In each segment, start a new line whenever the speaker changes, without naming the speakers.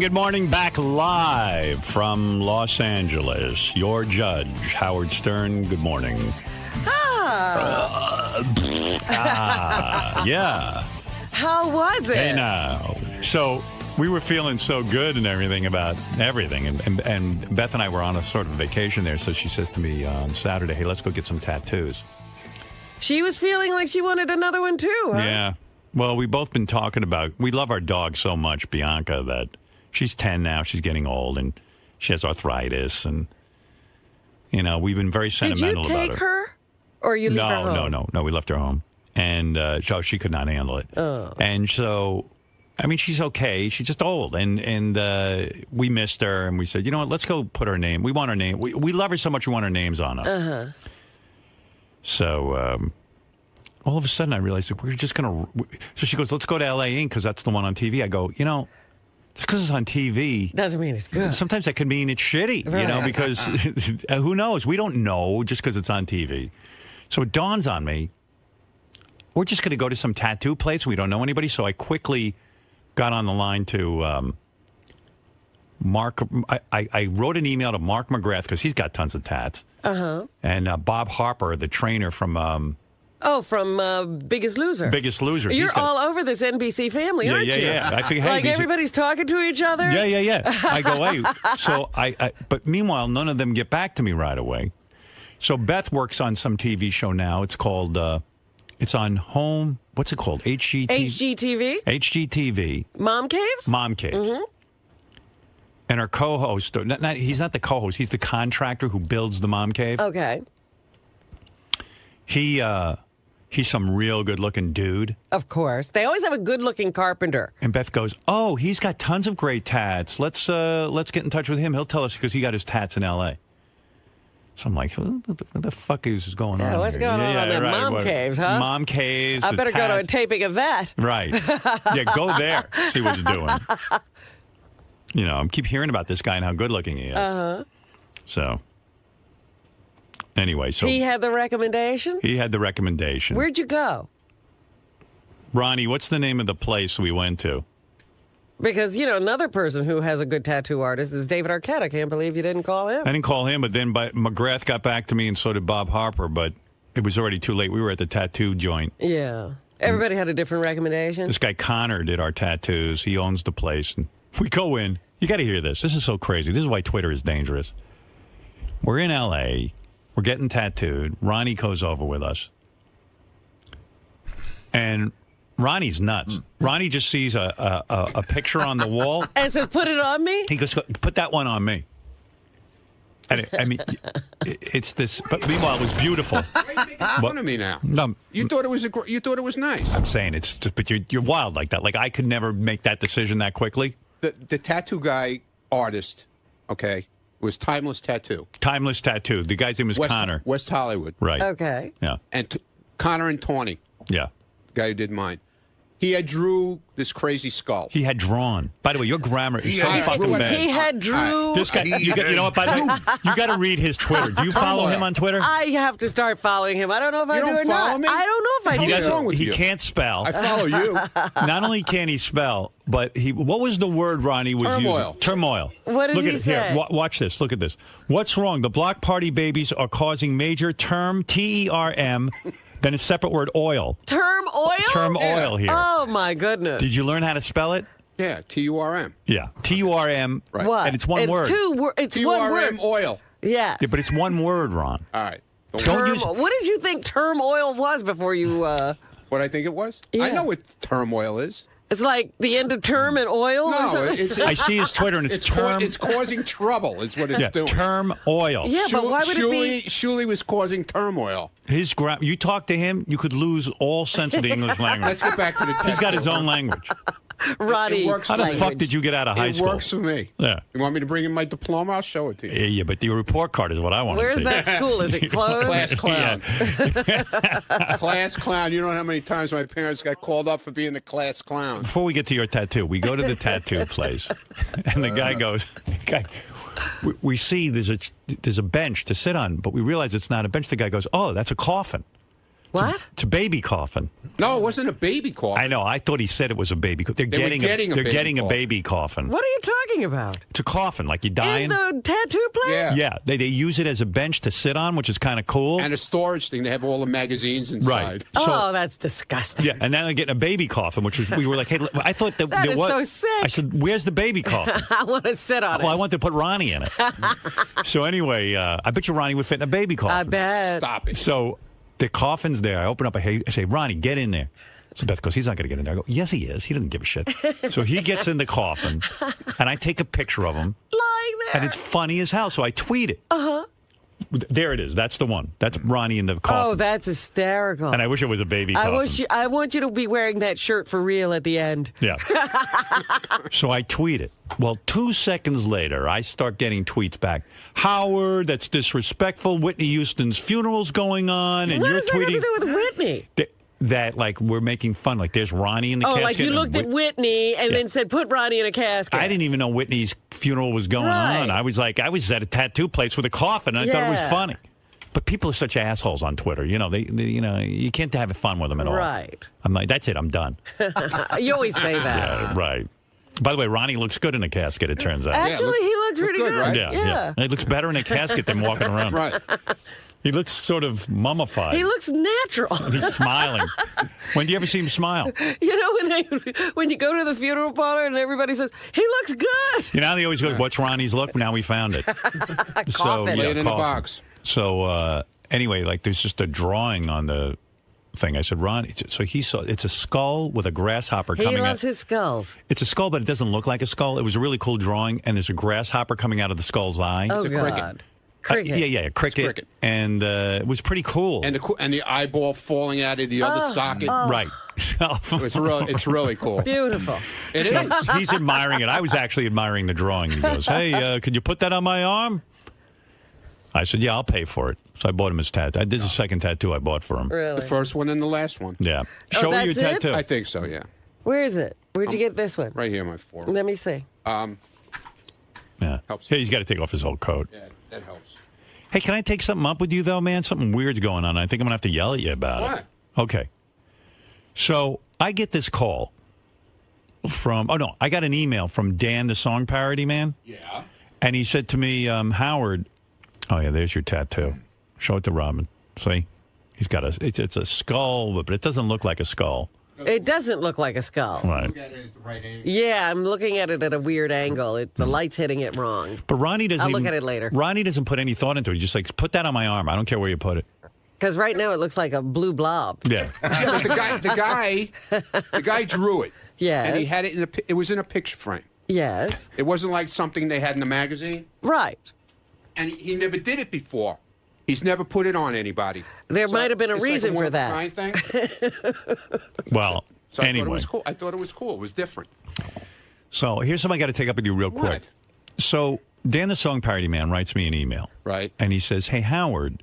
Good morning. Back live from Los Angeles. Your judge, Howard Stern. Good morning. Yeah.
How was it?
Hey, now. So we were feeling so good and everything about everything. And Beth and I were on a sort of vacation there. So she says to me on Saturday, hey, let's go get some tattoos.
She was feeling like she wanted another one too, huh?
Yeah. Well, we've both been talking about, we love our dog so much, Bianca, that she's 10 now. She's getting old and she has arthritis. And, you know, we've been very sentimental about her.
Did you take her? Or you leave her home? No, we left her home. And so she could not handle it. Oh.
And so, I mean, she's okay. She's just old. And we missed her. And we said, you know what, let's go put her name. We want her name. We love her so much we want her names on us.
Uh-huh.
So all of a sudden I realized that we're just going to... So she goes, let's go to LA Inc. because that's the one on TV. I go, you know, just because it's on TV...
Doesn't mean it's good.
Sometimes that can mean it's shitty, you know, because who knows? We don't know just because it's on TV. So it dawns on me, we're just going to go to some tattoo place. We don't know anybody. So I quickly got on the line to Mark. I wrote an email to Mark McGrath because he's got tons of tats.
Uh-huh.
And Bob Harper, the trainer from...
from Biggest Loser.
Biggest Loser.
You're all over this NBC family, aren't you?
Yeah. I figured, hey,
like everybody's talking to each other?
Yeah. I go, hey. So but meanwhile, none of them get back to me right away. So Beth works on some TV show now. It's called, it's on home, what's it called?
HGTV?
HGTV.
Mom Caves?
Mom Caves. Mm-hmm. And our co-host, he's not the co-host, he's the contractor who builds the Mom Cave.
Okay.
He's some real good-looking dude.
Of course. They always have a good-looking carpenter.
And Beth goes, oh, he's got tons of great tats. Let's get in touch with him. He'll tell us because he got his tats in L.A. So I'm like, what the fuck is going on
what's
here?
going on in Mom Caves, huh?
Mom Caves.
I better go to a taping of that.
Right. Yeah, go there. See what he's doing. You know, I keep hearing about this guy and how good-looking he is.
Uh-huh.
So... Anyway, so...
He had the recommendation?
He had the recommendation.
Where'd you go?
Ronnie, what's the name of the place we went to?
Because, you know, another person who has a good tattoo artist is David Arquette. I can't believe you didn't call him.
I didn't call him, but then McGrath got back to me and so did Bob Harper, but it was already too late. We were at the tattoo joint.
Yeah. Everybody had a different recommendation.
This guy Connor did our tattoos. He owns the place. And we go in. You got to hear this. This is so crazy. This is why Twitter is dangerous. We're in L.A., we're getting tattooed. Ronnie goes over with us. And Ronnie's nuts. Ronnie just sees a picture on the wall.
And says, put it on me?
He goes, put that one on me. And it's this. But meanwhile, it was beautiful.
Why are you making fun of me now?
No,
you thought it was nice.
I'm saying it's just, but you're wild like that. Like I could never make that decision that quickly.
The tattoo guy artist, okay, was Timeless Tattoo.
Timeless Tattoo. The guy's name was Connor.
West Hollywood.
Right.
Okay.
Yeah.
And Connor and Tawny.
Yeah.
The guy who did mine. He had drew this crazy skull.
He had drawn. By the way, your grammar is so fucking bad.
He had drew.
This guy, you know what? By the way, you got to read his Twitter. Do you follow him on Twitter?
I have to start following him. I don't know if I do or not.
Me?
I don't know if I do.
What's wrong with
he
you?
Can't spell.
I follow you.
Not only can he spell, but what was the word Ronnie was using? Turmoil.
What did he say?
Here, watch this. Look at this. What's wrong? The block party babies are causing major TERM. Then a separate word, oil.
Term oil?
Term oil here.
Oh, my goodness.
Did you learn how to spell it?
Yeah, TURM.
Yeah, TURM.
Right.
What?
And it's one word.
It's one word.
TURM oil.
Yeah.
Yeah, but it's one word, Ron.
All right.
Don't use...
What did you think term oil was before you...
What I think it was?
Yeah.
I know what turmoil is.
It's like the end of term and oil or
No,
something?
I see his Twitter, and it's term...
It's causing trouble is what it's doing.
Term oil.
Yeah, but why would it be...
Shuley was causing turmoil.
You talk to him, you could lose all sense of the English language.
Let's get back to the text.
He's got his own language.
Ronnie.
How the fuck did you get out of high school?
It works for me.
Yeah.
You want me to bring in my diploma? I'll show it to you.
Yeah, but the report card is what I want to see.
Where's that school? Is it closed?
Class clown. Class clown. You don't know how many times my parents got called up for being a class clown.
Before we get to your tattoo, we go to the tattoo place, and the guy goes, we see there's a bench to sit on, but we realize it's not a bench. The guy goes, oh, that's a coffin.
What?
It's a baby coffin.
No, it wasn't a baby coffin.
I know. I thought he said it was a baby. They're getting a baby coffin.
What are you talking about?
It's a coffin, like you die
In the tattoo place?
Yeah.
Yeah, they use it as a bench to sit on, which is kind of cool.
And a storage thing. They have all the magazines inside.
Right.
Oh, that's disgusting.
Yeah, and then they're getting a baby coffin, which was, we were like, hey, I thought that
That
there
is
was.
so sick.
I said, where's the baby coffin?
I want to sit on it.
Well, I want to put Ronnie in it. So anyway, I bet you Ronnie would fit in a baby coffin.
I bet.
Stop it.
So the coffin's there. I open up I say, Ronnie, get in there. So Beth goes, he's not going to get in there. I go, yes, he is. He doesn't give a shit. So he gets in the coffin, and I take a picture of him.
Lying there.
And it's funny as hell, so I tweet it. Uh-huh. There it is. That's the one. That's Ronnie in the coffin.
Oh, that's hysterical.
And I wish it was a baby coffin.
I want you to be wearing that shirt for real at the end.
Yeah. So I tweet it. Well, 2 seconds later, I start getting tweets back. Howard, that's disrespectful. Whitney Houston's funeral's going on, and
What
you're
does that have
tweeting
to do with Whitney?
that like we're making fun. Like there's Ronnie in the casket.
Oh, like you looked at Whitney and then said, put Ronnie in a casket.
I didn't even know Whitney's funeral was going on. I was at a tattoo place with a coffin, and I thought it was funny. But people are such assholes on Twitter. You know, they you can't have fun with them at all.
Right.
I'm like, that's it. I'm done.
You always say that.
Yeah, right. By the way, Ronnie looks good in a casket, it turns out.
Actually, he looked pretty good.
Right?
Yeah. He looks better in a casket than walking around.
Right.
He looks sort of mummified.
He looks natural.
He's smiling. When do you ever see him smile?
You know, when you go to the funeral parlor and everybody says, he looks good.
You know, they always go, what's Ronnie's look? Now we found it.
Coffin.
Lay it in a
coffin.
box.
So anyway, like there's just a drawing on the thing. I said, Ron, so he saw it's a skull with a grasshopper coming out.
He loves his skulls.
It's a skull, but it doesn't look like a skull. It was a really cool drawing, and there's a grasshopper coming out of the skull's eye.
Oh,
a
God.
cricket.
Cricket.
Yeah, cricket. And it was pretty cool.
And the eyeball falling out of the other socket.
Right. So,
It's really cool.
Beautiful.
It is.
he's admiring it. I was actually admiring the drawing. He goes, hey, could you put that on my arm? I said, yeah, I'll pay for it. So I bought him his tattoo. This is the second tattoo I bought for him.
Really?
The first one and the last one.
Yeah. Show me your
that's it?
tattoo.
I think so, yeah.
Where is it? Where'd you get this one?
Right here, my forearm.
Let me see.
Yeah.
Helps.
Hey, he's got to take off his whole coat.
Yeah, that helps.
Hey, can I take something up with you, though, man? Something weird's going on. I think I'm going to have to yell at you about
What?
it. Okay. So I get this call from, I got an email from Dan, the song parody man.
Yeah.
And he said to me, Howard, oh, yeah, there's your tattoo. Show it to Robin. See? He's got it's a skull, but it doesn't look like a skull.
It doesn't look like a skull.
Right.
Look at it at the right angle.
Yeah, I'm looking at it at a weird angle. The light's hitting it wrong.
But Ronnie doesn't
I'll look
even-
at it later.
Ronnie doesn't put any thought into it. He's just like, put that on my arm. I don't care where you put it.
Because right now it looks like a blue blob.
Yeah.
Yeah, but the guy drew it.
Yes.
And he had it it was in a picture frame.
Yes.
It wasn't like something they had in the magazine.
Right.
And he never did it before. He's never put it on anybody.
There might have been a
it's
reason
like
for that.
one-of-a-kind thing.
Well,
So I
anyway.
thought it was cool. I thought it was cool. It was different.
So here's something I got to take up with you real quick.
What?
So Dan, the song parody man, writes me an email.
Right.
And he says, hey, Howard,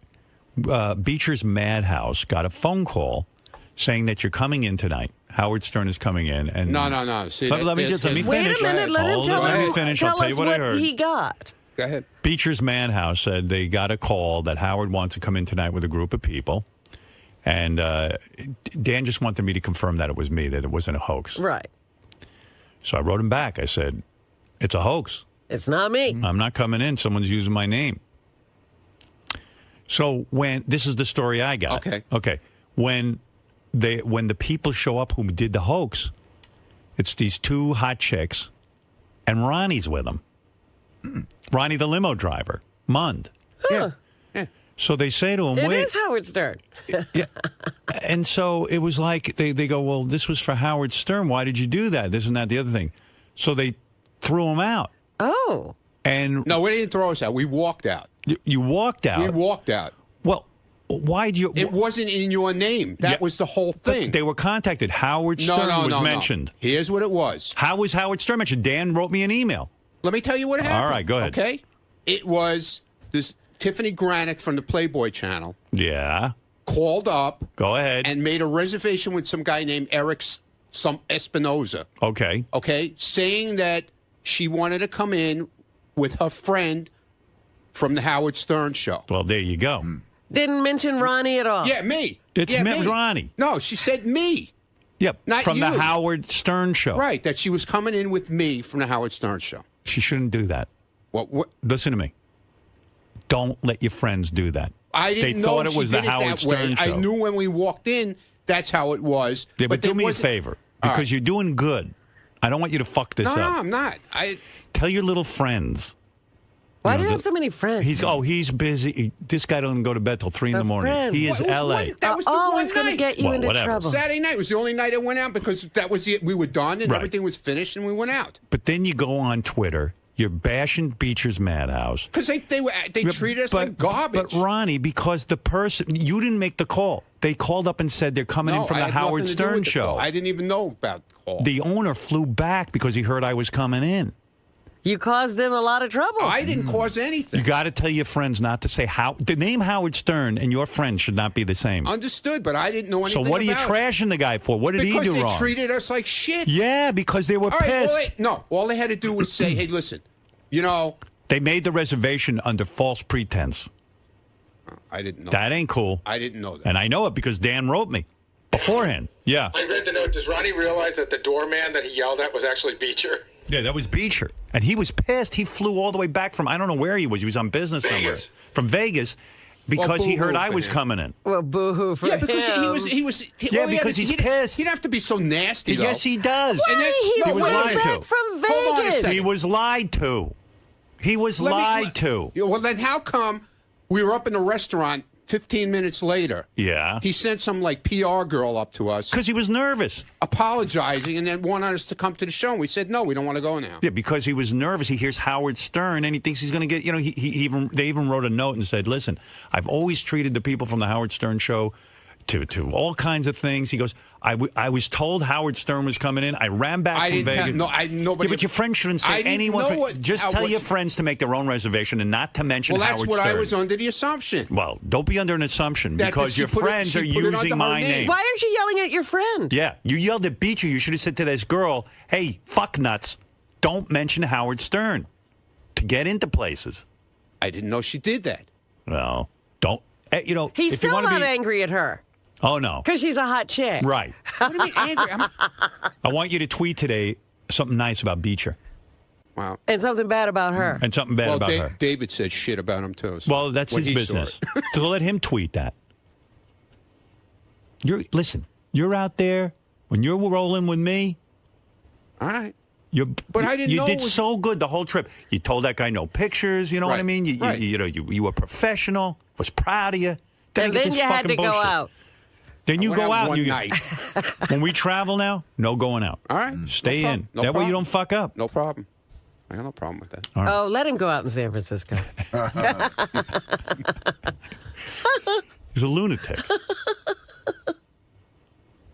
Beecher's Madhouse got a phone call saying that you're coming in tonight. Howard Stern is coming in. And
No. See,
Let me
there's
finish.
Wait a minute. Let him
Hold
tell
it, let me
us,
finish. I'll
tell
tell you
us
what I
what
heard.
he got.
Go ahead.
Beecher's Madhouse said they got a call that Howard wants to come in tonight with a group of people. And Dan just wanted me to confirm that it was me, that it wasn't a hoax.
Right.
So I wrote him back. I said, it's a hoax.
It's not me.
I'm not coming in. Someone's using my name. So this is the story I got.
Okay.
When the people show up who did the hoax, it's these two hot chicks, and Ronnie's with them. Ronnie, the limo driver, Mund.
Yeah.
So they say to him,
It
wait.
is Howard Stern.
Yeah. And so it was like they go, well, this was for Howard Stern. Why did you do that? This and that, the other thing. So they threw him out.
Oh.
And
No, we didn't throw us out. We walked out.
you walked out.
We walked out.
Well, why do you?
It wasn't in your name. That
Yeah,
was the whole
but
thing.
they were contacted. Howard Stern was mentioned.
Here's what it was.
How was Howard Stern mentioned? Dan wrote me an email.
Let me tell you what happened.
All right, go ahead.
Okay? It was this Tiffany Granite from the Playboy Channel
Yeah.
called up
Go ahead.
and made a reservation with some guy named Eric Espinoza,
Okay.
okay, saying that she wanted to come in with her friend from the Howard Stern show.
Well, there you go.
Didn't mention Ronnie at all.
Yeah, me.
It's
yeah,
me. Ronnie.
No, she said me.
Yep,
Not
from the
you.
Howard Stern show.
Right, that she was coming in with me from the Howard Stern show.
She shouldn't do that.
What?
Listen to me. Don't let your friends do that.
I didn't
they
know
thought it
she
was the
did it
Howard
that way.
Stern show.
I knew when we walked in that's how it was.
Yeah, but do
there
me a
wasn't-
favor because you're doing good. I don't want you to fuck this
No,
up.
no, I'm not.
Tell your little friends.
Why do you have so many friends?
He's busy. This guy doesn't go to bed till 3 in the morning.
friends.
He is
What,
L.A.
that was the one
always going to
night.
get you
Well,
into
whatever.
trouble.
Saturday night was the only night I went out because that was it. We were done and
Right.
everything was finished and we went out.
But then you go on Twitter. You're bashing Beecher's Madhouse.
Because they treated us like garbage.
But Ronnie, because the person you didn't make the call. They called up and said they're coming in from
I
the
had
Howard
nothing to do
Stern
with the
show.
call. I didn't even know about the call.
The owner flew back because he heard I was coming in.
You caused them a lot of trouble.
I didn't cause anything.
You got to tell your friends not to say the name Howard Stern and your friends should not be the same.
Understood, but I didn't know anything
So what are you
about it.
trashing the guy for? What did he do
Because they
wrong?
treated us like shit.
Yeah, because they were
All right,
pissed.
all they had to do was say, hey, listen,
They made the reservation under false pretense.
I didn't know
That ain't cool.
I didn't know that.
And I know it because Dan wrote me beforehand. Yeah.
I read the note. Does Ronnie realize that the doorman that he yelled at was actually Beecher?
Yeah, that was Beecher. And he was pissed. He flew all the way back from, I don't know where he was. He was on business
Vegas.
somewhere. From Vegas because he heard
boo-hoo
I
for
was
him.
coming in.
Well, boo-hoo for
Yeah,
him.
because he was.
Yeah, because he's pissed.
He didn't have to be so nasty. Though.
Yes, he does.
And then-
He
no,
was
flew
lied
back
to.
from
Hold on a
Vegas.
second.
He was lied to. He was lied to.
Yeah, well, then how come we were up in the restaurant 15 minutes later?
Yeah.
He sent some like PR girl up to us,
Because he was nervous.
apologizing, and then wanted us to come to the show. And we said no, we don't want to go now.
Yeah, because he was nervous. He hears Howard Stern and he thinks he's going to get, they even wrote a note and said, listen, I've always treated the people from the Howard Stern show to all kinds of things. He goes, I was told Howard Stern was coming in. I ran back
I
from
didn't
Vegas.
have, nobody.
Yeah, but your friends shouldn't say
I didn't
anyone.
know what-
Just
how-
tell
what-
your friends to make their own reservation and not to mention
Well, that's
Howard
what
Stern.
I was under the assumption.
Well, don't be under an assumption
That
because
she
your
put it-
friends
she
are
put it under
using
her
my
name.
name.
Why aren't you yelling at your friend?
Yeah, you yelled at Beecher. You should have said to this girl, hey, fuck nuts, don't mention Howard Stern to get into places.
I didn't know she did that.
Well, don't.
He's
if you
still
want to
not
be,
angry at her
Oh, no.
because she's a hot chick.
Right.
What do you mean angry?
I want you to tweet today something nice about Beecher
Wow.
And something bad about her.
and something bad
Well,
about her.
David said shit about him too. So
Well, that's
when
his
he saw
business.
it.
So let him tweet that. Listen, you're out there when you're rolling with me.
All right.
But
I didn't
you
know
did
it was-
so good the whole trip. You told that guy no pictures. You know what I
Right,
mean?
right.
You were professional. Was proud of you. Then I
And
get
then
this
you had
fucking
to go
bullshit.
out.
Then you
Went
go out.
one
You,
night.
when we travel now, no going out.
All right.
Stay
No
in.
problem. No
that way you
problem.
don't fuck up.
No problem. I got no problem with that.
All right.
Oh, let him go out in San Francisco.
He's a lunatic.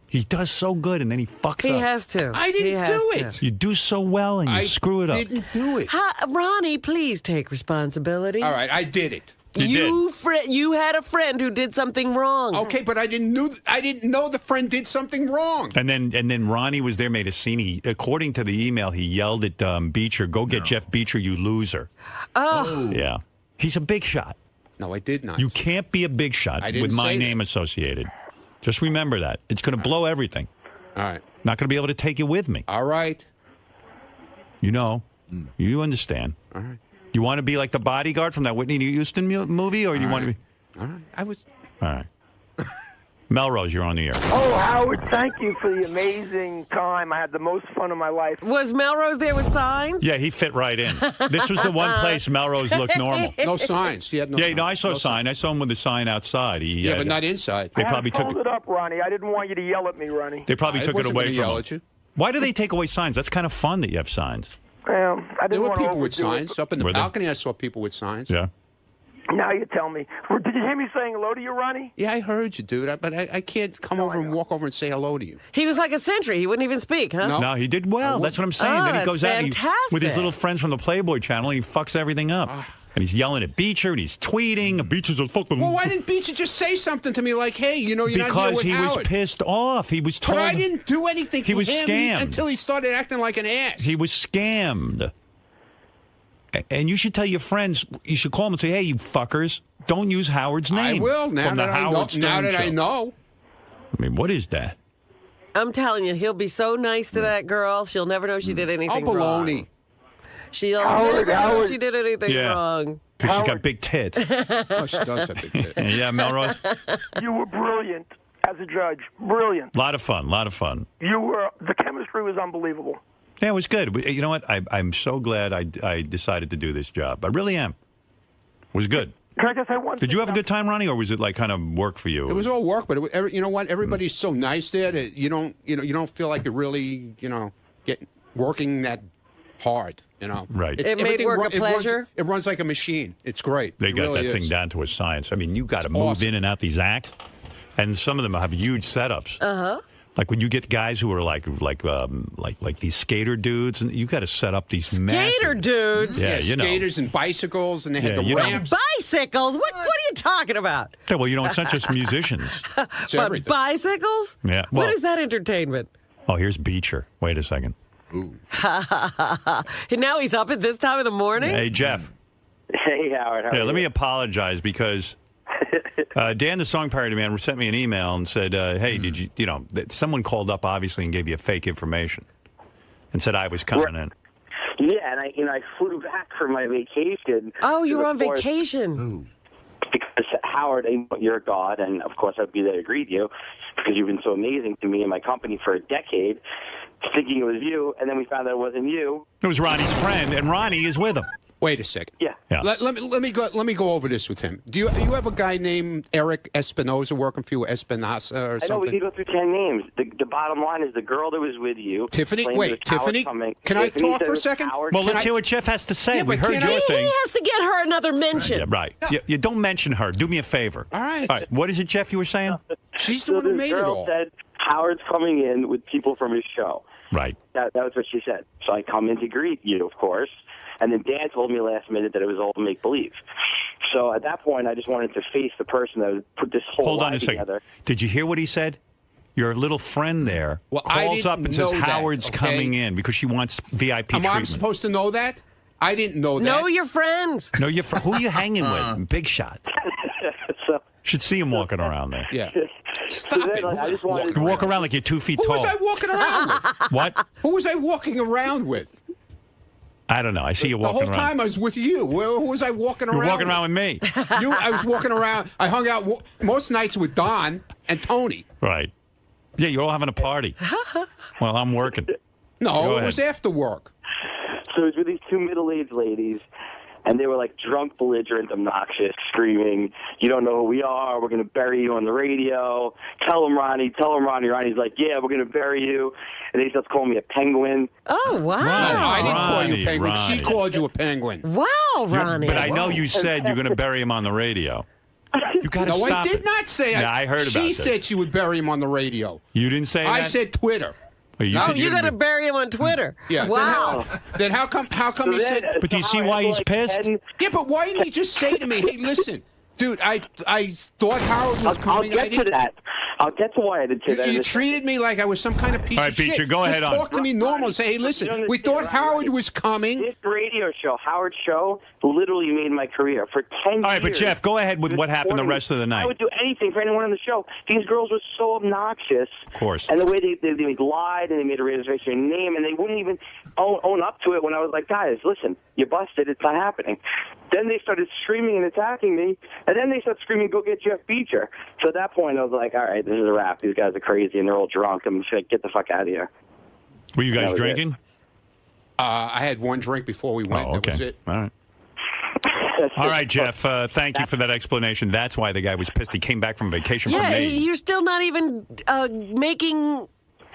He does so good, and then he fucks
He
up.
has to.
I
He
didn't
has
do
to.
it.
You do so well, and you
I
screw it up.
didn't do it.
Ronnie, please take responsibility.
All right, I did it.
You had a friend who did something wrong.
Okay, but I didn't know the friend did something wrong.
And then Ronnie was there, made a scene. According to the email, he yelled at Beecher, "Go get Jeff Beecher, you loser!"
Oh.
Yeah, he's a big shot.
No, I did not.
You can't be a big shot
I didn't
with my
say
name
that.
associated. Just remember that. It's going to blow everything.
All right.
Not going to be able to take you with me.
All right.
You know. You understand.
All right.
You want to be like the bodyguard from that Whitney Houston movie, or do you want to be?
All right. I was.
All right. Melrose, you're on the air.
Oh, Howard, thank you for the amazing time. I had the most fun of my life.
Was Melrose there with signs?
Yeah, he fit right in. This was the one place Melrose looked normal.
No signs. He had no
Yeah,
signs.
no, I saw a
No
sign. I saw him with a sign outside.
Yeah, but not inside.
They
I
probably
had to
took
hold it up, Ronnie. I didn't want you to yell at me, Ronnie.
They probably
I
took it
wasn't
away
gonna
from
yell
him.
at you.
Why do they take away signs? That's kind of fun that you have signs.
Well, I
There
didn't
were
want to
people with
overdo it.
signs. Up in the
Were there?
balcony, I saw people with signs.
Yeah.
Now you tell me. Did you hear me saying hello to you, Ronnie?
Yeah, I heard you, dude. But I can't come over and walk over and say hello to you.
He was like a sentry. He wouldn't even speak, huh?
No.
No, he did well. That's what I'm saying.
Oh,
then he
that's
goes out with his
fantastic.
little friends from the Playboy Channel and he fucks everything up. And he's yelling at Beecher and he's tweeting. Beecher's a fucking.
Well, why didn't Beecher just say something to me like, "Hey, you're not here
Because
with
he was
Howard."
pissed off. He was told.
But I didn't do anything.
He
to
was
him
scammed.
until he started acting like an ass.
He was scammed. And you should tell your friends, you should call them and say, hey, you fuckers, don't use Howard's name.
I will now
from
that
the
I know.
Howard Stern
Now that
show.
I know.
I mean, what is that?
I'm telling you, he'll be so nice to that girl. She'll never know she did anything wrong.
baloney.
She'll
Howard,
never know
Howard.
she did anything
Yeah.
wrong.
Because she's got big tits.
Oh, she does have big tits.
Yeah, Melrose?
You were brilliant as a judge. Brilliant.
A lot of fun, a lot of fun.
You were. The chemistry was unbelievable.
Yeah, it was good. You know what? I'm so glad I decided to do this job. I really am. It was good.
Can I just say one
Did you have a good time, Ronnie, or was it like kind of work for you?
It was all work, but you know what? Everybody's so nice there that you don't feel like you're really working that hard.
Right.
It made work a pleasure?
It runs like a machine. It's great.
They
It
got
really
that thing
is.
down to a science. I mean, you got to move
awesome.
in and out these acts, and some of them have huge setups.
Uh-huh.
Like when you get guys who are like these skater dudes, and you got to set up these massive.
Skater dudes.
Yeah, you know.
skaters and bicycles, and they had
Yeah,
the
you know.
ramps.
Bicycles? What are you talking about?
Yeah, well, you know, it's not just musicians.
It's
What,
everything.
bicycles?
Yeah.
What
Well,
is that entertainment?
oh, here's Beecher. Wait a second.
And now he's up at this time of the morning?
Hey, Jeff.
Hey, Howard. How
Yeah,
are
let
you?
me apologize because Dan, the song parody man, sent me an email and said, "Hey, did you know that someone called up obviously and gave you fake information and said I was coming in."
Yeah, and I flew back from my vacation.
Oh, you
to
were on
report-
vacation.
Because Howard, you're God, and of course I'd be there to greet you because you've been so amazing to me and my company for a decade. Thinking it was you, and then we found out it wasn't you.
It was Ronnie's friend, and Ronnie is with him.
Wait a second.
Yeah.
Yeah.
Let me go over this with him. Do you have a guy named Eric Espinoza working for you, Espinosa or
I know we
something?
can go through 10 names. The bottom line is the girl that was with you.
Tiffany,
claims
wait,
it was Howard
Tiffany,
coming.
can I
Tiffany
talk
said
for a
it was
second?
Howard.
Well, let's
Can I-
hear what Jeff has to say.
Yeah,
We
but
heard
can
your
I-
He
thing.
has to get her another mention.
Yeah, right. You don't mention her. Do me a favor.
All right.
All right. What is it, Jeff? You were saying?
She's the
So
one who
this
made it
girl
all.
said Howard's coming in with people from his show.
Right.
That was what she said. So I come in to greet you, of course. And then Dan told me last minute that it was all make-believe. So at that point, I just wanted to face the person that would put this whole
Hold on
lie
a second.
together.
Did you hear what he said? Your little friend there
Well, I
calls
didn't
up and says
know that,
Howard's
okay?
coming in because she wants VIP
Am I
treatment.
supposed to know that? I didn't know that.
Know your friends.
No, who are you hanging with? Big shot.
So
Should see him walking around there.
Yeah.
so
Stop
then,
it.
like, I just wanted
You walk around like you're 2 feet
Who
tall.
was I walking around with?
What?
Who was I walking around with?
I don't know. I see you
The
walking
whole
around.
time I was with you. Who was I walking
You're
around
walking around with me.
I was walking around. I hung out most nights with Don and Tony.
Right. Yeah, you're all having a party. Well, I'm working.
No,
Go
it was
ahead.
after work.
So it was with these two middle-aged ladies, and they were like drunk, belligerent, obnoxious, screaming, "You don't know who we are. We're going to bury you on the radio. Tell him, Ronnie. Tell him, Ronnie." Ronnie's like, "Yeah, we're going to bury you." And they starts calling me a penguin.
Oh, wow.
No, I didn't call you
Ronnie,
a penguin.
Ronnie.
She called you a penguin.
Wow, Ronnie.
But I know you said you're going to bury him on the radio. You got to
No,
stop
I did
it.
not say.
Yeah, I heard about
She
this.
said she would bury him on the radio.
You didn't say
I
that?
said Twitter.
Well, you
No,
said
You got to
didn't-
bury him on Twitter.
Yeah.
Wow.
Then how come
So
he
then-
said?
But do you
so
see
Howard,
why
after,
he's
like,
pissed?
10
Yeah, but why didn't he just say to me, "Hey, listen, dude, I thought Howard was
I'll
coming." I
get to
didn't-
that. I'll get to why I did say that.
You treated me like I was some kind of piece
All right,
of shit.
Beecher, go ahead
Just
on.
talk to me normal and say, "Hey, listen,
You don't
we thought
understand,
Howard
right?
was coming."
This radio show, Howard's show, literally made my career for 10 years.
All right, but Jeff, go ahead with what happened the rest of the
I
night.
would do anything for anyone on the show. These girls were so obnoxious.
Of course.
And the way they lied and they made a reservation name and they wouldn't even own up to it when I was like, guys, listen, you busted. It's not happening. Then they started screaming and attacking me. And then they started screaming, go get Jeff Beecher. So at that point, I was like, all right, this is a wrap. These guys are crazy and they're all drunk. I'm just going to get the fuck out of here.
Were you
That
guys
was it.
drinking?
I had one drink before we went.
Oh, okay.
That was it.
All right. All right, Jeff. Thank you for that explanation. That's why the guy was pissed. He came back from vacation from
Yeah,
me.
you're still not even making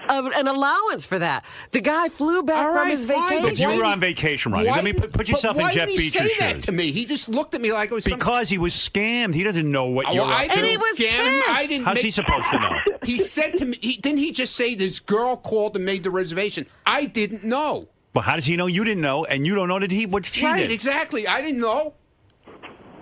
an allowance for that. The guy flew back
All
from
right,
his
fine,
vacation.
but
If you
why
were
did-
on vacation, Ronnie, let me put yourself
but
in
why
Jeff
did he
Beecher's
say that
shoes.
to me? He just looked at me like I was some.
Because he was scammed. He doesn't know what you're
Well, I
up to.
And he
didn't
was
scam him.
pissed.
I didn't.
How's
make,
he supposed to know?
He said to me, didn't he just say this girl called and made the reservation? I didn't know.
Well, how does he know you didn't know, and you don't know that what she
Right,
did?
exactly. I didn't know.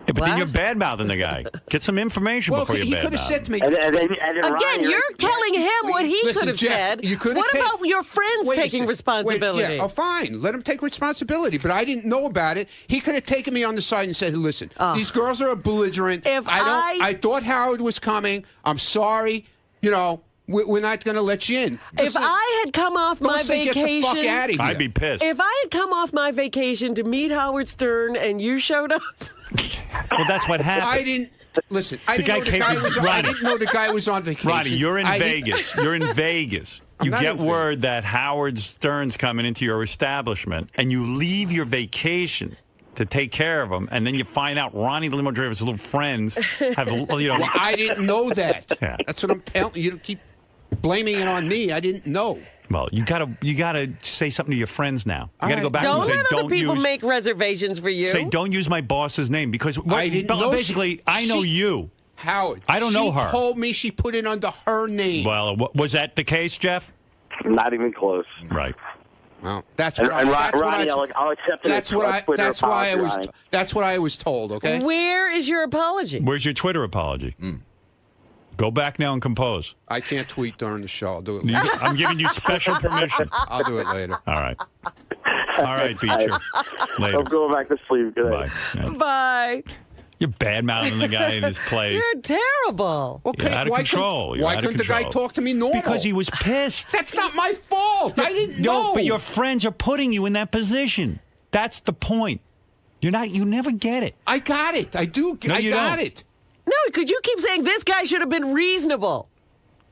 Yeah, but then
What?
you're bad-mouthing the guy. Get some information
Well,
before you
he could have
bad-mouth
said to me.
And then
Again,
Ryan,
you're telling him what he
Listen,
could have
Jeff,
said.
you could have
What about your friends
Wait a
taking
second.
responsibility?
Wait, yeah, oh, fine. Let him take responsibility. But I didn't know about it. He could have taken me on the side and said, "Listen, these girls are belligerent.
If
I thought Howard was coming. I'm sorry. You know, we're not going to let you in."
If I had come off my
don't say get the
vacation,
fuck out of here.
I'd be pissed.
if I had come off my vacation to meet Howard Stern and you showed up,
Well, that's what happened.
I didn't. Listen, I
The
didn't
guy
know the
came
guy
to-
was on, I
Ronnie.
didn't know the guy was on vacation.
Ronnie, you're in
I didn't-
Vegas. You're in Vegas. You
not
get
in Vegas.
word that Howard Stern's coming into your establishment, and you leave your vacation to take care of him, and then you find out Ronnie the limo driver's little friends have,
Well, I didn't know that.
Yeah.
That's what I'm telling you. You keep blaming it on me. I didn't know.
Well, you gotta say something to your friends now. You gotta
right.
go back
don't
and say,
let other
don't
people
use,
make reservations for you.
say, don't use my boss's name because
I didn't know
basically, I know
she-
you.
Howard.
I don't know her.
She told me she put it under her name.
Well, was that the case, Jeff?
not even close.
Right.
Well, that's
And,
what
and
I. That's
Ronnie,
what
I'll accept it.
That's what I.
Twitter
That's why I was.
apology,
That's what I was told. Okay.
Where is your apology?
Where's your Twitter apology? Go back now and compose.
I can't tweet during the show. I'll do it later.
I'm giving you special permission.
I'll do it later.
All right. All right, Beecher. Later.
I'm going back to sleep. Good night.
Bye. Yeah.
Bye.
You're bad-mouthing the guy in his place.
You're terrible.
Okay.
You're out of
why
control.
Couldn't,
You're
why
out of
couldn't the guy
control.
talk to me normal?
Because he was pissed.
That's not my fault. I didn't know.
No, but your friends are putting you in that position. That's the point. You're not. You never get it.
I got it. I do.
No,
I
you
got
don't.
it.
No, because you keep saying this guy should have been reasonable.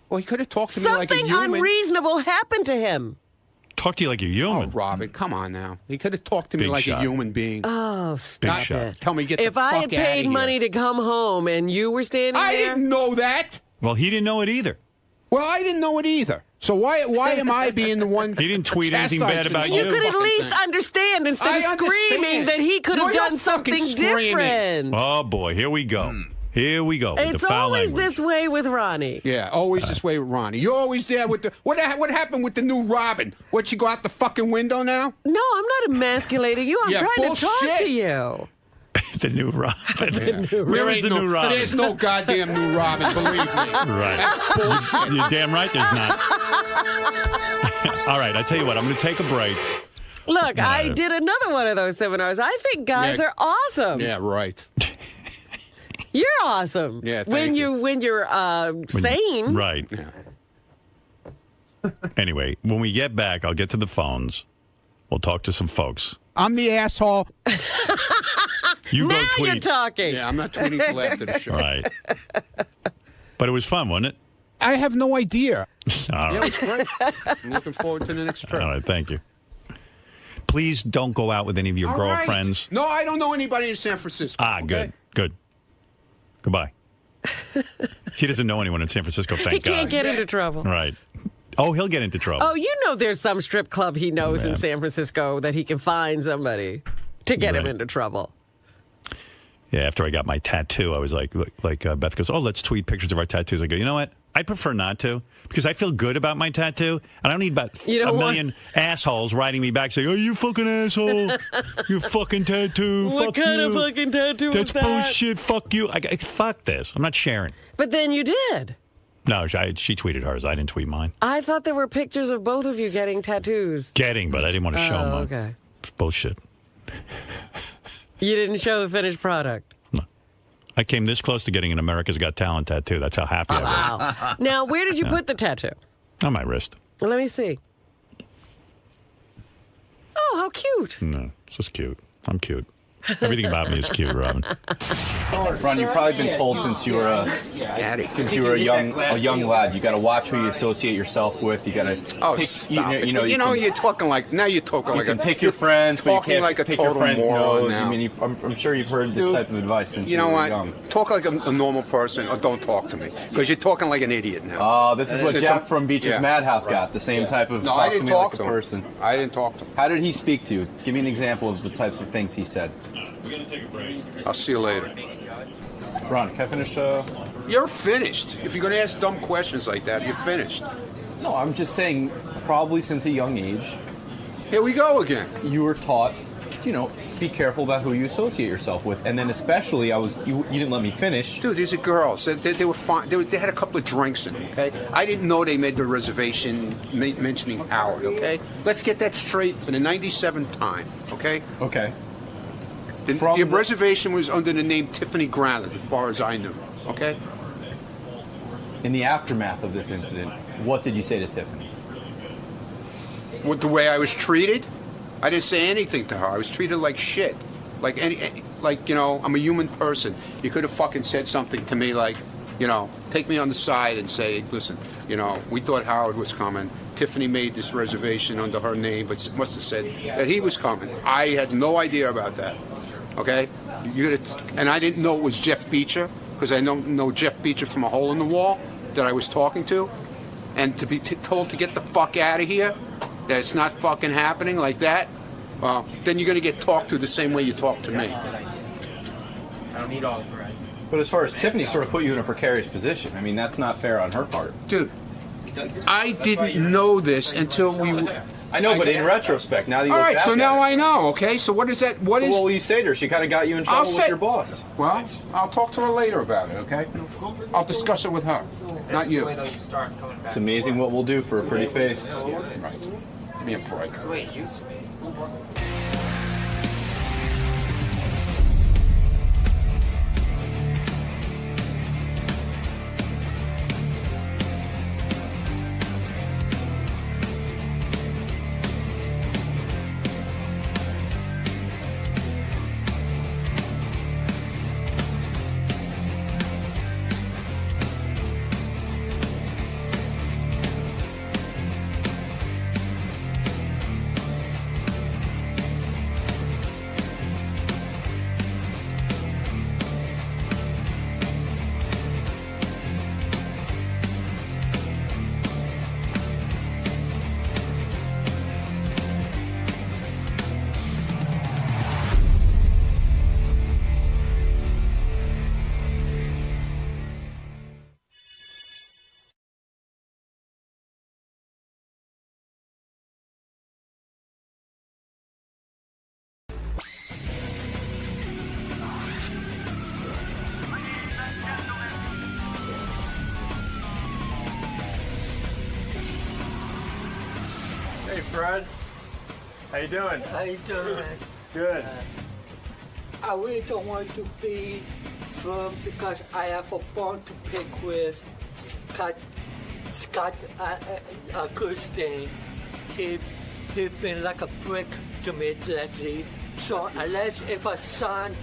Well, he could have talked to me like a
Something
human.
unreasonable happened to him.
Talk to you like a
Oh,
human.
Robin, come on now. He could have talked to me
Big
like
shot.
a human being.
Oh, stop
shot.
it.
Tell me, get the
If I
fuck
had
outta
paid
here.
money to come home and you were standing
I
there,
didn't know that.
Well, he didn't know it either.
Well, I didn't know it either. So why am I being the one?
He didn't tweet anything bad
chastising
about
this
you.
you
whole
could at
fucking
least
thing?
understand instead
I
of screaming
understand.
that he could have
You're
done
fucking
something
screaming.
different.
Oh boy, here we go. Here we go. With
It's
the foul
always
language.
this way with Ronnie.
Yeah, always this way with Ronnie. You're always there with the what happened with the new Robin? What, you go out the fucking window now?
No, I'm not emasculating you. I'm
Yeah,
trying to talk
bullshit.
to you.
the new Robin. Where is
There
the
ain't
new Robin?
There's no goddamn new Robin, believe me.
Right.
That's bullshit.
You're damn right there's not. All right, I tell you what, I'm going to take a break.
Look, I
Right.
did another one of those seminars. I think guys
Yeah.
are awesome.
Yeah, right.
You're awesome.
Yeah, thank
when
you.
when you're sane.
Right. Anyway, when we get back, I'll get to the phones. We'll talk to some folks.
I'm the asshole.
You
Now
go tweet.
you're talking.
Yeah, I'm not tweeting till after the show.
Right. But it was fun, wasn't it?
I have no idea.
All
Yeah,
right.
it's great. I'm looking forward to the next trip.
All right, thank you. Please don't go out with any of your
All right.
girlfriends.
No, I don't know anybody in San Francisco.
Ah,
okay?
good. Good. Goodbye. He doesn't know anyone in San Francisco, thank
He can't
God.
get into trouble.
Right. Oh, he'll get into trouble.
Oh, you know there's some strip club he knows in
Yeah.
San Francisco that he can find somebody to get him
Right.
into trouble.
Yeah, after I got my tattoo, I was like Beth goes, oh, let's tweet pictures of our tattoos. I go, you know what? I prefer not to because I feel good about my tattoo. And I don't need about
You
a
don't want-
million assholes writing me back saying, oh, you fucking asshole. You fucking tattoo.
What
Fuck
kind of
you.
fucking tattoo
That's
is that?
bullshit. Fuck you. Fuck this. I'm not sharing.
But then you did.
No, she tweeted hers. I didn't tweet mine.
I thought there were pictures of both of you getting tattoos.
Getting, but I didn't want to show
Oh,
mine.
okay.
It's bullshit.
You didn't show the finished product.
I came this close to getting an America's Got Talent tattoo. That's how happy I was.
Wow. Now, where did you put the tattoo?
On my wrist.
Let me see. Oh, how cute.
No, it's just cute. I'm cute. Everything about me is cute, Robin.
Ron, you've probably been told since you were a young lad, you got to watch who you associate yourself with. You got to
Stop it.
you can,
you're talking like
you can pick your friends, but you
talking
can't
like a
pick your
total
friends'
moron
nose.
now.
I mean, I'm sure you've heard this type of advice since
You know
were
what?
young.
Talk like a normal person, or don't talk to me, because you're talking like an idiot now.
Oh, this is what
Since
Jeff
I'm-
from Beacher's
yeah,
Madhouse
right.
got. The same type of
No,
talk
I
to
didn't
me
talk
like
to
a
him.
person.
I didn't talk to him.
How did he speak to you? Give me an example of the types of things he said.
I'll see you later.
Ron, can I finish?
You're finished. If you're going to ask dumb questions like that, you're finished.
No, I'm just saying, probably since a young age,
Here we go again.
you were taught, be careful about who you associate yourself with. And then especially, you didn't let me finish.
Dude, these are girls. They were fine. They had a couple of drinks in them, okay? I didn't know they made the reservation mentioning Howard, okay? Let's get that straight for the 97th time, okay?
Okay.
The reservation was under the name Tiffany Granlett, as far as I knew, okay?
In the aftermath of this incident, what did you say to Tiffany?
With the way I was treated? I didn't say anything to her. I was treated like shit. Like you know, I'm a human person. You could have fucking said something to me like, you know, take me on the side and say, listen, you know, we thought Howard was coming. Tiffany made this reservation under her name, but must have said that he was coming. I had no idea about that. Okay? And I didn't know it was Jeff Beecher, because I don't know Jeff Beecher from a hole in the wall that I was talking to. And to be told to get the fuck out of here, that it's not fucking happening like that, well, then you're going to get talked to the same way you talk to me.
I don't need all of it.
But as far as Tiffany sort of put you in a precarious position, I mean, that's not fair on her part.
Dude, I didn't know this until we...
I know, but in retrospect, now that you
all
look
right,
back
so
at
now
it,
I know, okay? So what is that? What is...
What will you say to her? She kind of got you in trouble with your boss.
Well, I'll talk to her later about it, okay? I'll discuss it with her, not you.
It's amazing what we'll do for a pretty face.
Right. Give me a break.
That's the way it used to be.
Hey, Fred. How you doing?
How you doing?
Good.
I really don't want to be firm because I have a bone to pick with Scott Kirstein. He's been like a brick to me lately. So unless if I sign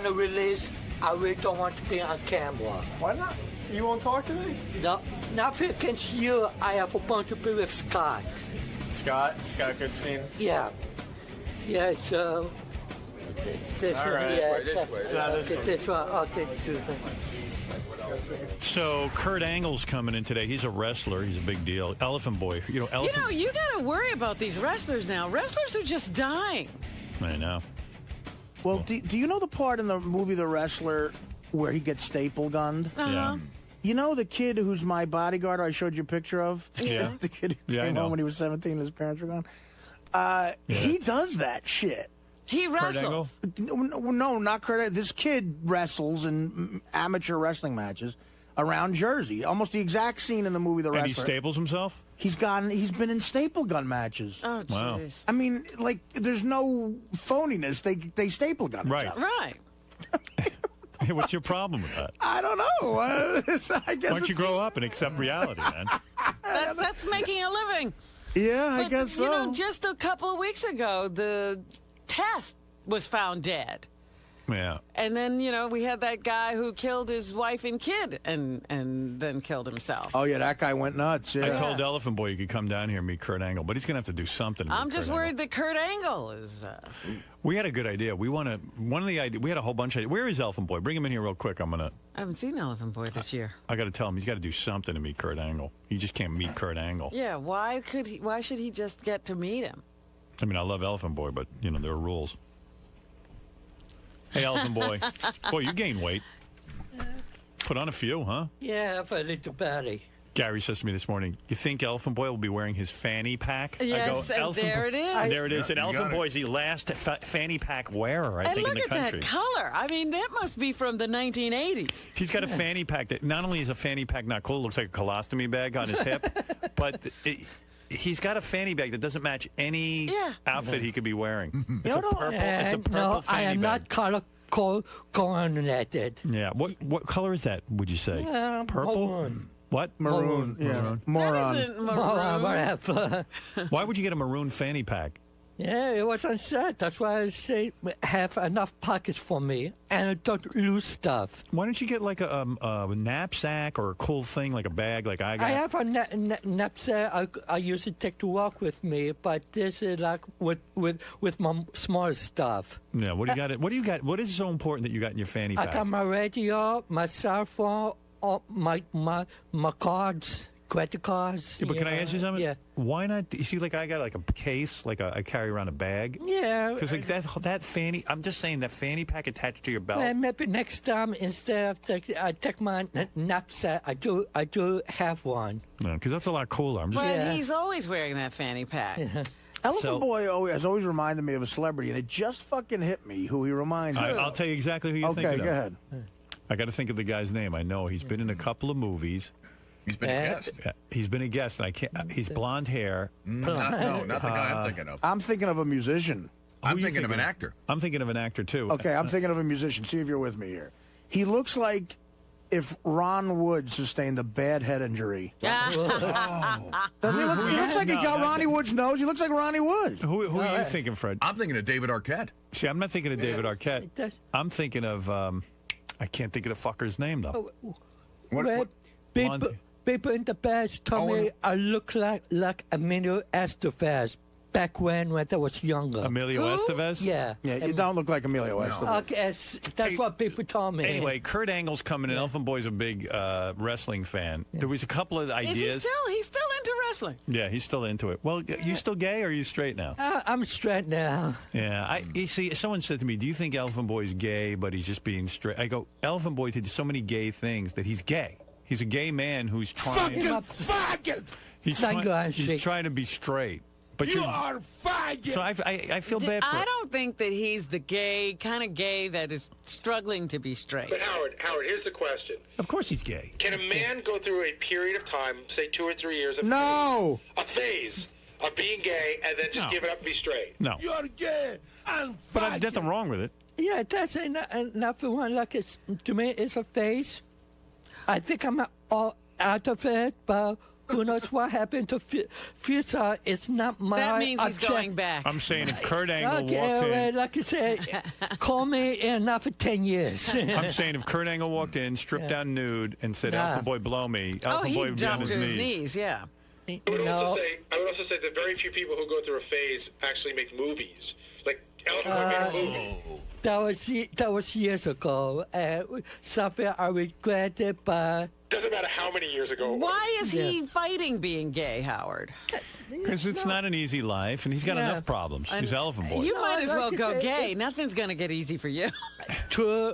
a release, I really don't want to be on camera.
Why not? You won't talk to me?
No, not against you. I have a bone to pick with Scott.
Scott Goodstein?
Yeah. Yeah, so... This
all right.
one, yeah,
This
one, okay, two.
So Kurt Angle's coming in today. He's a wrestler. He's a big deal. Elephant Boy. You know, Elephant...
You know, you got to worry about these wrestlers now. Wrestlers are just dying.
I know.
Well, do you know the part in the movie The Wrestler where he gets staple gunned?
Yeah.
You know the kid who's my bodyguard I showed you a picture of?
Yeah.
The kid who
Yeah, I
came
know.
home when he was 17 and his parents were gone? He does that shit.
He
Kurt Angle?
wrestles.
No, not Kurt. This kid wrestles in amateur wrestling matches around Jersey. Almost the exact scene in the movie The
And he
Wrestler.
staples himself?
He's been in staple gun matches.
Oh, jeez.
Wow.
I mean, like, there's no phoniness. They staple gun.
Right.
each other.
Right.
What's your problem with that?
I don't know. I guess
Why don't you grow up and accept reality, man?
That's making a living.
Yeah, I
But,
guess so.
You know, just a couple of weeks ago, the test was found dead.
Yeah.
And then, you know, we had that guy who killed his wife and kid and then killed himself.
Oh, yeah, that guy went nuts. Yeah.
I told Elephant Boy you could come down here and meet Kurt Angle, but he's going to have to do something. to
I'm
meet
just
Kurt
worried
Angle.
that Kurt Angle is...
We had a good idea. We want to... One of the ideas... We had a whole bunch of... Where is Elephant Boy? Bring him in here real quick. I
haven't seen Elephant Boy this year.
got to tell him he's got to do something to meet Kurt Angle. He just can't meet Kurt Angle.
Yeah, why should he just get to meet him?
I mean, I love Elephant Boy, but, you know, there are rules. Hey, Elephant Boy. Boy, you gained weight. Put on a few, huh?
Yeah, for a little belly.
Gary says to me this morning, you think Elephant Boy will be wearing his fanny pack?
Yes,
I go,
and there it is.
There it is. And Elephant Boy is the last fanny pack wearer, I think, in the country.
And look at that color. I mean, that must be from the 1980s.
He's got a fanny pack that not only is a fanny pack not cool, it looks like a colostomy bag on his hip, but he's got a fanny bag that doesn't match any outfit he could be wearing. It's a purple fanny
I am
bag.
not color coordinated.
Yeah. What color is that, would you say? Purple?
Maroon.
What?
Maroon. Yeah. Moron.
That isn't maroon.
Whatever.
Why would you get a maroon fanny pack?
Yeah, it was on set. That's why I say have enough pockets for me and don't lose stuff.
Why don't you get like a knapsack or a cool thing, like a bag like I got?
I have a knapsack I usually take to walk with me, but this is like with my small stuff.
Yeah, what do you got? What do you got? What is so important that you got in your fanny pack?
I got my radio, my cell phone, my cards, credit cards.
Yeah, but can I ask you something?
Yeah.
Why not? You see, like I got like a case, like I carry around a bag.
Yeah.
Because like that fanny, I'm just saying that fanny pack attached to your belt.
Well, maybe next time instead of I take my knapsack, I do have one.
No, because that's a lot cooler. I'm just.
Well, he's always wearing that fanny pack.
Elephant Boy has always reminded me of a celebrity, and it just fucking hit me who he reminds me of.
I'll tell you exactly who you're thinking of.
Okay, go ahead.
I got to think of the guy's name. I know he's been in a couple of movies.
He's been a guest.
He's been a guest, and I can't. He's blonde hair.
Not the guy I'm thinking of.
I'm thinking of a musician.
I'm thinking of an actor.
I'm thinking of an actor too.
Okay, I'm thinking of a musician. See if you're with me here. He looks like if Ron Wood sustained a bad head injury. Doesn't he look, he looks like he got Ronnie Wood's nose. He looks like Ronnie Wood.
Who are you thinking, Fred?
I'm thinking of David Arquette.
See, I'm not thinking of David Arquette. I'm thinking of I can't think of the fucker's name though.
What?
People in the past told me I look like Emilio Estevez back when I was younger.
Emilio Estevez?
Yeah.
Yeah, you don't look like Emilio Estevez.
Okay, that's what people told me.
Anyway, Kurt Angle's coming in. Elephant Boy's a big wrestling fan. There was a couple of ideas.
He's still into wrestling.
Yeah, he's still into it. Well, you still gay or are you straight now?
I'm straight now.
Yeah, you see, someone said to me, do you think Elephant Boy's gay, but he's just being straight? I go, Elephant Boy did so many gay things that he's gay. He's a gay man who's trying.
Faggot!
He's trying to be straight. But
you are faggot.
So I feel bad for.
I don't think that he's the kind of gay that is struggling to be straight.
But Howard, here's the question.
Of course he's gay.
Can a man go through a period of time, say 2 or 3 years, of a phase of being gay, and then just give it up and be straight?
No.
You're gay.
But there's nothing wrong with it.
Yeah, that's enough for one. Like to me, it's a phase. I think I'm all out of it, but who knows what happened to future? It's not my
That means he's
object.
going back.
I'm saying if Kurt Angle walked
well,
in.
like I said, call me in not for 10 years.
I'm saying if Kurt Angle walked in, stripped down nude, and said, Elephant Boy, blow me, Elephant Boy would be on his knees.
Yeah.
I would also say that very few people who go through a phase actually make movies. Like Elephant Boy made a movie.
That was years ago. Something I regretted, but
doesn't matter how many years ago it was.
Why is he fighting being gay, Howard?
Because it's not an easy life, and he's got enough problems. He's Elephant Boy.
You might as well go gay. Nothing's going to get easy for you.
True,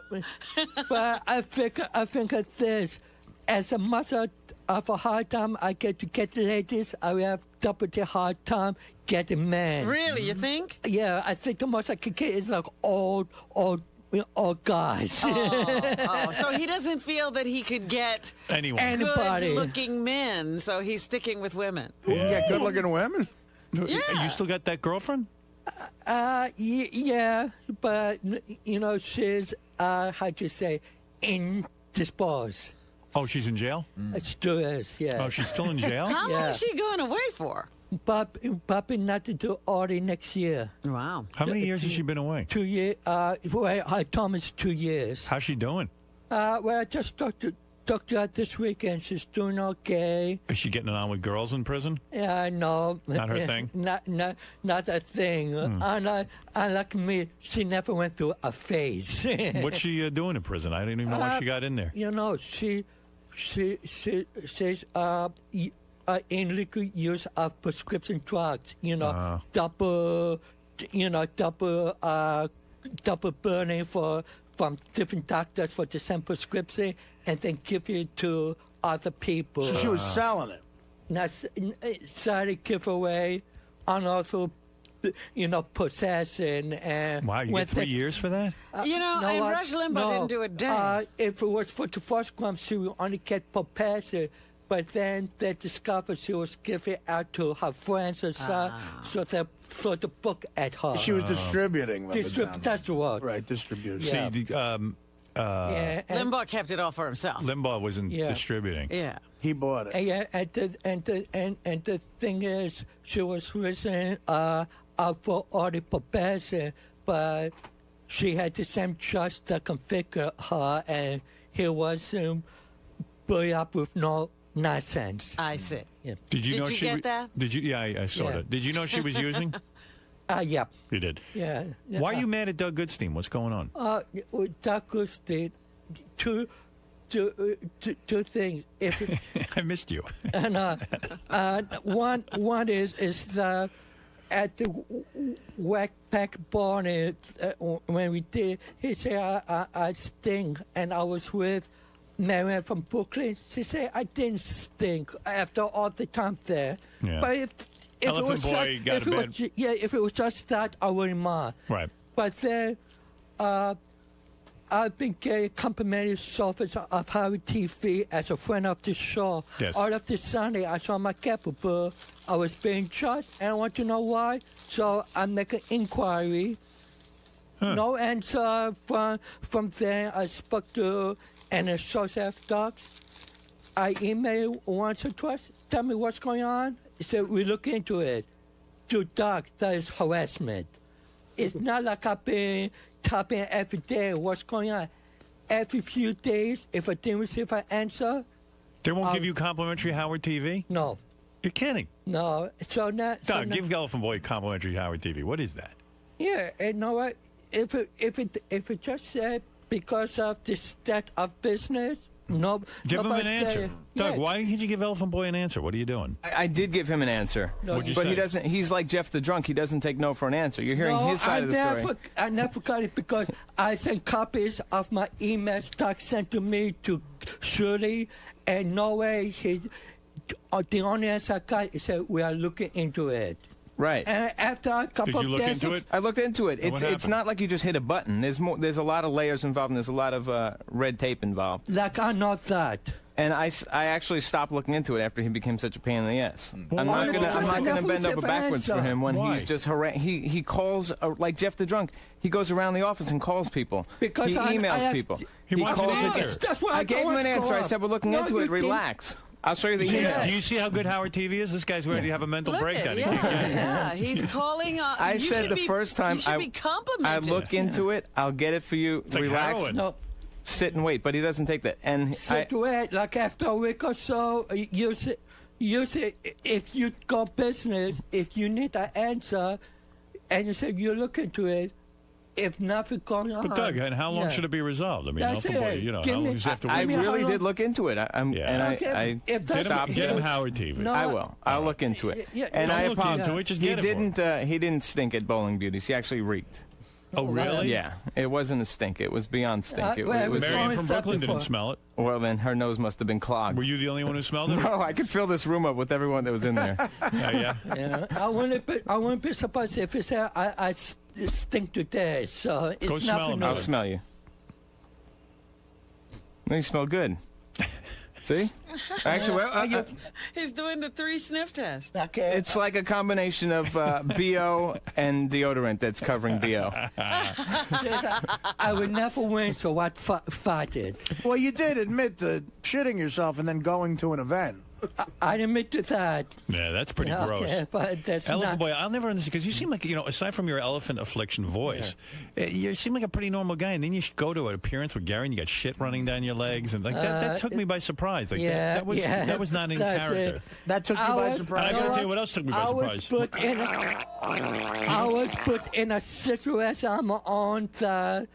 but I think of this as a much of a hard time I get to get ladies, I have double the hard time getting men.
Really, you think?
Yeah, I think the most I can get is like old guys.
So he doesn't feel that he could get
anybody
good-looking men, so he's sticking with women.
You can get good-looking women?
Yeah.
You still got that girlfriend?
Yeah, but she's how'd you say, indisposed.
Oh, she's in jail?
It still is, yeah.
Oh, she's still in jail?
How long is she going away for?
Probably not until early next year.
Wow.
How many years has she been away?
2 years. I told me 2 years.
How's she doing?
Well, I just talked to her this weekend. She's doing okay.
Is she getting it on with girls in prison?
Yeah, I know.
Not her thing?
Not a thing. Unlike me, she never went through a phase.
What's she doing in prison? I didn't even know why she got in there.
She's illegal use of prescription drugs. Double burning from different doctors for the same prescription, and then give it to other people.
So she was selling it.
Not started giveaway, and also, possessing. And
wow, you get 3 years for that?
And Rush Limbaugh didn't do a damn.
If it was for the first crime, she would only get possessing. But then they discovered she was giving out to her friends and stuff, so they threw the book at her.
She was distributing them.
That's the word.
Right, distributing.
Yeah.
See,
Limbaugh kept it all for himself.
Limbaugh wasn't distributing.
Yeah.
He bought it.
And the thing is, she was risen up for audit possession, but she had the same judge that configured her, and he was put up with no nonsense.
I see.
Yeah.
Did you know
you
she
get that?
Did you? Yeah, I saw that. Did you know she was using?
Yeah.
You did.
Yeah.
Why are you mad at Doug Goodstein? What's going on?
Doug Goodstein, two things.
I missed you.
And one is the at the Whack Pack Barney when we did. He said I stink, and I was with Marianne from Brooklyn. She said I didn't stink after all the time there.
Yeah.
But if
Elephant Boy got a bad.
if it was just that, I wouldn't mind.
Right.
But then, I've been getting complimentary service of Harry TV as a friend of the show.
Yes.
All of this Sunday, I saw my capable. I was being judged, and I want to know why. So I make an inquiry.
Huh.
No answer from there. I spoke to an associate docs. I emailed once or twice. Tell me what's going on. He said, we look into it. To Doc, that is harassment. It's not like I've been tapping every day what's going on. Every few days, if I didn't receive an answer.
They won't give you complimentary Howard TV?
No.
You're kidding.
No. So now.
Doug, give Elephant Boy complimentary Howard TV. What is that?
Yeah, and you know what? If it just said because of the state of business, no.
Give him an answer. Doug,
Yeah.
why can't you give Elephant Boy an answer? What are you doing?
I did give him an answer.
What'd you
but
say?
he doesn't. He's like Jeff the drunk. He doesn't take no for an answer. You're hearing his side of the story.
I never got it because I sent copies of my emails Doc sent to me to Shirley, and no way the only answer I got is that we are looking into it.
Right.
And after a couple
Did you
of
look
days,
into it?
I looked into it.
And what
It's
happened?
not like you just hit a button. There's more. There's a lot of layers involved, and there's a lot of red tape involved.
Like I know that.
And I actually stopped looking into it after he became such a pain in the ass. I'm
why?
not gonna bend over backwards for him when
Why?
he's just he calls like Jeff the drunk. He goes around the office and calls people.
Because
he
I
emails
have-
people.
He wants an
calls
answer.
again.
That's what
I gave him an answer. I said we're looking into it. Relax. I'll show you the email.
Do you see how good Howard TV is? This guy's ready to have a mental
Look
breakdown.
at,
He can't get it.
yeah, he's calling.
I
you
said
should
the
be-
first time
you should be
I
complimented.
look into it, I'll get it for you.
It's like
Relax.
heroin.
No.
Sit and wait, but he doesn't take that. And
Wait, like after a week or so, you say if you go business, if you need an answer, and you say you look into it, if nothing going on.
But Doug, and how long
yeah.
should it be resolved? I mean,
That's
Elephant Boy,
it.
you know,
Give
how
me-
long does he have to
I
wait?
mean, how
really
long-
did look into it. And
Okay,
I
if that's-
stopped.
Get him Howard TV.
No,
I will. I'll look into it.
Yeah,
and
don't
I
look
apologize.
into it, just
he
get it for him.
He didn't stink at Bowling Beauties. He actually reeked.
Oh, really?
Yeah, it wasn't a stink. It was beyond stink. It
well,
was.
Marianne
Always
from
that
Brooklyn
before.
didn't smell it.
Well, then her nose must have been clogged.
Were you the only one who smelled it?
No, I could fill this room up with everyone that was in there.
Yeah.
Yeah, I wouldn't be surprised if it's I stink today. So it's
Go smell
nothing.
him,
I'll
Doug.
smell you. You smell good. See? Actually, well,
He's doing the 3 sniff test.
Okay.
it's like a combination of BO and deodorant that's covering BO.
I would never win, so I fought it.
Well, you did admit to shitting yourself and then going to an event.
I admit to that.
Yeah, that's pretty
Yeah,
gross.
okay, but that's
Elephant
not.
Boy, I'll never understand because you seem like, aside from your elephant affliction voice, you seem like a pretty normal guy. And then you go to an appearance with Gary and you got shit running down your legs. And like that took me by surprise. Like, that was not in
that's
character.
it.
That took you by
And
surprise.
I got to tell you what else took me by surprise.
I was put in a situation I'm on the.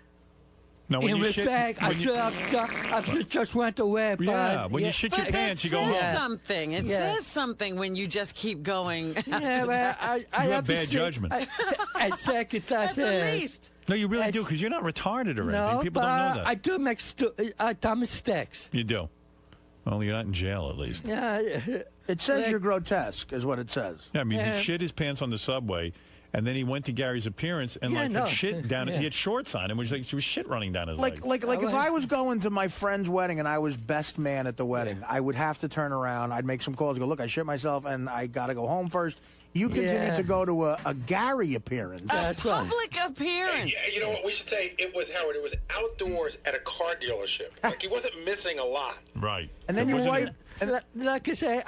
No, when
in
you shit,
respect, I should have just went away.
yeah,
But,
when you shit your
But
pants,
that
you go
says
home.
something. It
Yeah.
says something when you just keep going.
Yeah, but I
You have
have to
bad
say-
judgment.
Exactly, that's
At the
it.
least.
No, you really do because you're not retarded or anything.
No,
People
but
don't know that.
I do make dumb mistakes.
You do. Well, you're not in jail, at least.
Yeah.
It says you're grotesque, is what it says.
Yeah, I mean, he shit his pants on the subway, and then he went to Gary's appearance and had shit down. He had shorts on, and was shit running down his leg.
Like if I was going to my friend's wedding and I was best man at the wedding, I would have to turn around. I'd make some calls. Go, look, I shit myself, and I got to go home first. You continue to go to a Gary appearance.
A public appearance.
Yeah, you know what? We should say it was Howard. It was outdoors at a car dealership. Like, he wasn't missing a lot.
Right.
And then you wipe.
Like I say,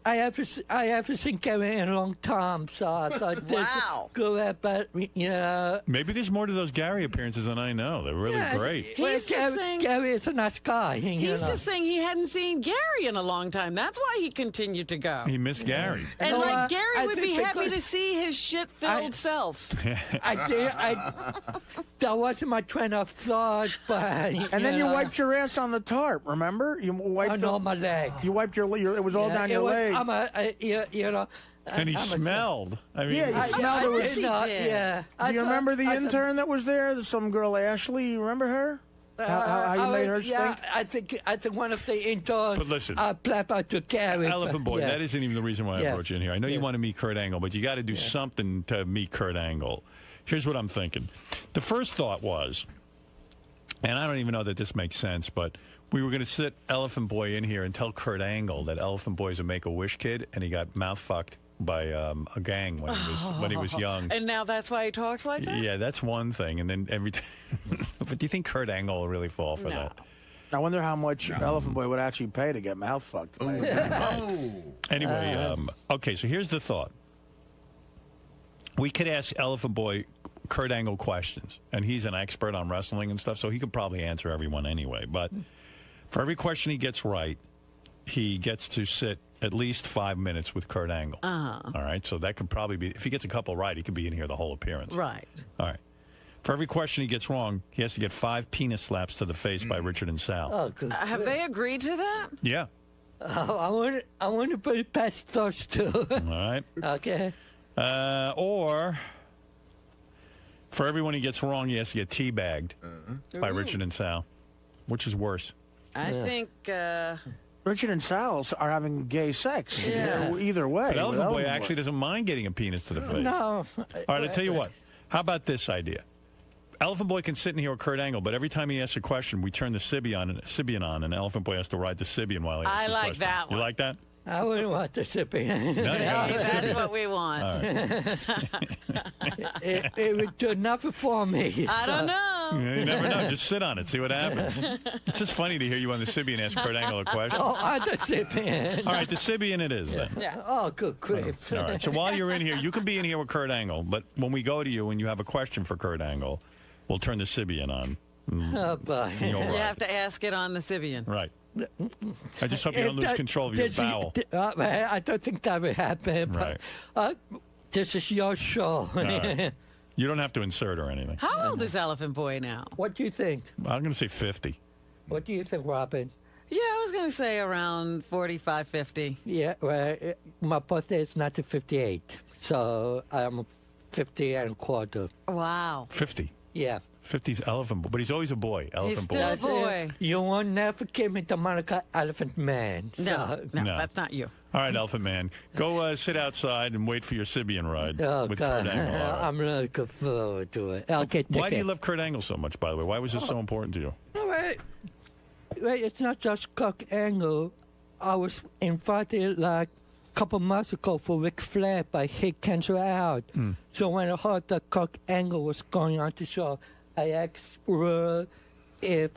I haven't seen Gary in a long time, so I thought this go out, but
Maybe there's more to those Gary appearances than I know. They're really great.
He's just saying
Gary is a nice guy.
He's just saying he hadn't seen Gary in a long time. That's why he continued to go.
He missed Gary.
And Gary would be happy to see his shit-filled self.
That wasn't my train of thought, but
And then you wiped your ass on the tarp. Remember? You wiped
on my leg.
You wiped your. It was all down your leg.
And he smelled. I mean,
yeah, he smelled. It was
not.
Do you remember the intern that was there? Some girl, Ashley. You remember her? How you made her stink?
I think one of the interns.
But listen,
plap out to Gary.
Elephant Boy. That isn't even the reason why I brought you in here. I know you want to meet Kurt Angle, but you got to do something to meet Kurt Angle. Here's what I'm thinking. The first thought was, and I don't even know that this makes sense, but we were going to sit Elephant Boy in here and tell Kurt Angle that Elephant Boy's a Make-A-Wish kid, and he got mouth-fucked by a gang when he was young.
And now that's why he talks like that?
Yeah, that's one thing. And then every time. But do you think Kurt Angle will really fall for that?
I wonder how much Elephant Boy would actually pay to get mouth fucked.
Anyway, okay, so here's the thought. We could ask Elephant Boy Kurt Angle questions, and he's an expert on wrestling and stuff, so he could probably answer everyone anyway. But for every question he gets right, he gets to sit at least 5 minutes with Kurt Angle. All right, so that could probably be, if he gets a couple right, he could be in here the whole appearance.
Right.
All right. For every question he gets wrong, he has to get 5 penis slaps to the face by Richard and Sal.
Oh, good.
Have they agreed to that?
Yeah.
Oh, I want to put it past those two.
All right.
Okay.
Or for everyone he gets wrong, he has to get teabagged by Richard and Sal. Which is worse?
I think
Richard and Sal are having gay sex. Either way.
But Elephant Boy actually doesn't mind getting a penis to the face.
No.
All right, I tell you what. How about this idea? Elephant Boy can sit in here with Kurt Angle, but every time he asks a question, we turn the Sybian on, and Elephant Boy has to ride the Sybian while he asks his question.
that one.
You like that?
I wouldn't want the Sybian.
No,
that's what we want.
All right.
It would do nothing for me.
I don't know.
You never know. Just sit on it. See what happens. It's just funny to hear you on the Sybian ask Kurt Angle a question.
Oh, I'm the Sybian.
All right, the Sybian it is then.
Yeah. Oh, good grief.
All right. So while you're in here, you can be in here with Kurt Angle, but when we go to you and you have a question for Kurt Angle, we'll turn the Sybian on.
Oh, boy.
You have to ask it on the Sybian.
Right. I just hope you don't lose control of your bowel.
I don't think that will happen.
Right.
But, this is your show.
Right. You don't have to insert or anything.
How old is Elephant Boy now?
What do you think?
I'm going to say 50.
What do you think, Robin?
Yeah, I was going to say around 45, 50.
Yeah, well, my birthday is 1958, so I'm 50 and a quarter.
Wow.
50?
Yeah.
50's Elephant Boy, but he's always a boy. Elephant
Boy. He's still a boy.
You won't never give me the moniker Elephant Man.
So. No, that's not you.
All right, Elephant Man. Go sit outside and wait for your Sybian ride with
God.
Kurt Angle. Right.
I'm really looking forward to it. Okay,
why do you love Kurt Angle so much, by the way? Why was this so important to you?
All right. Well, it's not just Kurt Angle. I was invited like a couple months ago for Ric Flair, but he canceled out. So when I heard that Kurt Angle was going on the show, I asked her if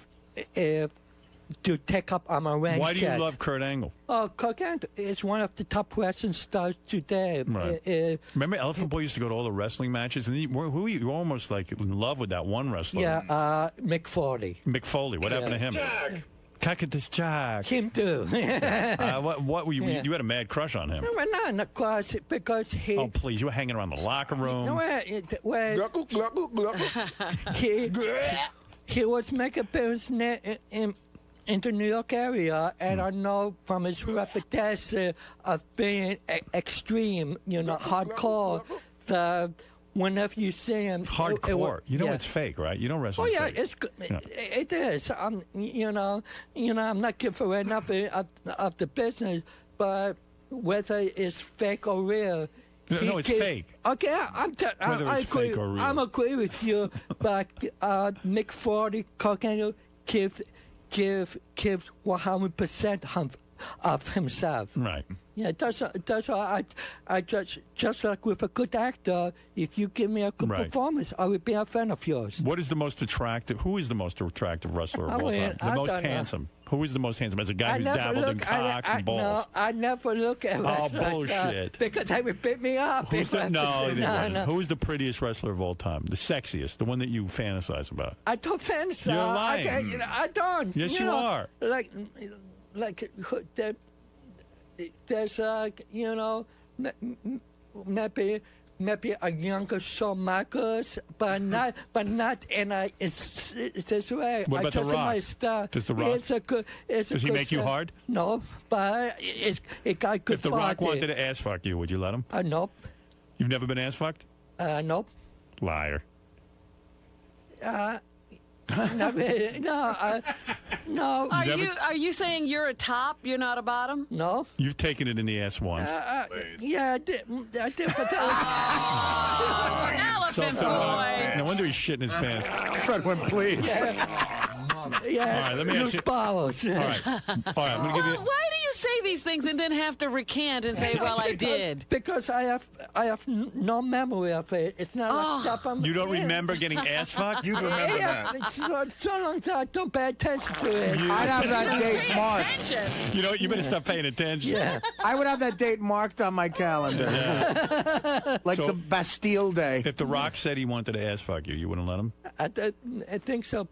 to take up on my rank.
Why do you love Kurt Angle?
Oh, Kurt Angle is one of the top wrestling stars today.
Right. Remember, Elephant Boy used to go to all the wrestling matches, and you were almost like in love with that one wrestler.
Yeah, Mick Foley.
Mick Foley. What happened to him?
Jack.
Cactus Jack.
Him too.
What were you?
Yeah.
You had a mad crush on him.
No, not crush, because he.
Oh please! You were hanging around the locker room.
No, he was making appearance in the New York area, and I know from his reputation of being extreme, hardcore, that whenever you see him,
Hardcore. You know it's fake, right? You don't wrestle.
Oh yeah,
fake.
it's good. It is. You know, I'm not giving away enough of the business, but whether it's fake or real.
No, it's fake.
Okay,
Whether
I
it's
agree.
fake or real.
I'm agree with you, but Mick Foley, Cocaine gives 100% of himself.
Right.
Yeah, that's why I just like with a good actor, if you give me a good performance, I would be a fan of yours.
What is the most attractive? Who is the most attractive wrestler of all time? The most handsome. Who is the most handsome? As a guy who's dabbled in cock and balls.
No, I never look at wrestlers
bullshit.
because they would beat me up.
Who's the, no.
No.
Who is the prettiest wrestler of all time? The sexiest, the one that you fantasize about.
I don't fantasize.
You're lying.
I don't.
Yes, you are.
Like there's maybe a younger Shawn Michaels, but not in a it's this way.
What about The Rock? Does The Rock? Does he make you hard?
No, but it got good.
If The Rock wanted to ass fuck you, would you let him?
Nope.
You've never been ass fucked?
Nope.
Liar.
No.
Are you saying you're a top? You're not a bottom?
No.
You've taken it in the ass once.
Yeah, I did. But
Elephant boy.
No wonder he's shitting his pants.
Fred went, please.
Yeah.
All right, let me ask you.
Powers.
All right, I'm going to give you.
Why do you say these things and then have to recant and say, "Well, I did"?
Because I have no memory of it. It's not like stuff I'm.
You don't remember getting ass fucked?
You remember that?
It's so long time I don't pay attention to it.
I'd have that date marked.
You know, you better stop paying attention.
Yeah.
I would have that date marked on my calendar. Like
So-
the Bastille Day.
If The Rock said he wanted to ass fuck you, you wouldn't let him?
I think so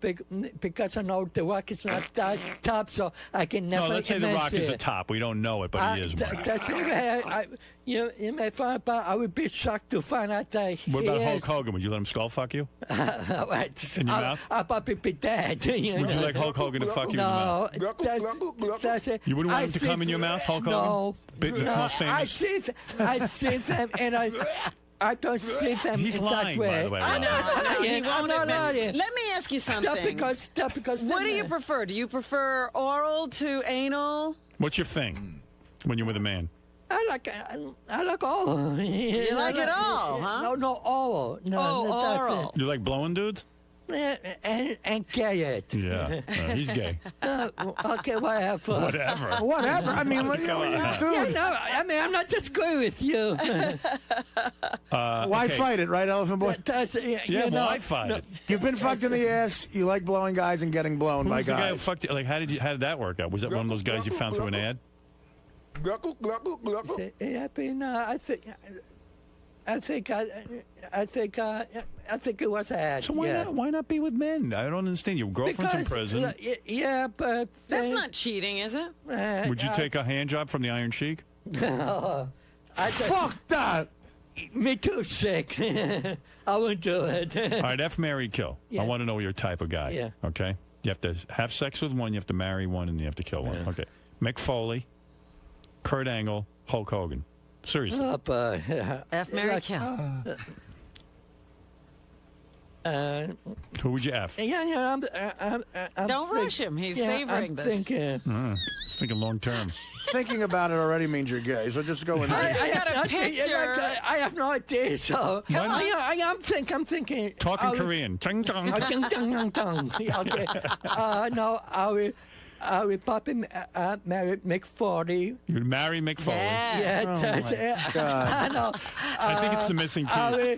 because I know The Rock is not that top, so I can never.
No, let's say The Rock is a
it.
top. We don't know it, but he is one.
That's the way you may find out. I would be shocked to find out that
What about
he
Hulk
is.
Hogan? Would you let him skull fuck you?
In your
mouth?
I'll probably be dead.
Would you like Hulk Hogan to fuck you
no,
in the mouth?
that's it.
You wouldn't want him to come in your mouth, Hulk Hogan?
No.
The most famous?
I've seen them, and I don't see them
He's
in that
lying,
way.
by the way.
I know. He
I'm
won't
not
admit.
lying.
Let me ask you something.
Because
What do you prefer? Do you prefer oral to anal?
What's your thing when you're with a man?
I like all.
You like it all, huh?
No, all. No, that's
oral.
You like blowing dudes?
And gay it.
Yeah, he's gay.
Okay, whatever.
Whatever.
Whatever. I mean, dude.
Yeah, no, I mean, I'm not disagreeing with you.
Why fight it, right, Elephant Boy?
Why fight it?
You've been fucked in the ass. You like blowing guys and getting blown by
Who's the guy who
guys.
fucked you? Like, how did that work out? Was that one of those guys you found through an ad?
I think it was an ad.
So why not be with men? I don't understand. Your girlfriend's in prison.
Yeah, but
That's not cheating, is it?
Would you take a hand job from the Iron Sheik?
Fuck that!
Me too, sick. I wouldn't do it.
All right, F, marry, kill.
Yeah.
I want to know your type of guy.
Yeah.
Okay? You have to have sex with one, you have to marry one, and you have to kill one. Okay. Mick Foley, Kurt Angle, Hulk Hogan. Seriously.
F, marry, kill.
Who would you F?
I'm
Don't rush him. He's savoring
I'm
this.
thinking.
He's thinking long term.
Thinking about it already means you're gay, so just go in there.
I got a picture.
I have no idea, so I'm thinking.
Talking Korean. Chung chung.
Okay. No, I will probably marry Mick Foley.
You'd marry Mick Foley.
Yeah, that's it. I know.
I think it's the missing key.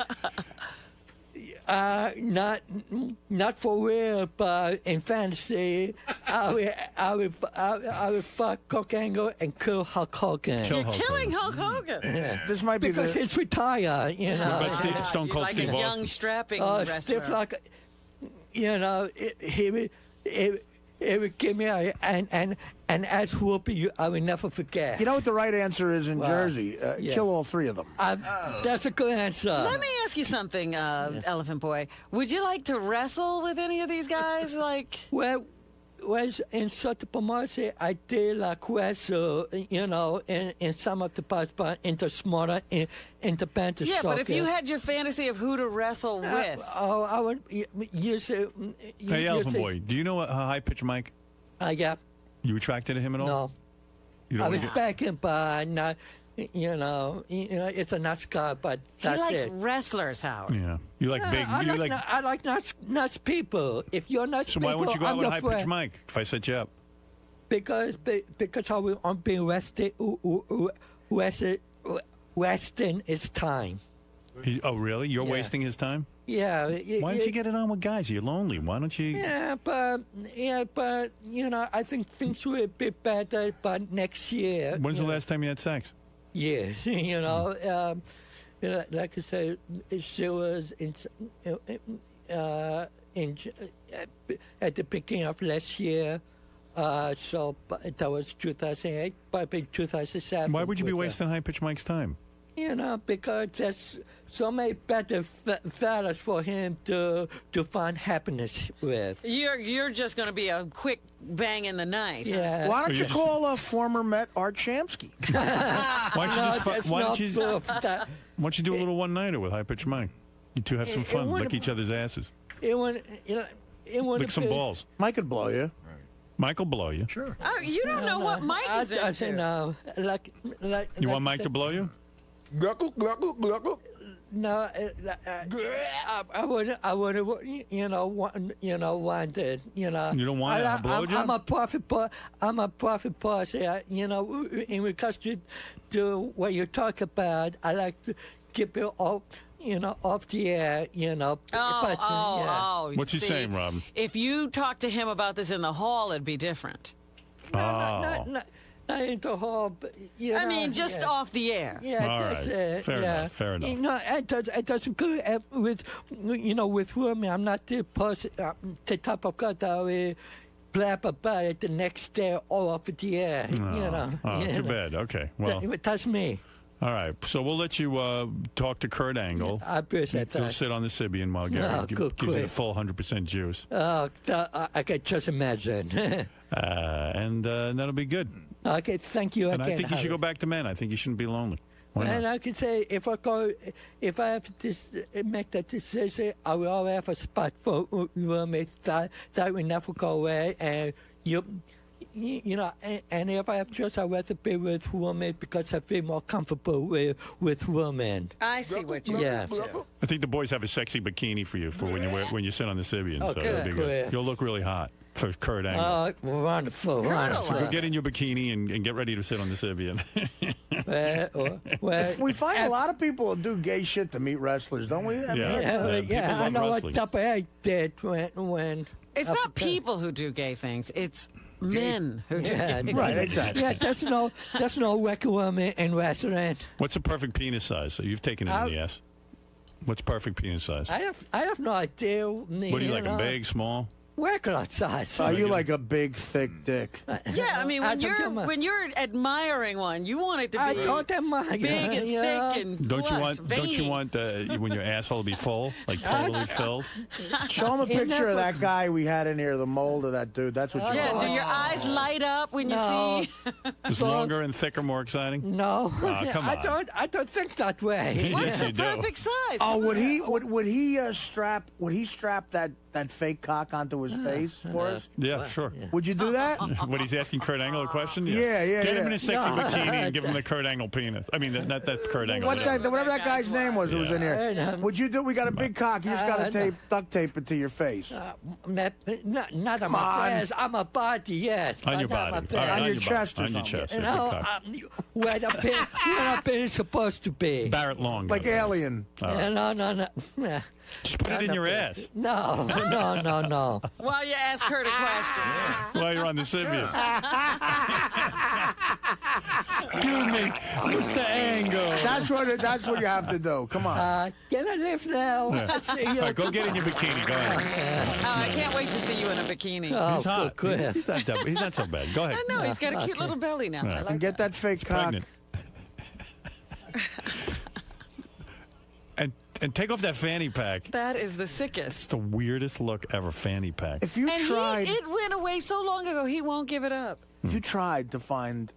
Not for real, but in fantasy, I will fuck Cock Angle and kill Hulk Hogan.
You're killing Hulk Hogan.
Yeah.
This might be
because he's retired, you know.
What about Stone Cold
like
Steve
a
Austin?
young strapping wrestler.
Stiff like, you know, it would give me an ass whooping I will never forget.
You know what the right answer is in Jersey? Kill all three of them.
That's a good answer.
Let me ask you something, Elephant Boy. Would you like to wrestle with any of these guys? Like,
well, was in Santa Pomorce, I did like wrestle, in some of the parts, but in the smaller, in the band.
Yeah, but if you had your fantasy of who to wrestle with.
I would use it.
Hey, Elephant Boy, do you know a high-pitched mic?
Yeah.
You attracted to him at all?
No.
You don't
I
wanna
respect him, but not, it's a nice guy, but
He
that's
likes
it.
wrestlers, Howard.
Yeah. You like big.
I like nice people. If you're nice
So
people,
why wouldn't you go out
I'm
with a
your
high-pitched
friend.
mic if I set you up?
Because I'm being wasting his time.
Oh, really? You're
Yeah.
wasting his time?
Yeah.
Why don't you get it on with guys? You're lonely. Why don't you?
Yeah, but I think things will be better by next year.
When's the last time you had sex?
Yes, like I said, she was at the beginning of last year. So that was 2008, probably 2007.
Why would you be wasting high-pitched Mike's time?
Because there's so many better fellas for him to find happiness with.
You're just going to be a quick bang in the night. huh?
Yeah.
Why don't you call a former Met Art Shamsky?
Why don't you
that.
why don't you do a little one-nighter with high-pitched Mike? You two have some fun,
wouldn't-
lick each other's asses,
It wouldn't
lick some
be-
balls.
Mike could blow you.
Mike will blow you.
Sure.
Oh, you don't know what Mike is
I say
into.
no.
You want Mike to blow you?
No, I wouldn't. Want it.
You don't want a blowjob?
I'm a profit person. In regards to what you talk about, I like to keep it off. Off the air.
What's he
see,
saying, Rob?
If you talk to him about this in the hall, it'd be different.
Not in the hall, but,
I mean, just
yeah.
off the air.
Yeah,
All
that's
right.
it.
Fair
yeah.
enough, fair enough.
It doesn't go with, with women. I'm not the person, the type of guy that will blab about it the next day all off the air.
Too bad. Okay, well,
That's me.
all right. So we'll let you talk to Kurt Angle.
I appreciate
He'll
that.
sit on the Sibian while Gary
Oh,
gives
good,
you the
good.
full 100% juice.
I can just imagine.
And that'll be good.
Okay, thank you
And
again.
I think you should go
Howard.
back to men. I think you shouldn't be lonely. Why
And
not?
I can say, if I have to make that decision, I will always have a spot for women that will never go away. And and if I have choice, I'd rather be with women because I feel more comfortable with women.
I see what you
Yeah.
I think the boys have a sexy bikini for you for when you sit on the Sibian.
Oh,
so that'll be
good.
good.
Good.
You'll look really hot for Kurt Angle.
Oh, wonderful, wonderful.
So go get in your bikini and get ready to sit on the Sibian.
We find a lot of people who do gay shit to meet wrestlers, don't we? I mean,
people
I
love
know
wrestling.
what Double A did when.
It's not people who do gay things. It's men who do
Yeah,
gay
right,
things.
exactly.
Yeah, there's no record woman in wrestling.
What's the perfect penis size? So you've taken it in the ass. What's perfect penis size?
I have no idea.
What do you like, a big, small?
Regular size.
Oh, you like a big, thick dick.
Yeah, I mean,
I don't feel much.
when you're admiring one, you want it to be
I don't admire.
big and
yeah.
thick and
Don't you
veiny.
want when your asshole to be full, like totally filled?
Show him a picture of that guy we had in here, the mold of that dude. That's what you
Yeah,
want.
do your eyes light up when you
No.
see?
Is longer and thicker more exciting?
No,
come on.
I don't think that way.
What's
Yes,
the
you do.
perfect size?
Oh, would he strap that fake cock onto his face for us?
Yeah, sure.
Would you do that?
What, he's asking Kurt Angle a question?
Yeah, yeah,
Get him
yeah.
in a sexy
No.
bikini and give him the Kurt Angle penis. I mean, not that Kurt Angle.
Whatever that guy's name was who was in here. Would you do? We got a big cock. You just got to duct tape it to your face.
Not on
Come
my
on.
face. I'm a body, yes.
On your
but not
body.
my
All right,
face.
On your
body.
chest or
On your
something.
chest.
You
yeah,
know,
big cock.
where the pin is supposed to be.
Barrett Long.
Like
goes there.
Alien.
All right.
No. Yeah.
Just put it in your ass
No.
While you ask Kurt a question.
while you're on the Sibian. Excuse me, Mr. Angle.
That's what you have to do. Come on.
Can I live now?
Yeah.
See
All
you.
right, go get in your bikini. Go ahead.
Oh, I can't wait to see you in a bikini.
Oh,
He's hot.
good.
He's not so bad. Go ahead.
I know, he's got a cute
Okay.
little belly now.
Yeah.
I like
And get that fake cock.
Pregnant. And take off that fanny pack.
That is the sickest.
It's the weirdest look ever, fanny pack.
If you tried...
it went away so long ago, he won't give it up.
If you tried to find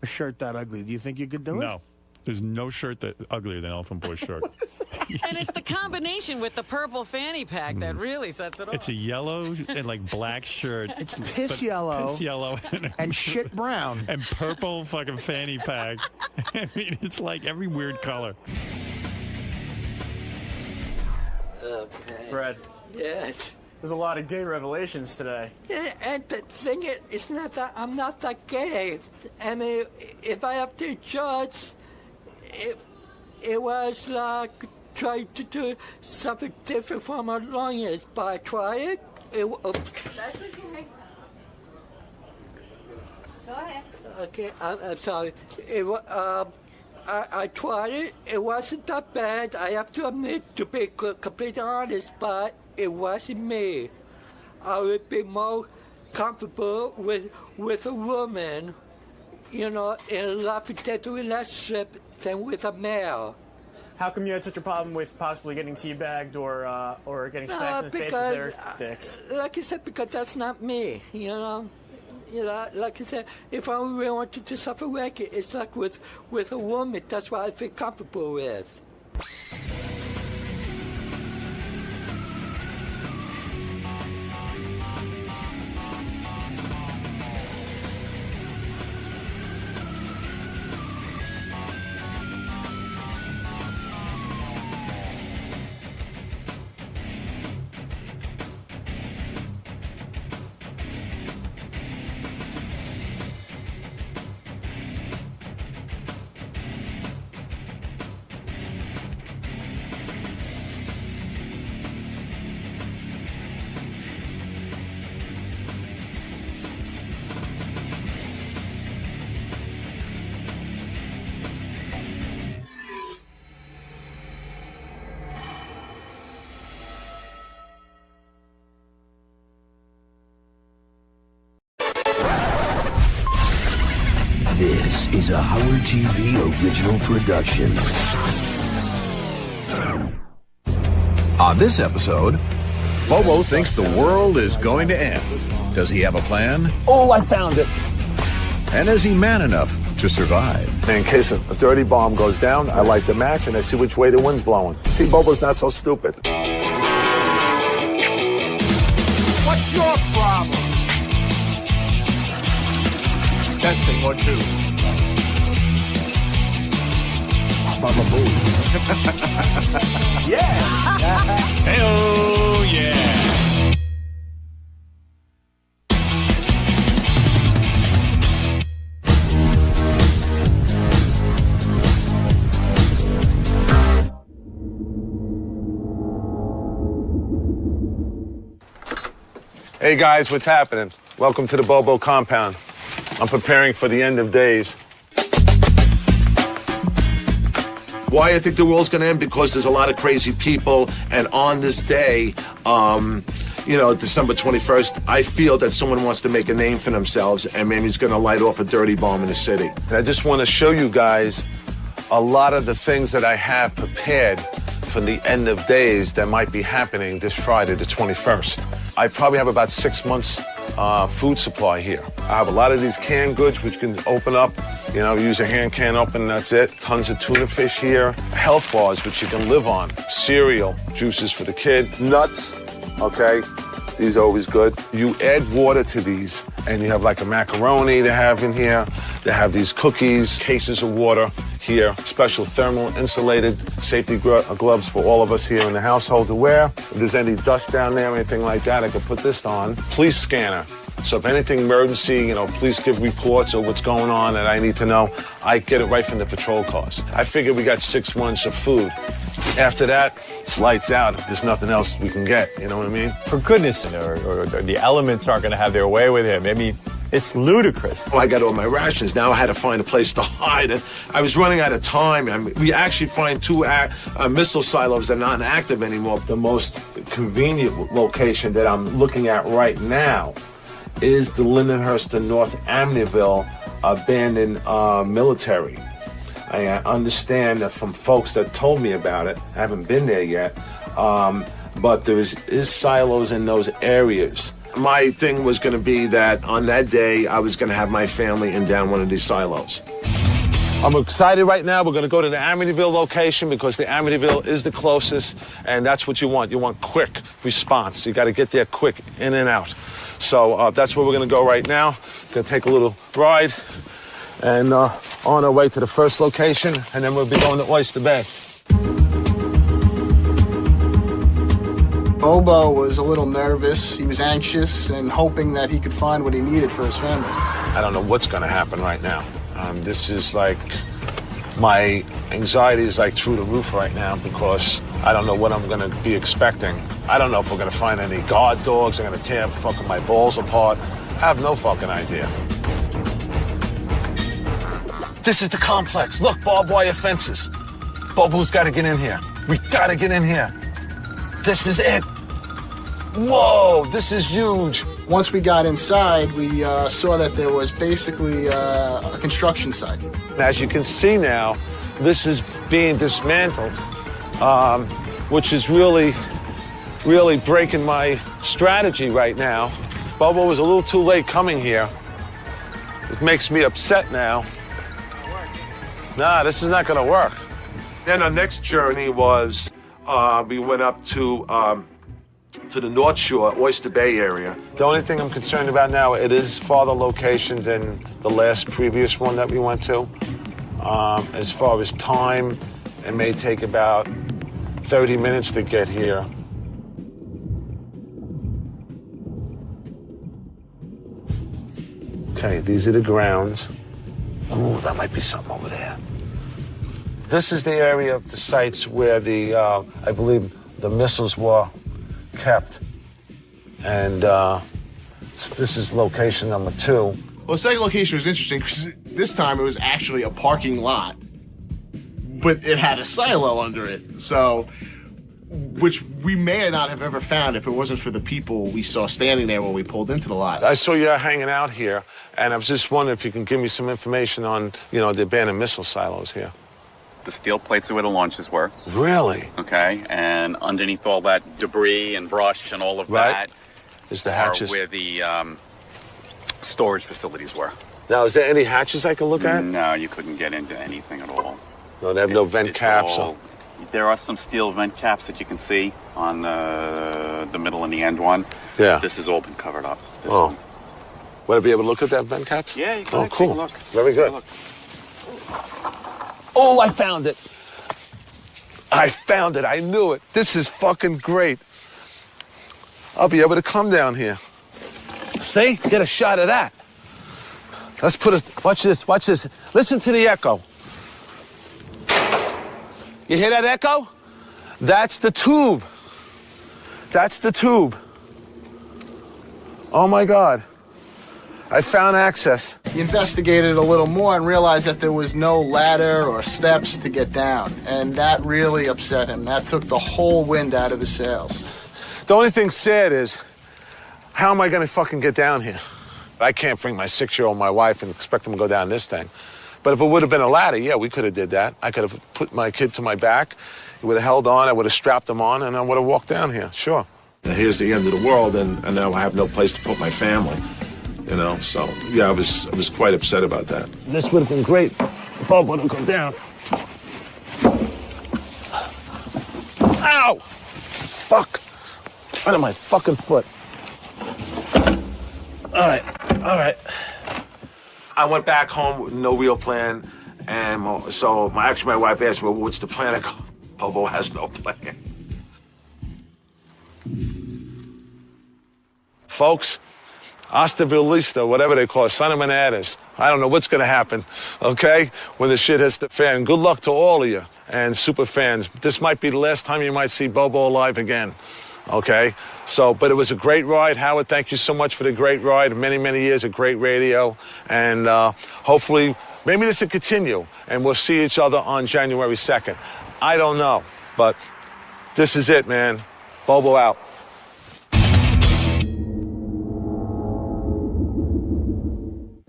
a shirt that ugly, do you think you could do it?
No. There's no shirt that uglier than Elephant Boy's shirt.
And it's the combination with the purple fanny pack that really sets it off.
It's a yellow and like black shirt.
It's piss yellow.
Piss yellow.
And shit brown.
And purple fucking fanny pack. I mean, it's like every weird color.
Okay.
Fred.
Yes.
There's a lot of gay revelations today.
Yeah, and the thing is, it's not that I'm not that gay. I mean, if I have to judge, it was like trying to do something different from my longest, but I tried it. That's okay. Go ahead. Okay, I'm sorry. I tried it. It wasn't that bad. I have to admit, to be completely honest, but it wasn't me. I would be more comfortable with a woman, you know, in a love-and-death relationship than with a male.
How come you had such a problem with possibly getting teabagged or getting smacked in the face with their dicks?
Like I said, because that's not me, you know. You know, like I said, if I really want to do something like it, it's like with a woman. That's what I feel comfortable with.
This is a Howard TV original production.
On this episode, Bobo thinks the world is going to end. Does he have a plan?
Oh, I found it.
And is he man enough to survive?
In case a dirty bomb goes down, I light the match and I see which way the wind's blowing. See, Bobo's not so stupid.
What's your problem?
Testing 1, 2. Baba Boo.
Yeah.
Hey-oh, yeah.
Hey guys, what's happening? Welcome to the Bobo compound. I'm preparing for the end of days.
Why I think the world's going to end? Because there's a lot of crazy people, and on this day, December 21st, I feel that someone wants to make a name for themselves, and maybe he's going to light off a dirty bomb in the city.
And I just want to show you guys a lot of the things that I have prepared for the end of days that might be happening this Friday, the 21st. I probably have about 6 months food supply here. I have a lot of these canned goods which you can open up, use a hand can open and that's it. Tons of tuna fish here. Health bars which you can live on. Cereal, juices for the kid. Nuts, okay? These are always good. You add water to these and you have like a macaroni they have in here. They have these cookies, cases of water here. Special thermal insulated safety gloves for all of us here in the household to wear. If there's any dust down there or anything like that, I can put this on. Police scanner. So if anything emergency, police give reports of what's going on that I need to know, I get it right from the patrol cars. I figure we got 6 months of food. After that, it's lights out. If there's nothing else we can get, you know what I mean?
For goodness, or the elements aren't going to have their way with him. I mean, it's ludicrous.
I got all my rations. Now I had to find a place to hide. And I was running out of time. We actually find 2 missile silos that are not active anymore. The most convenient location that I'm looking at right now is the Lindenhurst and North Amityville abandoned military. I understand that from folks that told me about it. I haven't been there yet, but there is silos in those areas. My thing was going to be that on that day, I was going to have my family in down one of these silos. I'm excited right now. We're going to go to the Amityville location because the Amityville is the closest, and that's what you want. You want quick response. You got to get there quick, in and out. So that's where we're going to go right now. Going to take a little ride, and on our way to the first location, and then we'll be going to Oyster Bay.
Bobo was a little nervous. He was anxious and hoping that he could find what he needed for his family.
I don't know what's going to happen right now. This is like, my anxiety is like through the roof right now because I don't know what I'm going to be expecting. I don't know if we're going to find any guard dogs. They're going to tear fucking my balls apart. I have no fucking idea. This is the complex. Look, barbed wire fences. Bobo's got to get in here. We got to get in here. This is it. Whoa, this is huge.
Once we got inside, we saw that there was basically a construction site.
As you can see now, this is being dismantled, which is really breaking my strategy right now. Bobo was a little too late coming here. It makes me upset now. Nah, this is not gonna work. Then our next journey was, we went up to the North Shore, Oyster Bay area. The only thing I'm concerned about now, it is farther location than the last previous one that we went to. As far as time, it may take about 30 minutes to get here. Okay, these are the grounds. Oh, that might be something over there. This is the area of the sites where the, I believe, the missiles were kept. And this is location number 2.
Well, the second location was interesting because this time it was actually a parking lot, but it had a silo under it. So, which we may not have ever found if it wasn't for the people we saw standing there when we pulled into the lot.
I saw you hanging out here, and I was just wondering if you can give me some information on, the abandoned missile silos here.
The steel plates are where the launches were.
Really?
Okay, and underneath all that debris and brush and all of that
is the hatches.
Are where the storage facilities were.
Now, is there any hatches I can look at?
No, you couldn't get into anything at all.
No, they have no vent caps.
There are some steel vent caps that you can see on the middle and the end one.
Yeah.
This has all been covered up. This
Oh.
one.
Would I be able to look at that vent caps?
Yeah, you can.
Oh, cool.
Take a look.
Very good.
Take a look.
Oh, I found it. I found it. I knew it. This is fucking great. I'll be able to come down here. See? Get a shot of that. Let's put it. Watch this. Watch this. Listen to the echo. You hear that echo? That's the tube. That's the tube. Oh, my God. I found access.
He investigated a little more and realized that there was no ladder or steps to get down. And that really upset him. That took the whole wind out of his sails.
The only thing sad is, how am I going to fucking get down here? I can't bring my 6-year-old, my wife, and expect them to go down this thing. But if it would have been a ladder, yeah, we could have did that. I could have put my kid to my back. He would have held on. I would have strapped him on, and I would have walked down here. Sure. Here's the end of the world, and now I have no place to put my family. So yeah, I was quite upset about that. This would have been great if Bob would have come down. Ow! Fuck! Right on my fucking foot. All right. I went back home with no real plan, and so my wife asked me, well, what's the plan? I go, Bobo has no plan. Folks, hasta vista, whatever they call it, son of manadas. I don't know what's going to happen, okay, when the shit hits the fan. Good luck to all of you and super fans. This might be the last time you might see Bobo alive again, okay? So, but it was a great ride. Howard, thank you so much for the great ride. Many, many years of great radio. And hopefully, maybe this will continue, and we'll see each other on January 2nd. I don't know, but this is it, man. Bobo out.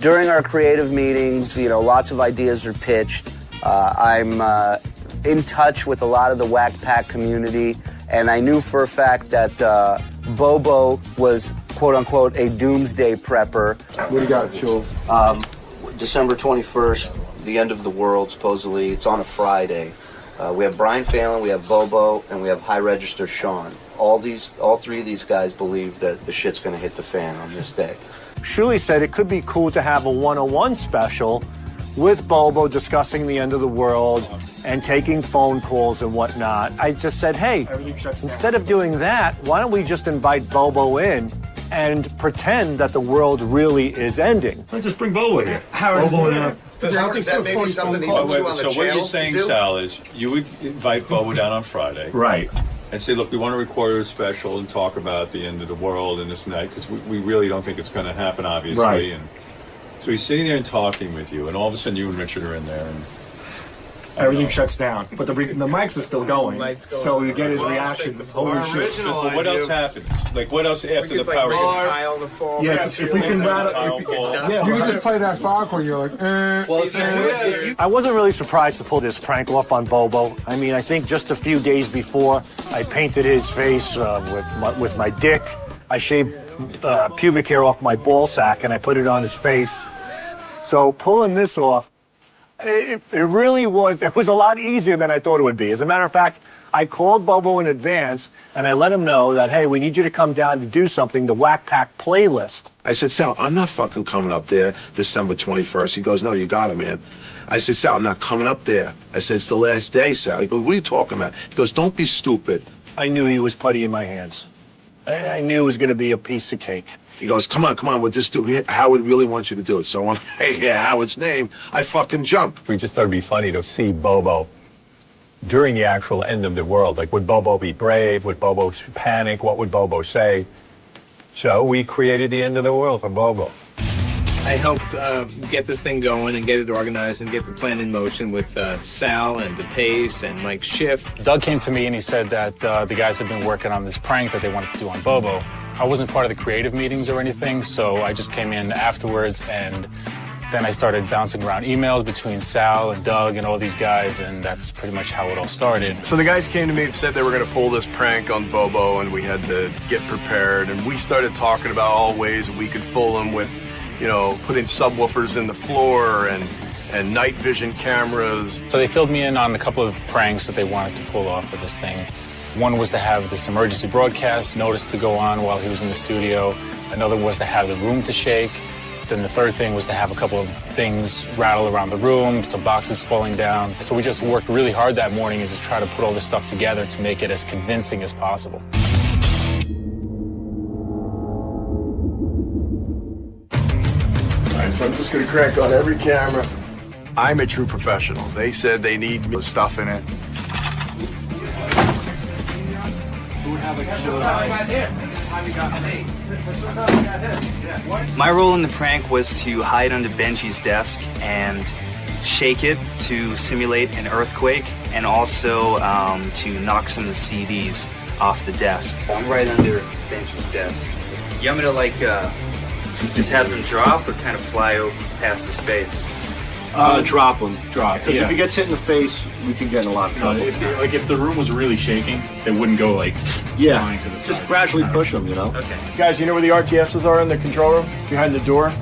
During our creative meetings, lots of ideas are pitched. I'm in touch with a lot of the Whack Pack community, and I knew for a fact that Bobo was, quote-unquote, a doomsday prepper.
What do you got, Joel?
December 21st, the end of the world, supposedly. It's on a Friday. We have Brian Phelan, we have Bobo, and we have High Register Sean. All three of these guys believe that the shit's going to hit the fan on this day.
Shuli said it could be cool to have a 101 special with Bobo discussing the end of the world and taking phone calls and whatnot. I just said, hey, instead of doing that, why don't we just invite Bobo in and pretend that the world really is ending?
Let's just bring Bobo here.
Is that maybe something he would do on the
So what you're
channels
saying,
to do?
Sal, is you would invite Bobo down on Friday.
Right.
And say, look, we want to record a special and talk about the end of the world and this and that, because we really don't think it's going to happen, obviously.
Right.
And so he's sitting there and talking with you, and all of a sudden you and Richard are in there, and
everything shuts down. But the mics are still going, so you get his reaction. Holy shit!
But what else happens? Like, what else after the power?
Yeah, if we can rattle,
you can just play that Foghorn. You're like,
I wasn't really surprised to pull this prank off on Bobo. I mean, I think just a few days before, I painted his face with my dick. I shaved pubic hair off my ball sack and I put it on his face. So pulling this off, it really was, it was a lot easier than I thought it would be. As a matter of fact, I called Bobo in advance and I let him know that, hey, we need you to come down to do something, the Whack Pack playlist.
I said, Sal, I'm not fucking coming up there December 21st. He goes, no, you got it, man. I said, Sal, I'm not coming up there. I said, it's the last day, Sal. He goes, what are you talking about? He goes, don't be stupid.
I knew he was putty in my hands. I knew it was going to be a piece of cake.
He goes, come on, we'll just do it. Howard really wants you to do it. So I'm, hey, yeah, Howard's name. I fucking jumped.
We just thought it'd be funny to see Bobo during the actual end of the world. Like, would Bobo be brave? Would Bobo panic? What would Bobo say? So we created the end of the world for Bobo.
I helped get this thing going and get it organized and get the plan in motion with Sal and DePace and Mike Schiff.
Doug came to me and he said that the guys had been working on this prank that they wanted to do on Bobo. I wasn't part of the creative meetings or anything, so I just came in afterwards, and then I started bouncing around emails between Sal and Doug and all these guys, and that's pretty much how it all started.
So the guys came to me and said they were going to pull this prank on Bobo, and we had to get prepared, and we started talking about all ways that we could fool him with, you know, putting subwoofers in the floor and night vision cameras.
So they filled me in on a couple of pranks that they wanted to pull off for this thing. One was to have this emergency broadcast notice to go on while he was in the studio. Another was to have the room to shake. Then the third thing was to have a couple of things rattle around the room, some boxes falling down. So we just worked really hard that morning and just try to put all this stuff together to make it as convincing as possible.
All right, so I'm just going to crank on every camera. I'm a true professional. They said they need stuff in it.
My role in the prank was to hide under Benji's desk and shake it to simulate an earthquake, and also to knock some of the CDs off the desk. I'm right under Benji's desk. You want me to like just have them drop or kind of fly over past the space?
Drop them, because if he gets hit in the face, we can get in a lot of trouble.
If the room was really shaking, they wouldn't go like flying to the side.
Just gradually push them, you know?
Okay.
Guys, you know where the RTSs are in the control room? Behind the door.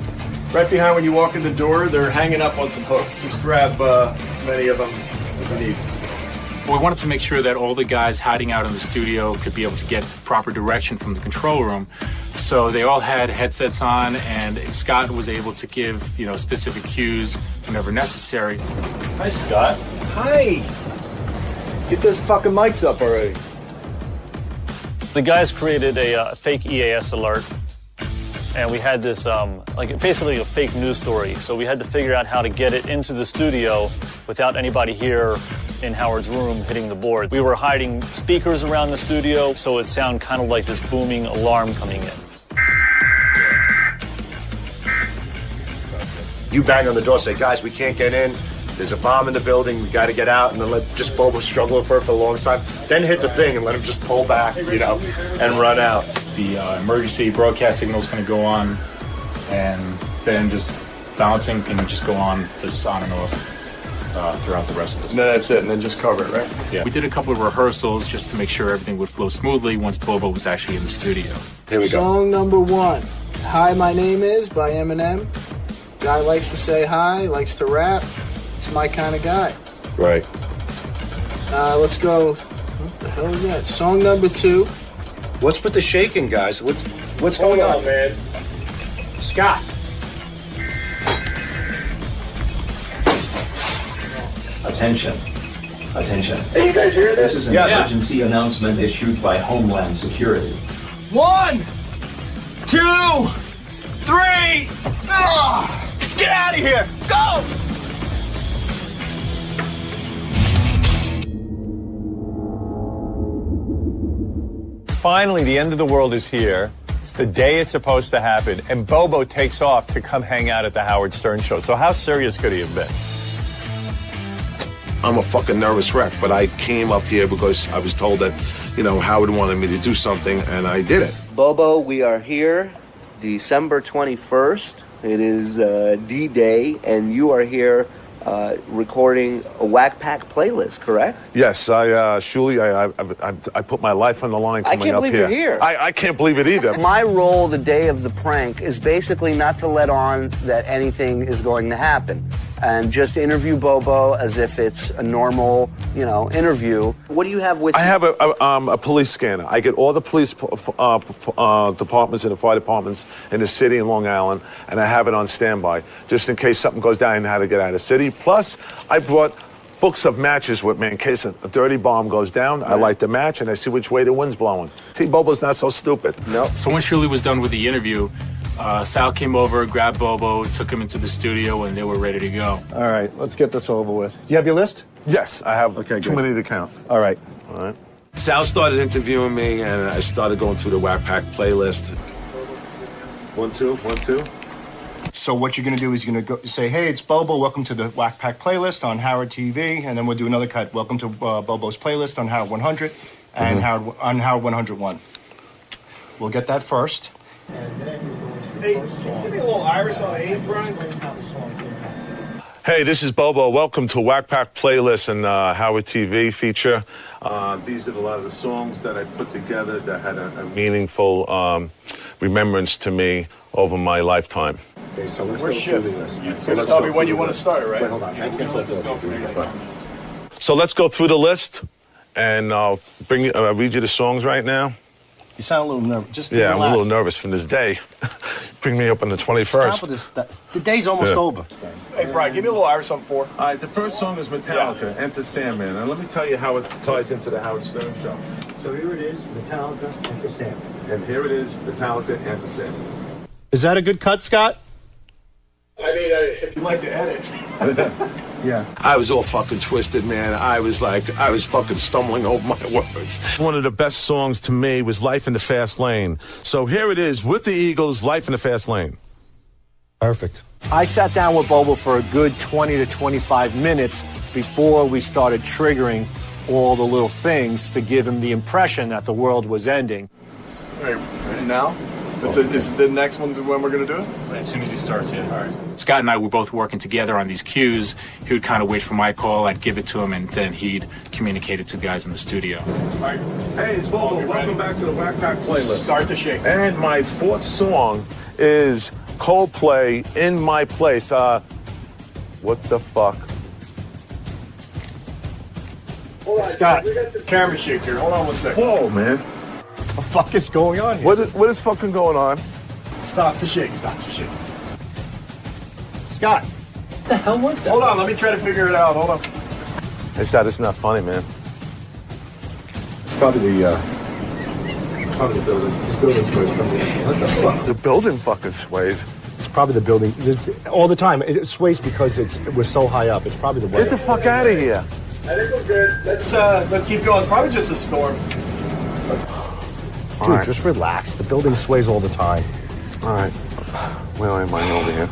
Right behind when you walk in the door, they're hanging up on some hooks. Just grab as many of them as you need.
We wanted to make sure that all the guys hiding out in the studio could be able to get proper direction from the control room. So they all had headsets on, and Scott was able to give, specific cues whenever necessary.
Hi, Scott.
Hi! Get those fucking mics up already.
The guys created a fake EAS alert, and we had this, basically a fake news story. So we had to figure out how to get it into the studio without anybody here in Howard's room hitting the board. We were hiding speakers around the studio, so it sounded kind of like this booming alarm coming in.
You bang on the door, say, guys, we can't get in. There's a bomb in the building. We got to get out, and then let just Bobo struggle for it for the longest time. Then hit the thing and let him just pull back, and run out.
The emergency broadcast signal is going to go on, and then just bouncing can just go on, just on and off.
throughout the rest of this.
And then that's it, and then just cover it, right?
Yeah.
We did a couple of rehearsals just to make sure everything would flow smoothly once Bobo was actually in the studio.
Here we go.
Song number 1, Hi, My Name Is by Eminem. Guy likes to say hi, likes to rap. It's my kind of guy.
Right.
Let's go. What the hell is that? Song number 2.
What's with the shaking, guys? What's going on,
man?
Scott.
Attention. Attention.
Hey, you guys hear this?
This is an emergency announcement issued by Homeland Security.
1, 2, 3. Let's get out of here. Go!
Finally, the end of the world is here. It's the day it's supposed to happen, and Bobo takes off to come hang out at the Howard Stern show. So how serious could he have been?
I'm a fucking nervous wreck, but I came up here because I was told that, Howard wanted me to do something, and I did it.
Bobo, we are here December 21st. It is D-Day, and you are here recording a Whack Pack playlist, correct?
Yes, Shuli, I put my life on the line coming up here.
I can't believe you're here.
I can't believe it either.
My role the day of the prank is basically not to let on that anything is going to happen, and just interview Bobo as if it's a normal, interview. What do you have with you?
I have a police scanner. I get all the police departments and the fire departments in the city in Long Island, and I have it on standby, just in case something goes down and how to get out of the city. Plus, I brought books of matches with me in case a dirty bomb goes down. I light the match, and I see which way the wind's blowing. See, Bobo's not so stupid.
No.
So when Shirley was done with the interview, Sal came over, grabbed Bobo, took him into the studio, and they were ready to go.
All right, let's get this over with. Do you have your list?
Yes, I have
too
good. Many to count.
All right.
All right.
Sal started interviewing me, and I started going through the Whack Pack playlist. 1, 2, 1, 2.
So what you're going to do is you're going to go say, hey, it's Bobo. Welcome to the Whack Pack playlist on Howard TV. And then we'll do another cut. Welcome to Bobo's playlist on Howard 100 and Howard 101. We'll get that first.
Hey, can you give me a little iris on 8, Brian?
Hey, this is Bobo. Welcome to Whack Pack Playlist and Howard TV feature. These are a lot of the songs that I put together that had a meaningful remembrance to me over my lifetime.
Okay, so let's
We're
go through
shifting.
this.
You're going to tell me when you want to start, right?
Wait, hold on. I can't let this go through here.
So let's go through the list, and I'll read you the songs right now.
You sound a little nervous. Just
Yeah,
relax.
I'm a little nervous from this day. Bring me up on the 21st.
Stop with this. The day's almost over.
Hey, Brian, give me a little iris on 4.
All right, the first song is Metallica, Enter Sandman. And let me tell you how it ties into the Howard Stern show.
So here it is, Metallica, Enter Sandman.
And here it is, Metallica, Enter Sandman.
Is that a good cut, Scott?
I mean, if you like to edit.
Yeah.
I was all fucking twisted, man. I was fucking stumbling over my words.
One of the best songs to me was Life in the Fast Lane. So here it is with the Eagles, Life in the Fast Lane.
Perfect.
I sat down with Bobo for a good 20 to 25 minutes before we started triggering all the little things to give him the impression that the world was ending.
All right, now? Is the next one when we're going to do it?
As soon as he starts, yeah. All right. Scott and I were both working together on these cues. He would kind of wait for my call, I'd give it to him, and then he'd communicate it to the guys in the studio.
All right. Hey, it's Bobo. Welcome back to the Whack Pack Playlist.
Start the shake.
And my fourth song is Coldplay, In My Place. What the fuck?
Hold on, Scott, camera shake here. Hold on 1 second.
Whoa, man.
What the fuck is going on here?
What is fucking going on?
Stop the shake. Stop the shake.
Scott. What the hell was that?
Hold on, let me try to figure it out. Hold on.
Hey, Scott, it's not funny, man.
Probably the building. This building sways probably. What the fuck?
The building fucking sways.
It's probably the building. All the time. It sways because we're so high up. It's probably the weather.
Get the fuck out of here.
I think we're good. Let's keep going. It's probably just a storm.
Dude,
right.
just relax. The building sways all the time.
All right. Where am I over here?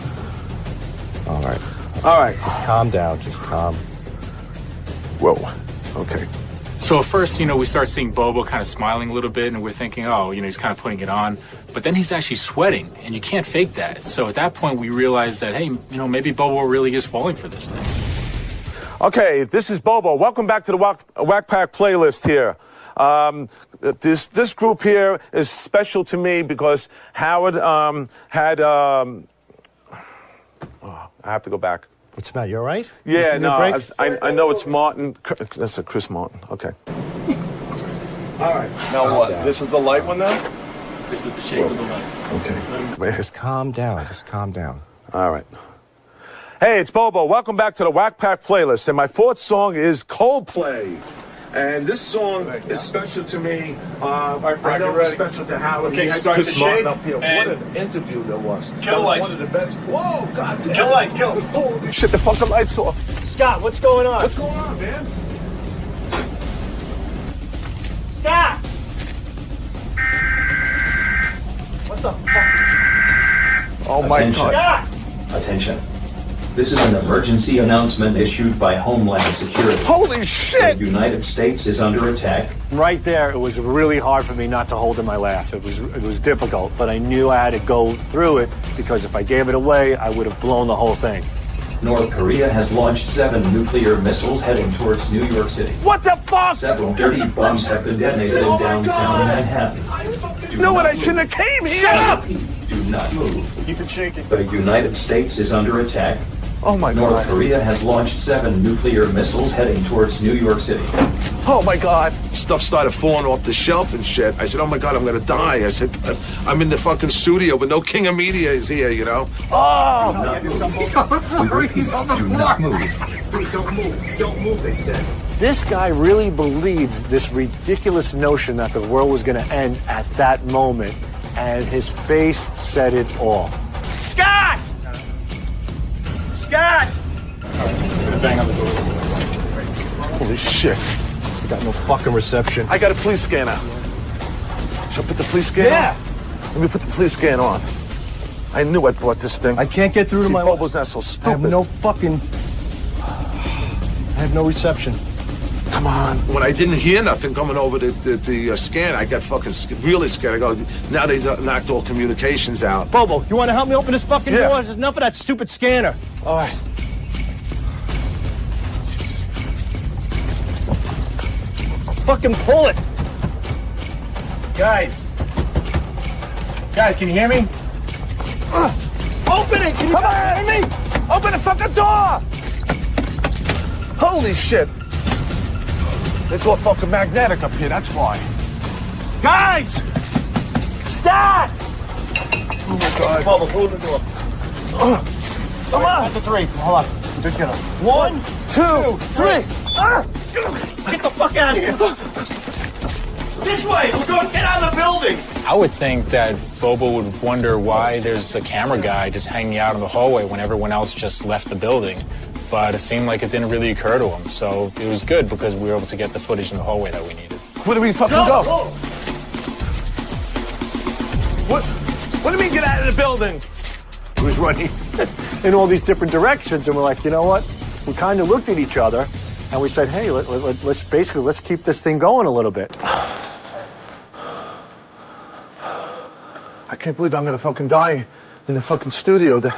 All right. All right. Just calm down. Just calm.
Whoa. Okay.
So at first, we start seeing Bobo kind of smiling a little bit, and we're thinking, oh, he's kind of putting it on. But then he's actually sweating, and you can't fake that. So at that point, we realized that, hey, maybe Bobo really is falling for this thing.
Okay, this is Bobo. Welcome back to the Whack Pack playlist here. This group here is special to me because Howard had. Oh, I have to go back.
What's the matter? You all right?
Yeah,
You need
no,
a break?
I know it's Martin. That's a Chris Martin. Okay. All right. Now what? This is the light one now?
This is the shape of the light.
Okay.
Just calm down. Just calm down.
All right. Hey, it's Bobo. Welcome back to the Whack Pack playlist. And my fourth song is Coldplay. And this song is special to me. I know it's special to Howard.
Okay,
He had
start
Chris
the
Martin
shake,
up here. What
and
an interview that was.
Kill
That was
lights.
One of the best. Whoa, God damn.
Kill lights, kill.
Holy shit, the fucking lights off.
Scott, what's going on?
What's going on, man?
Scott! What the fuck?
Oh my
Attention.
God.
Attention. This is an emergency announcement issued by Homeland Security.
Holy shit!
The United States is under attack.
Right there, it was really hard for me not to hold in my laugh. It was difficult, but I knew I had to go through it because if I gave it away, I would have blown the whole thing.
North Korea has launched 7 nuclear missiles heading towards New York City.
What the fuck?
Several dirty bombs have been detonated in downtown Manhattan.
You know what? I shouldn't have came here. Shut up!
Do not move.
Keep it shaking.
The United States is under attack.
Oh my
North
God.
Korea has launched 7 nuclear missiles heading towards New York City.
Oh my God. Stuff started falling off the shelf and shit. I said, oh my God, I'm gonna die. I said, I'm in the fucking studio, but no king of media is here, you know?
Oh! He's on the floor. He's on the
Do
floor.
not move.
Please don't move. Don't move, they said.
This guy really believed this ridiculous notion that the world was going to end at that moment, and his face said it all. Scott! Scott!
Bang on the door.
Holy shit.
I got no fucking reception.
I got a police scanner. Should I put the police scanner on? Let me put the police scanner on. I knew I bought this thing.
I can't get through to my...
Bobo's not so
I
stupid.
have no fucking... I have no reception.
Come on. When I didn't hear nothing coming over the scan, I got fucking really scared. I go, now they knocked all communications out.
Bobo, you want to help me open this fucking
Yeah.
door? There's enough of that stupid scanner.
All right.
Fucking pull it. Guys, can you hear me? Open it! Can you hear me?
Open the fucking door! Holy shit. It's all fucking magnetic up here, that's why.
Guys! Stop!
Oh my God.
Bobo, hold the door.
Come on.
Count to 3. Hold on.
Just get up.
1,
2, 3.
Get the fuck out of here! This way! We're going to get out of the building!
I would think that Bobo would wonder why there's a camera guy just hanging out in the hallway when everyone else just left the building. But it seemed like it didn't really occur to him. So it was good because we were able to get the footage in the hallway that we needed.
Where do we fucking go? What do you mean get out of the building?
He was running in all these different directions, and we're like, you know what? We kind of looked at each other, and we said, hey, let's keep this thing going a little bit.
I can't believe I'm gonna fucking die in the fucking studio that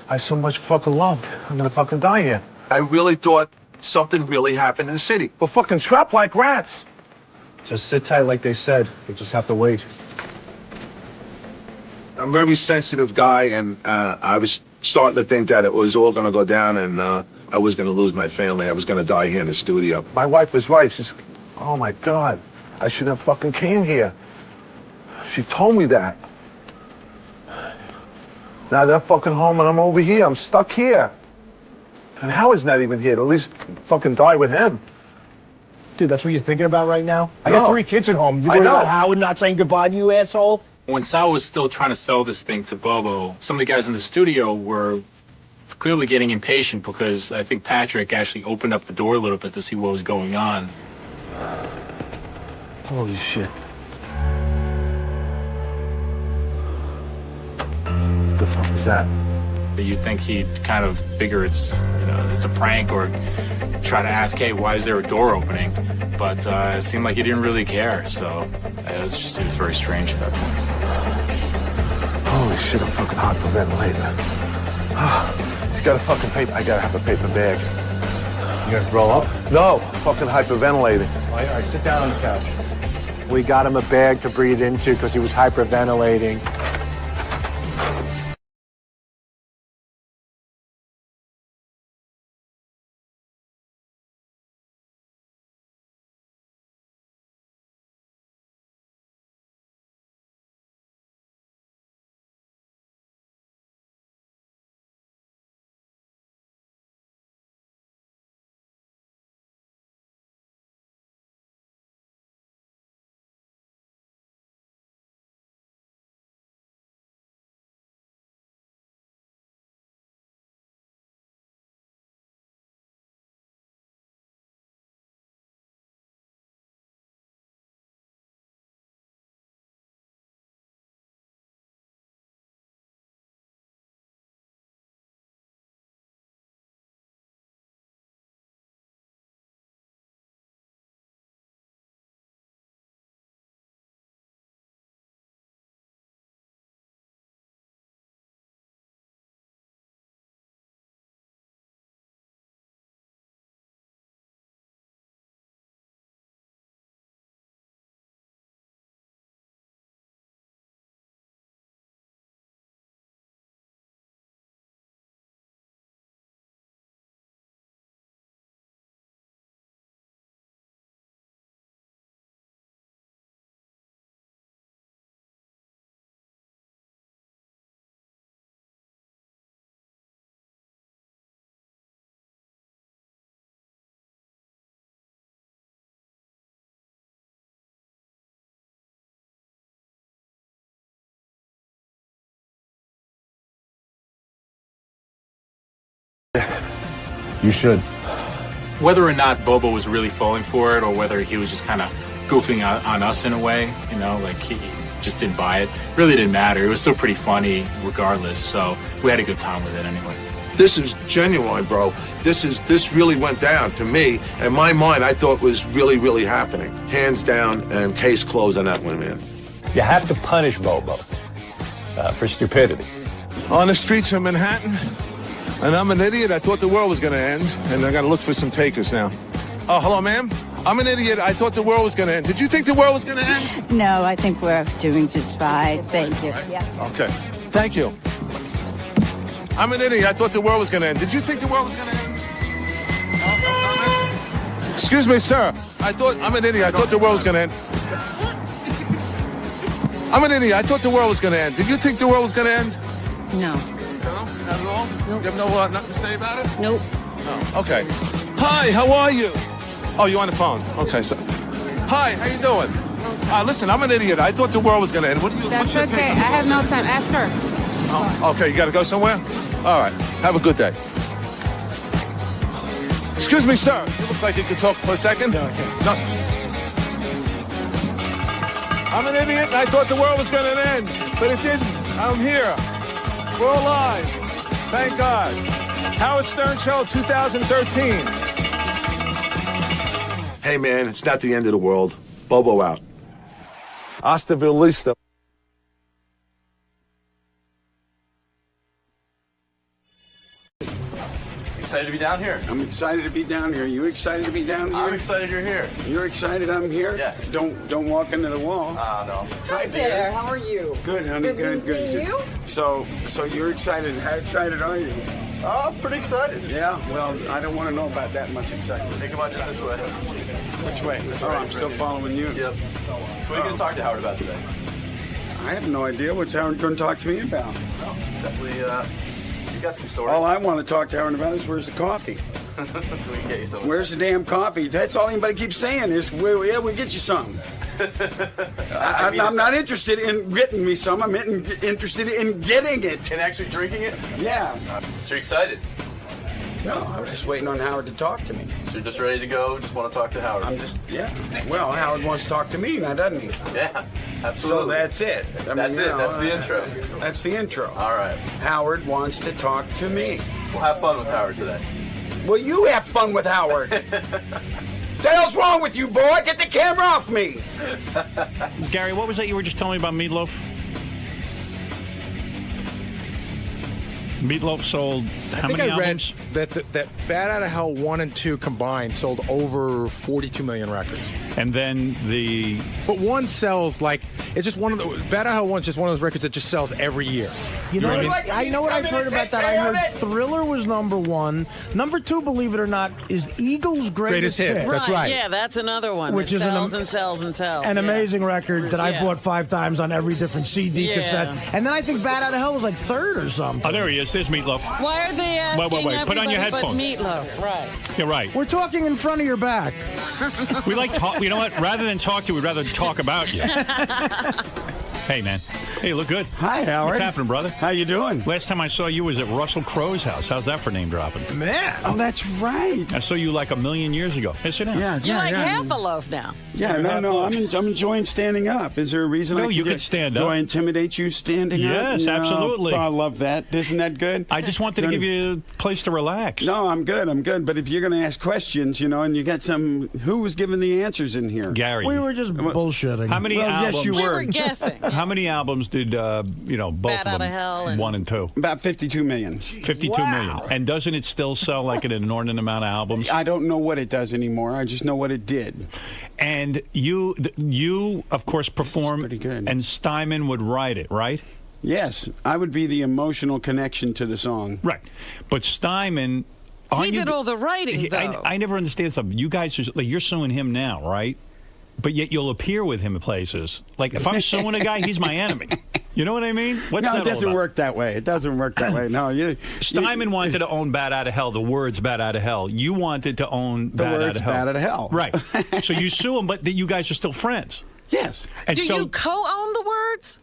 I so much fucking loved. I'm gonna fucking die here. I really thought something really happened in the city. We're fucking trapped like rats.
Just sit tight like they said. You just have to wait.
I'm a very sensitive guy, and I was starting to think that it was all gonna go down, and I was gonna lose my family. I was gonna die here in the studio. My wife was right. She's, oh my God, I should have fucking came here. She told me that. Now they're fucking home and I'm over here. I'm stuck here. And Howard's not even here. At least fucking die with him.
Dude, that's what you're thinking about right now? I
No.
got 3 kids at home. You
I
worried
know.
about Howard not saying goodbye to you, asshole?
When Sal was still trying to sell this thing to Bobo, some of the guys in the studio were clearly getting impatient because I think Patrick actually opened up the door a little bit to see what was going on.
Holy shit. What the fuck is that?
You'd think he'd kind of figure it's a prank or try to ask, hey, why is there a door opening? But it seemed like he didn't really care, so it was very strange at that point.
Holy shit, I'm fucking hyperventilating. You got a fucking paper? I gotta have a paper bag.
You gonna throw up?
No, fucking hyperventilating.
All right, sit down on the couch. We got him a bag to breathe into because he was hyperventilating. You should.
Whether or not Bobo was really falling for it or whether he was just kind of goofing on us in a way, you know, like he just didn't buy it, really didn't matter. It was still pretty funny regardless, so we had a good time with it anyway.
This is genuine, bro. This really went down to me. In my mind, I thought was really, really happening. Hands down and case closed on that one, man.
You have to punish Bobo for stupidity.
On the streets of Manhattan, and I'm an idiot. I thought the world was going to end, and I got to look for some takers now. Oh, hello, ma'am. I'm an idiot. I thought the world was going to end. Did you think the world was going to end?
No, I think we're doing just fine. Thank you.
Right?
Yeah.
Okay. Thank you. I'm an idiot. I thought the world was going to end. Did you think the world was going to end? No? Excuse me, sir. I'm an idiot. I thought the world was going to end. I'm an idiot. I thought the world was going to end. Did you think the world was going to end?
No.
No? Not at all?
Nope.
You have no nothing to say about it?
Nope.
No. Okay. Hi, how are you? Oh, you on the phone? Okay, so. Hi, how you doing? Listen, I'm an idiot. I thought the world was going to end. What's your
okay.
take?
I have no time. Ask her.
Oh, okay, you got to go somewhere? All right. Have a good day. Excuse me, sir. You look like you could talk for a second. No. I'm an idiot, and I thought the world was going to end, but it didn't. I'm here. We're alive. Thank God. Howard Stern Show 2013. Hey, man, it's not the end of the world. Bobo out. Hasta vista.
Excited to be down here.
I'm excited to be down here. You excited to be down here?
I'm excited you're here.
You're excited I'm here?
Yes.
Don't walk into the wall.
No.
Hi there. How are you?
Good, honey. Good.
You?
So you're excited. How excited are you?
Pretty excited.
Yeah. Well, I don't want to know about that much excitement.
Think about just this way.
Which way? I'm still following you.
Yep. So what are you going to talk to Howard about today?
I have no idea. What's Howard going to talk to me about?
Definitely, you got some stories.
All I want to talk to Howard about is where's the coffee?
We can get you some.
Where's the damn coffee? That's all anybody keeps saying is, yeah, we'll get you some. I'm not interested in getting me some. I'm interested in getting it.
And actually drinking it?
Yeah.
So you're excited?
No, I was just waiting on Howard to talk to me.
So you're just ready to go? Just want to talk to Howard?
Yeah. Well, Howard wants to talk to me now, doesn't he?
Yeah, absolutely.
So that's it.
That's the intro.
That's the intro.
All right.
Howard wants to talk to me.
We'll have fun with Howard today.
Well, you have fun with Howard. The hell's wrong with you, boy? Get the camera off me.
Gary, what was that you were just telling me about Meatloaf? Meatloaf sold how many albums?
That Bad Outta Hell 1 and 2 combined sold over 42 million records.
And then
But one sells like it's just one of the Bad Outta Hell 1's just one of those records that just sells every year.
You know what? I know what I've heard about that. I heard Thriller was number 1. Number 2, believe it or not, is Eagles' Greatest Hits.
That's right.
Yeah, that's another one.
Which
that
is
sells and sells and sells.
An
yeah.
amazing record that I bought 5 times on every different CD cassette. And then I think Bad Outta Hell was like 3rd or something.
Oh, there he is. There's Meatloaf.
Why are they asking
wait. Put on your
everybody but
headphones.
Meatloaf? Right.
You're right.
We're talking in front of your back.
We like talk. You know what? Rather than talk to you, we'd rather talk about you. Hey, man. Hey, you look good.
Hi, Howard.
What's happening, brother?
How you doing?
Last time I saw you was at Russell Crowe's house. How's that for name dropping?
Man.
Oh, that's right.
I saw you like a million years ago. Yes,
Yeah,
You're like half a loaf now.
Yeah, no. I'm enjoying standing up. Is there a reason?
No, you can stand up.
Do I intimidate you standing up?
Yes,
No.
absolutely.
Oh, I love that. Isn't that good?
I just wanted to give you a place to relax.
No, I'm good. But if you're going to ask questions, and you got who was giving the answers in here?
Gary.
We were just bullshitting.
How many albums?
Yes, you
We were guessing.
How many albums did both
Bad
of
Outta
them?
Hell and
1 and 2.
About 52 million.
52 million. And doesn't it still sell like an inordinate amount of albums?
I don't know what it does anymore. I just know what it did.
And you of course perform,
pretty good.
And Steinman would write it, right?
Yes, I would be the emotional connection to the song.
Right, but Steinman.
He did all the writing, though.
I never understand something. You guys you're suing him now, right? But yet you'll appear with him in places. Like if I'm suing a guy, he's my enemy. You know what I mean? What's
No,
that
it doesn't
all about?
work that way. It doesn't work that way. No,
Steinman wanted to own Bad Outta Hell, the words Bad Outta Hell. You wanted to own
the
Bad
words
Outta Hell.
Bad Outta Hell.
Right. So you sue him, but you guys are still friends.
Yes.
And
Do
so,
you co-own the words?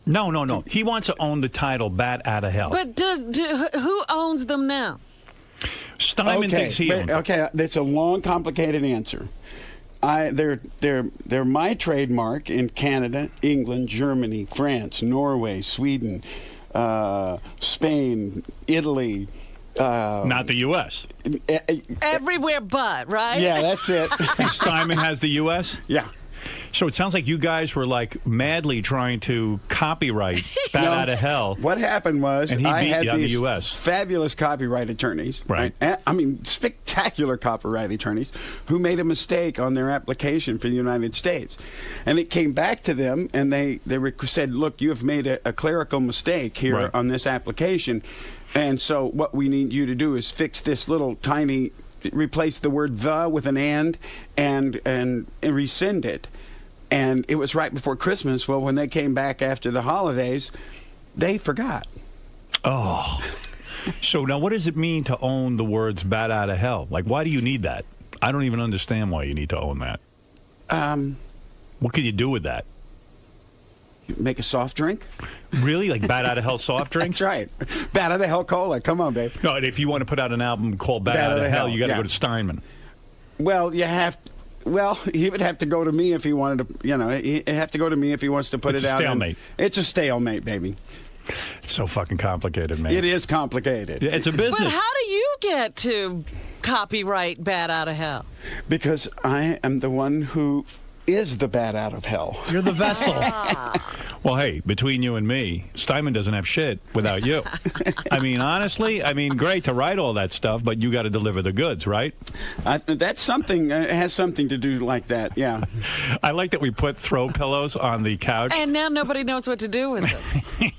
No. He wants to own the title Bad Outta Hell.
But who owns them now?
Steinman thinks he owns them.
Okay, that's a long, complicated answer. They're my trademark in Canada, England, Germany, France, Norway, Sweden, Spain, Italy.
Not the U.S.
Everywhere but, right?
Yeah, that's it.
And Steinman has the U.S.?
Yeah.
So it sounds like you guys were like madly trying to copyright Bad Outta Hell.
What happened was
and he
I
beat
had
you on
these
the U.S.
fabulous copyright attorneys.
Right.
I mean, spectacular copyright attorneys who made a mistake on their application for the United States. And it came back to them, and they said, look, you have made a clerical mistake here
Right.
on this application. And so what we need you to do is fix this little tiny, replace the word the with an and rescind it. And it was right before Christmas. Well, when they came back after the holidays, they forgot.
Oh. So now what does it mean to own the words Bad Outta Hell? Like, why do you need that? I don't even understand why you need to own that. What could you do with that?
Make a soft drink?
Really? Like Bad Outta Hell soft drinks?
That's right. Bad Outta Hell cola. Come on, babe.
No, and if you want to put out an album called Bad Outta Hell, you got to
yeah.
go to Steinman.
Well, you have to. Well, he would have to go to me if he wanted to, he'd have to go to me if he wants to put
It's
it
a
out.
stalemate.
It's a stalemate, baby.
It's so fucking complicated, man.
It is complicated.
Yeah, it's a business.
But how do you get to copyright Bad Outta Hell?
Because I am the one who is the Bad Out of Hell.
You're the vessel.
Well, hey, between you and me, Steinman doesn't have shit without you. I mean, honestly, great to write all that stuff, but you got to deliver the goods, right?
That's something, it has something to do like that, yeah.
I like that we put throw pillows on the couch.
And now nobody knows what to do with them.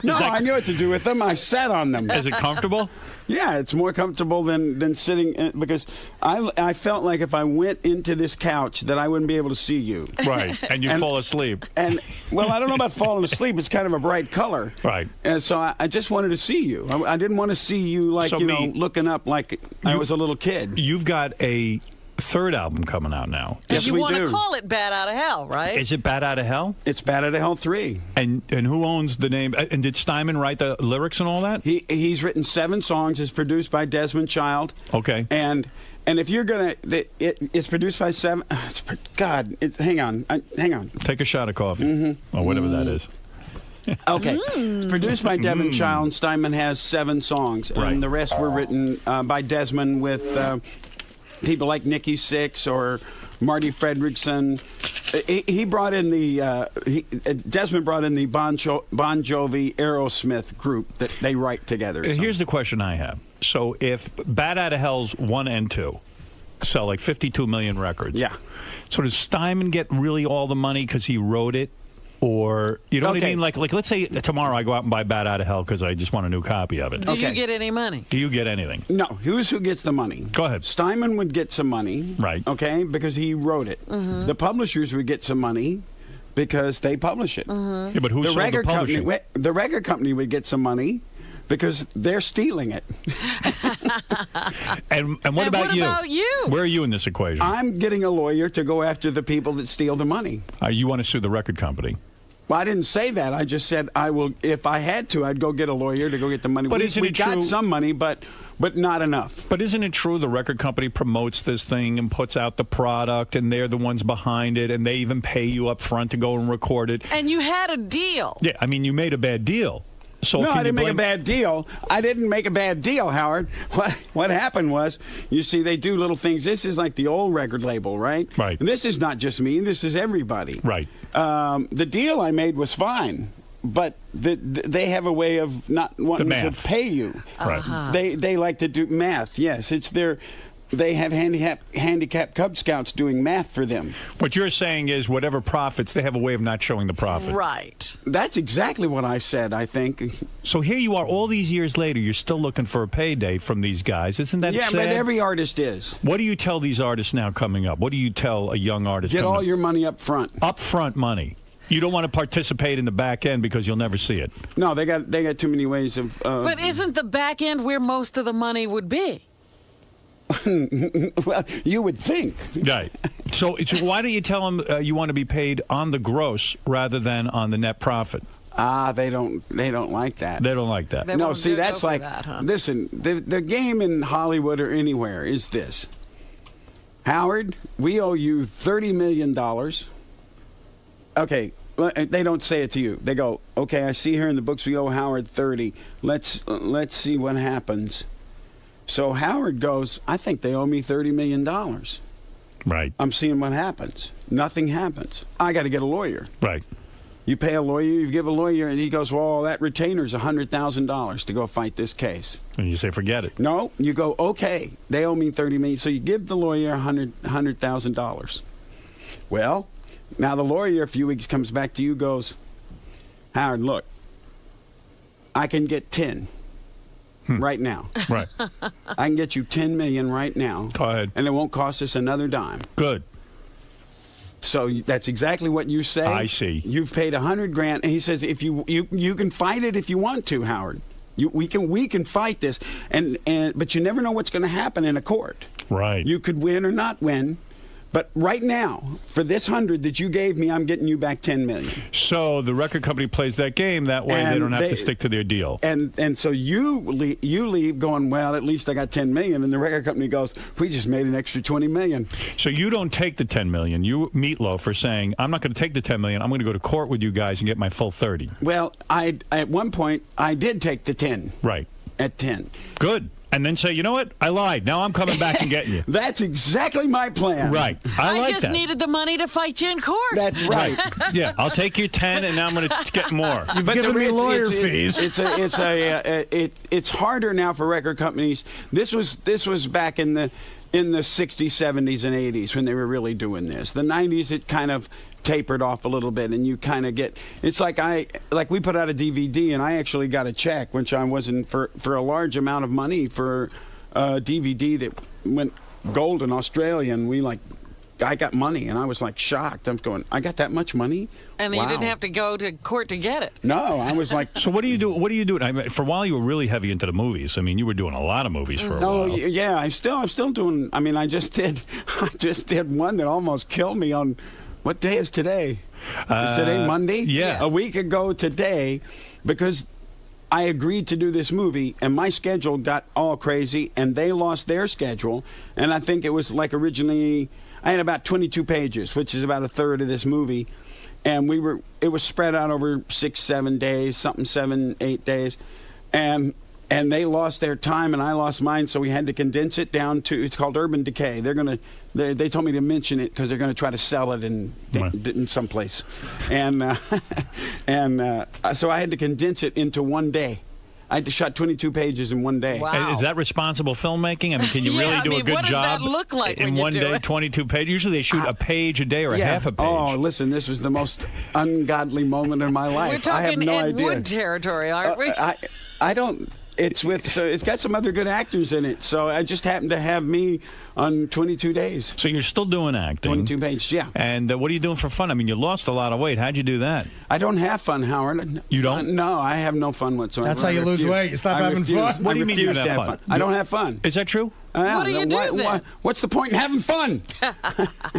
No, I knew what to do with them. I sat on them.
Is it comfortable?
Yeah, it's more comfortable than sitting, because I felt like if I went into this couch that I wouldn't be able to see you.
Right, and you fall asleep.
And, well, I don't know about falling asleep. It's kind of a bright color.
Right.
And so I just wanted to see you. I didn't want to see you like,
So
looking up like I was a little kid.
You've got a third album coming out now.
And
Yes,
you
we
want to
do.
call it Bad Outta Hell, right?
Is it Bad Outta Hell?
It's Bad Outta Hell 3.
And who owns the name? And did Steinman write the lyrics and all that?
He's written 7 songs. It's produced by Desmond Child.
Okay.
And if you're gonna, it's produced by 7. God, hang on.
Take a shot of coffee, or whatever that is.
Okay. It's produced by Devin Child. Steinman has 7 songs,
Right.
and the rest were written by Desmond with people like Nikki Sixx or Marty Fredrickson. He brought in the Desmond brought in the Bon Jovi Aerosmith group that they write together.
Here's the question I have. So if Bat Out of Hell's 1 and 2 sell like 52 million records,
yeah.
So does Steinman get really all the money because he wrote it? Or, you know what I mean? Like, let's say tomorrow I go out and buy Bat Out of Hell because I just want a new copy of it.
Do you get any money?
Do you get anything?
No. Who gets the money?
Go ahead.
Steinman would get some money.
Right.
Okay, because he wrote it.
Mm-hmm.
The publishers would get some money because they publish it.
Mm-hmm.
Yeah, but who sold the publishing?
The record company would get some money because they're stealing it.
And what about you? Where are you in this equation?
I'm getting a lawyer to go after the people that steal the money.
You want to sue the record company?
Well, I didn't say that. I just said I will. If I had to, I'd go get a lawyer to go get the money.
But
we got some money, but not enough.
But isn't it true the record company promotes this thing and puts out the product, and they're the ones behind it, and they even pay you up front to go and record it?
And you had a deal.
Yeah, I mean, you made a bad deal. So
no, I didn't make a bad deal. I didn't make a bad deal, Howard. What happened was, you see, they do little things. This is like the old record label, right?
Right.
And this is not just me. This is everybody.
Right.
The deal I made was fine, but they have a way of not wanting to pay you.
Right.
They like to do math. Yes, it's their. They have handicapped Cub Scouts doing math for them.
What you're saying is whatever profits, they have a way of not showing the profit.
Right.
That's exactly what I said, I think.
So here you are all these years later, you're still looking for a payday from these guys. Isn't that sad?
Yeah, but every artist is.
What do you tell these artists now coming up? What do you tell a young artist?
Get all your money up front.
Up front money. You don't want to participate in the back end because you'll never see it.
No, they got too many ways of...
But isn't the back end where most of the money would be?
Well, you would think.
Right. So why don't you tell them you want to be paid on the gross rather than on the net profit?
They don't like that.
They don't like that.
No, see, that's like, listen, the game in Hollywood or anywhere is this. Howard, we owe you $30 million. Okay, they don't say it to you. They go, okay, I see here in the books we owe Howard 30. Let's see what happens. So Howard goes, I think they owe me $30 million.
Right.
I'm seeing what happens. Nothing happens. I got to get a lawyer.
Right.
You pay a lawyer, you give a lawyer, and he goes, well, that retainer's $100,000 to go fight this case.
And you say, forget it.
No, you go, okay, they owe me $30 million. So you give the lawyer $100,000. Well, now the lawyer, a few weeks, comes back to you, goes, Howard, look, I can get 10. Right now.
Right.
I can get you $10 million right now.
Go ahead.
And it won't cost us another dime.
Good.
So that's exactly what you say.
I see.
You've paid $100,000, and he says, if you can fight it if you want to, Howard. We can fight this, but you never know what's going to happen in a court.
Right.
You could win or not win. But right now, for this 100 that you gave me, I'm getting you back $10 million.
So the record company plays that game that way. They don't have to stick to their deal.
And so you leave going, well, at least I got $10 million, and the record company goes, we just made an extra $20 million.
So you don't take the $10 million. You Meatloaf are saying, I'm not going to take the $10 million. I'm going to go to court with you guys and get my full 30.
Well, at one point I did take the 10.
Right.
At 10.
Good. And then say, you know what? I lied. Now I'm coming back and getting you.
That's exactly my plan.
Right. I like
just
that.
needed the money to fight you in court.
That's right.
Yeah, I'll take your 10, and now I'm going to get more.
You've given me lawyer fees.
It's harder now for record companies. This was back in the 60s, 70s, and 80s when they were really doing this. The 90s, it kind of tapered off a little bit, and you kind of get. It's like we put out a DVD, and I actually got a check, which I wasn't for a large amount of money for a DVD that went gold in Australia, and I got money, and I was like shocked. I'm going, I got that much money,
and you didn't have to go to court to get it.
No, I was like.
So what do you do? What are you doing? I mean, for a while, you were really heavy into the movies. I mean, you were doing a lot of movies for a while.
Oh yeah, I'm still doing. I mean, I just did one that almost killed me on. What day is today? Is today Monday?
Yeah.
A week ago today, because I agreed to do this movie, and my schedule got all crazy, and they lost their schedule, and I think it was like originally, I had about 22 pages, which is about a third of this movie, and it was spread out over 6-7 days, 7-8 days, and and they lost their time and I lost mine, so we had to condense it down to, it's called Urban Decay. They told me to mention it because they're going to try to sell it in some place. And so I had to condense it into one day. I had to shot 22 pages in one day.
Wow. Is that responsible filmmaking? I mean, can you really do a good job
what does that look like
in one day, 22 pages? Usually they shoot a page a day or a half a page.
Oh, listen, this was the most ungodly moment in my life.
We're
I have
talking
no
Ed
idea.
Wood territory, aren't we?
I don't. It's with. It's got some other good actors in it. So I just happened to have me on 22 days.
So you're still doing acting.
22 pages, yeah.
And what are you doing for fun? I mean, you lost a lot of weight. How'd you do that?
I don't have fun, Howard.
You don't?
No, I have no fun whatsoever.
That's how you lose weight. You stop having fun.
What do you mean you don't have fun?
I don't have fun.
Is that true?
What do you do then?
What's the point in having fun?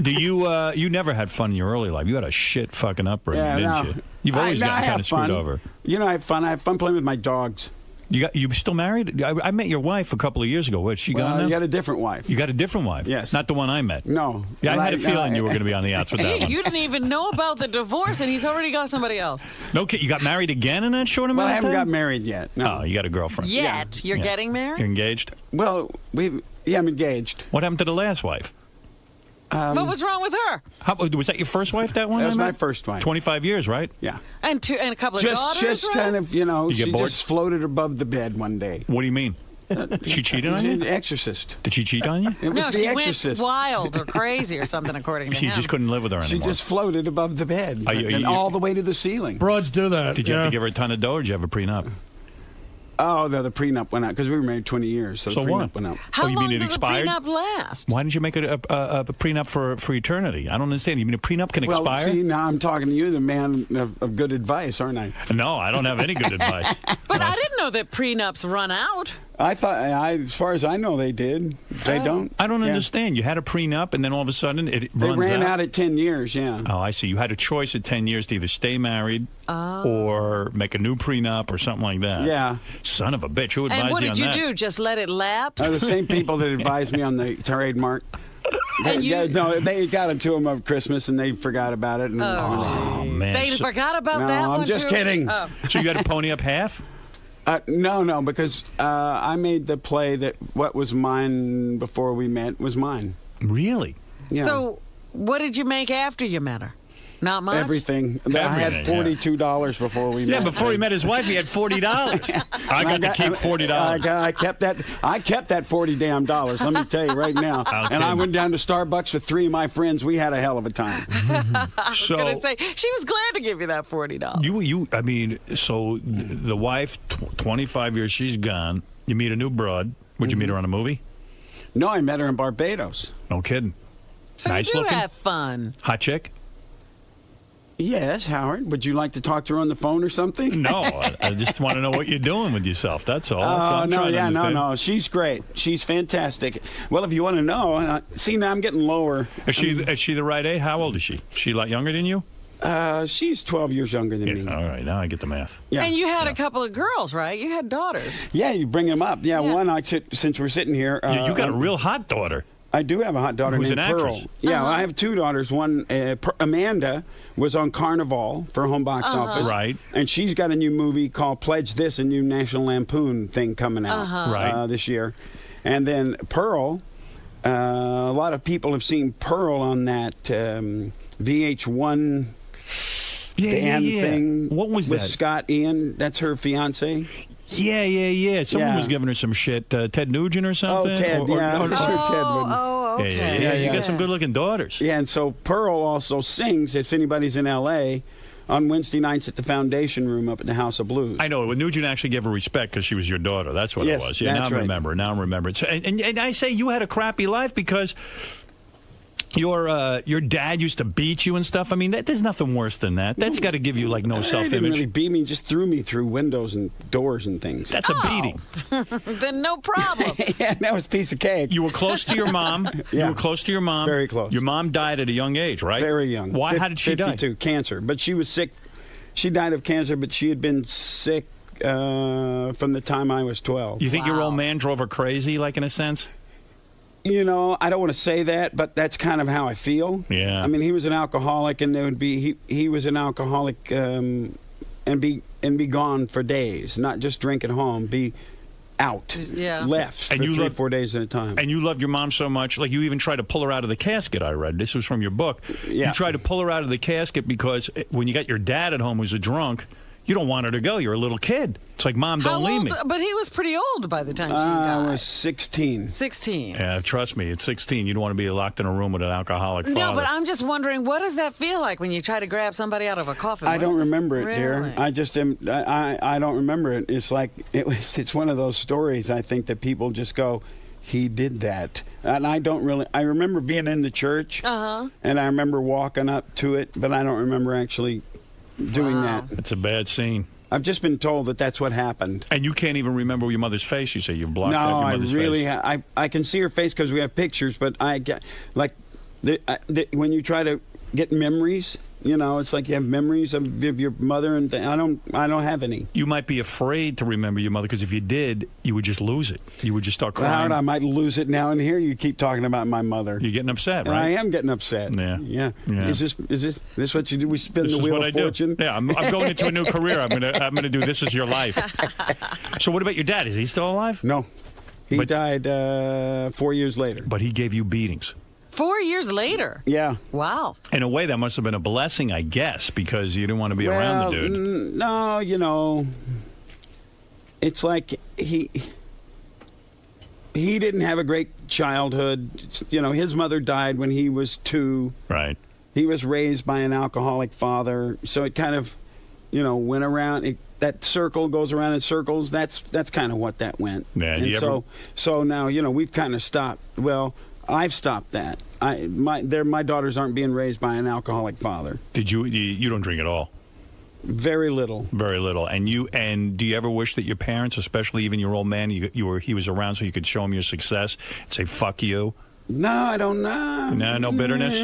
Do you? You never had fun in your early life. You had a shit fucking upbringing, didn't you? You've always gotten kind of screwed over.
You know, I have fun. I have fun playing with my dogs.
You still married? I met your wife a couple of years ago. Where's she gone now?
You got a different wife.
You got a different wife?
Yes.
Not the one I met?
No.
Yeah, I had a feeling you were going to be on the outs with that one.
You didn't even know about the divorce, and he's already got somebody else.
No, you got married again in that short amount
Well, I
of time?
haven't got married yet. No.
Oh, you got a girlfriend.
Yet? You're getting married?
You're engaged?
Well, I'm engaged.
What happened to the last wife?
What was wrong with her?
Was that your first wife, that one?
That was my first wife.
25 years, right?
Yeah.
And a couple of daughters,
Just
right?
kind of,
You
she
get bored?
just floated above the bed one day.
What do you mean? She cheated on you?
The Exorcist.
Did she cheat on you?
It was
No,
The
she
Exorcist.
went wild or crazy or something, according to
She
him.
just couldn't live with her anymore.
She just floated above the bed and all the way to the ceiling.
Broads do that.
Did you have to give her a ton of dough, or did you have a prenup?
Oh, the prenup went out because we were married 20 years, so the prenup
what?
went out.
How
you
long
mean it
did
expired?
the prenup last?
Why didn't you make a prenup for eternity? I don't understand. You mean a prenup can
Well,
expire?
see, now I'm talking to you, the man of good advice, aren't I?
No, I don't have any good advice.
But I didn't know that prenups run out.
I thought, as far as I know, they did. They don't.
I don't understand. You had a prenup, and then all of a sudden it
They
runs
ran out at 10 years, yeah.
Oh, I see. You had a choice at 10 years to either stay married or make a new prenup or something like that.
Yeah.
Son of a bitch. Who advised
And what
you on
did you
that?
do? Just let it lapse?
The same people that advised me on the trademark. They got it to them of Christmas and they forgot about it. And,
Oh, man.
They forgot about that one,
I'm just
too?
kidding.
Oh.
So you got to pony up half?
No, because I made the play that what was mine before we met was mine.
Really?
Yeah.
So what did you make after you met her? Not much?
Everything. I had $42 before we met.
Yeah, before he met his wife, he had $40. I got to keep $40.
I kept that. I kept that $40 damn dollars. Let me tell you right now.
Okay.
And I went down to Starbucks with 3 of my friends. We had a hell of a time.
I was going to say, she was glad to give you that $40.
I mean, so the wife, 25 years, she's gone. You meet a new broad. Would you meet her on a movie?
No, I met her in Barbados.
No kidding.
So
nice
you do
looking?
have fun.
Hot chick?
Yes, Howard. Would you like to talk to her on the phone or something?
No, I just want to know what you're doing with yourself. That's all. That's all I'm trying to understand.
No. She's great. She's fantastic. Well, if you want to know, see, now I'm getting lower.
Is she the right age? How old is she? She a lot younger than you?
She's 12 years younger than me.
All right, now I get the math.
Yeah.
And you had a couple of girls, right? You had daughters.
Yeah, you bring them up. Yeah. One, since we're sitting here.
You got a real hot daughter.
I do have a hot daughter
Who's
named
an
Pearl.
actress.
Yeah, I have 2 daughters. One, Amanda, was on Carnival for home box office.
Right.
And she's got a new movie called Pledge This, a new National Lampoon thing coming out this year. And then Pearl, a lot of people have seen Pearl on that VH1 thing.
What was
with
that?
Scott Ian. That's her fiance.
Yeah. Someone was giving her some shit. Ted Nugent or something?
Oh, Ted, I'm sure Ted would.
Oh, okay.
Yeah, you got some good-looking daughters.
Yeah, and so Pearl also sings, if anybody's in L.A., on Wednesday nights at the Foundation Room up at the House of Blues.
I know. Nugent actually gave her respect because she was your daughter. That's what
Yes,
it was. Yeah,
that's
now I
right.
remember. Now I remember. So, and I say you had a crappy life because your dad used to beat you and stuff. I mean, there's nothing worse than that. That's got to give you, like, no
He
self-image.
didn't really beat me, just threw me through windows and doors and things.
That's a beating.
Then no problem.
Yeah, that was a piece of cake.
You were close to your mom.
Yeah.
You were close to your mom.
Very close.
Your mom died at a young age, right?
Very young.
Why? How did she die?
52, cancer. But she was sick. She died of cancer, but she had been sick from the time I was 12.
You think your old man drove her crazy, like, in a sense?
You know, I don't want to say that, but that's kind of how I feel.
Yeah.
I mean, he was an alcoholic, and there would be he was an alcoholic, and be gone for days, not just drink at home, be out, left
And
for
you
3-4 days at a time.
And you loved your mom so much, like you even tried to pull her out of the casket, I read. This was from your book.
Yeah.
You tried to pull her out of the casket because when you got your dad at home who's a drunk, you don't want her to go. You're a little kid. It's like, Mom, don't leave me.
But he was pretty old by the time she died.
I was 16.
16.
Yeah, trust me, at 16, you don't want to be locked in a room with an alcoholic father.
No, but I'm just wondering, what does that feel like when you try to grab somebody out of a coffin?
I don't remember it, dear.
Really?
I just am. I don't remember it. It's like it's one of those stories. I think that people just go, he did that, and I don't really. I remember being in the church, and I remember walking up to it, but I don't remember actually doing that.
It's a bad scene.
I've just been told that that's what happened.
And you can't even remember your mother's face. You say you've blocked out your mother's face.
I can see her face because we have pictures, but I get like when you try to get memories, it's like you have memories of your mother, and I don't have any.
You might be afraid to remember your mother because if you did, you would just lose it. You would just start crying.
Howard, I might lose it now and here. You keep talking about my mother.
You're getting upset,
And
right?
I am getting upset.
Yeah.
Is this what you do? We spin the wheel of fortune.
Yeah, I'm going into a new career. I'm gonna do This Is Your Life. So what about your dad? Is he still alive?
No, he died 4 years later.
But he gave you beatings.
4 years later.
Yeah.
Wow.
In a way, that must have been a blessing, I guess, because you didn't want to be around the dude.
No, it's like he didn't have a great childhood. His mother died when he was 2.
Right.
He was raised by an alcoholic father, so it kind of, went around. That circle goes around in circles. That's kind of what that went.
Yeah.
And so now we've kind of stopped. Well, I've stopped that. My daughters aren't being raised by an alcoholic father.
Did you don't drink at all?
Very little.
Very little. And do you ever wish that your parents, especially even your old man, he was around so you could show him your success and say fuck you?
No, I don't know.
No bitterness.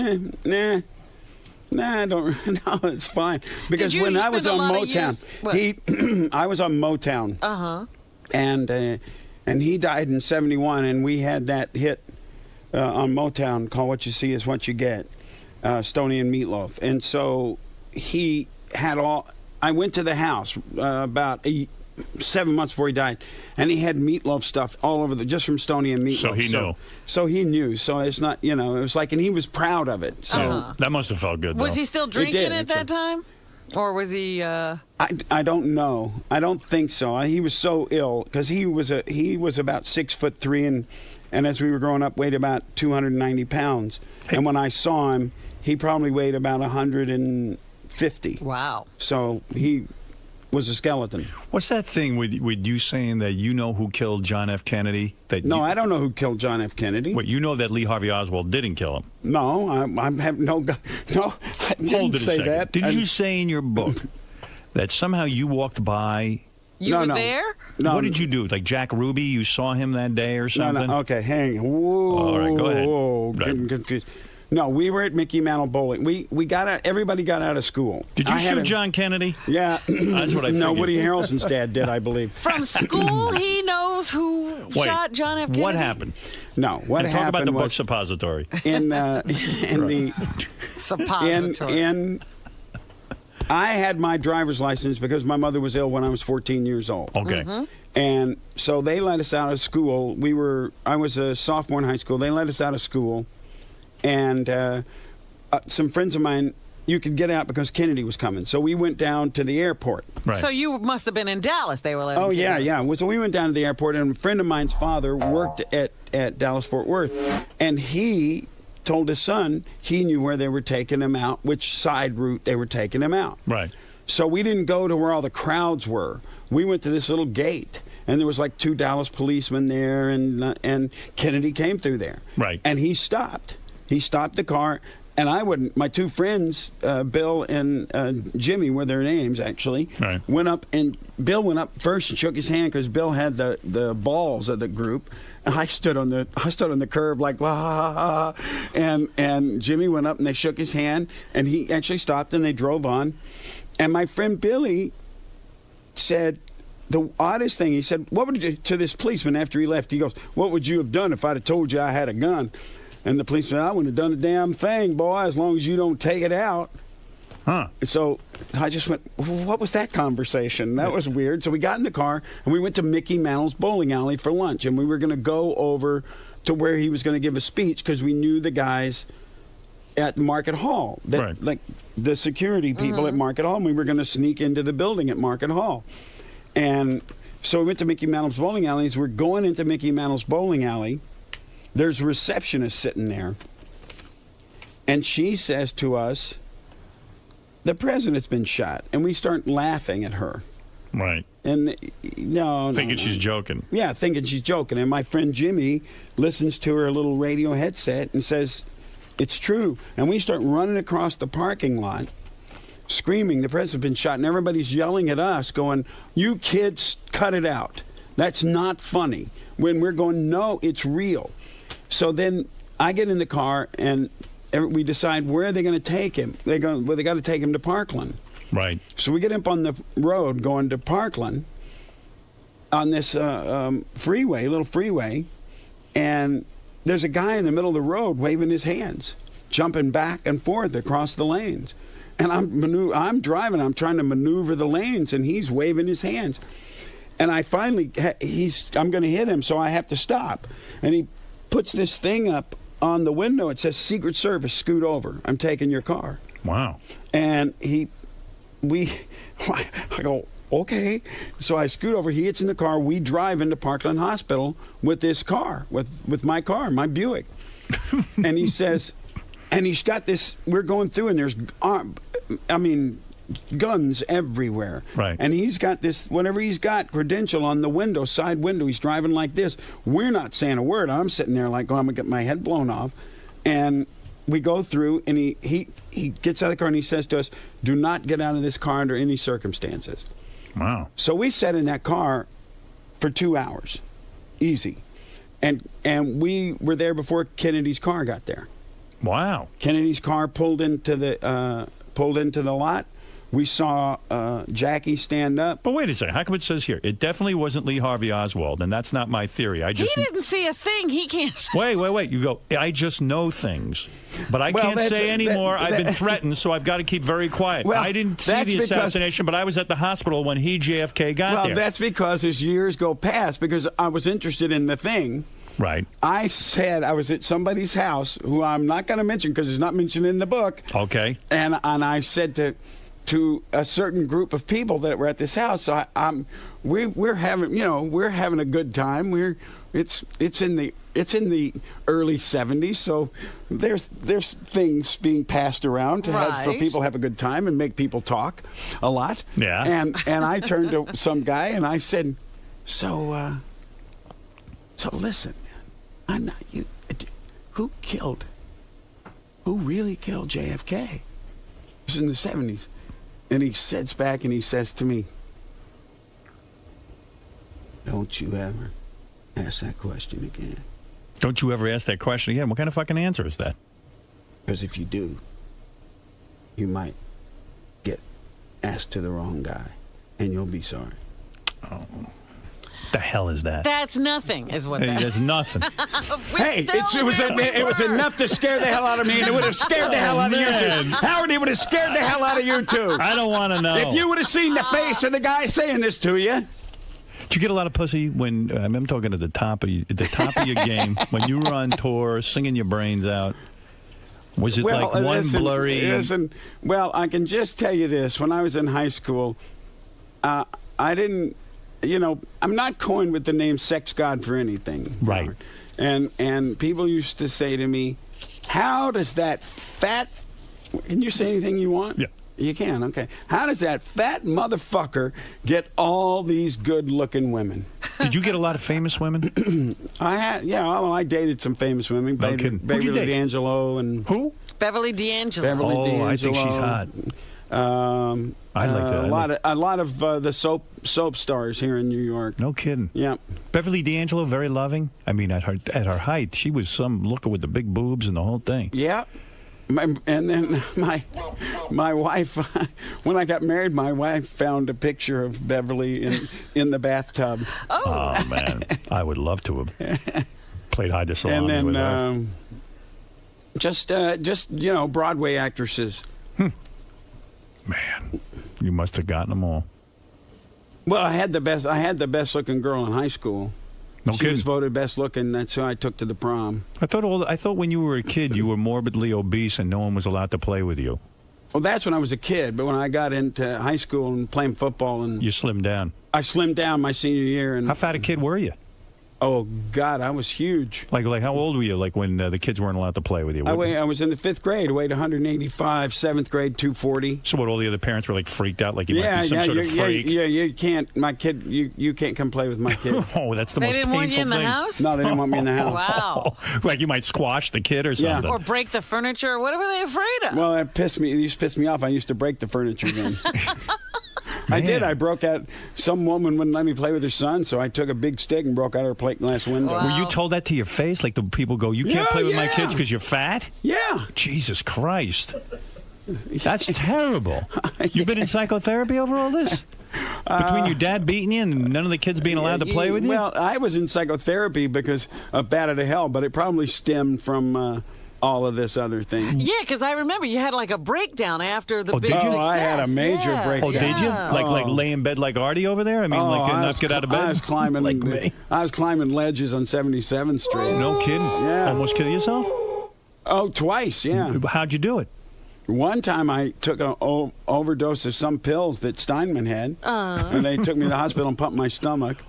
Nah, I don't. No, it's fine. Because when I was on Motown, I was on Motown. And he died in '71, and we had that hit on Motown called "What You See Is What You Get," Stoney and Meatloaf. And so he had all. I went to the house about 7 months before he died, and he had Meatloaf stuff all over just from Stoney and Meatloaf.
So he knew.
So he knew. So it's not, it was like, and he was proud of it. So
that must have felt good.
Was
though.
he still drinking at that time, or was he?
I don't know. I don't think so. He was so ill because he was about 6'3" and as we were growing up, weighed about 290 pounds. And when I saw him, he probably weighed about 150.
Wow.
So he was a skeleton.
What's that thing with you saying that you know who killed John F. Kennedy?
No, I don't know who killed John F. Kennedy.
Wait, you know that Lee Harvey Oswald didn't kill him?
No, I have no. I didn't say that.
Did you say in your book that somehow you walked by?
You were there?
No.
What did you do? Like Jack Ruby, you saw him that day or something?
No. Okay, hang on. Whoa.
All right, go ahead.
Whoa, getting confused. No, we were at Mickey Mantle Bowling. We got out. Everybody got out of school.
Did you shoot John Kennedy?
Yeah,
that's what I figured.
No, Woody Harrelson's dad did, I believe.
From school, he knows who shot John F. Kennedy.
What happened?
No, what happened?
Talk about the book
was
Suppository.
in the
Suppository.
I had my driver's license because my mother was ill when I was 14 years old.
Okay.
Mm-hmm.
And so they let us out of school. I was a sophomore in high school. They let us out of school. And some friends of mine, you could get out because Kennedy was coming. So we went down to the airport.
Right.
So you must have been in Dallas. They were letting
Oh,
you
yeah. So we went down to the airport, and a friend of mine's father worked at Dallas-Fort Worth. And he told his son he knew where they were taking him out, which side route they were taking him out.
Right.
So we didn't go to where all the crowds were. We went to this little gate, and there was like 2 Dallas policemen there, and Kennedy came through there.
Right.
And he stopped. He stopped the car, and I wouldn't. My 2 friends, Bill and Jimmy, were their names actually.
Right.
Went up, and Bill went up first and shook his hand because Bill had the balls of the group. And I stood on the curb like wah, and Jimmy went up and they shook his hand, and he actually stopped and they drove on, and my friend Billy said the oddest thing. He said, "What would you to this policeman after he left?" He goes, "What would you have done if I'd have told you I had a gun?" And the policeman, "I wouldn't have done a damn thing, boy, as long as you don't take it out."
Huh.
So I just went, what was that conversation? That was weird. So we got in the car, and we went to Mickey Mantle's bowling alley for lunch, and we were going to go over to where he was going to give a speech because we knew the guys at Market Hall, like the security people at Market Hall, and we were going to sneak into the building at Market Hall. And so we went to Mickey Mantle's bowling alley. As we're going into Mickey Mantle's bowling alley, there's a receptionist sitting there, and she says to us, the president's been shot, and we start laughing at her.
Right.
And thinking
she's joking.
Yeah, thinking she's joking. And my friend Jimmy listens to her little radio headset and says, it's true. And we start running across the parking lot, screaming, the president's been shot, and everybody's yelling at us, going, you kids, cut it out. That's not funny. When we're going, no, it's real. So then I get in the car, and we decide where are they going to take him. They got to take him to Parkland.
Right.
So we get up on the road going to Parkland on this freeway, little freeway, and there's a guy in the middle of the road waving his hands, jumping back and forth across the lanes. And I'm driving, I'm trying to maneuver the lanes, and he's waving his hands. And I finally, I'm going to hit him, so I have to stop. And he puts this thing up on the window. It says, Secret Service, scoot over. I'm taking your car.
Wow.
And I go, okay. So I scoot over. He gets in the car. We drive into Parkland Hospital with this car, with my car, my Buick. And he says, and he's got this, we're going through, and there's, guns everywhere.
Right.
And he's got this, whatever he's got, credential on the window, side window. He's driving like this. We're not saying a word. I'm sitting there like, I'm going to get my head blown off. And we go through, and he gets out of the car, and he says to us, do not get out of this car under any circumstances.
Wow.
So we sat in that car for 2 hours. Easy. And we were there before Kennedy's car got there.
Wow.
Kennedy's car pulled into the lot. We saw Jackie stand up.
But wait a second. How come it says here? It definitely wasn't Lee Harvey Oswald, and that's not my theory.
He didn't see a thing. He can't say.
Wait. You go, I just know things. But I can't say anymore. I've been threatened, so I've got to keep very quiet.
Well,
I didn't see the assassination, but I was at the hospital when JFK got there.
Well, that's because as years go past, because I was interested in the thing.
Right.
I said I was at somebody's house, who I'm not going to mention because it's not mentioned in the book.
Okay.
And I said to a certain group of people that were at this house, so we're having a good time. It's in the early 70s, so there's things being passed around for people to have a good time and make people talk a lot.
Yeah.
And I turned to some guy and I said, so listen, man, I'm not you. Who really killed JFK? This was in the 70s. And he sits back and he says to me, don't you ever ask that question again.
Don't you ever ask that question again? What kind of fucking answer is that?
Because if you do, you might get asked to the wrong guy, and you'll be sorry.
Oh. The hell is that?
That's nothing, is what that is.
That's nothing.
Hey, it was enough to scare the hell out of me, and it would have scared the hell out of you too. Howard, it would have scared the hell out of you too.
I don't want to know.
If you would have seen the face of the guy saying this to you.
Did you get a lot of pussy when I'm talking at the top of your game when you were on tour, singing your brains out? Was it like one blurry?
Listen, well, I can just tell you this: when I was in high school, I didn't. I'm not coined with the name sex god for anything.
Right.
And people used to say to me, how does that fat... Can you say anything you want?
Yeah.
You can, okay. How does that fat motherfucker get all these good-looking women?
Did you get a lot of famous women?
I dated some famous women.
No kidding. Who'd you date?
D'Angelo and...
Who?
Beverly D'Angelo.
D'Angelo.
I think she's hot. I like that.
A lot of the soap stars here in New York.
No kidding.
Yeah.
Beverly D'Angelo, very loving. I mean, at her height, she was some looker with the big boobs and the whole thing.
Yeah. And then my wife, when I got married, my wife found a picture of Beverly in the bathtub.
Oh man, I would love to have played hide the salami with her.
Just Broadway actresses.
Man, you must have gotten them all.
Well, I had the best looking girl in high school.
No
She
kidding.
was voted best looking. That's who I took to the prom.
I thought when you were a kid, you were morbidly obese and no one was allowed to play with you.
Well, that's when I was a kid. But when I got into high school and playing football, and
you slimmed down.
I slimmed down my senior year. And
how fat a kid were you?
Oh God, I was huge.
Like how old were you? Like when the kids weren't allowed to play with you?
I was in the 5th grade. I weighed 185. 7th grade, 240.
So what? All the other parents were like freaked out, like you might be some sort of freak.
Yeah. You can't. My kid, you can't come play with my kid.
Oh, that's the
They
most
didn't
painful
want you in the
thing.
house?
No, they didn't want me in the house.
Wow.
Like you might squash the kid or something.
Or break the furniture. What were they afraid of?
Well, it used to piss me off. I used to break the furniture then. I did. I broke out. Some woman wouldn't let me play with her son, so I took a big stick and broke out her plate glass window.
Were you told that to your face? Like the people go, you can't play with my kids because you're fat?
Yeah.
Jesus Christ. That's terrible. You've been in psychotherapy over all this? Between your dad beating you and none of the kids being allowed to play with you?
Well, I was in psychotherapy because of Batted to Hell, but it probably stemmed from all of this other thing.
Yeah, because I remember you had like a breakdown after the big
did you?
success.
I had a major breakdown.
Oh, did you? Like lay in bed like Artie over there? I mean, not get out of bed?
I was climbing
like me.
I was climbing ledges on 77th Street.
No kidding?
Yeah.
Almost kill yourself?
Oh, twice, yeah.
How'd you do it?
One time I took an overdose of some pills that Steinman had, and they took me to the hospital and pumped my stomach.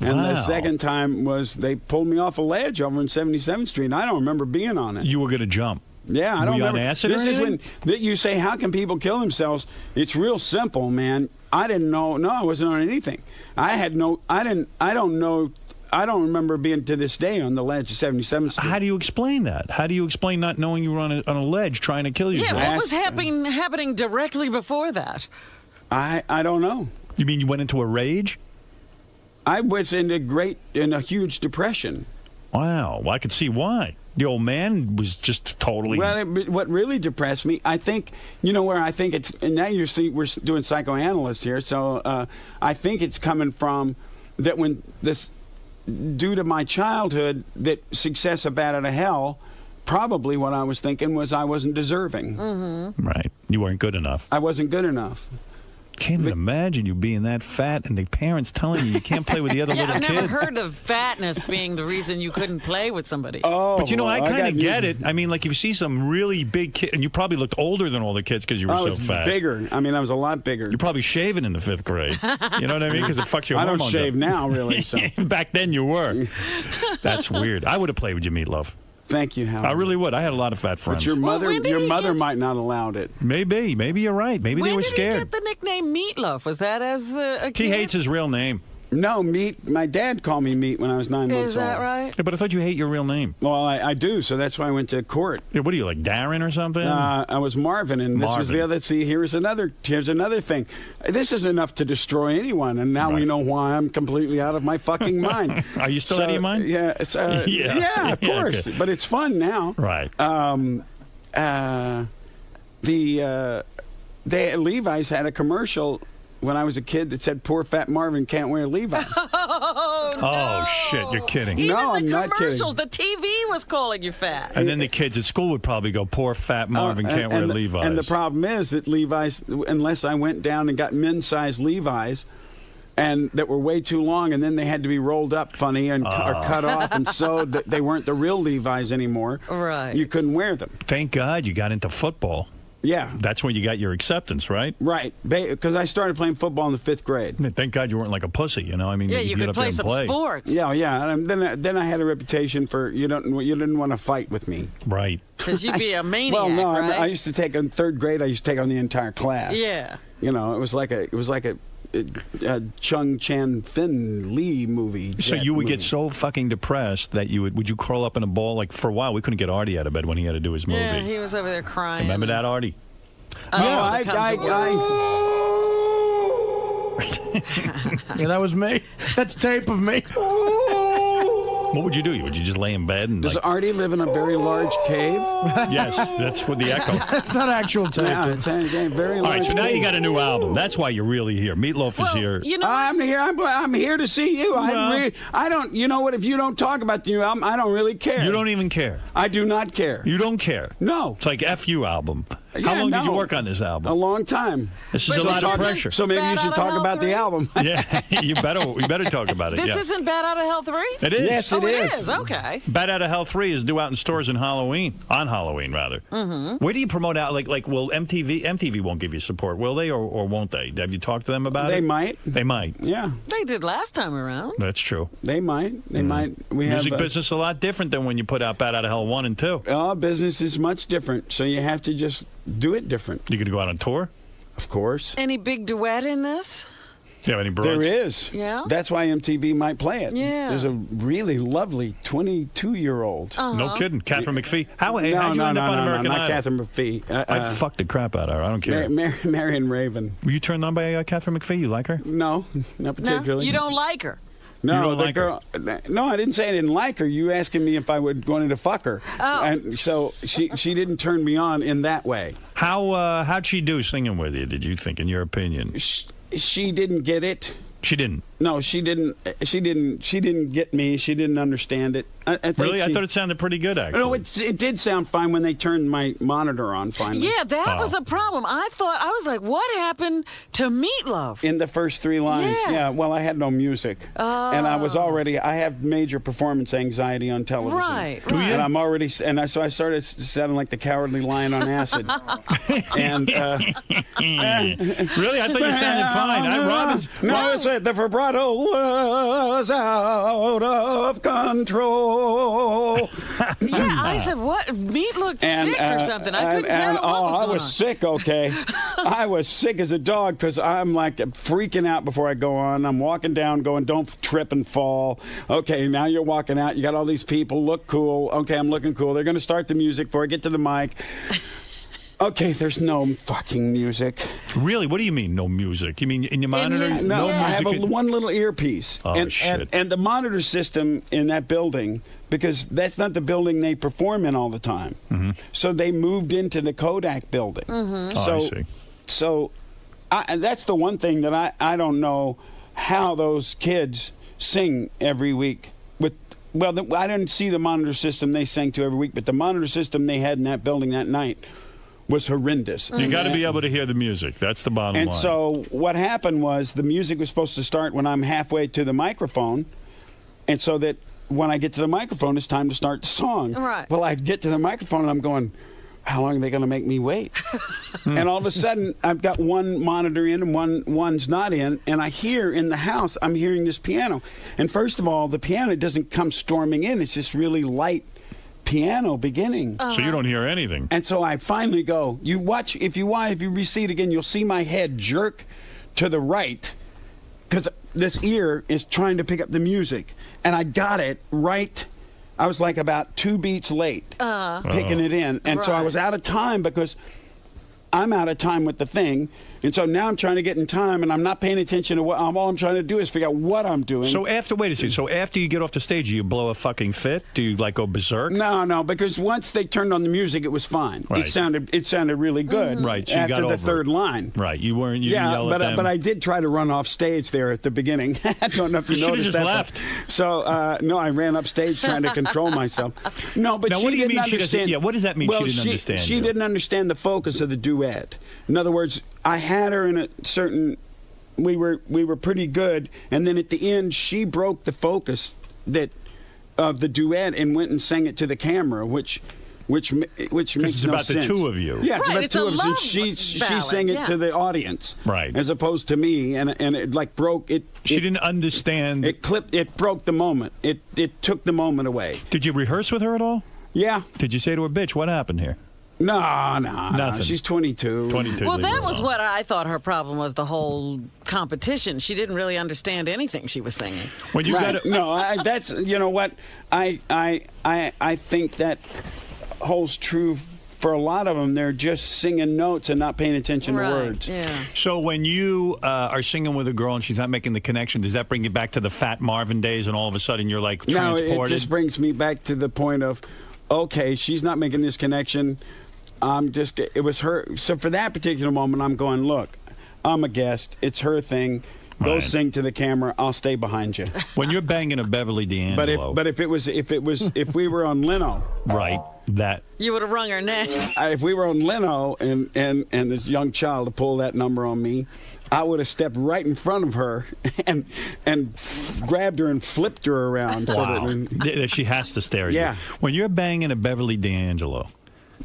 And the second time was they pulled me off a ledge over on 77th Street, and I don't remember being on it.
You were going to jump.
Yeah, I don't
Were you on
remember.
acid or
This is
anything?
when you say, how can people kill themselves? It's real simple, man. I didn't know. No, I wasn't on anything. I don't know. I don't remember being to this day on the ledge of 77th Street.
How do you explain that? How do you explain not knowing you were on a ledge trying to kill yourself?
Yeah, what was happening directly before that?
I don't know.
You mean you went into a rage?
I was in a huge depression.
Wow. Well, I could see why. The old man was just totally...
Well, what really depressed me, I think, where I think it's... And now we're doing psychoanalysts here, so I think it's coming from that when this... Due to my childhood, that success of Batted to Hell, probably what I was thinking was I wasn't deserving.
Mm-hmm.
Right. You weren't good enough.
I wasn't good enough.
Can't even imagine you being that fat and the parents telling you can't play with the other little
I've
kids.
never heard of fatness being the reason you couldn't play with somebody.
Oh,
but I kind of get it. I mean, like if you see some really big kid, and you probably looked older than all the kids because you were
I
so
was
fat.
bigger. I mean, I was a lot bigger.
You're probably shaving in the 5th grade. You know what I mean? Because it fucks your
I don't
hormones
shave
up.
now, really. So.
Back then you were. That's weird. I would have played with you, Meatloaf.
Thank you, Howard.
I really would. I had a lot of fat friends.
But your mother might not have allowed it.
Maybe you're right. Maybe they were scared.
When did he get the nickname Meatloaf? Was that as a kid?
He hates his real name.
No, Meat. My dad called me Meat when I was 9 months old.
Is that right?
Yeah, but I thought you hate your real name.
Well, I do, so that's why I went to court.
Yeah, what are you, like Darren or something?
I was Marvin, and this was the other. See, here's another thing. This is enough to destroy anyone, and now we know why I'm completely out of my fucking mind.
Are you still out of your mind?
Yeah, yeah, of course.
Okay.
But it's fun now.
Right.
Levi's had a commercial when I was a kid that said, "Poor fat Marvin can't wear Levi's."
Oh,
shit, you're kidding.
Even
No,
the
I'm not kidding.
commercials, the TV was calling you fat.
And then the kids at school would probably go, poor fat Marvin can't wear Levi's.
And the problem is that Levi's, unless I went down and got men's size Levi's, and that were way too long, and then they had to be rolled up funny and or cut off and sewed, that they weren't the real Levi's anymore.
Right.
You couldn't wear them.
Thank God you got into football.
Yeah.
That's when you got your acceptance, right?
Right. Because I started playing football in the 5th grade.
Thank God you weren't like a pussy, you know? I mean,
Yeah,
you
you
get
could
up there
play
and
some
play.
sports.
Yeah, yeah. And then I had a reputation for you didn't want to fight with me.
Right.
Because you'd be a maniac,
Well, no,
right?
I used to take in 3rd grade. I used to take on the entire class.
Yeah.
You know, it was like a Chung Chan Fin Lee movie.
So you would get so fucking depressed that would you curl up in a ball? Like for a while, we couldn't get Artie out of bed when he had to do his movie.
Yeah, he was over there crying.
Remember that, Artie?
Oh,
Yeah,
Yeah, that was me. That's tape of me.
What would you do? Would you just lay in bed and
Does
like...
Artie live in a very large cave?
Yes, that's what the echo.
That's not actual tape.
Yeah, it's a very
All
large
right, so now
cave.
you got a new album. That's why you're really here. Meatloaf is here.
You know,
I'm here. I'm here to see you. I don't. You know what? If you don't talk about the new album, I don't really care.
You don't even care.
I do not care.
You don't care.
No.
It's like F you album. How long did you work on this album?
A long time.
This is a lot of pressure.
So maybe you should talk about the album.
Yeah, you better talk about it.
This
yeah.
isn't Bad Out of Hell 3?
It is.
Yes,
it is. Okay.
Bad Out of Hell 3 is due out in stores on Halloween, rather.
Mm-hmm.
Where do you promote out? Like, will MTV won't give you support, will they, or won't they? Have you talked to them about it?
They might.
They might.
Yeah.
They did last time around.
That's true.
They might. They might. We
Music
have
business a lot different than when you put out Bad Out of Hell 1 and 2.
Oh, business is much different, so you have to just do it different.
You going to go out on tour?
Of course.
Any big duet in this?
Do you have any broads?
There is.
Yeah?
That's why MTV might play it.
Yeah.
There's a really lovely 22-year-old.
No kidding. Catherine McPhee. How'd you
no,
end up on American
not
Idol?
Catherine McPhee.
I'd fuck the crap out of her. I don't care.
Marion Raven.
Were you turned on by Catherine McPhee? You like her?
No, not particularly.
You don't like her?
No,
You don't
the
like
girl. No, I didn't say I didn't like her. You asking me if I wanted to fuck her.
Oh.
And so she didn't turn me on in that way.
How'd she do singing with you? Did you think, in your opinion?
She didn't get it.
She didn't.
No, she didn't. She didn't get me. She didn't understand it. I think
Really? I thought it sounded pretty good, actually.
No, it did sound fine when they turned my monitor on. Finally.
Yeah, that was a problem. I was like, what happened to Meatloaf?
In the first 3 lines,
Yeah.
well, I had no music, and I have major performance anxiety on television,
Right.
And I'm already, so I started sounding like the Cowardly Lion on acid, and
really, I thought you sounded fine. Robbins.
No, it's the vibrato was out of control.
Yeah, I said, what? Meat looked sick or something. I couldn't tell what was
I
going
was
on.
sick, okay. I was sick as a dog because I'm like freaking out before I go on. I'm walking down going, don't trip and fall. Okay, now you're walking out. You got all these people. Look cool. Okay, I'm looking cool. They're going to start the music before I get to the mic. Okay, there's no fucking music.
Really? What do you mean, no music? You mean in your monitor?
No, I have
music?
one little earpiece.
Oh, shit.
And the monitor system in that building, because that's not the building they perform in all the time.
Mm-hmm.
So they moved into the Kodak building.
Mm-hmm.
Oh, I see.
So that's the one thing that I don't know how those kids sing every week. I didn't see the monitor system they sang to every week, but the monitor system they had in that building that night was horrendous.
You got to be able to hear the music. That's the bottom line.
And so what happened was the music was supposed to start when I'm halfway to the microphone, and so that when I get to the microphone, it's time to start the song.
Right.
Well, I get to the microphone and I'm going, how long are they going to make me wait? And all of a sudden, I've got one monitor in and one's not in, and I hear in the house, I'm hearing this piano. And first of all, the piano doesn't come storming in. It's just really light piano beginning.
So you don't hear anything.
And so I finally go, if you recede again, you'll see my head jerk to the right because this ear is trying to pick up the music. And I got it right. I was like about 2 beats late picking it in. And so I was out of time because I'm out of time with the thing. And so now I'm trying to get in time, and I'm not paying attention to what all I'm trying to do is figure out what I'm doing.
So wait a second. So after you get off the stage, do you blow a fucking fit? Do you like go berserk?
No, because once they turned on the music, it was fine.
Right.
It sounded really good.
Right. So you
after
got
the
over
third line.
Right. You weren't. You didn't yell at them.
But I did try to run off stage there at the beginning. I don't know if you
You should've
noticed
just
that.
left.
So no, I ran up stage trying to control myself. No, but
Now,
she
what do you
didn't
mean she doesn't-
understand.
yeah, what does that mean she didn't understand
She
you?
didn't understand the focus of the duet. In other words, I had her in a certain. We were pretty good, and then at the end, she broke the focus of the duet and went and sang it to the camera, which makes
it's
no
about the
sense.
two of you.
Yeah, it's
Right,
about
it's
two
a
of us,
love
and she
ballad,
sang it
yeah.
to the audience,
Right.
as opposed to me, and it like broke it.
She didn't understand.
It broke the moment. It took the moment away.
Did you rehearse with her at all?
Yeah.
Did you say to her, "Bitch, what happened here"?
No.
Nothing.
She's 22.
22.
Well,
leave her
that was
alone.
what I thought her problem was, the whole competition. She didn't really understand anything she was singing.
When you
Right.
got
No, that's you know what I think that holds true for a lot of them. They're just singing notes and not paying attention to words.
Yeah.
So when you are singing with a girl and she's not making the connection, does that bring you back to the Fat Marvin days, and all of a sudden you're like
No,
transported?
it just brings me back to the point of, okay, she's not making this connection. It was her. So for that particular moment, I'm going, look, I'm a guest. It's her thing. Go
Right.
sing to the camera. I'll stay behind you.
When you're banging a Beverly D'Angelo,
But if we were on Leno,
right, that
You would have wrung her neck.
If we were on Leno and this young child to pull that number on me, I would have stepped right in front of her and grabbed her and flipped her around.
Wow.
So that
she has to stare at
Yeah.
you. When you're banging a Beverly D'Angelo,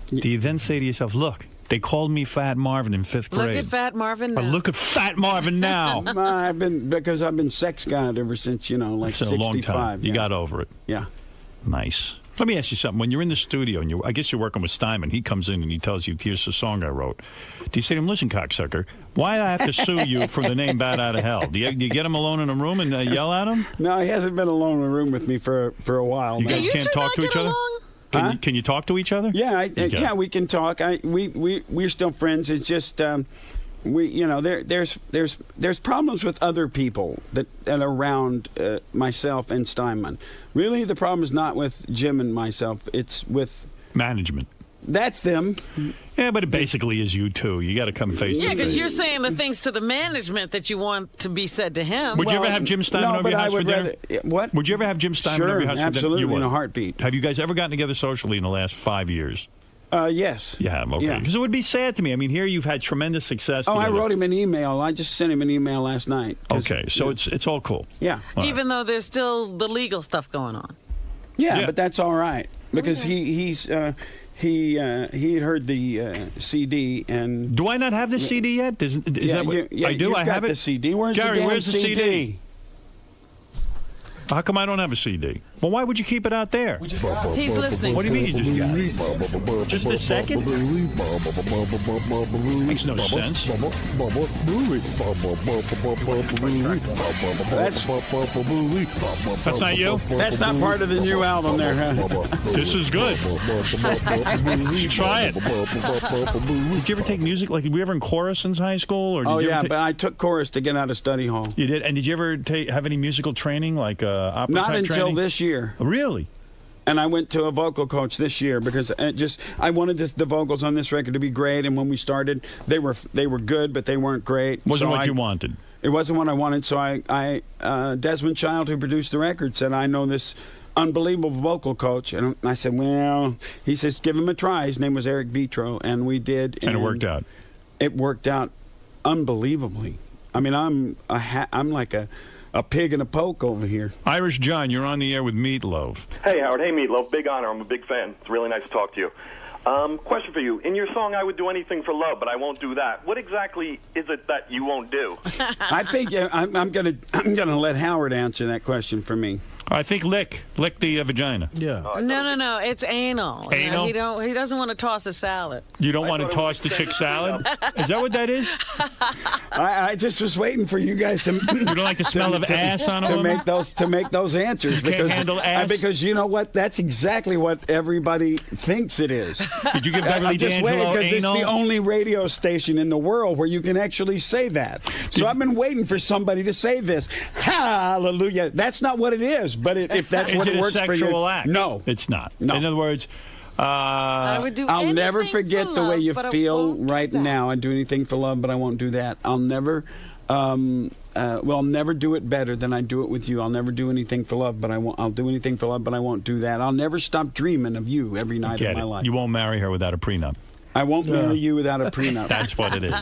do you then say to yourself, look, they called me Fat Marvin in 5th grade.
Look at Fat Marvin now.
But look at Fat Marvin now.
I've been sex god ever since, like
It's a
65.
long time. You
yeah.
got over it.
Yeah.
Nice. Let me ask you something. When you're in the studio, and I guess you're working with Steinman, he comes in and he tells you, here's the song I wrote. Do you say to him, listen, cocksucker, why do I have to sue you for the name Bat Out of Hell? Do you get him alone in a room and yell at him?
No, he hasn't been alone in a room with me for a while.
You guys can't talk to each other? Can you talk to each other?
Yeah, yeah, we can talk. We're still friends. It's just there's problems with other people that around myself and Steinman. Really, the problem is not with Jim and myself. It's with
management.
That's them.
Yeah, but it basically is you too. You got to come face to
Yeah,
face.
because you're saying the things to the management that you want to be said to him.
Would you ever have Jim Steinman over your house for dinner?
What?
Would you ever have Jim Steinman over your house for dinner?
Absolutely,
You would.
in a heartbeat.
Have you guys ever gotten together socially in the last 5 years?
Yes.
You have, okay.
Yeah.
Because it would be sad to me. I mean, here you've had tremendous success
Oh, I
together.
wrote him an email. I just sent him an email last night.
Okay, so it's all cool.
Yeah.
All right.
Even though there's still the legal stuff going on.
Yeah, but that's all right because he had heard the CD and.
Do I not have the CD yet? Is that what, I do?
You've
I
got
have it.
the CD. Where's
Gary,
the damn
where's the CD? How come I don't have a CD? Well, why would you keep it out there?
He's listening.
What do you mean you just got it? Just a second? Makes no sense. That's not you?
That's not part of the new album there, huh?
This is good. You try it. Did you ever take music? Like, did we ever in chorus since high school? Or did you ever
but I took chorus to get out of study hall.
You did? And did you ever have any musical training, like opera
Not
type
until
training?
this year.
Really?
And I went to a vocal coach this year because I wanted the vocals on this record to be great. And when we started, they were good, but they weren't great.
Wasn't what you wanted.
It wasn't what I wanted. So I Desmond Child, who produced the record, said, I know this unbelievable vocal coach. And I said, well, he says, give him a try. His name was Eric Vitro, and we did.
And it worked out.
It worked out unbelievably. I mean, I'm like a pig in a poke over here.
Irish John, you're on the air with Meatloaf.
Hey, Howard. Hey, Meatloaf. Big honor. I'm a big fan. It's really nice to talk to you. Question for you. In your song, I would do anything for love, but I won't do that. What exactly is it that you won't do?
I think I'm gonna let Howard answer that question for me.
I think lick the vagina.
Yeah.
No. It's anal.
Anal?
You know, he doesn't want to toss a salad.
You don't want to toss the chick salad? Is that what that is?
I just was waiting for you guys to.
You don't like the smell of ass on a
to
woman?
make those answers
can't handle ass?
because you know what? That's exactly what everybody thinks it is.
Did you give Beverly
I'm just waiting
D'Angelo
because it's
anal?
the only radio station in the world where you can actually say that. So I've been waiting for somebody to say this. Hallelujah! That's not what it is, but if that's
Is
what
it a
works for you,
sexual act?
no,
it's not.
No.
In other words,
I would do
I'll never
anything
forget
for
the way
love,
you
but I
feel
won't do
right
that.
now. I do anything for love, but I won't do that. I'll never. I'll never do it better than I do it with you. I'll never do anything for love, but I won't. I'll do anything for love, but I won't do that. I'll never stop dreaming of you every night of my life.
You won't marry her without a prenup.
I won't marry you without a prenup.
That's what it is.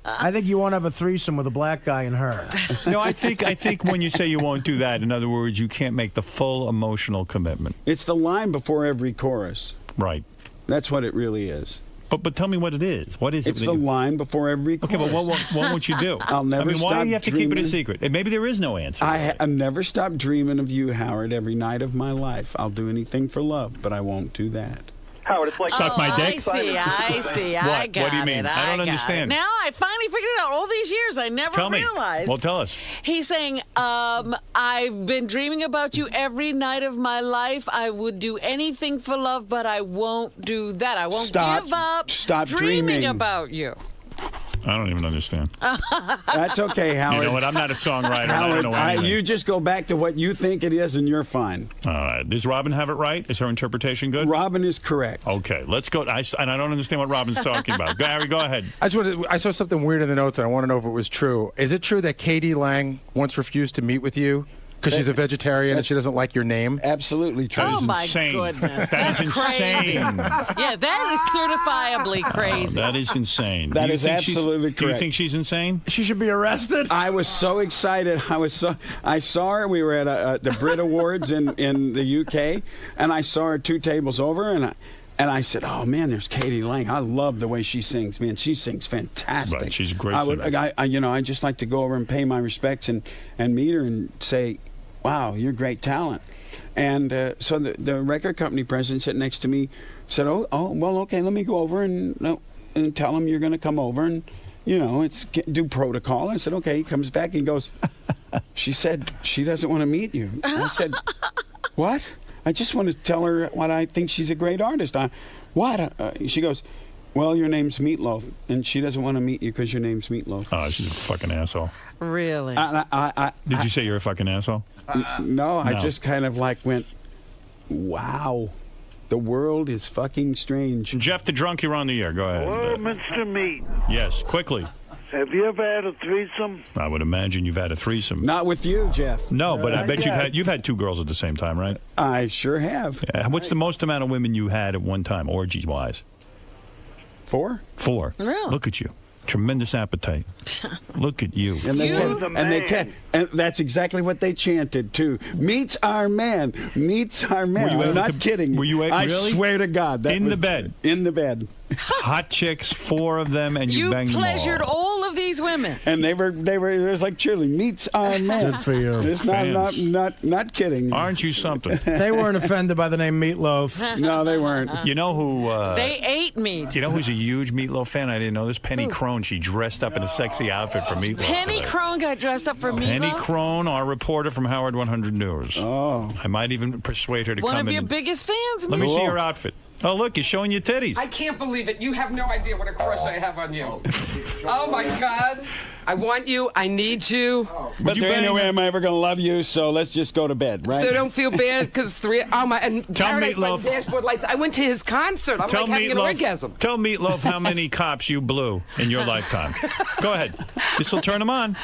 I think you won't have a threesome with a black guy and her.
No, I think when you say you won't do that, in other words, you can't make the full emotional commitment.
It's the line before every chorus.
Right.
That's what it really is.
But tell me what it is. What is it?
It's the line before every chorus.
Okay, but what won't you do?
I'll never stop
why do you have to keep it a
dreaming.
secret? And maybe there is no answer.
I've never stopped dreaming of you, Howard, every night of my life. I'll do anything for love, but I won't do that.
Howard, it's like
Suck my dick?
I see. I
What?
got
What do you mean?
it.
I don't
got
understand.
it. Now I finally figured it out. All these years, I never
Tell me.
realized.
Well, tell us.
He's saying, I've been dreaming about you every night of my life. I would do anything for love, but I won't do that. I won't give up
Stop
dreaming
dreaming.
about you.
I don't even understand.
That's okay, Howard.
You know what? I'm not a songwriter. I don't
Howard,
know anything.
you just go back to what you think it is, and you're fine.
All right. Does Robin have it right? Is her interpretation good?
Robin is correct.
Okay, let's go. And I don't understand what Robin's talking about. Gary, go ahead.
I saw something weird in the notes, and I want to know if it was true. Is it true that Katie Lang once refused to meet with you Because she's a vegetarian and she doesn't like your name?
Absolutely true.
Oh, my
insane.
goodness.
That is
crazy.
insane.
Yeah, that is certifiably crazy.
That is insane.
That
Do you
is
think she's-
absolutely
Do you
correct.
think she's insane?
She should be arrested.
I was so excited. I saw her. We were at the Brit Awards in the UK, and I saw her 2 tables over, and I said, "Oh man, there's Katie Lang. I love the way she sings. Man, she sings fantastic.
Right, she's a great
I would,
singer.
I just like to go over and pay my respects and meet her and say, wow, you're great talent." And so the record company president sitting next to me said, "Oh, well, okay, let me go over and tell him you're going to come over and, it's do protocol." I said, "Okay." He comes back and goes, "She said she doesn't want to meet you." I said, "What? I just want to tell her what I think she's a great artist." What? She goes, "Well, your name's Meatloaf, and she doesn't want to meet you because your name's Meatloaf."
Oh, she's a fucking asshole.
Really?
Did you say you're a fucking asshole?
No, I
No.
just kind of went, wow, the world is fucking strange.
Jeff the Drunk, you're on the air. Go ahead.
Hello, Mr. Meat.
Yes, quickly.
Have you ever had a threesome?
I would imagine you've had a threesome.
Not with you, Jeff.
No, but I bet
Yeah.
you've had 2 girls at the same time, right?
I sure have.
Yeah. What's the most amount of women you had at one time, orgies-wise?
4?
4.
Really?
Look at you. Tremendous appetite. Look at you.
And they
You're the man.
and that's exactly what they chanted too. Meets our man. Meets our man.
Were you
I'm
able
not
to-
kidding.
were you
I
really?
swear to God. That
In
was
the bed?
In the bed.
Hot chicks, 4 of them, and you banged them
pleasured
all.
all of these women.
And they were it was like cheerleading. Meets our man.
Good for you.
It's
Fans.
not kidding.
Aren't you something?
They weren't offended by the name Meatloaf.
No, they weren't.
You know who?
They ate meat.
You know who's a huge Meatloaf fan? I didn't know this. Penny Crone. She dressed up in a sexy outfit for Meatloaf.
Penny
today.
Crone got dressed up for meatloaf.
Penny Crone, our reporter from Howard 100 News.
Oh.
I might even persuade her to
One
come
of
in.
your
and-
biggest fans.
Let me see
Meat.
your outfit. Oh, look, you're showing your titties.
I can't believe it. You have no idea what a crush I have on you. Oh, my God. I want you. I need you.
But there ain't no way am I ever going to love you, so let's just go to bed, right?
So don't feel bad because and
Tell
Paradise by
Meatloaf.
the Dashboard Lights. I went to his concert. I'm like having an orgasm.
Tell Meatloaf how many cops you blew in your lifetime. Go ahead. This will turn them on.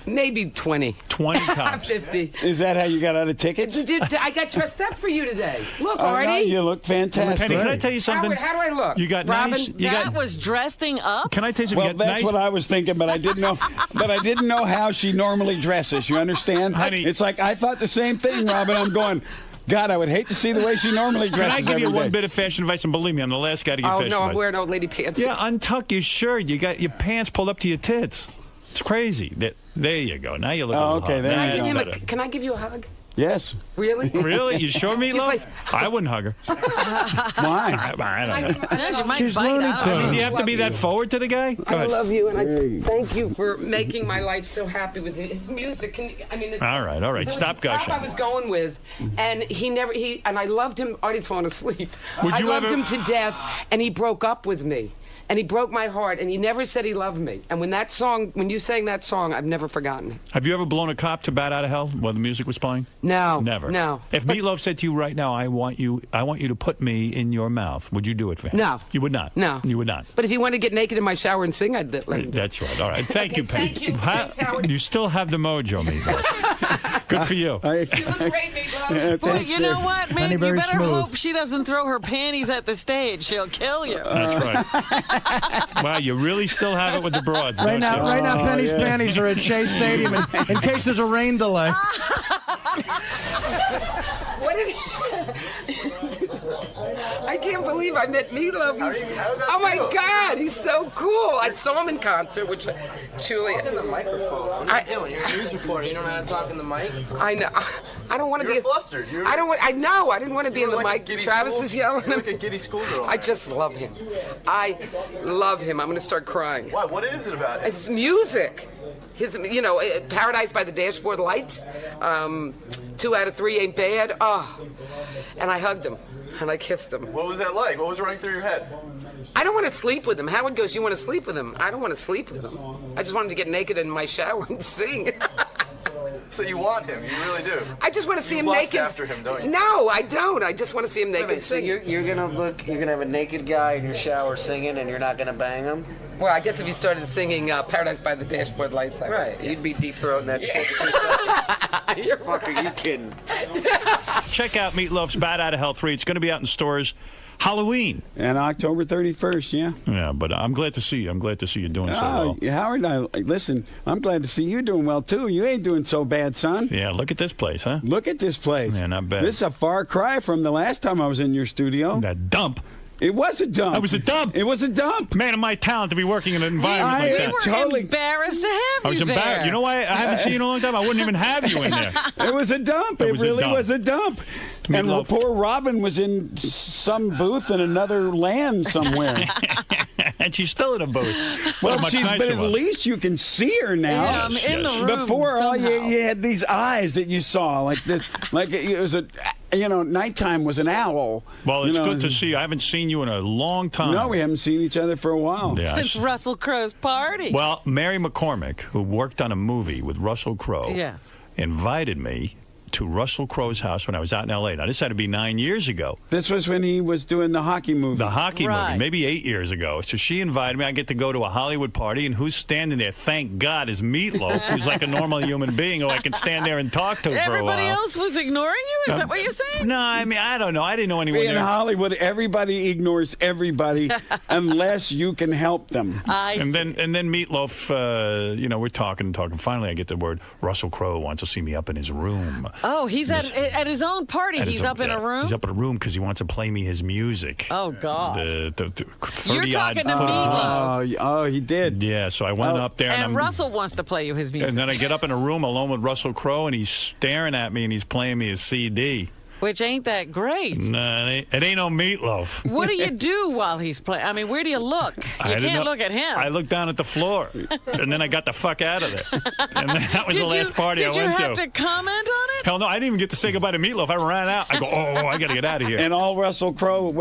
Maybe 20.
20 cops.
50.
Is that how you got out of tickets?
Dude, I got dressed up for you today. Look,
Oh,
Artie.
no, you look fantastic.
Penny, can I tell you something?
Howard, how do I look?
You got
Robin?
nice. You
That
got,
was dressing up.
can I tell you something?
Well,
You got
that's
nice,
what I was thinking, but I didn't know. But I didn't know how she normally dresses. You understand?
Honey.
It's like I thought the same thing, Robin. I'm going, God, I would hate to see the way she normally
Can
dresses.
I give you
every
one
day.
bit of fashion advice? And believe me, I'm the last guy to give
Oh,
fashion
no, I'm
advice.
wearing old lady pants.
Yeah, untuck your shirt. You got your pants pulled up to your tits. It's crazy. There you go. Now you look a
Oh,
little
okay,
hot.
there
Now
you
it's
go.
better.
Can I give you a hug?
Yes.
Really?
Really? You sure,
He's
Meatloaf?
like-
I wouldn't hug her.
Why?
I don't know.
Yeah, she might
She's
bite.
Looney
I don't
I
know.
mean, do you have to be that forward to the guy? Go
I
ahead.
love you, and I thank you for making my life so happy with his music. It's,
All right.
there was
Stop
this
gushing.
cop I was going with, and and I loved him. Artie's falling asleep.
Would
I
you
loved
ever-
him to death, and he broke up with me. And he broke my heart, and he never said he loved me. And when you sang that song, I've never forgotten it.
Have you ever blown a cop to bat out of hell while the music was playing?
No.
Never.
No.
If Meatloaf said to you right now, I want you to put me in your mouth, would you do it for him?
No.
You would not?
No.
You would not?
But if he wanted to get naked in my shower and sing, I'd let him.
That's right. All right. Thank you, Penny.
Thank you.
Ha-
Thanks, Howard.
you still have the mojo, Meatloaf. Good for you.
You look great, Meatloaf.
Boy, you know what, man?
Penny
You
very
better
smooth.
hope she doesn't throw her panties at the stage. She'll kill you.
That's right. Wow, you really still have it with the broads.
Right
don't you?
now, Penny's
yeah.
panties are at Shea Stadium in case there's a rain delay.
What did I can't believe I met Meatloaf. Oh my God, he's so cool. I saw him in concert, which truly.
Talk in the microphone. What are you doing? You're a news reporter. You don't know how to talk in the mic.
I know. I don't want to be.
Flustered.
I don't want. I know. I didn't want to be in the
like a
mic.
giddy
Travis
school-
is yelling.
You're like a giddy schoolgirl.
I just love him. I love him. I'm going to start crying.
Why? What is it about it?
It's music. His, Paradise by the Dashboard Lights. 2 out of 3 ain't bad. Oh, and I hugged him and I kissed him.
What was that like? What was running through your head?
I don't want to sleep with him. Howard goes, you want to sleep with him? I don't want to sleep with him. I just want him to get naked in my shower and sing.
So you want him? You really do?
I just want to see him
lust
naked.
after him, don't you?
No, I don't. I just want to see him naked
So
sing.
you're gonna have a naked guy in your shower singing, and you're not gonna bang him?
Well, I guess if you started singing Paradise by the Dashboard Lights, I would,
Right.
yeah.
You'd be deep throating that shit.
You're
Fuck, are you kidding?
Check out Meatloaf's Bat Out of Hell 3. It's going to be out in stores Halloween.
And October 31st, yeah.
Yeah, but I'm glad to see you. I'm glad to see you doing so well.
Howard, listen, I'm glad to see you doing well, too. You ain't doing so bad, son.
Yeah, look at this place, huh?
Look at this place.
Yeah, not bad.
This is a far cry from the last time I was in your studio.
That dump.
It was a dump.
It was a dump.
It was a dump.
Man of my talent to be working in an environment like that.
We were embarrassed to have
I was
you there.
embarrassed. You know why I haven't seen you in a long time? I wouldn't even have you in there.
It was a dump. It really was a dump. And poor Robin was in some booth in another land somewhere.
And she's still in a booth.
Well, but at least you can see her now.
Yeah, I'm in the room
Before, all
somehow.
you had these eyes that you saw, like this, like it was a, nighttime was an owl.
Well, it's good to see you. I haven't seen you in a long time.
No, we haven't seen each other for a while.
Yeah,
Since Russell Crowe's party.
Well, Mary McCormick, who worked on a movie with Russell Crowe,
Yes.
invited me to Russell Crowe's house when I was out in L.A. Now, this had to be 9 years ago.
This was when he was doing the hockey movie.
The hockey movie, maybe 8 years ago. So she invited me. I get to go to a Hollywood party, and who's standing there? Thank God, is Meatloaf, who's like a normal human being who I can stand there and talk to for a while.
Everybody else was ignoring you? Is that what you're saying?
No, I mean, I don't know. I didn't know anyone
In
there.
Hollywood, everybody ignores everybody unless you can help them.
And then Meatloaf, we're talking. Finally, I get the word, Russell Crowe wants to see me up in his room.
Oh, he's at his own party. He's up in a room?
He's up in a room because he wants to play me his music.
Oh, God.
The 30-odd
You're talking to
foot
Meatloaf.
Oh, he did.
Yeah, so I went up there.
And Russell wants to play you his music.
And then I get up in a room alone with Russell Crowe, and he's staring at me, and he's playing me his CD.
Which ain't that great.
No, it ain't no Meatloaf.
What do you do while he's playing? I mean, where do you look? You can't look at him.
I looked down at the floor, and then I got the fuck out of there. And that was the last party I went to.
Did you have to comment on it?
Hell no, I didn't even get to say goodbye to Meatloaf. I ran out. I go, I got to get out of here.
And all Russell Crowe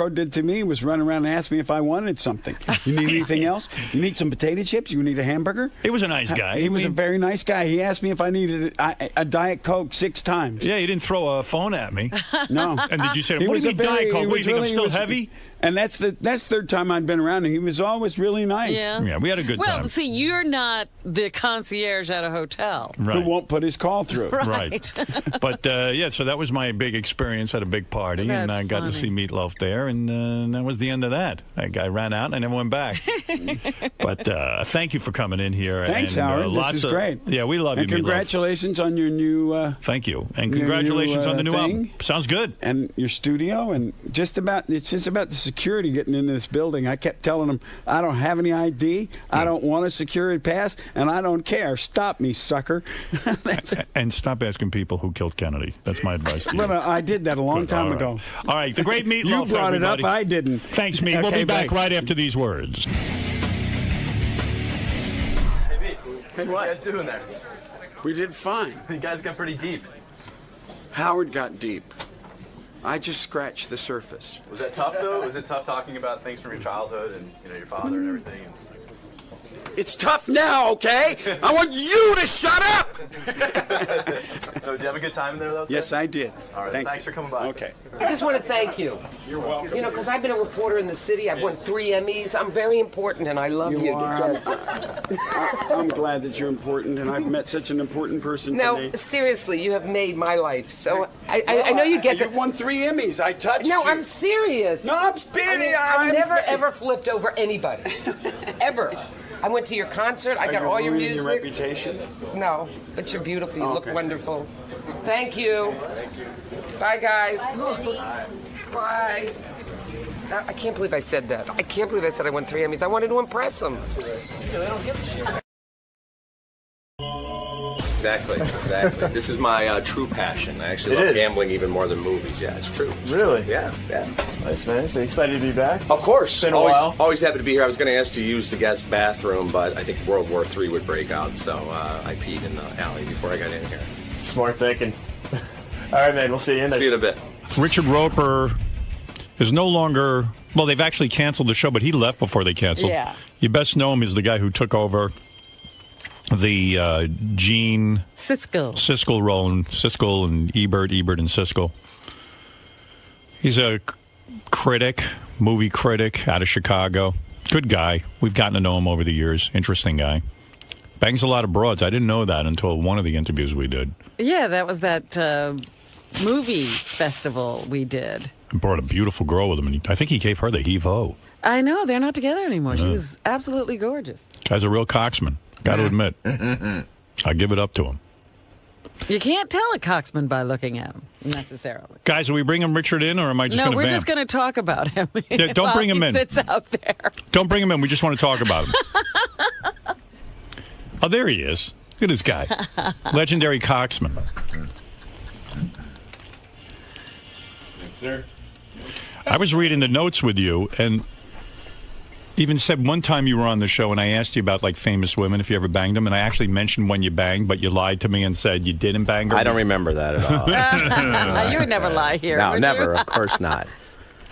did to me was run around and ask me if I wanted something. You need anything else? You need some potato chips? You need a hamburger?
He was a nice guy.
He was a very nice guy. He asked me if I needed a Diet Coke 6 times.
Yeah, he didn't throw a phone at me.
No.
And did you say, what do you mean Diet Coke? What do you think, I'm still heavy?
And that's the third time I'd been around him. He was always really nice.
Yeah,
we had a good time.
Well, see, you're not the concierge at a hotel.
Right.
Who won't put his call through.
Right. But, so that was my big experience at a big party, and I got to see Meatloaf there, and that was the end of that. I ran out, and I never went back. But thank you for coming in here.
Thanks,
and,
Howard. This is great.
Yeah, we love
and
you,
congratulations on your new...
thank you. And congratulations on the new album. Sounds good.
And your studio, and it's just about the security getting into this building. I kept telling them, I don't have any ID, I don't want a security pass, and I don't care. Stop me, sucker.
And stop asking people who killed Kennedy. That's my advice to you.
But I did that a long time ago.
All right, the great Meatloaf,
You brought
everybody.
it up, I didn't.
Thanks, Meat. We'll be back right after these words.
Hey, what are you guys doing there?
We did fine.
You guys got pretty deep.
Howard got deep. I just scratched the surface.
Was that tough, though? Was it tough talking about things from your childhood and, your father and everything?
It's tough now, okay? I want you to shut up!
Oh, did you have a good time in there, though?
Yes, I did.
All right, thanks for coming by.
Okay.
I just want to thank you.
You're welcome.
Because I've been a reporter in the city. I've won 3 Emmys. I'm very important, and I love you.
I'm glad that you're important, and I've met such an important person
No,
today.
seriously, you have made my life. So I know you get
You won 3 Emmys. I touched
No,
you.
I'm serious.
No, I'm spitting.
I've never, ever flipped over anybody. Ever. I went to your concert. I got all your music.
Your reputation?
No, but you're beautiful. You look wonderful. Thank you. Bye, guys. Bye. I can't believe I said that. I can't believe I said I won 3 Emmys. I wanted to impress them. They don't give a shit.
Exactly. This is my true passion. I actually love gambling even more than movies. Yeah, it's true.
Really?
Yeah.
Nice, man. So excited to be back?
Of course.
It's been a while.
Always happy to be here. I was going to ask to use the guest bathroom, but I think World War III would break out, so I peed in the alley before I got in here.
Smart thinking. All right, man. We'll see you in there.
See you in a bit.
Richard Roper is no longer... Well, they've actually canceled the show, but he left before they canceled.
Yeah.
You best know him as the guy who took over the Gene Siskel role, and Siskel and Ebert and Siskel. He's a critic, movie critic out of Chicago. Good guy. We've gotten to know him over the years. Interesting guy. Bangs a lot of broads. I didn't know that until one of the interviews we did.
Yeah, that was that movie festival we did.
He brought a beautiful girl with him, and I think he gave her the heave-ho.
I know. They're not together anymore. She
Yeah.
was absolutely gorgeous.
Guy's a real cocksman. Got to admit. I give it up to him.
You can't tell a coxman by looking at him, necessarily.
Guys, are we bringing Richard in, or am I just going
No,
to
we're
vamp?
just going to talk about him.
Yeah, don't
while
bring him
he
in.
sits out there.
Don't bring him in. We just want to talk about him. Oh, there he is. Look at this guy. Legendary cocksman.
Sir.
I was reading the notes with you, and even said one time you were on the show, and I asked you about, like, famous women, if you ever banged them, and I actually mentioned when you banged, but you lied to me and said you didn't bang her.
I don't remember that at all.
You would never lie here.
No,
would
never.
you?
Of course not.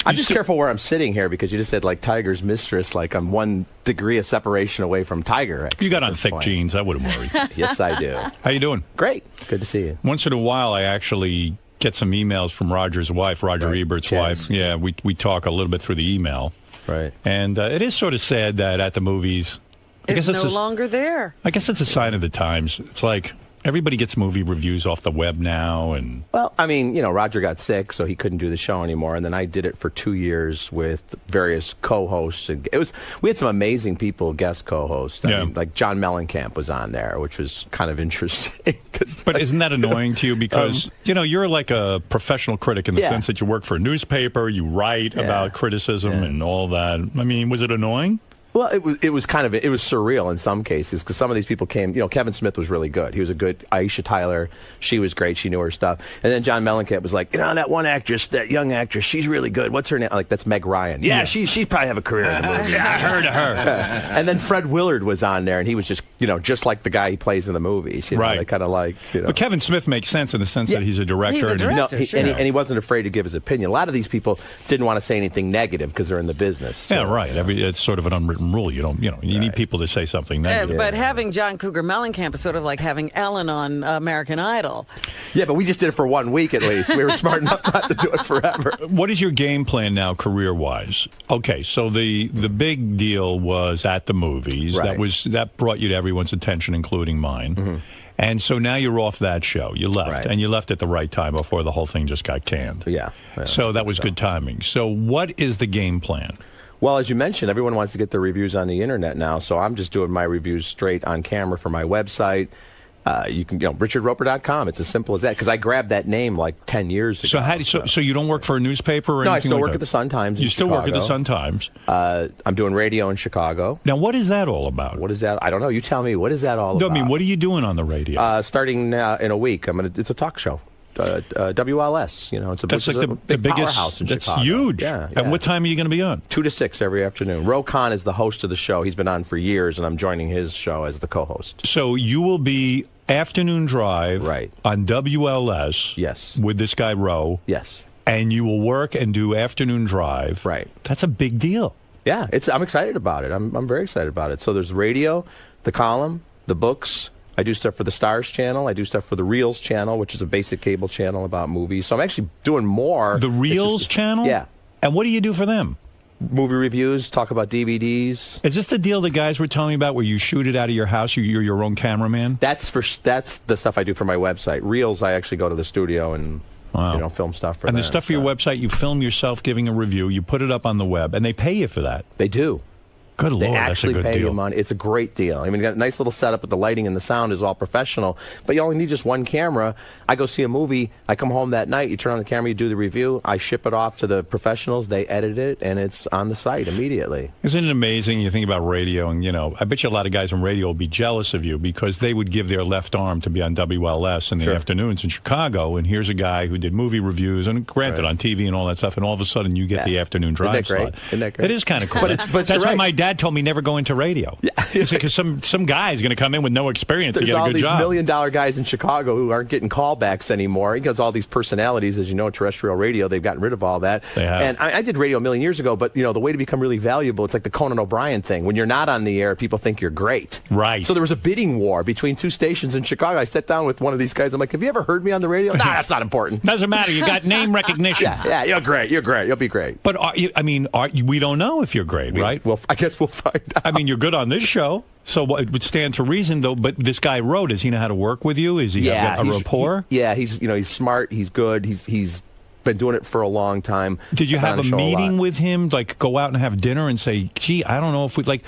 I'm just careful where I'm sitting here because you just said, like, Tiger's mistress. Like, I'm 1 degree of separation away from Tiger. Actually,
You got on thick jeans. I wouldn't worry.
Yes, I do.
How you doing?
Great. Good to see you.
Once in a while, I actually get some emails from Roger's wife, Roger Ebert's wife. Yeah, we talk a little bit through the email.
Right.
And it is sort of sad that at the movies,
It's no longer there.
I guess it's a sign of the times. It's like everybody gets movie reviews off the web now, and
Well, I mean, you know, Roger got sick, so he couldn't do the show anymore, and then I did it for 2 years with various co-hosts. And we had some amazing people, guest co-hosts. I mean, like John Mellencamp was on there, which was kind of interesting.
But isn't that annoying to you? Because, you know, you're like a professional critic in the sense that you work for a newspaper, you write about criticism and all that. I mean, was it annoying?
Well, it was surreal in some cases because some of these people came. You know, Kevin Smith was really good. He was a good. Aisha Tyler, she was great. She knew her stuff. And then John Mellencamp was like, you know, that one actress, that young actress, she's really good. What's her name? Like, that's Meg Ryan. Yeah, she probably have a career in the movie.
Yeah, I heard of her.
And then Fred Willard was on there, and he was just, you know, just like the guy he plays in the movies. You know,
Right.
They kind of like, you know.
But Kevin Smith makes sense in the sense that he's a director.
And he wasn't afraid to give his opinion. A lot of these people didn't want to say anything negative because they're in the business. So.
Yeah, right. It's sort of an unwritten rule. You don't, you need people to say something negative.
But having John Cougar Mellencamp is sort of like having Ellen on American Idol.
Yeah, but we just did it for 1 week at least. We were smart enough not to do it forever.
What is your game plan now, career-wise? Okay, so the big deal was at the movies.
Right.
That brought you to everyone's attention, including mine.
Mm-hmm.
And so now you're off that show. You left, and you left at the right time before the whole thing just got canned.
Yeah.
So that was good timing. So what is the game plan?
Well, as you mentioned, everyone wants to get their reviews on the internet now, so I'm just doing my reviews straight on camera for my website. You can, richardroper.com. It's as simple as that, because I grabbed that name like 10 years ago.
So you don't work for a newspaper or
No, I
anything
still
like
work
that?
at the Sun-Times in
You still work at the
Chicago.
Sun-Times?
I'm doing radio in Chicago.
Now, what is that all about?
What is that? I don't know. You tell me. What is that all
No,
about?
I mean, what are you doing on the radio?
Starting in a week. It's a talk show. WLS, you know, it's a
That's like
a
the
big
biggest.
powerhouse in
That's
Chicago.
huge.
Yeah.
And what time are you going to be on?
2 to 6 every afternoon. Ro Khan is the host of the show. He's been on for years, and I'm joining his show as the co-host.
So you will be afternoon drive on WLS.
Yes.
With this guy Ro.
Yes.
And you will work and do afternoon drive.
Right.
That's a big deal.
Yeah, I'm excited about it. I'm very excited about it. So there's radio, the column, the books. I do stuff for the Stars channel. I do stuff for the Reels channel, which is a basic cable channel about movies. So I'm actually doing more.
The Reels channel?
Yeah.
And what do you do for them?
Movie reviews, talk about DVDs.
Is this the deal the guys were telling me about where you shoot it out of your house? You're your own cameraman?
That's the stuff I do for my website. Reels, I actually go to the studio and film stuff for
And
them.
the stuff for your website, you film yourself giving a review, you put it up on the web, and they pay you for that.
They do.
Good Lord,
They
that's a
actually
good
pay
deal.
you money. It's a great deal. I mean, you got a nice little setup, but the lighting and the sound is all professional. But you only need just one camera. I go see a movie. I come home that night. You turn on the camera. You do the review. I ship it off to the professionals. They edit it, and it's on the site immediately.
Isn't it amazing? You think about radio, and, I bet you a lot of guys on radio will be jealous of you because they would give their left arm to be on WLS in the afternoons in Chicago, and here's a guy who did movie reviews, and granted, on TV and all that stuff, and all of a sudden you get the afternoon drive
Isn't that great?
slot.
Isn't that great?
It is kind of cool.
But
That's
you're
why
right.
my dad told me never go into radio. Yeah. Because some guy is going to come in with no experience to
There's
get a
all
good
these
job.
million-dollar guys in Chicago who aren't getting callbacks anymore because all these personalities, as you know, terrestrial radio, they've gotten rid of all that.
They have.
And I did radio a million years ago, but the way to become really valuable, it's like the Conan O'Brien thing. When you're not on the air, people think you're great.
Right.
So there was a bidding war between two stations in Chicago. I sat down with one of these guys. I'm like, have you ever heard me on the radio? Nah, that's not important.
Doesn't matter. You got name recognition.
Yeah, you're great. You're great. You'll be great.
But we don't know if you're great, right?
Well, I guess guess we'll find out.
I mean, you're good on this show, so it would stand to reason, though. But this guy wrote. Does he know how to work with you? Is he have a rapport?
He's smart. He's good. He's been doing it for a long time.
Did you
I've been
have
on
a
the show
meeting
lot.
with him? Like, go out and have dinner and say, "Gee, I don't know if we like."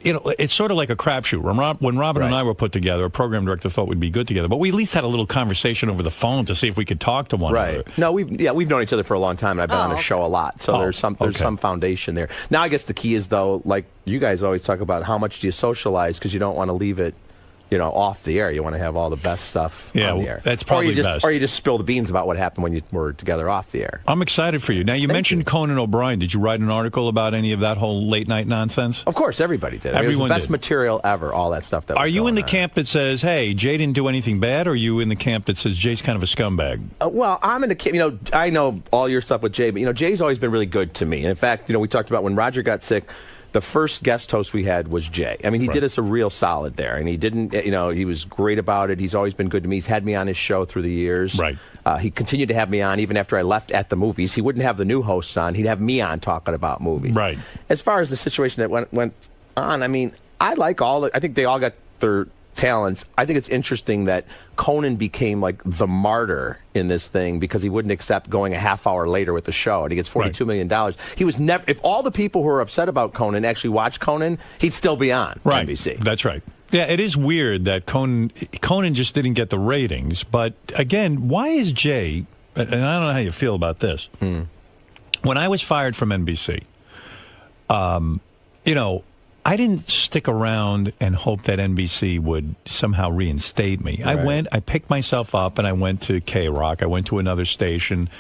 It's sort of like a crapshoot. When Robin and I were put together, a program director thought we'd be good together, but we at least had a little conversation over the phone to see if we could talk to one another.
No, we've known each other for a long time, and I've been on the show a lot, so there's some foundation there. Now, I guess the key is, though, like you guys always talk about, how much do you socialize, because you don't want to leave it, off the air. You want to have all the best stuff on the air.
That's probably best.
Or you just spill the beans about what happened when you were together off the air.
I'm excited for you. Now, you mentioned Conan O'Brien. Did you write an article about any of that whole late-night nonsense?
Of course, everybody did. It was the best material ever, all that stuff.
Are you in the camp that says, hey, Jay didn't do anything bad, or are you in the camp that says Jay's kind of a scumbag?
Well, I'm in the camp. I know all your stuff with Jay, but, Jay's always been really good to me. And in fact, we talked about when Roger got sick, the first guest host we had was Jay. I mean, he did us a real solid there, and he didn't, he was great about it. He's always been good to me. He's had me on his show through the years.
Right.
He continued to have me on even after I left at the movies. He wouldn't have the new hosts on. He'd have me on talking about movies.
Right.
As far as the situation that went on, I mean, I like I think they all got their talents. I think it's interesting that Conan became like the martyr in this thing because he wouldn't accept going a half hour later with the show, and he gets $42 million. He was never. If all the people who are upset about Conan actually watch Conan, he'd still be on NBC.
That's right. Yeah, it is weird that Conan just didn't get the ratings. But again, why is Jay? And I don't know how you feel about this. When I was fired from NBC, I didn't stick around and hope that NBC would somehow reinstate me.
Right.
I picked myself up, and I went to K-Rock. I went to another station,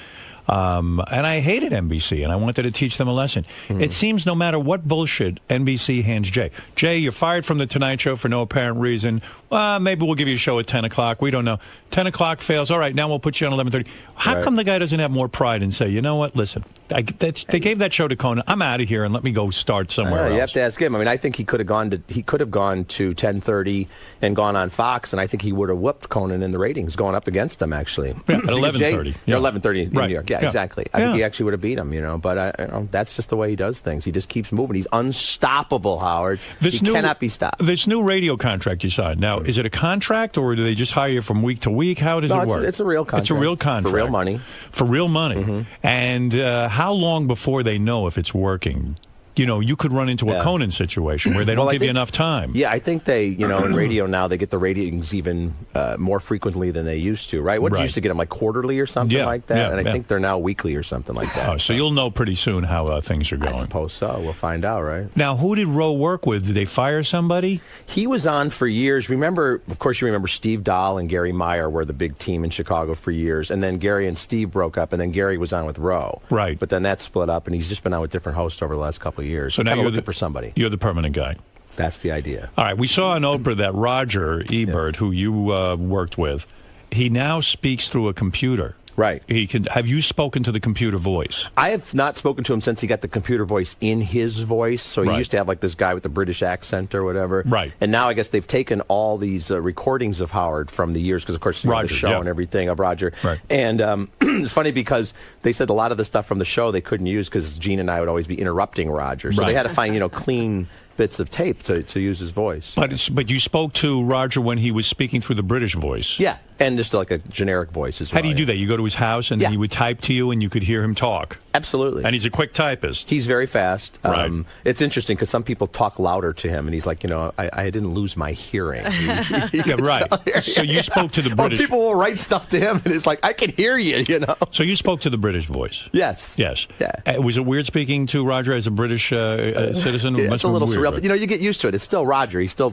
and I hated NBC, and I wanted to teach them a lesson. It seems no matter what bullshit NBC hands Jay. Jay, you're fired from The Tonight Show for no apparent reason. Maybe we'll give you a show at 10 o'clock. We don't know. 10 o'clock fails. All right, now we'll put you on 11:30. How come the guy doesn't have more pride and say, you know what, listen, they gave that show to Conan. I'm out of here, and let me go start somewhere else.
You have to ask him. I mean, I think he could have gone to 10:30 and gone on Fox, and I think he would have whooped Conan in the ratings, going up against him, actually.
Yeah, at 11:30.
Or 11:30 in New York. Yeah, exactly. I think
Yeah.
he actually would have beat him, but that's just the way he does things. He just keeps moving. He's unstoppable, Howard. He cannot be stopped.
This new radio contract you signed, now, is it a contract, or do they just hire you from week to week? How does it work?
It's a real contract.
It's a real contract.
For real money.
For real money. And how long before they know if it's working? You could run into a Conan situation where they don't give you enough time.
Yeah, I think they, in radio now, they get the ratings even more frequently than they used to, right? What did you used to get them, like quarterly or something like that?
Yeah,
and I think they're now weekly or something like that.
Oh, so you'll know pretty soon how things are going.
I suppose so. We'll find out, right?
Now, who did Roe work with? Did they fire somebody?
He was on for years. Of course, you remember Steve Dahl and Gary Meyer were the big team in Chicago for years. And then Gary and Steve broke up, and then Gary was on with Roe.
Right.
But then that split up, and he's just been on with different hosts over the last couple of years.
So now you're
looking for somebody.
You're the permanent guy.
That's the idea.
All right. We saw on Oprah that Roger Ebert, who you worked with, he now speaks through a computer.
Right.
Have you spoken to the computer voice?
I have not spoken to him since he got the computer voice in his voice. So he used to have like this guy with the British accent or whatever.
Right.
And now I guess they've taken all these recordings of Howard from the years, because of course the show and everything of Roger.
Right.
And it's funny because they said a lot of the stuff from the show they couldn't use because Gene and I would always be interrupting Roger. So they had to find clean bits of tape to use his voice.
But you spoke to Roger when he was speaking through the British voice.
Yeah, and just like a generic voice as well.
How do you do that? You go to his house and then he would type to you and you could hear him talk?
Absolutely.
And he's a quick typist.
He's very fast.
Right.
It's interesting because some people talk louder to him, and he's like, I didn't lose my hearing.
Yeah, right. So you spoke to the British.
People will write stuff to him, and it's like, I can hear you,
So you spoke to the British voice?
Yes.
Yes.
Yeah.
Was it weird speaking to Roger as a British citizen?
It's a little surreal, but you get used to it. It's still Roger. He still,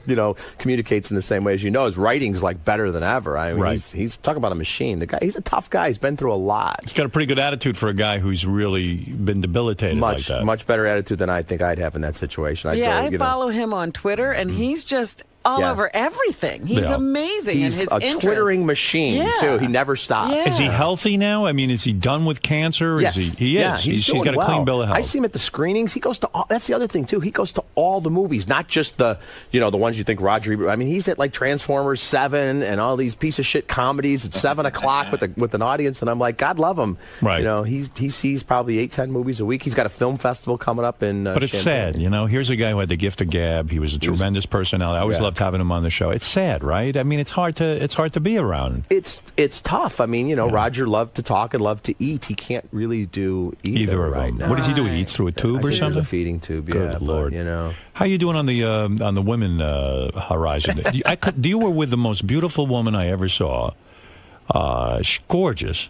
communicates in the same way as His writing's like better than ever. I mean, he's talking about a machine. The guy, he's a tough guy. He's been through a lot.
He's got a pretty good attitude for a guy who's really been debilitated like that.
Much better attitude than I think I'd have in that situation.
I follow him on Twitter, and he's just all over everything. He's amazing.
He's
and his
a
interest.
Twittering machine, too. He never stops.
Yeah.
Is he healthy now? I mean, is he done with cancer?
Yes.
He is.
Yeah, he's
got a clean bill of health.
I see him at the screenings. He goes to all, that's the other thing, too. He goes to all the movies, not just the ones you think Roger Ebert. I mean, he's at like Transformers 7 and all these piece of shit comedies at 7 o'clock with an audience, and I'm like, God love him.
Right.
He sees probably 8-10 movies a week. He's got a film festival coming up in
But it's sad, here's a guy who had the gift of gab. He was a tremendous personality. I always loved having him on the show. It's sad, right? I mean, it's hard to be around.
It's tough. I mean, Roger loved to talk and loved to eat. He can't really do either right now.
What does he do? He eats through a tube or something?
A feeding tube.
Good Lord.
But,
how you doing on the women horizon? You were with the most beautiful woman I ever saw. She's gorgeous.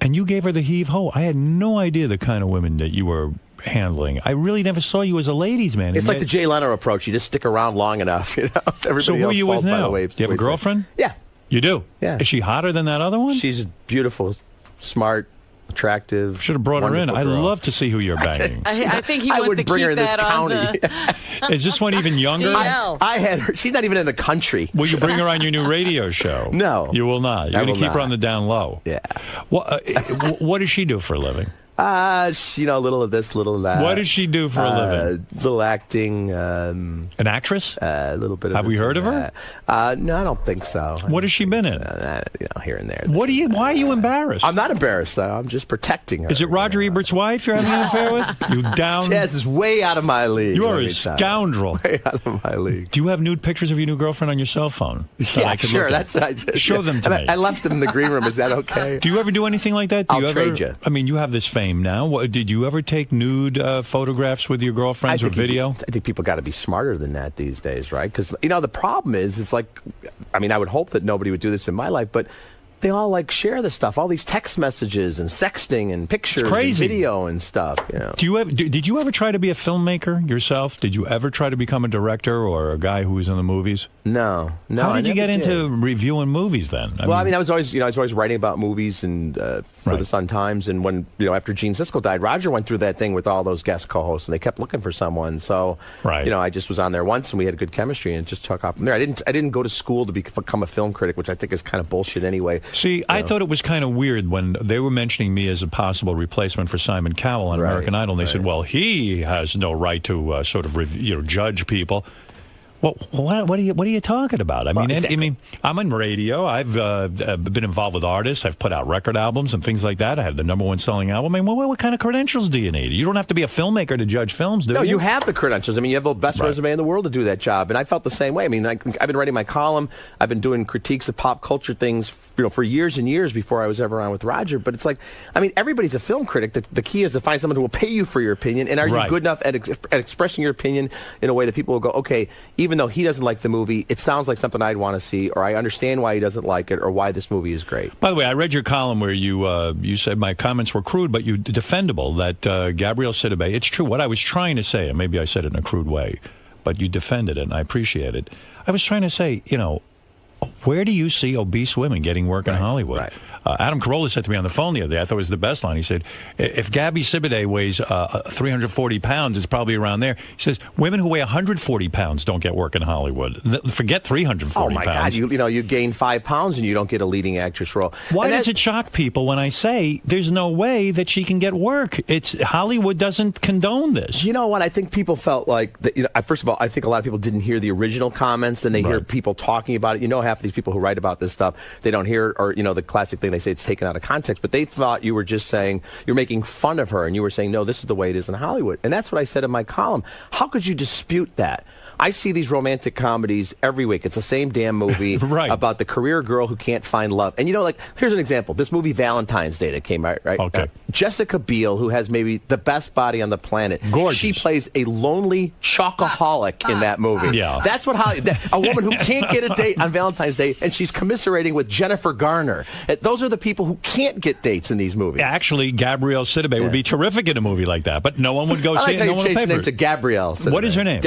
And you gave her the heave-ho. I had no idea the kind of women that you were handling. I really never saw you as a ladies' man.
It's like the Jay Leno approach. You just stick around long enough. Everybody
so who are you with now? Do you have a girlfriend?
Yeah.
You do?
Yeah.
Is she hotter than that other one?
She's beautiful, smart, attractive.
Should have brought her in. I'd love to see who you're banging.
I think he wants
wouldn't
to
bring
keep
her in this
that on
county.
Is this one even younger?
I had her. She's not even in the country.
Will you bring her on your new radio show?
No.
You will not. You're going to keep her on the down low.
Yeah.
What does she do for a living?
A little of this, little of that.
What does she do for a living?
Little acting.
An actress?
A little bit of
Have we heard of her?
No, I don't think so.
What has she been in?
Here and there.
Why are you embarrassed?
I'm not embarrassed. I'm just protecting her.
Is it Roger Ebert's wife you're having an affair with? You down?
Yes, it's way out of my league.
You are a scoundrel.
Way out of my league.
Do you have nude pictures of your new girlfriend on your cell phone?
Yeah, sure.
Show them to me.
I left them in the green room. Is that okay?
Do you ever do anything like that?
I'll trade you.
I mean, you have this fame now. Did you ever take nude photographs with your girlfriends or video?
I think people got to be smarter than that these days, right? Because, the problem is, it's like, I would hope that nobody would do this in my life, but they all share this stuff, all these text messages and sexting and pictures and video and stuff.
Did you ever try to be a filmmaker yourself? Did you ever try to become a director or a guy who was in the movies?
No.
How did you get into reviewing movies then?
I was always writing about movies and for the Sun Times. And when after Gene Siskel died, Roger went through that thing with all those guest co-hosts, and they kept looking for someone. So I just was on there once, and we had a good chemistry, and it just took off from there. I didn't go to school to become a film critic, which I think is kind of bullshit anyway.
See, I thought it was kind of weird when they were mentioning me as a possible replacement for Simon Cowell on American Idol. And they said, well, he has no right to sort of judge people. Well, what are you talking about? I mean, I'm on radio. I've been involved with artists. I've put out record albums and things like that. I have the #1 selling album. I mean, what kind of credentials do you need? You don't have to be a filmmaker to judge films, do you?
No, you have the credentials. I mean, you have the best resume in the world to do that job. And I felt the same way. I mean, I've been writing my column. I've been doing critiques of pop culture things, for years and years before I was ever on with Roger. But it's like, everybody's a film critic. The key is to find someone who will pay you for your opinion. And are you good enough at expressing your opinion in a way that people will go, okay, even though he doesn't like the movie, it sounds like something I'd want to see, or I understand why he doesn't like it, or why this movie is great.
By the way, I read your column where you said my comments were crude, but you defendable that Gabrielle Sidibe. It's true. What I was trying to say, and maybe I said it in a crude way, but you defended it, and I appreciate it. I was trying to say, where do you see obese women getting work in Hollywood?
Right.
Adam Carolla said to me on the phone the other day, I thought it was the best line. He said, if Gabby Sidibe weighs 340 pounds, it's probably around there. He says, women who weigh 140 pounds don't get work in Hollywood. Forget 340 pounds.
Oh, my God. You gain 5 pounds and you don't get a leading actress role.
Why does it shock people when I say there's no way that she can get work? Hollywood doesn't condone this.
You know what? I think people felt like, first of all, I think a lot of people didn't hear the original comments. Then they hear people talking about it. Half of these people who write about this stuff, they don't hear, or, the classic thing, they say it's taken out of context, but they thought you were just saying, you're making fun of her, and you were saying, no, this is the way it is in Hollywood. And that's what I said in my column. How could you dispute that? I see these romantic comedies every week. It's the same damn movie about the career girl who can't find love. And, here's an example. This movie Valentine's Day that came out, right?
Okay.
Jessica Biel, who has maybe the best body on the planet.
Gorgeous.
She plays a lonely chocoholic in that movie.
Yeah.
That's what a woman who can't get a date on Valentine's Day, and she's commiserating with Jennifer Garner. Those are the people who can't get dates in these movies.
Actually, Gabrielle Sidibe would be terrific in a movie like that, but no one would go see it. No one would pay for it.
To Gabrielle Sidibe.
What is her name?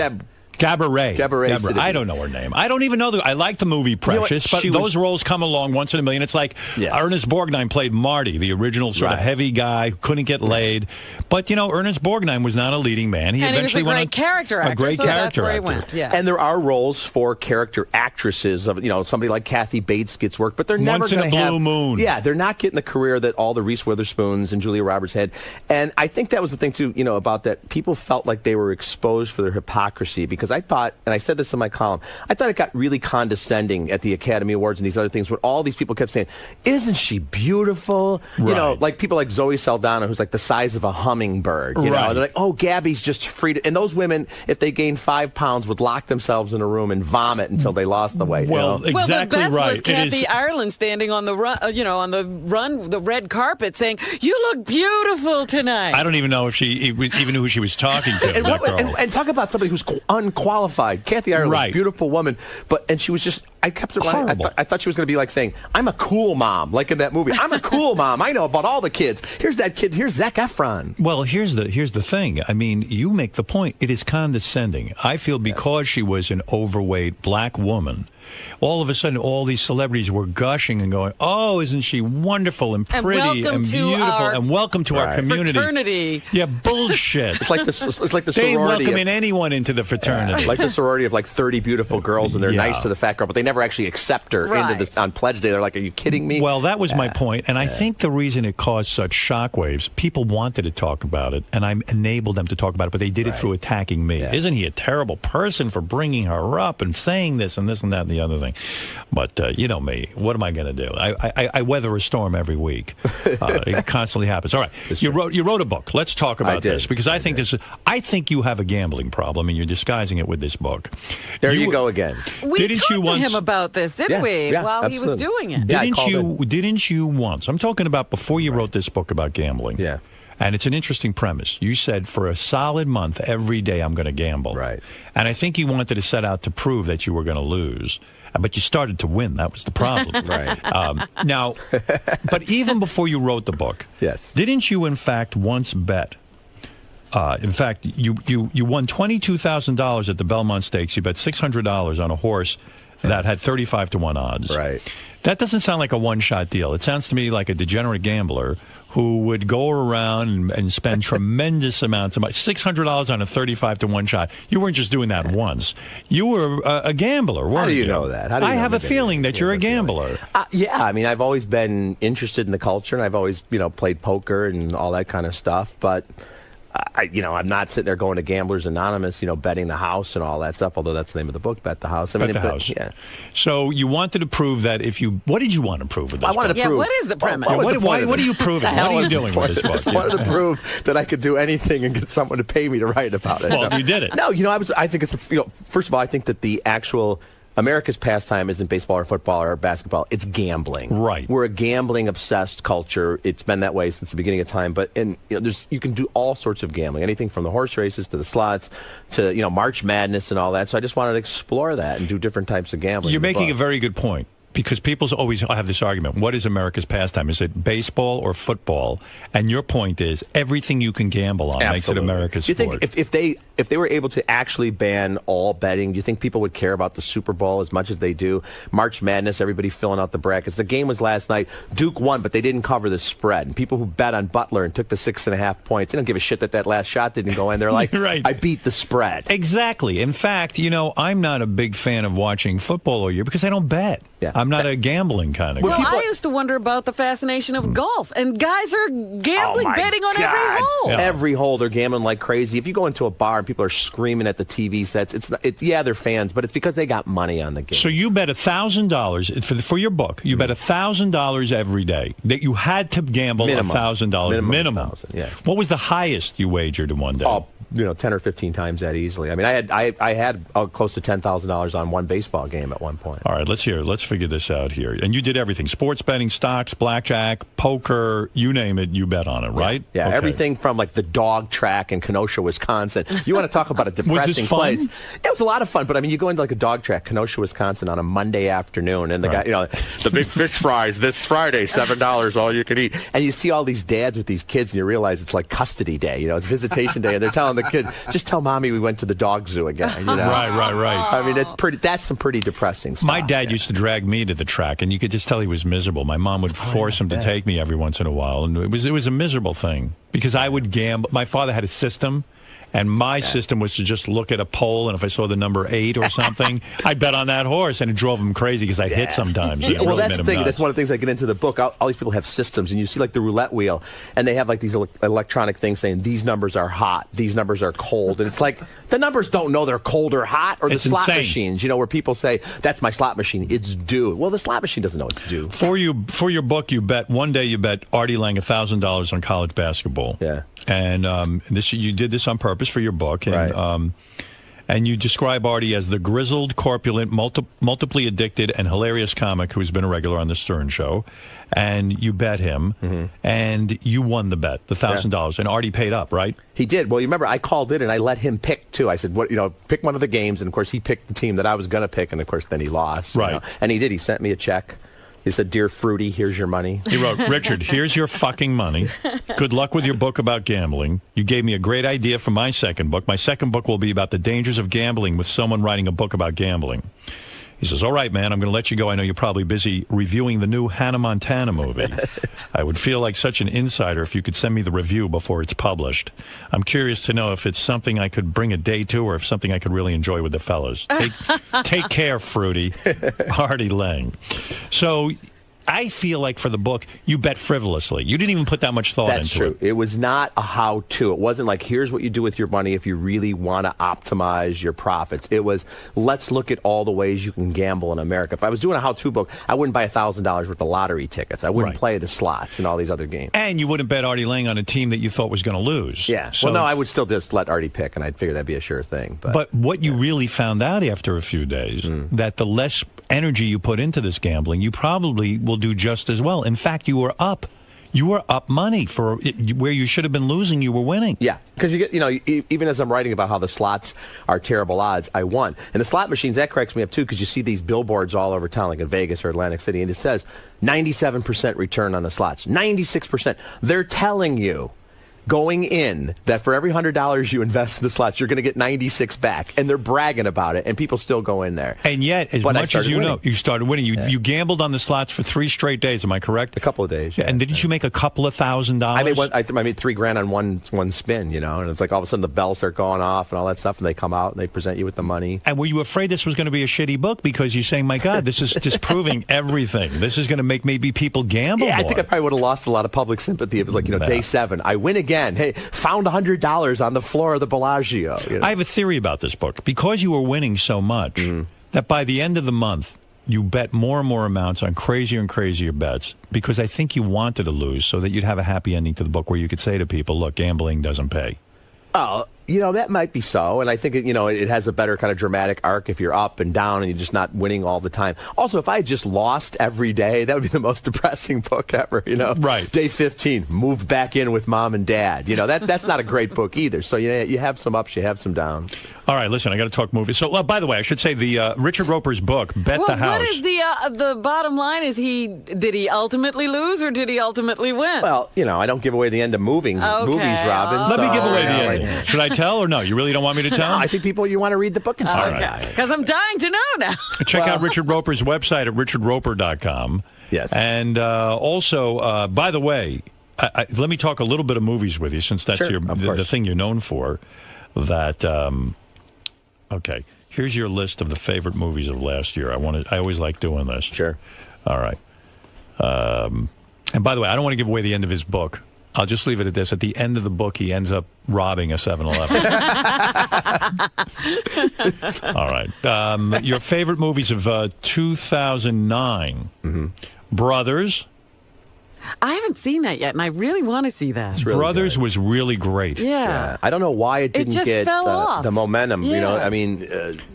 Cabaret.
Cabaret.
I don't know her name. I don't even know. I like the movie Precious, but those roles come along once in a million. It's like Ernest Borgnine played Marty, the original sort of heavy guy who couldn't get laid. But, Ernest Borgnine was not a leading man. He eventually
was a
went
great character actor.
A great character actor.
Went. Yeah.
And there are roles for character actresses. Of somebody like Kathy Bates gets work, but they're never going to have.
Blue moon.
Yeah, they're not getting the career that all the Reese Witherspoons and Julia Roberts had. And I think that was the thing, too, about that. People felt like they were exposed for their hypocrisy because I thought, and I said this in my column, I thought it got really condescending at the Academy Awards and these other things when all these people kept saying, isn't she beautiful?
Right.
Like people like Zoe Saldana, who's like the size of a hummingbird. You know? And they're like, oh, Gabby's just free to... And those women, if they gained 5 pounds, would lock themselves in a room and vomit until they lost the weight.
Well, exactly
the best
right.
was Kathy Ireland standing on the the red carpet saying, "You look beautiful tonight."
I don't even know if she even knew who she was talking to.
And talk about somebody who's unqualified. Kathy Ireland was a beautiful woman, and she was just... I kept her running. I thought she was going to be like saying, "I'm a cool mom," like in that movie. I'm a cool mom. I know about all the kids. Here's that kid. Here's Zac Efron.
Well, here's the thing. I mean, you make the point. It is condescending. I feel because she was an overweight black woman, all of a sudden, all these celebrities were gushing and going, "Oh, isn't she wonderful and pretty and beautiful and welcome to our community?"
Fraternity.
Yeah, bullshit.
It's like the sorority.
They welcome in anyone into the fraternity.
Like the sorority of like 30 beautiful girls, and they're nice to the fat girl, but they never actually accept her on pledge day. They're like, "Are you kidding me?"
Well, that was my point, and I think the reason it caused such shockwaves, people wanted to talk about it, and I enabled them to talk about it, but they did it through attacking me. Isn't he a terrible person for bringing her up and saying this and this and that and the other thing? But you know me. What am I going to do? I weather a storm every week. It constantly happens. All right, you wrote a book. Let's talk about this because I think you have a gambling problem and you're disguising it with this book.
There you go again.
We talked to him about this, didn't we? While he was doing it.
Didn't you once? I'm talking about before you wrote this book about gambling.
Yeah.
And it's an interesting premise. You said for a solid month, every day I'm going to gamble.
Right.
And I think you wanted to set out to prove that you were going to lose. But you started to win. That was the problem.
Right.
Now, but even before you wrote the book, didn't you, in fact, once bet? In fact, you won $22,000 at the Belmont Stakes. You bet $600 on a horse that had 35-1 odds.
Right.
That doesn't sound like a one-shot deal. It sounds to me like a degenerate gambler who would go around and spend tremendous amounts of money. $600 on a 35-1 shot. You weren't just doing that once. You were a gambler, weren't you?
How do you know that?
I have a feeling that you're a gambler.
Yeah, I mean, I've always been interested in the culture, and I've always, played poker and all that kind of stuff, but... I'm not sitting there going to Gamblers Anonymous, betting the house and all that stuff, although that's the name of the book, Bet the House.
Bet the House.
Yeah.
So you wanted to prove that what did you want to prove with this book?
I wanted to prove...
what is the premise?
What are you proving? What are you doing with this book?
I wanted to prove that I could do anything and get someone to pay me to write about it.
Well, you did it.
No, I think it's, first of all, I think that the actual... America's pastime isn't baseball or football or basketball. It's gambling.
Right.
We're a gambling-obsessed culture. It's been that way since the beginning of time. But you can do all sorts of gambling, anything from the horse races to the slots to March Madness and all that. So I just wanted to explore that and do different types of gambling.
You're making a very good point. Because people always have this argument. What is America's pastime? Is it baseball or football? And your point is everything you can gamble on makes it America's sport.
Do you think if they were able to actually ban all betting, do you think people would care about the Super Bowl as much as they do? March Madness, everybody filling out the brackets. The game was last night. Duke won, but they didn't cover the spread. And people who bet on Butler and took the 6.5 points, they don't give a shit that last shot didn't go in. They're like,
right.
I beat the spread.
Exactly. In fact, I'm not a big fan of watching football all year because I don't bet.
Yeah.
I'm not a gambling kind of guy.
Well, I used to wonder about the fascination of golf, and guys are gambling, betting on every hole.
Yeah. Every hole, they're gambling like crazy. If you go into a bar and people are screaming at the TV sets, they're fans, but it's because they got money on the game.
So you bet $1,000 for your book. You bet $1,000 every day that you had to gamble $1,000 minimum.
Yeah.
What was the highest you wagered in one day?
Oh, 10 or 15 times that easily. I mean, I had close to $10,000 on one baseball game at one point.
All right, let's figure this out here. And you did everything: sports betting, stocks, blackjack, poker, you name it, you bet on it, right?
Yeah,
okay.
Everything from like the dog track in Kenosha, Wisconsin. You want to talk about a depressing place? It was a lot of fun, but I mean, you go into like a dog track, Kenosha, Wisconsin, on a Monday afternoon, and the guy, the big fish fries this Friday, $7, all you can eat, and you see all these dads with these kids, and you realize it's like custody day, it's visitation day, and they're telling telling the kid, just tell mommy we went to the dog zoo again. You know?
Right.
I mean, that's some pretty depressing stuff.
My dad used to drag me to the track, and you could just tell he was miserable. My mom would force him to take me every once in a while, and it was a miserable thing because I would gamble. My father had a system. And my system was to just look at a pole, and if I saw the number 8 or something, I'd bet on that horse, and it drove him crazy because I'd hit sometimes.
Yeah, well, that's the thing. That's one of the things I get into the book. All these people have systems, and you see like the roulette wheel, and they have like these electronic things saying these numbers are hot, these numbers are cold, and it's like the numbers don't know they're cold or hot. Or the slot machines, where people say that's my slot machine, it's due. Well, the slot machine doesn't know it's due.
For your book, you bet Artie Lang $1,000 on college basketball.
Yeah.
And you did this on purpose for your book, and and you describe Artie as the grizzled, corpulent, multiply addicted, and hilarious comic who's been a regular on the Stern Show. And you bet him, and you won the bet, the $1,000, and Artie paid up, right?
He did. Well, you remember I called in and I let him pick too. I said, pick one of the games, and of course he picked the team that I was going to pick, and of course then he lost.
Right.
And he did. He sent me a check. He said, "Dear Fruity, here's your money."
He wrote, "Richard, here's your fucking money. Good luck with your book about gambling. You gave me a great idea for my second book. My second book will be about the dangers of gambling with someone writing a book about gambling." He says, "All right, man, I'm going to let you go. I know you're probably busy reviewing the new Hannah Montana movie. I would feel like such an insider if you could send me the review before it's published. I'm curious to know if it's something I could bring a day to or if something I could really enjoy with the fellas. Take care, Fruity." Artie Lang. So I feel like for the book, you bet frivolously. You didn't even put that much thought into it.
That's true. It was not a how-to. It wasn't like, here's what you do with your money if you really want to optimize your profits. It was, let's look at all the ways you can gamble in America. If I was doing a how-to book, I wouldn't buy $1,000 worth of lottery tickets. I wouldn't play the slots and all these other games.
And you wouldn't bet Artie Lang on a team that you thought was going to lose.
Yeah.
So,
well, no, I would still just let Artie pick, and I'd figure that'd be a sure thing.
But what you really found out after a few days, that the less energy you put into this gambling, you probably will do just as well. In fact, you were up. You were up money for where you should have been losing. You were winning.
Yeah, because you get, even as I'm writing about how the slots are terrible odds, I won. And the slot machines, that cracks me up too, because you see these billboards all over town, like in Vegas or Atlantic City, and it says 97% return on the slots, 96%. They're telling you going in that for every $100 you invest in the slots, you're going to get 96 back, and they're bragging about it, and people still go in there.
And yet, as much as you know, you started winning. You gambled on the slots for 3 straight days. Am I correct?
A couple of days. Yeah.
And didn't you make a couple of $1,000?
I made $3,000 on one spin, and it's like all of a sudden the bells start going off and all that stuff, and they come out and they present you with the money.
And were you afraid this was going to be a shitty book because you're saying, my God, this is disproving everything. This is going to make maybe people gamble more.
I think I probably would have lost a lot of public sympathy. It was like, day 7, I win again. Hey, found $100 on the floor of the Bellagio.
I have a theory about this book. Because you were winning so much, that by the end of the month, you bet more and more amounts on crazier and crazier bets, because I think you wanted to lose so that you'd have a happy ending to the book where you could say to people, look, gambling doesn't pay.
Oh, that might be so, and I think it has a better kind of dramatic arc if you're up and down and you're just not winning all the time. Also, if I had just lost every day, that would be the most depressing book ever.
Right?
Day 15, moved back in with mom and dad. That's not a great book either. So you have some ups, you have some downs.
All right, listen, I got to talk movies. So, by the way, I should say the Richard Roper's book, Bet the House.
What is the bottom line? Did he ultimately lose or did he ultimately win?
Well, I don't give away the end of movies, Robin.
Let me give away the ending. Should I tell or no? You really don't want me to tell?
No, I think you want to read the book and find out.
Because I'm dying to know now.
Check out Richard Roper's website at richardroper.com.
Yes.
And also, by the way, let me talk a little bit of movies with you, since that's the thing you're known for. Okay, here's your list of the favorite movies of last year. I always like doing this.
Sure.
All right. And by the way, I don't want to give away the end of his book. I'll just leave it at this. At the end of the book, he ends up robbing a 7-Eleven. All right. Your favorite movies of 2009. Brothers.
I haven't seen that yet, and I really want to see that.
Really
Brothers
good.
was really great.
Yeah.
I don't know why it didn't get the momentum.
Yeah.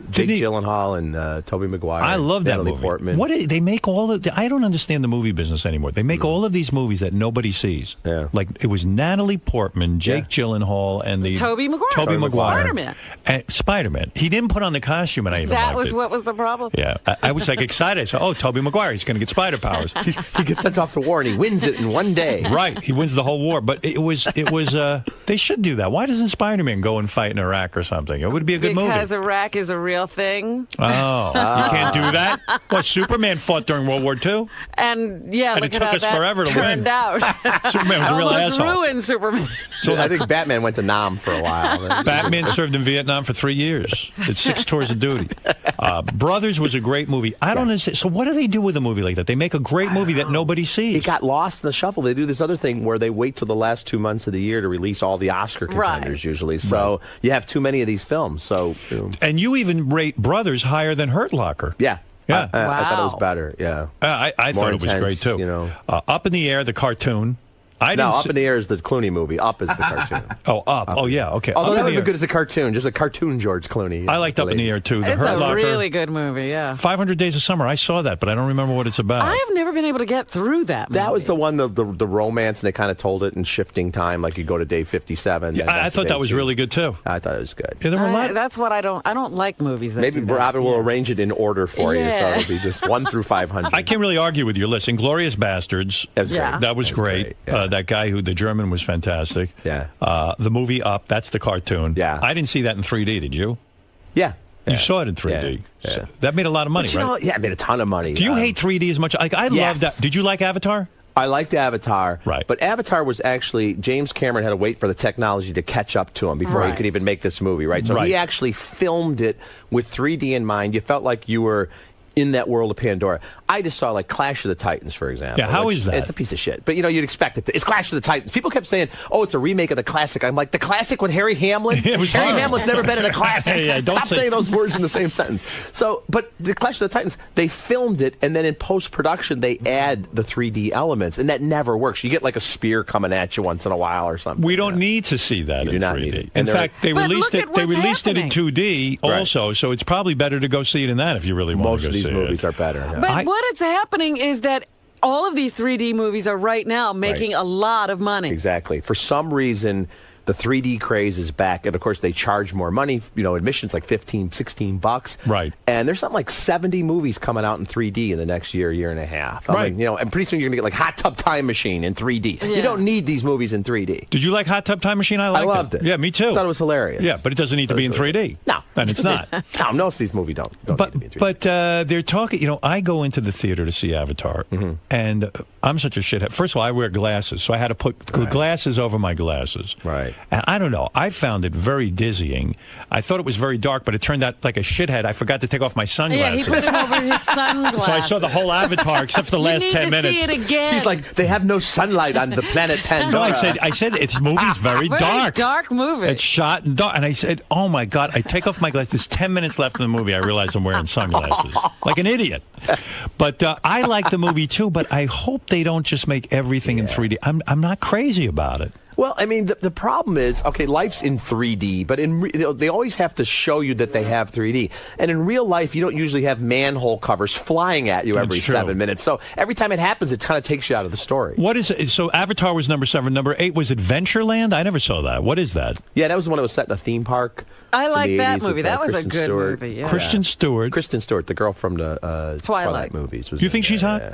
Jake Gyllenhaal and Tobey Maguire.
I love that
Natalie
movie.
Portman.
They make I don't understand the movie business anymore. They make all of these movies that nobody sees.
Yeah.
Like it was Natalie Portman, Jake Gyllenhaal, and the
Tobey Maguire.
Spider-Man. And Spider-Man. He didn't put on the costume, and I even
That
liked
was
it.
what was the problem.
Yeah, I was like excited. I said, "Oh, Tobey Maguire, he's going to get spider powers."
He gets sent off to war and he wins wins it in one day.
Right, he wins the whole war. But it was. They should do that. Why doesn't Spider-Man go and fight in Iraq or something? It would be a good movie.
Because Iraq is a real thing.
Oh, you can't do that? What, Superman fought during World War II?
And yeah,
And
look
it
at
took
how
us
that
forever to
turned
win.
out.
Superman was a real
Almost
asshole.
ruined Superman.
So I think Batman went to Nam for a while.
Batman served in Vietnam for 3 years. Did 6 tours of duty. Brothers was a great movie. I don't understand. So what do they do with a movie like that? They make a great movie that nobody sees.
It got lost in the shuffle. They do this other thing where they wait till the last 2 months of the year to release all the Oscar contenders usually. So you have too many of these films. So
And you even rate Brothers higher than Hurt Locker.
Yeah.
Yeah.
I thought it was better. Yeah.
I
More
thought it was
intense,
great, too.
You know.
Up in the Air, the cartoon.
Up in the Air is the Clooney movie. Up is the cartoon.
Up. Oh, yeah. Okay.
Although
Up
that
in
would
the
be
Air.
good as a cartoon. Just a cartoon George Clooney.
I liked Up in the Air, too. The
It's
Hurt
a
Locker.
really good movie, yeah.
500 Days of Summer. I saw that, but I don't remember what it's about.
I have never been able to get through that movie.
That was the one, the romance, and they kind of told it in shifting time, like you go to day 57.
Yeah, I thought that was really good, too.
I thought it was good.
Yeah, there were a lot.
That's what I don't like movies that
Maybe
do that.
Robin will arrange it in order for you, so
Yeah.
it'll be just 1 through 500.
I can't really argue with your list. Inglourious Bastards.
That was great.
Yeah.
That was great. That guy the German was fantastic.
Yeah.
The movie Up, that's the cartoon.
Yeah.
I didn't see that in 3D, did you?
Yeah.
You saw it in 3D.
Yeah.
So that made a lot of money,
But you
right?
know, yeah, it made a ton of money.
Do you hate 3D as much? Like, I love
Yes.
that. Did you like Avatar?
I liked Avatar,
Right.
But Avatar was actually, James Cameron had to wait for the technology to catch up to him before he
Right.
could even make this movie, right? So
Right.
he actually filmed it with 3D in mind. You felt like you were in that world of Pandora. I just saw like Clash of the Titans, for example.
Yeah, how
which-
is that?
It's a piece of shit. But, you know, you'd expect it. It's Clash of the Titans. People kept saying, oh, it's a remake of the classic. I'm like, the classic with Harry Hamlin?
It was
Harry
horrible.
Hamlin's never been in a classic.
Yeah, don't
Stop
say-
saying those words in the same sentence. So, but the Clash of the Titans, they filmed it, and then in post-production, they add the 3D elements, and that never works. You get like a spear coming at you once in a while or something.
We don't need to see that in
do not
3D.
need it.
In
And they're-
fact, they
But
released
look
it.
at
They
what's
released it in
happening.
2D
Right.
also, so it's probably better to go see it in that if you really want
Most
to go
of these
see
movies
it.
are better. Yeah.
But what is happening is that all of these 3D movies are right now making a lot of money.
Exactly. For some reason, the 3D craze is back, and of course they charge more money. You know, admission's like $15-16.
Right.
And there's something like 70 movies coming out in 3D in the next year and a half. I
Right.
mean, you know, and pretty soon you're gonna get like Hot Tub Time Machine in 3D.
Yeah.
You don't need these movies in 3D.
Did you like Hot Tub Time Machine? I liked
loved it.
Yeah, me too.
I thought it was hilarious.
Yeah, but it doesn't need to be in 3D.
No.
And it's not.
No, most of these movies don't need to be in 3D.
But they're talking, you know, I go into the theater to see Avatar, and I'm such a shithead. First of all, I wear glasses, so I had to put glasses over my glasses.
Right.
And I don't know. I found it very dizzying. I thought it was very dark, but it turned out like a shithead. I forgot to take off my
Yeah,
sunglasses.
he put them over his sunglasses.
So I saw the whole Avatar except for the last
you need
10
to
minutes.
see it again.
He's like, they have no sunlight on the planet Pandora.
No, I said its movie's very dark.
dark movie.
It's shot in dark. And I said, oh, my God. I take off my glasses. There's 10 minutes left in the movie. I realize I'm wearing sunglasses. Like an idiot. But I like the movie, too. But I hope they don't just make everything in 3D. I'm not crazy about it.
Well, I mean, the problem is, okay, life's in 3D, but they always have to show you that they have 3D. And in real life, you don't usually have manhole covers flying at you every
That's true.
7 minutes. So every time it happens, it kind of takes you out of the story.
What is it? So Avatar was number 7. Number 8 was Adventureland? I never saw that. What is that?
Yeah, that was the one that was set in a theme park.
I
in
like
the
that
80s
movie.
with,
That was a
Kristen
good
Stewart.
movie. Yeah.
Kristen Stewart.
Kristen Stewart, the girl from the Twilight movies. Was
You think
in
she's
there,
hot?
yeah.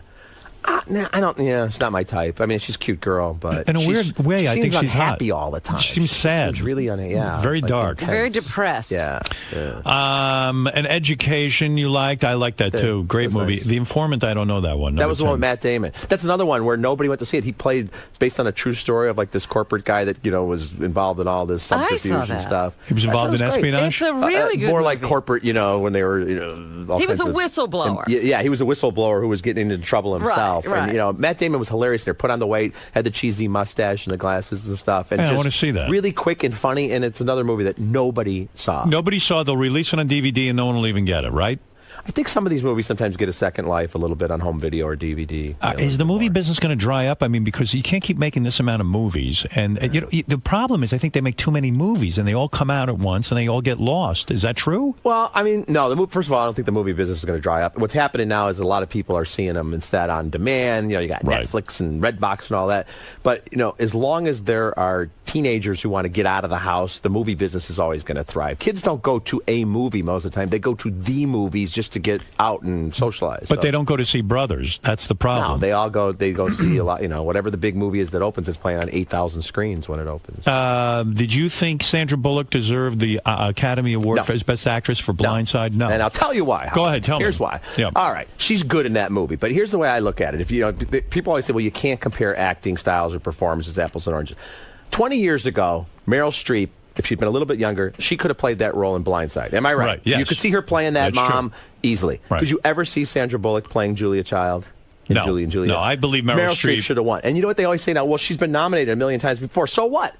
Nah, I don't. Yeah, it's not my type. I mean, she's a cute girl, but
In a
she's-
weird way,
she
I think
seems
she's hot.
unhappy all the time.
She seems sad.
She's really yeah,
Very
like
dark.
intense.
Very depressed.
Yeah. yeah.
An Education you liked. I liked that, too. Great
that's
movie.
nice.
The Informant, I don't know that one.
That
Number
was the one
10.
with Matt Damon. That's another one where nobody went to see it. He played based on a true story of like this corporate guy that was involved in all this subterfuge and
that.
stuff.
He was
I thought
involved
it
in
was great.
espionage?
It's a really good
more like
movie.
corporate, when they were, all
He was
kinds
a
of-
whistleblower.
Yeah, he was a whistleblower who was getting into trouble himself.
Right.
And Matt Damon was hilarious there. Put on the weight, had the cheesy mustache and the glasses and stuff. And
Yeah, I
just
wanna see that.
Really quick and funny. And it's another movie that nobody saw.
Nobody saw. They'll release it on DVD and no one will even get it, right?
I think some of these movies sometimes get a second life a little bit on home video or DVD.
Is the movie business going to dry up? I mean, because you can't keep making this amount of movies. And the problem is I think they make too many movies and they all come out at once and they all get lost. Is that true?
Well, I mean, no. First of all, I don't think the movie business is going to dry up. What's happening now is a lot of people are seeing them instead on demand. You got
Right.
Netflix and Redbox and all that. But, as long as there are teenagers who want to get out of the house, the movie business is always going to thrive. Kids don't go to a movie most of the time. They go to the movies just to get out and socialize.
But they don't go to see Brothers. That's the problem.
No, they all go. They go see a lot. Whatever the big movie is that opens, it's playing on 8,000 screens when it opens.
Did you think Sandra Bullock deserved the Academy Award for as Best Actress for Blindside? No.
And I'll tell you why.
Go ahead, tell me.
Here's why.
Yeah.
All right, she's good in that movie, but here's the way I look at it. If people always say, well, you can't compare acting styles or performances, apples and oranges. 20 years ago, Meryl Streep, if she'd been a little bit younger, she could have played that role in Blindside. Am I right?
Right, yes.
You could see her playing that
That's
mom easily.
Right.
Could you ever see Sandra Bullock playing Julia Child?
No.
Julie and Julia?
No, I believe Meryl Streep
should have won. And you know what they always say now? Well, she's been nominated a million times before. So what?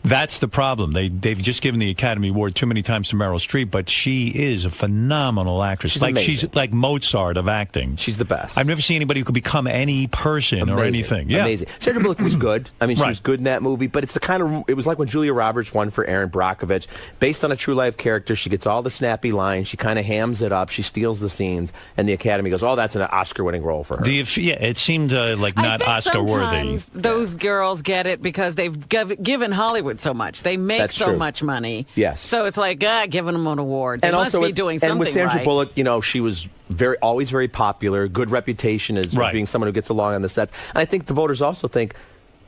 That's the problem. They've just given the Academy Award too many times to Meryl Streep, but she is a phenomenal actress. She's like Mozart of acting.
She's the best.
I've never seen anybody who could become any person or anything. Yeah.
Amazing. Sandra Bullock was good. I mean, she was good in that movie, but it's the kind of, it was like when Julia Roberts won for Erin Brockovich. Based on a true life character, she gets all the snappy lines, she kind of hams it up, she steals the scenes, and the Academy goes, oh, that's an Oscar-winning role for her.
It seemed like not Oscar-worthy.
Those girls get it because they've given Hollywood so much. They make so much money.
Yes.
So it's like, giving them an award. They
and
must
also
be doing something
And with Sandra
right.
Bullock, she was always very popular, good reputation as being someone who gets along on the sets. And I think the voters also think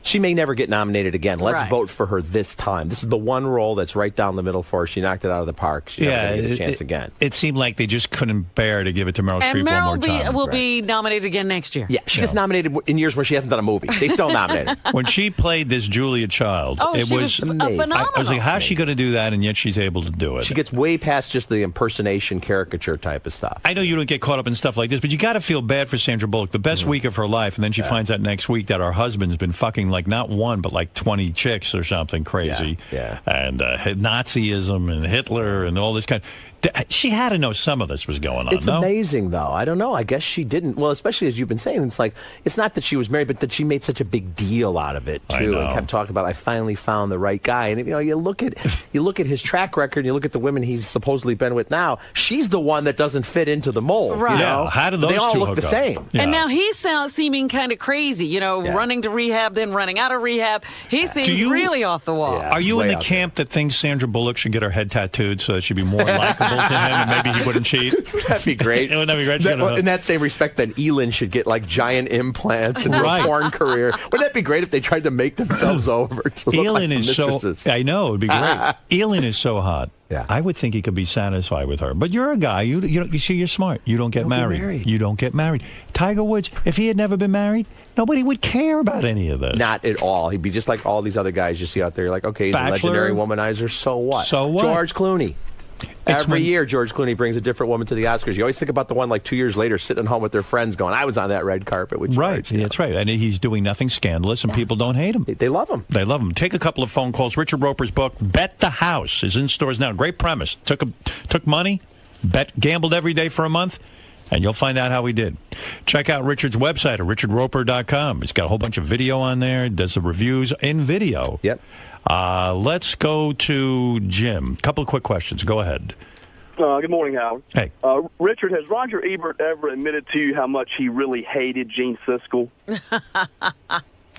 she may never get nominated again. Let's vote for her this time. This is the one role that's right down the middle for her. She knocked it out of the park. She's never going to get a chance again.
It seemed like they just couldn't bear to give it to Meryl Streep one more time.
And Meryl will be nominated again next year.
Yeah, she gets nominated in years where she hasn't done a movie. They still nominate her.
When she played this Julia Child, it was
amazing.
I was like, how's she going to do that? And yet she's able to do it.
She gets way past just the impersonation caricature type of stuff.
I know you don't get caught up in stuff like this, but you got to feel bad for Sandra Bullock. The best week of her life, and then she finds out next week that her husband's been fucking like not one, but like 20 chicks or something crazy.
Yeah.
And Nazism and Hitler and all this kind. She had to know some of this was going on.
It's amazing, though. I don't know. I guess she didn't. Well, especially as you've been saying, it's like it's not that she was married, but that she made such a big deal out of it too, and kept talking about, I finally found the right guy. And you look at his track record, and you look at the women he's supposedly been with now. She's the one that doesn't fit into the mold.
Right.
Yeah. How do those
they all
two
look
hook
the
up?
same?
Yeah.
And now he's seeming kind of crazy, running to rehab, then running out of rehab. He seems really off the wall.
Are you in the camp that thinks Sandra Bullock should get her head tattooed so that she'd be more likable to him and maybe he wouldn't cheat?
That'd be great.
Wouldn't that be great?
In that same respect, then Elin should get like giant implants and do a porn career. Wouldn't that be great if they tried to make themselves over? To look
Elin
like
is so. I know it'd be great. Elin is so hot.
Yeah.
I would think he could be satisfied with her. But you're a guy. You see, you're smart. You don't get married. You don't get married. Tiger Woods, if he had never been married, nobody would care about any of this.
Not at all. He'd be just like all these other guys you see out there. You're like, okay, he's a legendary womanizer. So what?
So what?
George Clooney. Every year, George Clooney brings a different woman to the Oscars. You always think about the one like 2 years later sitting at home with their friends going, I was on that red carpet with George.
Right, that's right. And he's doing nothing scandalous, and people don't hate him.
They love him.
They love him. Take a couple of phone calls. Richard Roper's book, Bet the House, is in stores now. Great premise. Took money, gambled every day for a month, and you'll find out how he did. Check out Richard's website at richardroper.com. He's got a whole bunch of video on there, does the reviews in video.
Yep.
Let's go to Jim. Couple of quick questions. Go ahead.
Good morning, Howard.
Hey.
Richard, has Roger Ebert ever admitted to you how much he really hated Gene Siskel?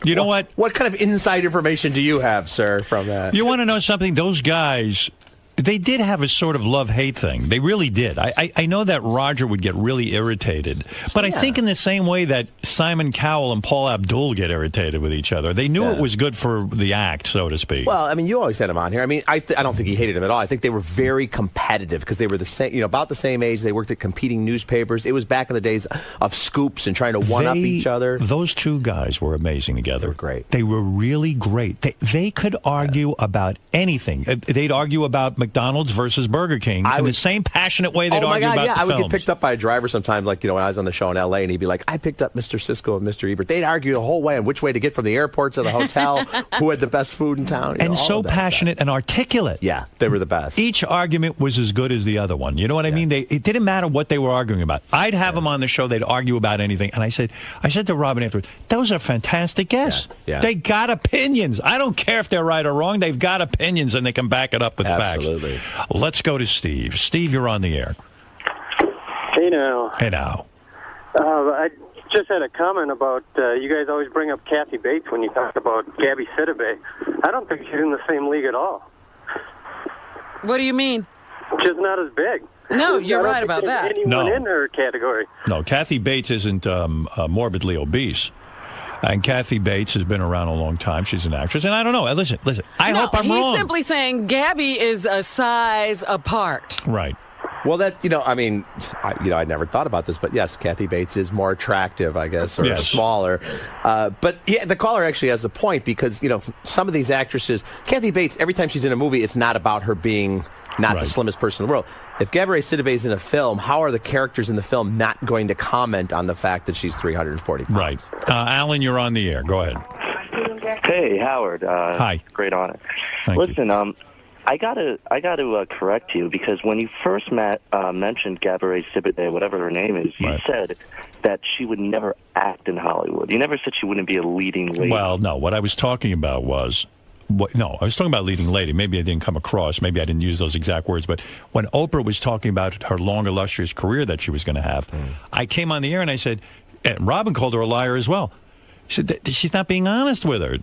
You know what?
What kind of inside information do you have, sir, from that?
You want to know something? Those guys, they did have a sort of love-hate thing. They really did. I know that Roger would get really irritated. But I think in the same way that Simon Cowell and Paul Abdul get irritated with each other. They knew it was good for the act, so to speak.
Well, I mean, you always had him on here. I mean, I don't think he hated him at all. I think they were very competitive because they were the same, about the same age. They worked at competing newspapers. It was back in the days of scoops and trying to one-up each other.
Those two guys were amazing together. They were
great.
They were really great. They could argue about anything. They'd argue about McDonald's versus Burger King in the same passionate way they'd argue about the
I would
films.
get picked up by a driver sometimes, like, when I was on the show in L.A., and he'd be like, I picked up Mr. Siskel and Mr. Ebert. They'd argue the whole way on which way to get from the airport to the hotel, who had the best food in town.
And so passionate and articulate.
Yeah, they were the best.
Each argument was as good as the other one. You know what I mean? It didn't matter what they were arguing about. I'd have them on the show. They'd argue about anything. And I said to Robin afterwards, those are fantastic guests.
Yeah.
They got opinions. I don't care if they're right or wrong. They've got opinions, and they can back it up with
Absolutely.
facts. Let's go to Steve. Steve, you're on the air.
Hey now.
Hey now.
I just had a comment about you guys always bring up Kathy Bates when you talk about Gabby Sidibe. I don't think she's in the same league at all.
What do you mean?
She's not as big.
No, you're
I don't
right
think
about
there's
that.
Anyone
No.
in her category.
No, Kathy Bates isn't morbidly obese. And Kathy Bates has been around a long time. She's an actress. And I don't know. Listen. I hope I'm wrong.
He's simply saying Gabby is a size apart.
Right.
Well, I never thought about this, but yes, Kathy Bates is more attractive, I guess, or
Yes.
smaller. But yeah, the caller actually has a point because, some of these actresses, Kathy Bates, every time she's in a movie, it's not about her being not the slimmest person in the world. If Gabourey Sidibe is in a film, how are the characters in the film not going to comment on the fact that she's 340 pounds?
Right. Alan, you're on the air. Go ahead.
Hey, Howard.
Hi.
Great honor.
Thank
Listen, I gotta correct you because when you first mentioned Gabourey Sidibe, whatever her name is, you said that she would never act in Hollywood. You never said she wouldn't be a leading lady.
Well, no. What I was talking about was... I was talking about leading lady. Maybe I didn't come across. Maybe I didn't use those exact words. But when Oprah was talking about her long, illustrious career that she was going to have, I came on the air and I said, and Robin called her a liar as well. He said that she's not being honest with her.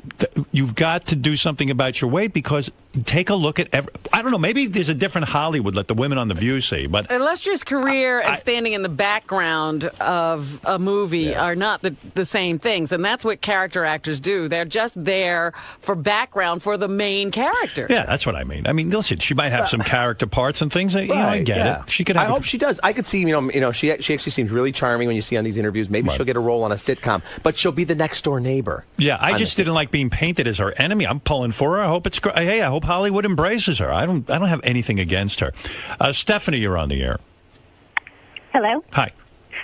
You've got to do something about your weight because take a look at I don't know. Maybe there's a different Hollywood. Let the women on The View see. But
illustrious career and standing in the background of a movie are not the same things, and that's what character actors do. They're just there for background for the main character.
Yeah, that's what I mean. I mean, listen, she might have some character parts and things. I get it. She could.
I hope she does. I could see. She actually seems really charming when you see on these interviews. Maybe she'll get a role on a sitcom, but she'll be the next door neighbor.
Yeah, I just didn't like being painted as her enemy. I'm pulling for her. I hope it's great. Hey, I hope Hollywood embraces her. I don't have anything against her. Stephanie, you're on the air.
Hello.
Hi.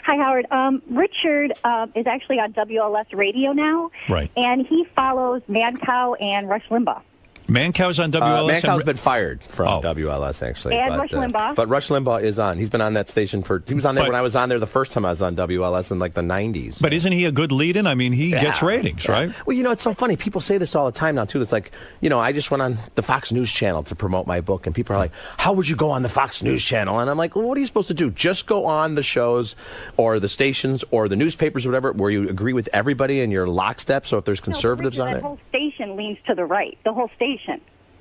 Hi, Howard. Richard is actually on WLS radio now.
Right.
And he follows Mancow and Rush Limbaugh.
Mancow's on WLS?
Mancow's been fired from WLS, actually.
And Rush Limbaugh.
But Rush Limbaugh is on. He's been on that station he was on there when I was on there the first time I was on WLS in like the 90s.
But isn't he a good lead-in? I mean, he gets ratings, right?
Well, it's so funny. People say this all the time now, too. It's like, I just went on the Fox News channel to promote my book, and people are like, how would you go on the Fox News channel? And I'm like, well, what are you supposed to do? Just go on the shows or the stations or the newspapers or whatever where you agree with everybody and you're lockstep, so if there's conservatives on
Richard,
it.
that whole station leans to the right. The whole station.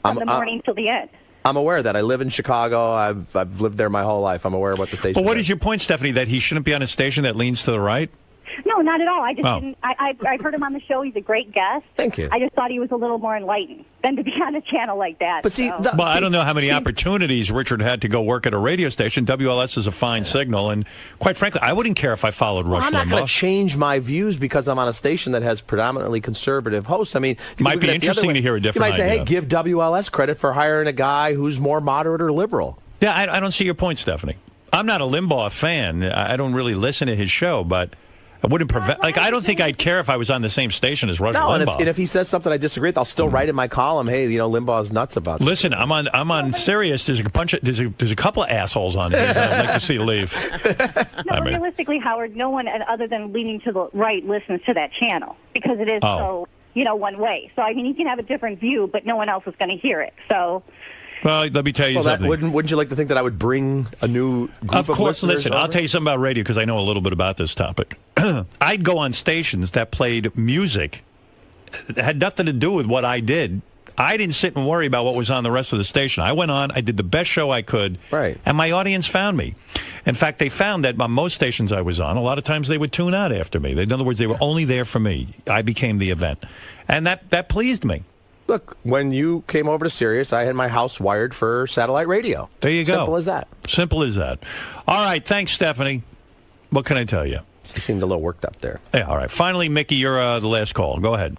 From the morning till the end.
I'm aware of that. I live in Chicago. I've lived there my whole life. I'm aware of what the station
But what
is.
is your point, Stephanie, that he shouldn't be on a station that leans to the right?
No, not at all. I just
Oh.
didn't. I've heard him on the show. He's a great guest.
Thank you.
I just thought he was a little more enlightened than to be on a channel like that.
But see,
Well, I don't know how many opportunities Richard had to go work at a radio station. WLS is a fine signal, and quite frankly, I wouldn't care if I followed Rush
I'm not going
Limbaugh.
to change my views because I'm on a station that has predominantly conservative hosts. I mean, you
Might
look
be
at it the other
interesting
way.
to hear a different
You might say,
idea.
hey, give WLS credit for hiring a guy who's more moderate or liberal.
Yeah, I don't see your point, Stephanie. I'm not a Limbaugh fan. I don't really listen to his show, but I wouldn't prevent. Like, I don't think I'd care if I was on the same station as Rush
No,
Limbaugh.
and if he says something I disagree with, I'll still write in my column, hey, Limbaugh's nuts about this.
Listen, I'm on Sirius. There's a couple of assholes on here that I'd like to see leave.
No, realistically, Howard, no one other than leaning to the right listens to that channel because it is so, one way. So, I mean, you can have a different view, but no one else is going to hear it. So.
Well, let me tell you something.
Wouldn't you like to think that I would bring a new group of
course,
listeners
listen,
over?
I'll tell you something about radio because I know a little bit about this topic. I'd go on stations that played music that had nothing to do with what I did. I didn't sit and worry about what was on the rest of the station. I went on, I did the best show I could, and my audience found me. In fact, they found that on most stations I was on, a lot of times they would tune out after me. In other words, they were only there for me. I became the event. And that pleased me.
Look, when you came over to Sirius, I had my house wired for satellite radio.
There you go.
Simple as that.
Simple as that. All right, thanks, Stephanie. What can I tell you?
You seemed a little worked up there.
Yeah, all right. Finally, Mickey, you're the last call. Go ahead.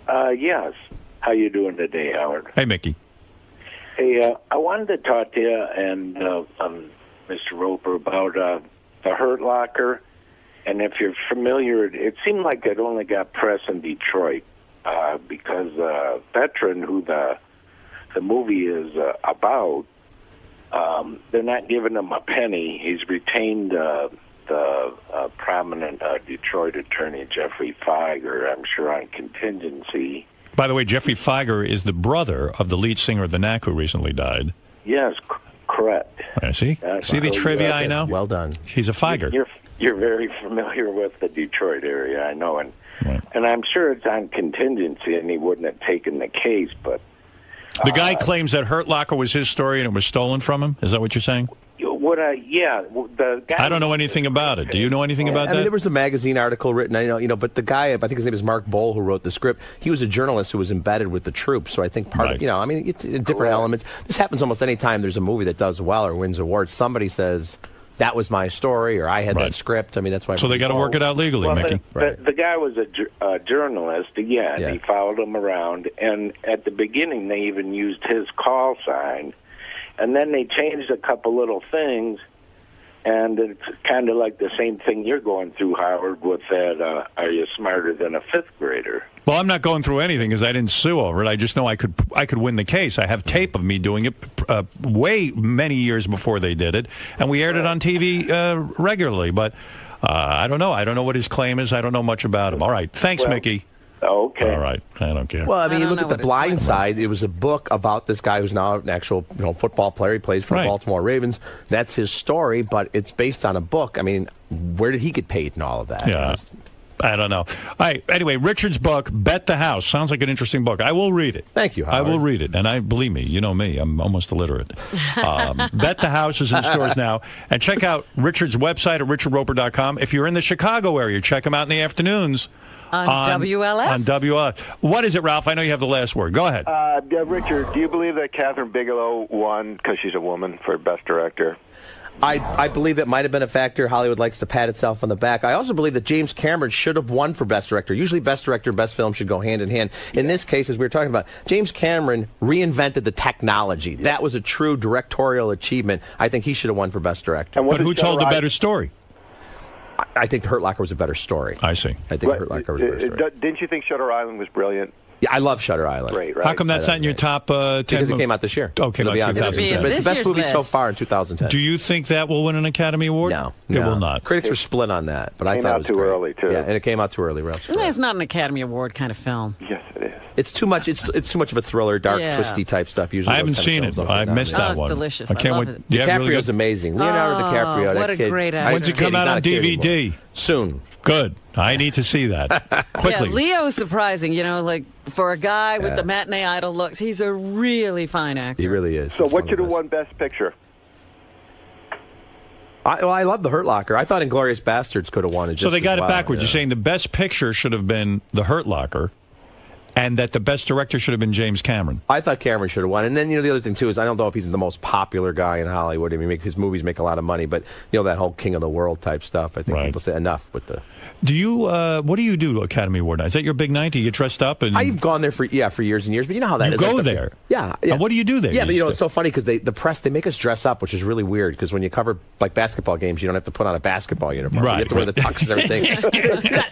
Yes. How you doing today, Howard?
Hey, Mickey.
Hey, I wanted to talk to you and Mr. Roper about the Hurt Locker. And if you're familiar, it seemed like it only got press in Detroit because Veteran, who the movie is about, they're not giving him a penny. He's retained the prominent Detroit attorney, Jeffrey Feiger, I'm sure on contingency.
By the way, Jeffrey Feiger is the brother of the lead singer of The Knack who recently died.
Yes, correct.
See the trivia I know?
Well done.
He's a Feiger.
You're very familiar with the Detroit area, I know, and I'm sure it's on contingency, and he wouldn't have taken the case, but...
The guy claims that Hurt Locker was his story and it was stolen from him? Is that what you're saying?
The guy.
I don't know anything about it. Do you know anything about
I mean,
that?
there was a magazine article written, but the guy, I think his name is Mark Bohl, who wrote the script. He was a journalist who was embedded with the troops. So I think part of, it's different elements. This happens almost any time there's a movie that does well or wins awards. Somebody says, that was my story, or I had that script. I mean, that's why.
So they got to work it out legally, Mickey.
The guy was a journalist, and he followed him around. And at the beginning, they even used his call sign. And then they changed a couple little things. And it's kind of like the same thing you're going through, Howard, with that, are you smarter than a fifth grader?
Well, I'm not going through anything because I didn't sue over it. I just know I could win the case. I have tape of me doing it way many years before they did it, and we aired it on TV regularly. But I don't know. I don't know what his claim is. I don't know much about him. All right. Thanks, Mickey.
Okay.
All right. I don't care.
Well, I mean, you look at The Blind Side. It was a book about this guy who's now an actual football player. He plays for the Baltimore Ravens. That's his story, but it's based on a book. I mean, where did he get paid and all of that?
Yeah. I don't know. All right. Anyway, Richard's book, Bet the House. Sounds like an interesting book. I will read it.
Thank you, Howard.
I will read it. And believe me, you know me. I'm almost illiterate. Bet the House is in stores now. And check out Richard's website at richardroper.com. If you're in the Chicago area, check him out in the afternoons.
On WLS?
On WLS. What is it, Ralph? I know you have the last word. Go ahead.
Richard, do you believe that Catherine Bigelow won because she's a woman for Best Director?
I believe it might have been a factor. Hollywood likes to pat itself on the back. I also believe that James Cameron should have won for Best Director. Usually Best Director and Best Film should go hand in hand. In this case, as we were talking about, James Cameron reinvented the technology. That was a true directorial achievement. I think he should have won for Best Director.
But who told the better story?
I think The Hurt Locker was a better story.
I see.
I think The Hurt Locker was a better story.
Didn't you think Shutter Island was brilliant?
Yeah, I love Shutter Island.
Great, right?
How come that's not in your top 10?
Because it came out this year.
Oh, came out 2010.
But it's the best movie so far in 2010.
Do you think that will win an Academy Award?
No.
It will not.
Critics were split on that, but I
came
thought
out
it was
too
great.
early, too.
Yeah, and it came out too early, Ralph.
It's not an Academy Award kind of film.
Yes, it is.
It's too much. It's too much of a thriller, dark, twisty type stuff. Usually,
I haven't seen it. I missed that one.
It's delicious.
I can't
love
wait.
it.
Yeah,
DiCaprio's
really
amazing. Leonardo DiCaprio.
What
that
a
kid.
great actor.
When's it come out on DVD?
Soon.
Good. I need to see that quickly.
Yeah, Leo's surprising. Like for a guy with the matinee idol looks, he's a really fine actor.
He really is.
So what should have won Best Picture?
I love The Hurt Locker. I thought Inglourious Bastards could have won it.
So they got it backwards.
Yeah.
You're saying the best picture should have been The Hurt Locker, and that the best director should have been James Cameron.
I thought Cameron should have won. And then, the other thing, too, is I don't know if he's the most popular guy in Hollywood. I mean, his movies make a lot of money, but, that whole King of the World type stuff, I think people say enough with the...
Do you, what do you do Academy Award night? Is that your big night? Do you get dressed up? And
I've gone there for years and years, but you know how that
you
is.
go there?
Yeah.
And what do you do there?
Yeah, but it's so funny because the press, they make us dress up, which is really weird because when you cover like basketball games, you don't have to put on a basketball uniform.
Right,
you have to wear the tux and everything.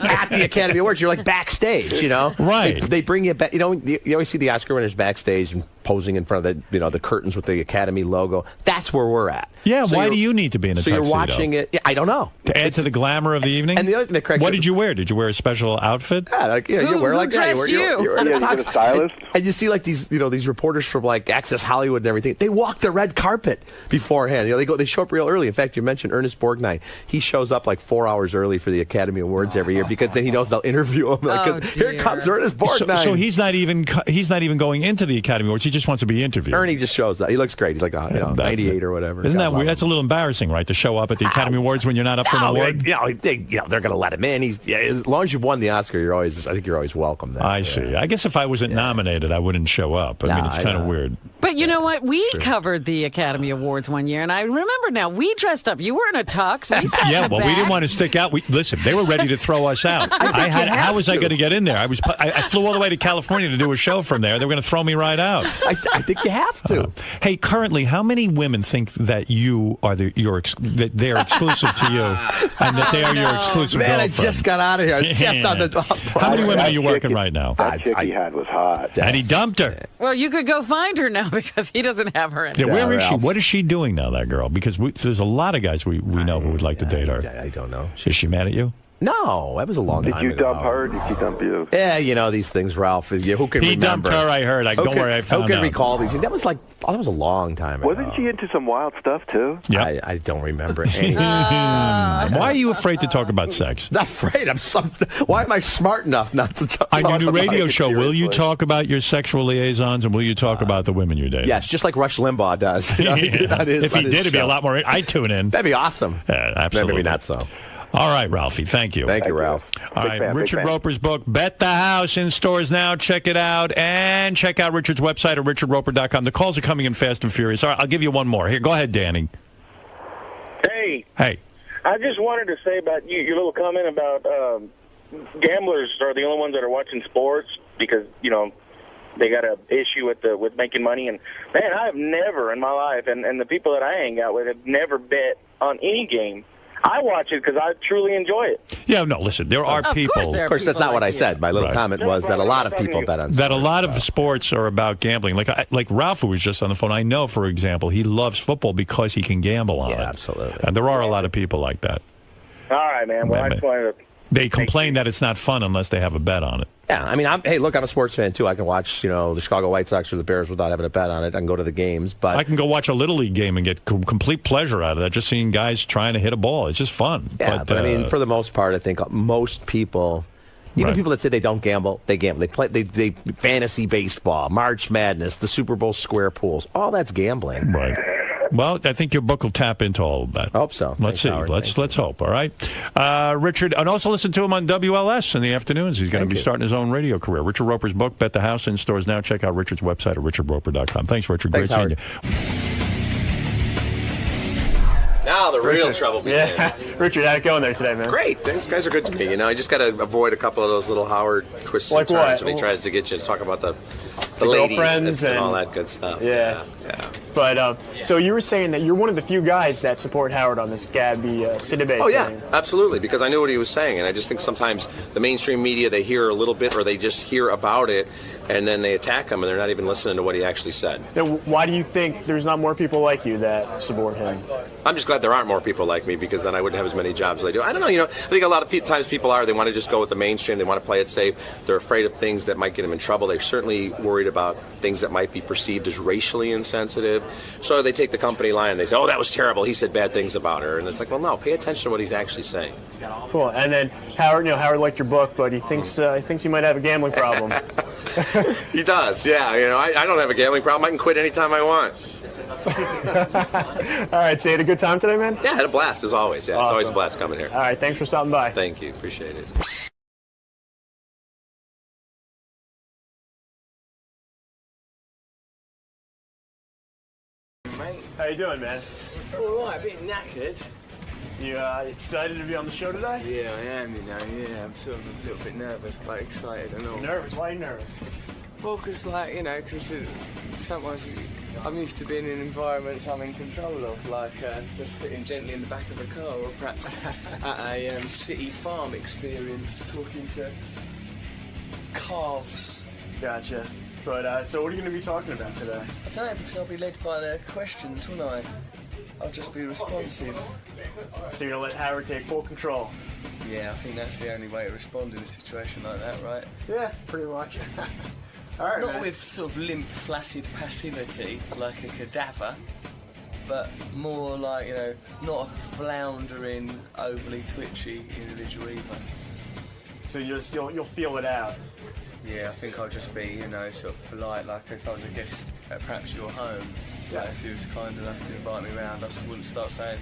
At the Academy Awards, you're like backstage,
Right.
They bring you back, you always see the Oscar winners backstage and posing in front of the curtains with the Academy logo. That's where we're at.
Yeah, why do you need to be in a tuxedo?
So you're watching it. Yeah, I don't know.
To add to the glamour of the evening?
And the other thing that cracks
what did you wear? Did you wear a special outfit?
Yeah, you wear like that. You're in a tux.
A stylist?
And you see like these, these reporters from like Access Hollywood and everything. They walk the red carpet beforehand. They show up real early. In fact, you mentioned Ernest Borgnine. He shows up like 4 hours early for the Academy Awards every year because then he knows they'll interview him. Like, here comes Ernest Borgnine.
So he's not even going into the Academy Awards. He just wants to be interviewed.
Ernie just shows up. He looks great. He's like 98 or whatever.
Isn't that weird? That's a little embarrassing, right? To show up at the Academy Awards when you're not up for an award.
They're going to let him in. As long as you've won the Oscar, I think you're always welcome there.
I see. I guess if I wasn't nominated, I wouldn't show up. I mean, it's kind of weird.
But you know what? We covered the Academy Awards one year, and I remember now, we dressed up. You were in a tux. We sat in the
we
back.
didn't want to stick out. Listen, they were ready to throw us out. How was I going to get in there? I flew all the way to California to do a show from there. They were going to throw me right out.
I think you have to.
Hey, currently, how many women think that you are that they're exclusive to you, and that they are your exclusive
girlfriend?
I
just got out of here.
How many women are you working right now?
That chick he had was hot.
And he dumped her.
Well, you could go find her now because he doesn't have her anymore.
Yeah, where is she? What is she doing now, that girl? Because there's a lot of guys we know who would like to date her.
I don't know.
Is she mad at you?
No, that was a long time ago.
Did you dump her? Did she dump you?
Yeah, you know these things, Ralph. Who can
He
remember?
dumped her, I heard. Don't worry, I found
Who can
out.
recall these things? That was a long time ago.
Wasn't she into some wild stuff, too?
Yeah.
I don't remember any.
Why are you afraid to talk about sex?
Not afraid. Why am I smart enough not to talk
On your new
about
radio
it?
show, will you talk about your sexual liaisons and will you talk about the women you're dating?
Yes, just like Rush Limbaugh does. You know,
If he did, it'd be a lot more. I'd tune in.
That'd be awesome.
Yeah, absolutely.
Maybe not so.
All right, Ralphie. Thank you.
Thank you, Ralph.
All
Big
right,
fan, big
Richard
fan.
Roper's book, Bet the House, in stores now. Check it out. And check out Richard's website at richardroper.com. The calls are coming in fast and furious. All right, I'll give you one more. Here, go ahead, Danny.
Hey.
Hey.
I just wanted to say about your little comment about gamblers are the only ones that are watching sports because, you know, they got an issue with making money. And, man, I have never in my life, and the people that I hang out with have never bet on any game. I watch it because I truly enjoy it.
Yeah, no, listen, there are people.
Of course, that's not what I said. My little comment was that a lot of people bet on
that a lot of sports are about gambling. Like Ralph, who was just on the phone, I know, for example, he loves football because he can gamble on it.
Yeah, absolutely.
And there are a lot of people like that.
All right, man. Well, I just wanted to...
They complain that it's not fun unless they have a bet on it.
Yeah, I mean, hey, look, I'm a sports fan too. I can watch, the Chicago White Sox or the Bears without having a bet on it. I can go to the games, but
I can go watch a Little League game and get complete pleasure out of that. Just seeing guys trying to hit a ball, it's just fun.
Yeah, but I mean, for the most part, I think most people, even people that say they don't gamble, they gamble. They play, they fantasy baseball, March Madness, the Super Bowl square pools. All that's gambling.
Right. Well, I think your book will tap into all of that.
I hope so.
Let's see.
Howard.
Let's hope. All right, Richard, and also listen to him on WLS in the afternoons. He's going to be starting his own radio career. Richard Roper's book, Bet the House, in stores now. Check out Richard's website at richardroper.com. Thanks, Richard.
Thanks,
Great
Howard.
seeing you.
Now the real
Richard.
trouble begins.
Yeah. Richard, how'd it going there today, man?
Great. These guys are good to me. You know, I just got to avoid a couple of those little Howard twists
Like
and turns
what?
when he tries to get you to talk about the
The
ladies
girlfriends
and all that good stuff.
Yeah. But so you were saying that you're one of the few guys that support Howard on this Gabby Sidibe
Oh, yeah,
thing.
absolutely, because I knew what he was saying, and I just think sometimes the mainstream media, they hear a little bit or they just hear about it, and then they attack him, and they're not even listening to what he actually said.
So why do you think there's not more people like you that support him?
I'm just glad there aren't more people like me, because then I wouldn't have as many jobs as I do. I don't know, I think a lot of times people they want to just go with the mainstream, they want to play it safe, they're afraid of things that might get them in trouble, they're certainly worried about things that might be perceived as racially insensitive, so they take the company line and they say, oh, that was terrible, he said bad things about her, and it's like, well, no, pay attention to what he's actually saying.
Cool. And then Howard, Howard liked your book, but he thinks you might have a gambling problem.
He does, yeah. I don't have a gambling problem. I can quit anytime I want.
All right, so you had a good time today, man?
Yeah, I had a blast, as always. Yeah,
Awesome.
It's always a blast coming here.
All right, thanks for stopping by.
Thank you. Appreciate it.
How you doing, man?
All right, a bit knackered.
You excited to be on the show today?
Yeah, I am, yeah. I'm sort of a little bit nervous, but excited and all.
Nervous? Why are you nervous?
Well, because, sometimes I'm used to being in environments I'm in control of, like just sitting gently in the back of a car, or perhaps at a city farm experience, talking to calves.
Gotcha. But, so what are you going to be talking about today?
I don't know, because I'll be led by the questions, won't I? I'll just be responsive.
So you're going to let Howard take full control?
Yeah, I think that's the only way to respond in a situation like that, right?
Yeah, pretty much. All right,
Not
man.
with sort of limp, flaccid passivity like a cadaver, but more like, not a floundering, overly twitchy individual either.
So you'll feel it out?
Yeah, I think I'll just be, sort of polite, like if I was a guest at perhaps your home.
Yeah.
If you was kind enough to invite me round, I wouldn't start saying,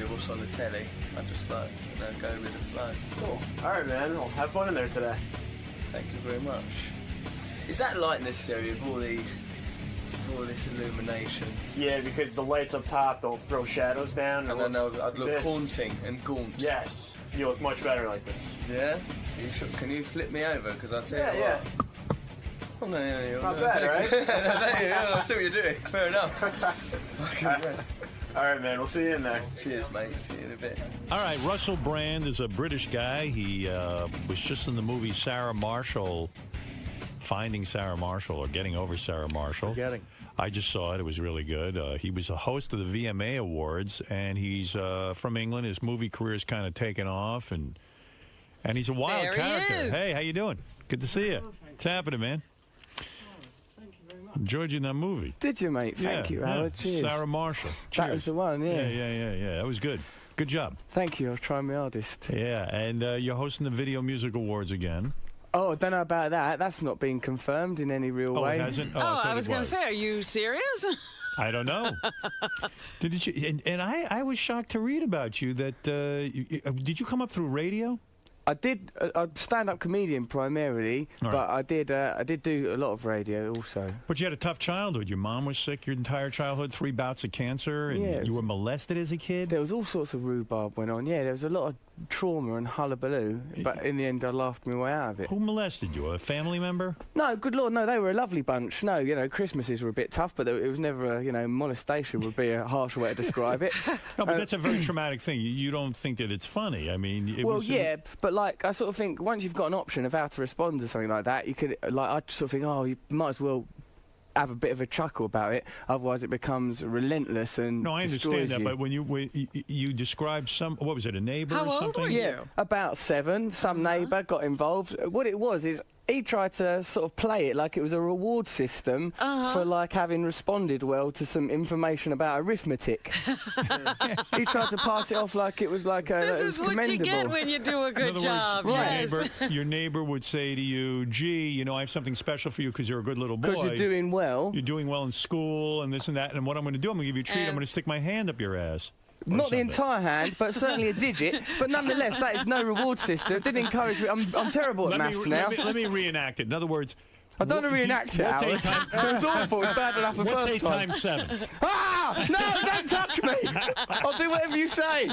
what's on the telly? I'd just go with the flow.
Cool. All right, man. Well, have fun in there today.
Thank you very much. Is that light necessary with all this illumination?
Yeah, because the lights up top, they'll throw shadows down.
And then I'd look haunting and gaunt.
Yes. You look much better like this.
Yeah? Can you flip me over? Because I'll tell you
Yeah.
what. Oh, no.
Not bad, right?
I see what you're doing. Fair enough.
All right, man. We'll see you in there.
Cheers, mate. See you in a bit.
All right, Russell Brand is a British guy. He was just in the movie Sarah Marshall, Finding Sarah Marshall, or Getting Over Sarah Marshall. I just saw it. It was really good. He was a host of the VMA Awards, and he's from England. His movie career is kind of taken off, and And he's a wild
There he
character.
is.
Hey, how you doing? Good to see you. What's happening, man? Enjoyed you in that movie.
Did you, mate? Thank you, Howard. Cheers.
Sarah Marshall.
That was the one, yeah.
Yeah. That was good. Good job.
Thank you. I'll try my hardest.
Yeah, and you're hosting the Video Music Awards again.
Oh, I don't know about that. That's not been confirmed in any real way.
It hasn't?
I was going to say, are you serious?
I don't know. Did you? And I was shocked to read about you that did you come up through radio?
I did. I'm a stand-up comedian primarily,
Right.
but I did do a lot of radio also.
But you had a tough childhood. Your mom was sick your entire childhood, 3 bouts of cancer, and
Yeah.
you were molested as a kid.
There was all sorts of rhubarb went on. Yeah, there was a lot of trauma and hullabaloo, but in the end, I laughed my way out of it.
Who molested you? A family member?
No, good lord, no. They were a lovely bunch. No, Christmases were a bit tough, but it was never molestation would be a harsh way to describe it.
No, but that's a very traumatic thing. You don't think that it's funny. I mean, it was.
Yeah, but like I sort of think once you've got an option of how to respond to something like that, you could I sort of think, oh, you might as well have a bit of a chuckle about it, otherwise it becomes relentless and
No, I
destroys
understand that,
you.
but when you described what was it, a neighbor or something?
Yeah, about 7. Some neighbour got involved. What it was is he tried to sort of play it like it was a reward system for like having responded well to some information about arithmetic. He tried to pass it off like it was like
This is what you get when you do a good job.
Your neighbor would say to you, gee, I have something special for you because you're a good little boy.
Because you're doing well.
You're doing well in school and this and that. And what I'm going to do, I'm going to give you a treat. I'm going to stick my hand up your ass.
Not the entire hand, but certainly a digit. But nonetheless, that is no reward system. It didn't encourage me. I'm terrible at maths now.
Let me reenact it. In other words,
I don't want to reenact it, Howard. It was awful. It's bad enough the
What's
first
8
time.
times 7?
Ah! No, don't touch me! I'll do whatever you say.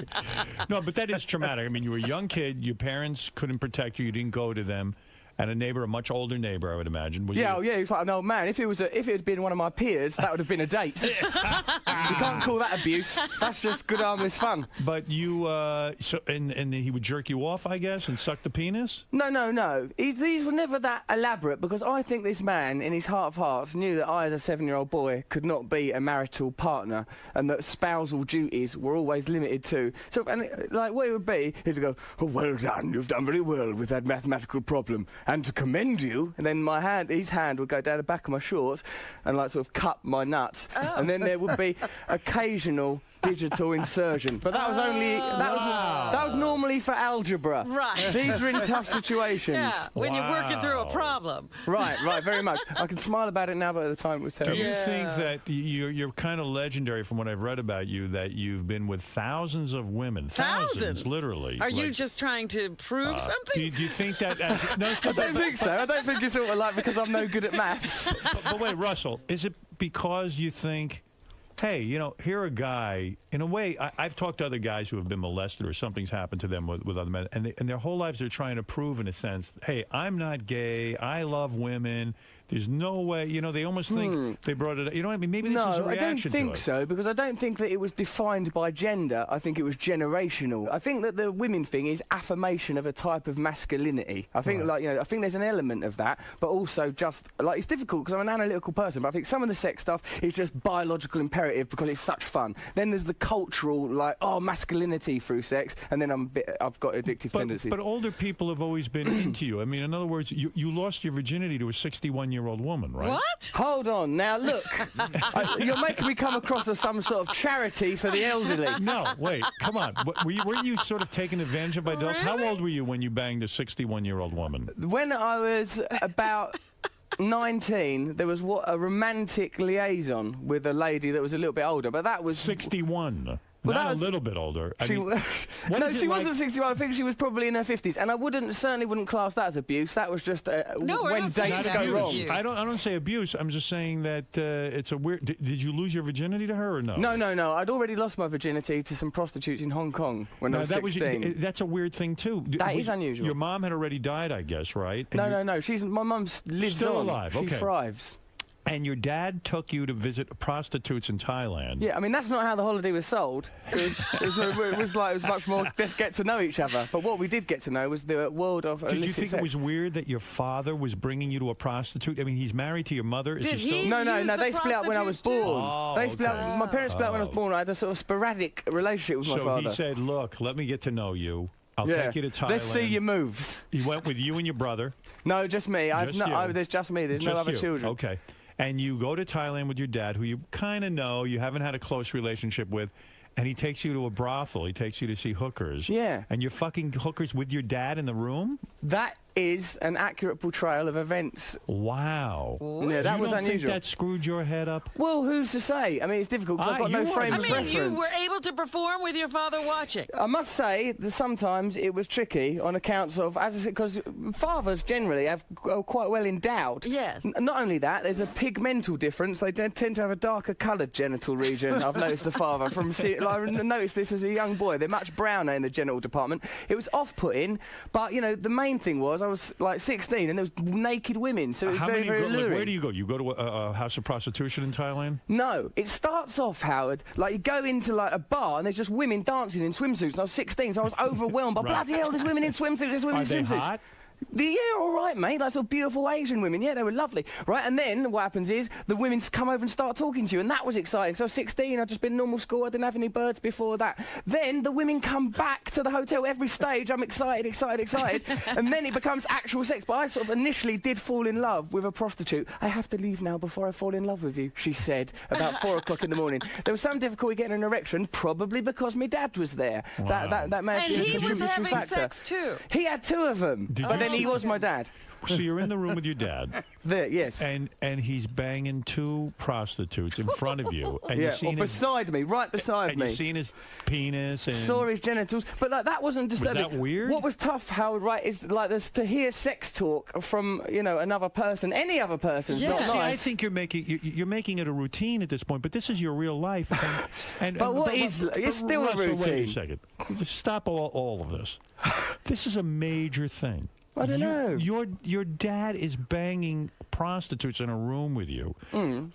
No, but that is traumatic. I mean, you were a young kid. Your parents couldn't protect you. You didn't go to them. And a neighbor, a much older neighbor, I would imagine.
He was like an old man. If it had been one of my peers, that would have been a date. You can't call that abuse. That's just good, harmless fun.
But you, and he would jerk you off, I guess, and suck the penis?
No. These were never that elaborate because I think this man, in his heart of hearts, knew that I, as a 7-year-old boy, could not be a marital partner and that spousal duties were always limited to. So, what it would be is to go, oh, well done, you've done very well with that mathematical problem. And to commend you, and then his hand would go down the back of my shorts and sort of cut my nuts, and then there would be occasional digital insertion. But that was that was normally for algebra.
Right.
These are in tough situations.
Yeah, when you're working through a problem.
Right, very much. I can smile about it now, but at the time it was terrible.
Do you think that you're kind of legendary from what I've read about you, that you've been with thousands of women? Thousands, literally.
Are you just trying to prove something?
Do you think that...
I don't think so. I don't think it's sort of like because I'm no good at maths.
But wait, Russell, is it because you think... Hey, here a guy, in a way, I've talked to other guys who have been molested or something's happened to them with other men, and their whole lives they're trying to prove, in a sense, hey, I'm not gay, I love women, there's no way, they almost think they brought it, you know what I mean? Maybe this is a reaction to it.
No, I don't think so, because I don't think that it was defined by gender, I think it was generational. I think that the women thing is affirmation of a type of masculinity. I think, I think there's an element of that, but also just, it's difficult, because I'm an analytical person, but I think some of the sex stuff is just biological imperative because it's such fun. Then there's the cultural, masculinity through sex, and then I've got addictive tendencies.
But older people have always been into you. I mean, in other words, you lost your virginity to a 61-year-old woman, right?
What?
Hold on. Now, look. You're making me come across as some sort of charity for the elderly.
No, wait. Come on. Weren't you sort of taken advantage of by adults?
Really?
How old were you when you banged a 61-year-old woman?
When I was about 19, there was a romantic liaison with a lady that was a little bit older, but that was
61.
Well,
Not a little bit older.
She wasn't 61. I think she was probably in her 50s, and I certainly wouldn't class that as abuse. That was just when dates go wrong.
I don't say abuse. I'm just saying that it's a weird. Did you lose your virginity to her or no?
No. I'd already lost my virginity to some prostitutes in Hong Kong when I was 16.
That's a weird thing too.
That is unusual.
Your mom had already died, I guess, right?
And no. My mum lives
still
on.
alive.
She thrives.
And your dad took you to visit prostitutes in Thailand.
Yeah, I mean, that's not how the holiday was sold. It was much more, let's get to know each other. But what we did get to know was the world of illicit
Did you think
sex.
it was weird that your father was bringing you to a prostitute? I mean, he's married to your mother. Is he still?
No, they split up when I was born.
Oh,
They split up. My parents split up when I was born. I had a sort of sporadic relationship with my father.
So he said, look, let me get to know you. I'll take you to Thailand.
Let's see your moves.
He went with you and your brother.
No, just me.
Just you.
There's just me. There's no
Just
other
you.
children.
Okay. And you go to Thailand with your dad, who you kind of know, you haven't had a close relationship with, and he takes you to a brothel. He takes you to see hookers.
Yeah.
And you're fucking hookers with your dad in the room?
That is an accurate portrayal of events.
Wow.
Yeah, that was
you don't
unusual.
think that screwed your head up?
Well, who's to say? I mean, it's difficult because I've got no frame of reference.
you were able to perform with your father watching.
I must say that sometimes it was tricky on accounts of, as I said, because fathers generally have quite well endowed.
Yes.
Not only that, there's a pigmental difference. They tend to have a darker coloured genital region. I've noticed the father from. I noticed this as a young boy. They're much browner in the genital department. It was off-putting, but you know the main thing was I was like 16 and there was naked women, so it was very alluring.
Where do you go? You go to a house of prostitution in Thailand?
No, it starts off, Howard, like you go into like a bar and there's just women dancing in swimsuits. And I was 16, so I was overwhelmed by bloody hell. There's women in swimsuits. There's women in swimsuits.
Are they hot?
Yeah, all right, mate. Like sort of beautiful Asian women. Yeah, they were lovely. Right, and then what happens is the women come over and start talking to you, and that was exciting. So I was 16, I'd just been normal school, I didn't have any birds before that. Then the women come back to the hotel every stage. I'm excited. And then it becomes actual sex. But I sort of initially did fall in love with a prostitute. I have to leave now before I fall in love with you, she said, about 4 o'clock in the morning. There was some difficulty getting an erection, probably because my dad was there.
Wow.
That may have been a contributory
And he was having
factor.
sex too.
He had 2 of them, but then he was my dad.
So you're in the room with your dad.
Yes.
And he's banging 2 prostitutes in front of you. And
yeah,
you've seen
beside me, right beside
and
me.
you've seen his penis and
saw his genitals, but like that wasn't disturbing.
Was that weird?
What was tough, Howard, right, is like this to hear sex talk from another person, any other person.
Yeah.
Not
See,
nice.
I think you're making it a routine at this point, but this is your real life.
It's still a routine.
Wait a second. Stop all of this. This is a major thing.
I don't know.
Your dad is banging prostitutes in a room with you.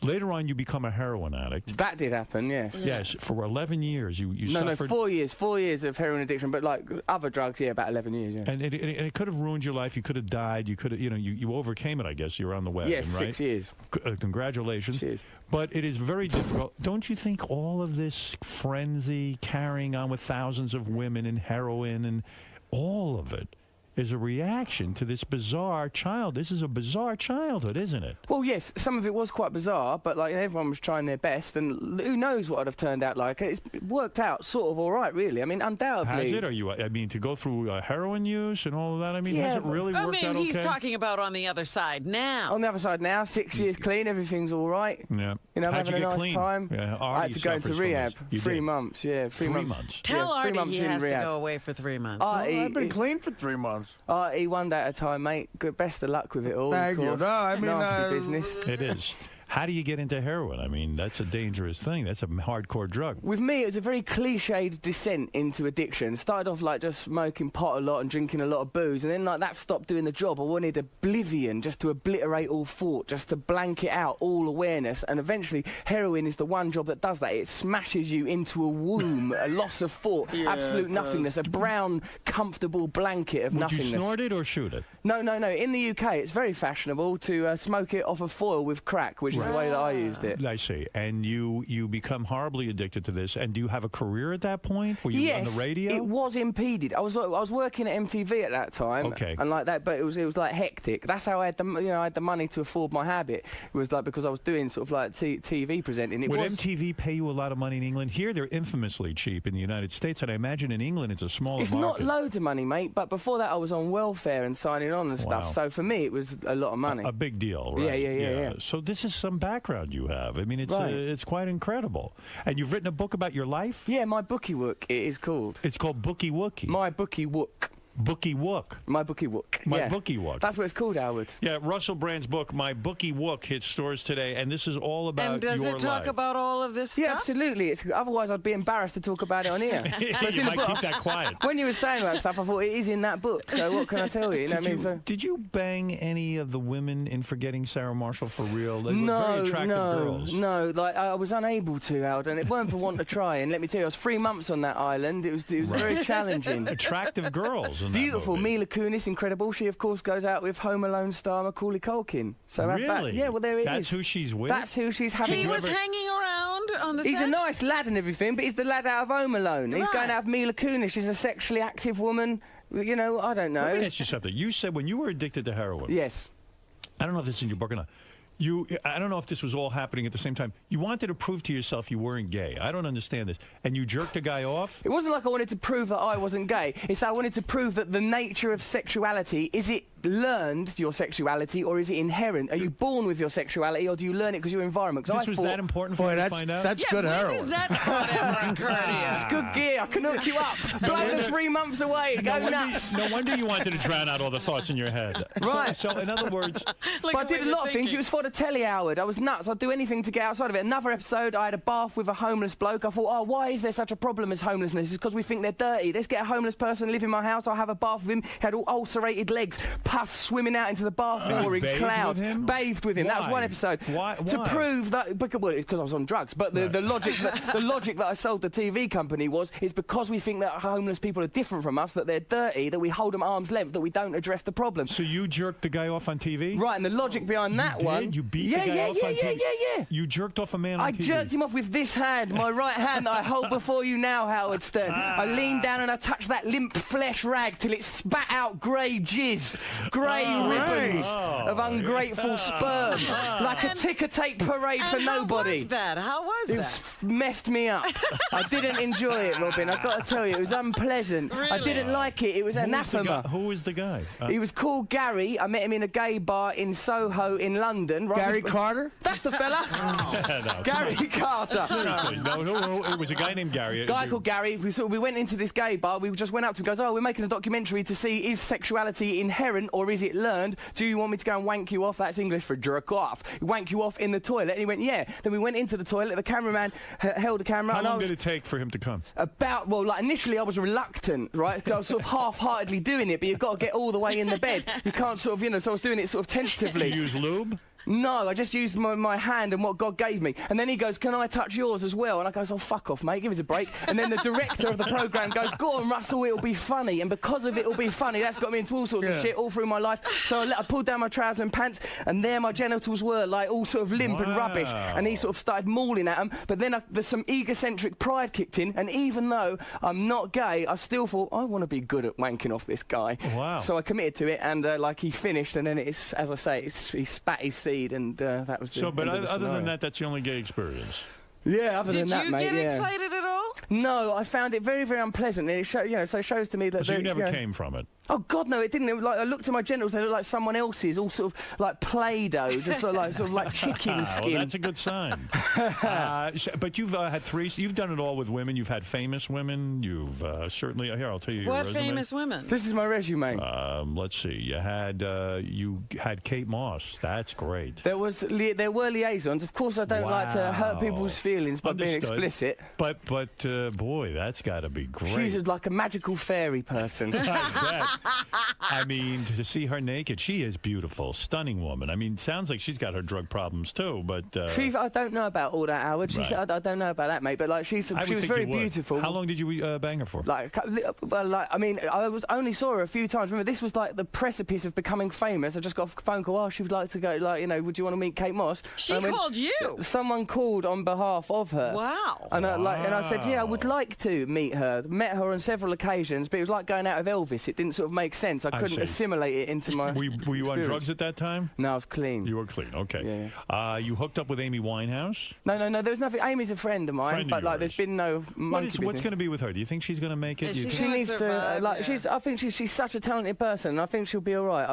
Later on, you become a heroin addict.
That did happen, yes.
Yes, for 11 years you suffered.
4 years. 4 years of heroin addiction, but like other drugs, yeah, about 11 years, yeah.
And it could have ruined your life. You could have died. You could have, you overcame it. I guess you were on the wagon,
yes,
right?
6 years.
Congratulations.
Cheers.
But it is very difficult. Don't you think all of this frenzy, carrying on with thousands of women and heroin and all of it is a reaction to this bizarre child. This is a bizarre childhood, isn't it?
Well, yes, some of it was quite bizarre, but like everyone was trying their best, and who knows what it'd have turned out like. It's worked out sort of all right, really. I mean, undoubtedly.
Has it? I mean, to go through heroin use and all of that, I mean, has it really worked out okay?
he's talking about on the other side now.
On the other side now, 6 years clean, everything's all right.
Yeah.
I'm
How'd
having
you
a
get
nice
clean?
time.
Yeah,
I had to go into rehab. 3 months, yeah. 3 months.
Tell
yeah, 3
Artie
months
he
in
has
rehab.
to go away for 3 months.
I've been clean for 3 months.
Artie, one day at a time, mate. Good, best of luck with it all.
Thank you. No, I mean,
nasty business.
It is. How do you get into heroin? I mean, that's a dangerous thing. That's a hardcore drug.
With me, it was a very cliched descent into addiction. Started off like just smoking pot a lot and drinking a lot of booze, and then like that stopped doing the job. I wanted oblivion, just to obliterate all thought, just to blanket out all awareness. And eventually, heroin is the one job that does that. It smashes you into a womb, a loss of thought, absolute nothingness, a brown, comfortable blanket of nothingness.
Would you snort it or shoot it?
No. In the UK, it's very fashionable to smoke it off of foil with crack, which is the way that I used it.
I see. And you become horribly addicted to this. And do you have a career at that point? Were you on the radio?
It was impeded. I was working at MTV at that time.
Okay.
And like that, but it was like hectic. That's how I had the money to afford my habit. It was like because I was doing sort of like TV presenting.
Would MTV pay you a lot of money in England? Here they're infamously cheap in the United States, and I imagine in England it's a smaller market.
It's not loads of money, mate. But before that, I was on welfare and signing on and stuff.
Wow.
So for me, it was a lot of money.
A big deal, right?
Yeah.
So this is some background you have. I mean, it's quite incredible. And you've written a book about your life?
Yeah, my bookie wook, it is called.
It's called Bookie Wookie.
My bookie wook.
Bookie Wook.
My Bookie Wook.
My Bookie Wook.
That's what it's called, Howard.
Yeah, Russell Brand's book, My Bookie Wook, hits stores today, and this is all about your life.
And does it talk about all of this stuff?
Yeah, absolutely. Otherwise, I'd be embarrassed to talk about it on here.
You might keep that quiet.
When you were saying that stuff, I thought it is in that book, so what can I tell you?
Did you bang any of the women in Forgetting Sarah Marshall for real? They were very attractive girls.
No, like I was unable to, Howard, and it weren't for want to try. And let me tell you, I was 3 months on that island. It was very challenging.
Attractive girls in that
Beautiful.
movie.
Mila Kunis, incredible. She, of course, goes out with Home Alone star Macaulay Culkin. So
really?
Yeah, well, there it is.
That's who she's with?
That's who she's having.
He was hanging around on the set?
He's a nice lad and everything, but he's the lad out of Home Alone. He's
Right.
going out with Mila Kunis. She's a sexually active woman. You know, I don't know.
Let me ask you something. You said when you were addicted to heroin.
Yes.
I don't know if this is in your book or not. I don't know if this was all happening at the same time. You wanted to prove to yourself you weren't gay. I don't understand this. And you jerked a guy off?
It wasn't like I wanted to prove that I wasn't gay. It's that I wanted to prove that the nature of sexuality, is it learned, your sexuality, or is it inherent? Are you born with your sexuality, or do you learn it because your environment?
This was that important for you to find out?
That's good heroin.
Is that
It's good gear. I can hook you up. Blow the 3 months away. Go nuts.
No wonder you wanted to drown out all the thoughts in your head.
Right.
So in other words...
But I did a lot of things. It was for the telly, Howard. I was nuts. I'd do anything to get outside of it. Another episode, I had a bath with a homeless bloke. I thought, oh, why is there such a problem as homelessness? It's because we think they're dirty. Let's get a homeless person, live in my house. I'll have a bath with him. He had all ulcerated legs, pus swimming out into the bathroom in clouds. Bathed with him. That was one episode.
Why?
To prove that, well, it's because I was on drugs. But the logic that I sold the TV company is because we think that homeless people are different from us, that they're dirty, that we hold them at arm's length, that we don't address the problem.
So you jerked the guy off on TV?
Right, and the logic behind that one...
You beat the guy off on TV?
Yeah.
You jerked off a man on TV?
I jerked him off with this hand, my right hand that I hold before you now, Howard Stern. I leaned down and I touched that limp flesh rag till it spat out grey jizz, grey ribbons of ungrateful sperm, like a ticker tape parade for nobody.
How was that?
It messed me up. I didn't enjoy it, Robin. I've got to tell you, it was unpleasant.
Really?
I didn't like it. It was anathema.
Who was the guy?
He was called Gary. I met him in a gay bar in Soho in London. Right?
Gary Carter?
That's the fella.
No,
Gary Carter.
Seriously, no, it was a guy named Gary.
Guy called Gary. We went into this gay bar. We just went up to him and goes, oh, we're making a documentary to see, is sexuality inherent or is it learned? Do you want me to go and wank you off? That's English for jerk off. Wank you off in the toilet. And he went, yeah. Then we went into the toilet. The cameraman held the camera.
How
and
long did it take for him to come?
Initially I was reluctant, right? Because I was sort of half-heartedly doing it, but you've got to get all the way in the bed. You can't sort of, so I was doing it sort of tentatively.
Did you use lube?
No, I just used my hand and what God gave me. And then he goes, can I touch yours as well? And I goes, oh, fuck off, mate, give us a break. And then the director of the programme goes, go on, Russell, it'll be funny. And because of it'll be funny, that's got me into all sorts of shit all through my life. So I pulled down my trousers and pants, and there my genitals were, like, all sort of limp and rubbish. And he sort of started mauling at them. But then there's some egocentric pride kicked in, and even though I'm not gay, I still thought, I want to be good at wanking off this guy.
Wow.
So I committed to it, and, he finished, and then it's, as I say, he spat his seed, and... that was
but other than that, that's the only gay experience.
Yeah, other than that, mate.
Did you get excited at all?
No, I found it very, very unpleasant. And so it shows to me that...
So you never came from it?
Oh, God, no, it didn't. It was like, I looked at my genitals, they looked like someone else's, all sort of like Play-Doh, just sort of like chicken skin.
Well, that's a good sign. But you've had you've done it all with women. You've had famous women. You've certainly... Here, I'll tell you your resume.
What famous women?
This is my resume.
Let's see. You had Kate Moss. That's great.
There were liaisons. Of course, I don't like to hurt people's feelings by being explicit.
But boy, that's got to be great.
She's like a magical fairy person.
I mean, to see her naked, she is beautiful, stunning woman. I mean, sounds like she's got her drug problems too, but...
I don't know about all that, Howard.
Right.
I don't know about that, mate, but she was very beautiful.
How long did you bang her for?
I only saw her a few times. Remember, this was like the precipice of becoming famous. I just got a phone call, she would like to go, would you want to meet Kate Moss?
She called you?
Someone called on behalf of her.
Wow.
And I said, yeah, I would like to meet her. Met her on several occasions, but it was like going out with Elvis. It didn't sort of make sense. I couldn't assimilate it into my
Were you on drugs at that time?
No, I was clean.
You were clean, okay.
Yeah.
You hooked up with Amy Winehouse?
No, there was nothing. Amy's a friend of mine, there's been no monkey
What's going to be with her? Do you think she's going to make it?
She needs to. I think she's such a talented person. And I think she'll be all right.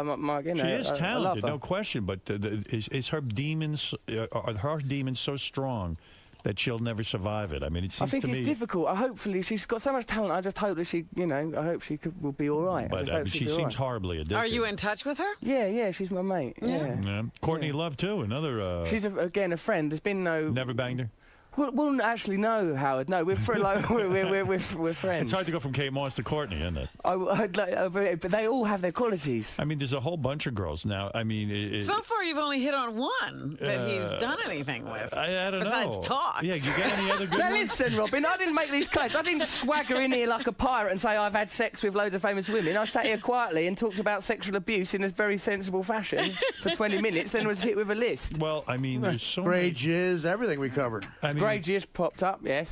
She is talented, no question. But is her demons? Are her demons so strong that she'll never survive it? I mean, it seems to me...
I think it's difficult. Hopefully, she's got so much talent. I just hope that she, I hope she will be all right.
But she seems horribly addicted.
Are you in touch with her?
Yeah, she's my mate. Yeah.
Courtney Love too, another...
She's again a friend. There's been no...
Never banged her?
Well, actually, no, Howard. No, we're friends.
It's hard to go from Kate Moss to Courtney, isn't it?
But they all have their qualities.
I mean, there's a whole bunch of girls now. I mean,
so far you've only hit on one that he's done anything with.
I don't know.
Besides talk.
Yeah, you got any other good
Now
ones?
listen, Robin, I didn't make these claims. I didn't swagger in here like a pirate and say I've had sex with loads of famous women. I sat here quietly and talked about sexual abuse in a very sensible fashion for 20 minutes, then was hit with a list.
Well, I mean, there's so
Grey
many...
jizz, everything we covered.
I mean,
Grey just popped up, yes.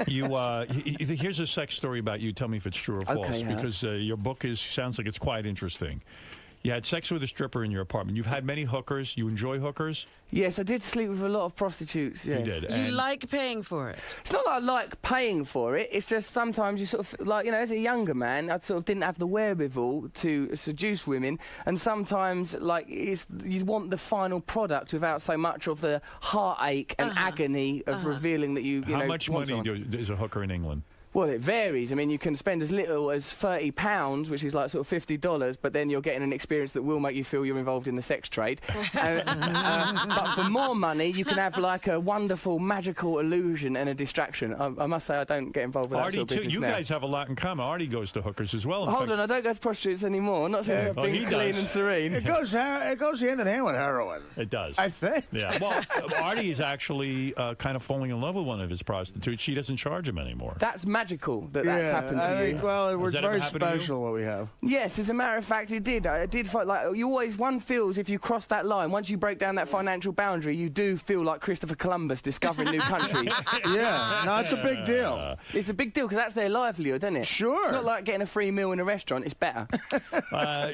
Here's a sex story about you. Tell me if it's true or false,
Okay,
because your book sounds like it's quite interesting. You had sex with a stripper in your apartment. You've had many hookers. You enjoy hookers?
Yes, I did sleep with a lot of prostitutes, yes.
You did.
You like paying for it?
It's not that I like paying for it, it's just sometimes you sort of, like, you know, as a younger man, I sort of didn't have the wherewithal to seduce women, and sometimes, like, you want the final product without so much of the heartache and agony of revealing that you
How
know...
much money is a hooker in England?
Well, it varies. I mean, you can spend as little as £30, which is like sort of $50, but then you're getting an experience that will make you feel you're involved in the sex trade. But for more money, you can have like a wonderful, magical illusion and a distraction. I must say, I don't get involved with that sort of business
you
now.
guys have a lot in common. Artie goes to hookers as well.
Hold on, I don't go to prostitutes anymore. Not since I've been clean and serene.
It goes hand in hand with heroin.
It does.
I think.
Yeah. Well, Artie is actually kind of falling in love with one of his prostitutes. She doesn't charge him anymore.
That's magical that's happened to you.
Well, it was very special what we have.
Yes, as a matter of fact, it did. I did feel like one feels if you cross that line, once you break down that financial boundary, you do feel like Christopher Columbus discovering new countries.
Yeah, no, it's a big deal.
It's a big deal because that's their livelihood, isn't it?
Sure.
It's not like getting a free meal in a restaurant. It's better.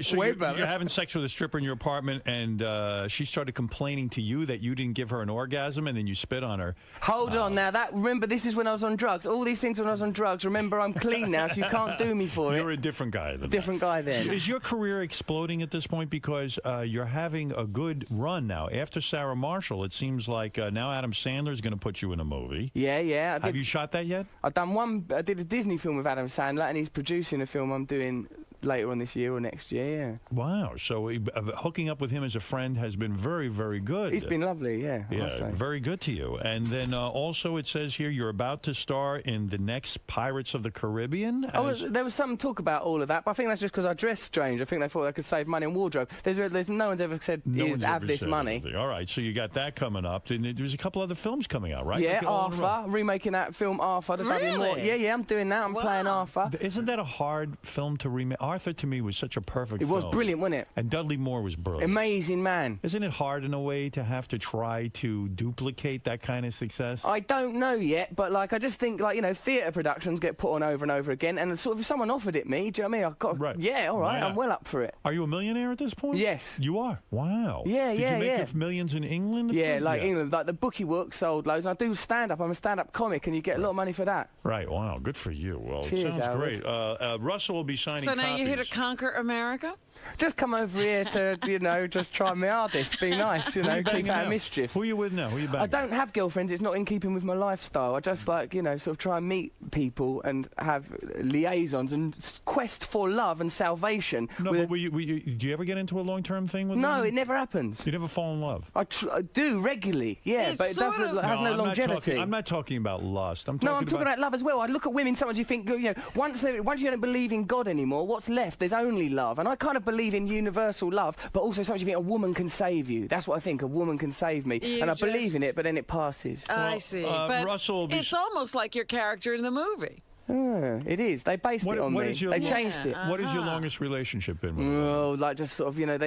So
Way better.
You're having sex with a stripper in your apartment, and she started complaining to you that you didn't give her an orgasm, and then you spit on her.
Hold on now. Remember, this is when I was on drugs. All these things when I was on drugs. Remember, I'm clean now, so you can't do me for it.
You're a different guy then.
Different guy then.
Is your career exploding at this point because you're having a good run now? After Sarah Marshall, it seems like now Adam Sandler's going to put you in a movie.
Yeah.
Have you shot that yet?
I've done one. I did a Disney film with Adam Sandler, and he's producing a film I'm doing later on this year or next year, yeah.
Wow. So hooking up with him as a friend has been very, very good.
He's been lovely, yeah.
Yeah, very good to you. And then also it says here you're about to star in the next Pirates of the Caribbean.
There was some talk about all of that, but I think that's just because I dressed strange. I think they thought I could save money on wardrobe. There's no one's ever said have this money.
Anything. All right, so you got that coming up. There's a couple other films coming out, right?
Yeah, Arthur, remaking that film Arthur.
Really?
Yeah, I'm doing that. I'm playing Arthur.
Isn't that a hard film to remake? Arthur, to me, was such a perfect film.
It was brilliant, wasn't it?
And Dudley Moore was brilliant.
Amazing man.
Isn't it hard in a way to have to try to duplicate that kind of success?
I don't know yet, but like I just think like, you know, theatre productions get put on over and over again, and sort of if someone offered it me, do you know what I mean? I've got all right, I'm well up for it.
Are you a millionaire at this point?
Yes.
You are? Wow.
Yeah,
Did you make millions in England?
Yeah, England. Like the bookie work sold loads. And I do stand-up. I'm a stand-up comic, and you get a lot of money for that.
Right, wow, good for you. Well,
Cheers,
it sounds
Howard.
great. Russell will be signing
So now
copies.
you're here to conquer America?
Just come over here to, you know, just try my hardest. Be nice, you know, keep out of mischief.
Who are you with now? Who are you banging?
I don't have girlfriends. It's not in keeping with my lifestyle. I just like, you know, sort of try and meet people and have liaisons and quest for love and salvation.
No, but do you ever get into a long-term thing with
No,
women?
it never happens.
You never fall in love?
I do regularly, yeah, but it doesn't has no longevity.
I'm not talking about lust. I'm
talking about love as well. I look at women, sometimes you think, you know, once you don't believe in God anymore, what's left? There's only love. And I kind of believe in universal love, but also sometimes you think a woman can save you. That's what I think, a woman can save me. And I believe in it, but then it passes.
I see. But
Russell,
it's almost like your character in the movie.
It is. They based it on me. They changed it.
What is your longest relationship been with?
Oh, like just sort of, you know,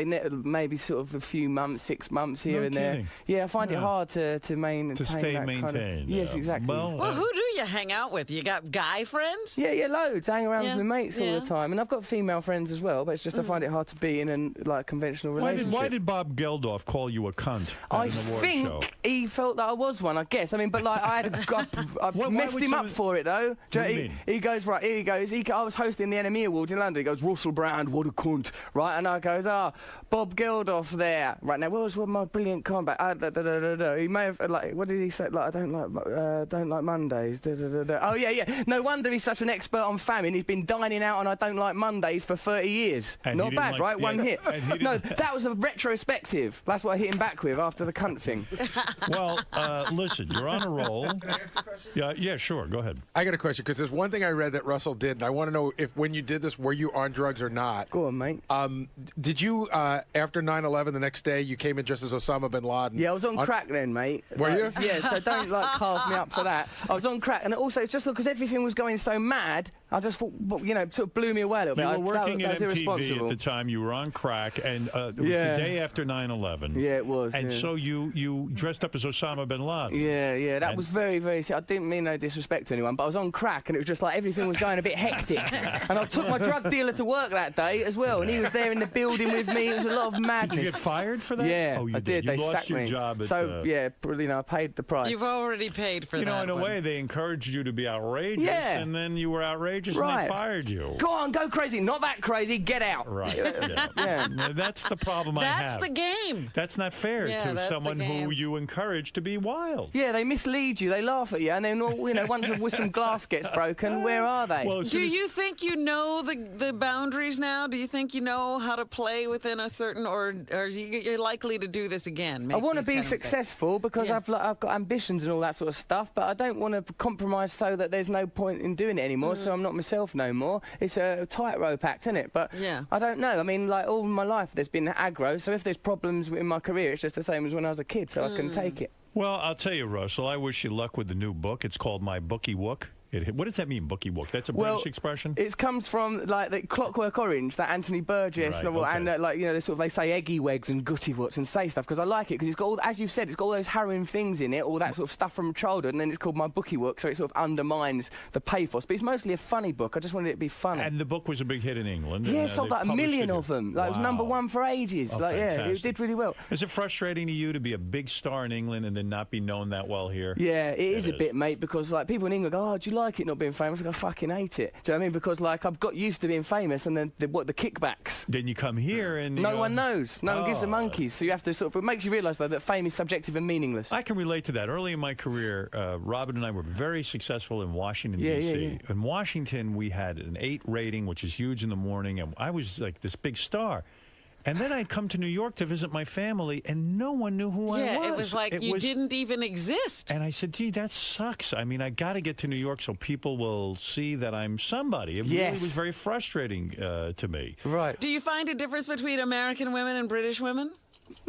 maybe sort of a few months, 6 months here and there. Yeah, I find it hard to maintain.
To stay
that
maintained.
Kind of, yes, exactly.
Well, who do you hang out with? You got guy friends?
Yeah, loads. I hang around with my mates all the time, and I've got female friends as well. But it's just I find it hard to be in a conventional relationship.
Why did Bob Geldof call you a cunt?
I think he felt that I was one. I guess. I mean, but like I messed him up for it though. He goes right. Here he goes. I was hosting the NME Awards in London. He goes, Russell Brand, what a cunt, right? And I goes, Bob Geldof there, right? Now, what was my brilliant comeback? He may have what did he say? Like, I don't like Mondays. Oh yeah. No wonder he's such an expert on famine. He's been dining out on I don't like Mondays for 30 years.
And
not bad, right? One hit. No, that was a retrospective. That's what I hit him back with after the cunt thing.
Well, listen, you're on a roll.
Can I ask a question?
Yeah, sure. Go ahead.
I got a question because there's one thing I read that Russell did, and I want to know if when you did this, were you on drugs or not?
Go on, mate.
Did you, after 9/11, the next day, you came in just as Osama bin Laden?
Yeah, I was on crack then, mate.
Were you?
Yeah, so don't carve me up for that. I was on crack, and also it's just because everything was going so mad. I just thought, well, you know, sort of blew me away a little bit.
You were working
that
at
was
MTV
irresponsible.
at the time. You were on crack, and it was the day after 9/11.
Yeah, it was.
And
yeah.
so you dressed up as Osama bin Laden.
Yeah, that was very, very. I didn't mean no disrespect to anyone, but I was on crack, and it was just like everything was going a bit hectic. And I took my drug dealer to work that day as well, and he was there in the building with me. It was a lot of madness.
Did you get fired for that?
Yeah,
oh, you
I did.
You
They
lost
sacked
your
me.
job. At,
so yeah, you know, I paid the price.
You've already paid for that.
You know, in a
one.
way, they encouraged you to be outrageous,
Yeah.
and then you were outrageous, and they fired you.
Go on, go crazy. Not that crazy. Get out.
Right. Yeah. Now, that's the problem I have.
That's the game.
That's not fair
Yeah,
to
that's
someone
the
who
game.
you encourage to be wild.
Yeah, they mislead you. They laugh at you, and then all, you know, once some glass gets broken, where are they?
Well,
Do you think you know the boundaries now? Do you think you know how to play within a certain, or you're likely to do this again?
I want to be successful because I've got ambitions and all that sort of stuff, but I don't want to compromise so that there's no point in doing it anymore. So I'm not myself no more. It's a tightrope act, isn't it? But I don't know. I mean, like all my life, there's been aggro. So if there's problems in my career, it's just the same as when I was a kid. So I can take it.
Well, I'll tell you, Russell, I wish you luck with the new book. It's called My Bookie Wook. What does that mean, bookie wook? That's a British expression?
It comes from like the Clockwork Orange, that Anthony Burgess novel, and like, you know, they say eggy wegs and gutty woots and say stuff because I like it because it's got all, as you've said, it's got all those harrowing things in it, all that sort of stuff from childhood, and then it's called My Bookie Wook, so it sort of undermines the pathos. But it's mostly a funny book. I just wanted it to be funny.
And the book was a big hit in England.
Yeah,
and,
sold like 1 million of them. Like, it was #1 for ages.
Oh,
like,
fantastic.
yeah, it did really well.
Is it frustrating to you to be a big star in England and then not be known that well here?
Yeah, it is a bit, mate, because like people in England go, "Oh, do you like it not being famous?" I fucking hate it. Do you know what I mean? Because like I've got used to being famous, and then the kickbacks.
Then you come here and
no one knows. No one gives the monkeys. So you have to sort of. It makes you realise though that fame is subjective and meaningless.
I can relate to that. Early in my career, Robin and I were very successful in Washington D.C.
Yeah.
In Washington, we had an 8 rating, which is huge in the morning, and I was like this big star. And then I'd come to New York to visit my family, and no one knew who I was.
Yeah, it was like you didn't even exist.
And I said, gee, that sucks. I mean, I got to get to New York so people will see that I'm somebody. It really was very frustrating to me.
Right.
Do you find a difference between American women and British women?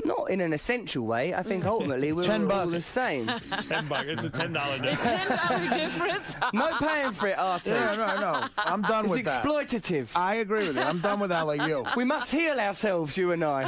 Not in an essential way. I think ultimately we're all the same.
$10. It's a $10 difference.
$10 difference.
No paying for it, Artie.
Yeah, no. I'm done with that.
It's exploitative.
I agree with you. I'm done with that like you.
We must heal ourselves, you and I.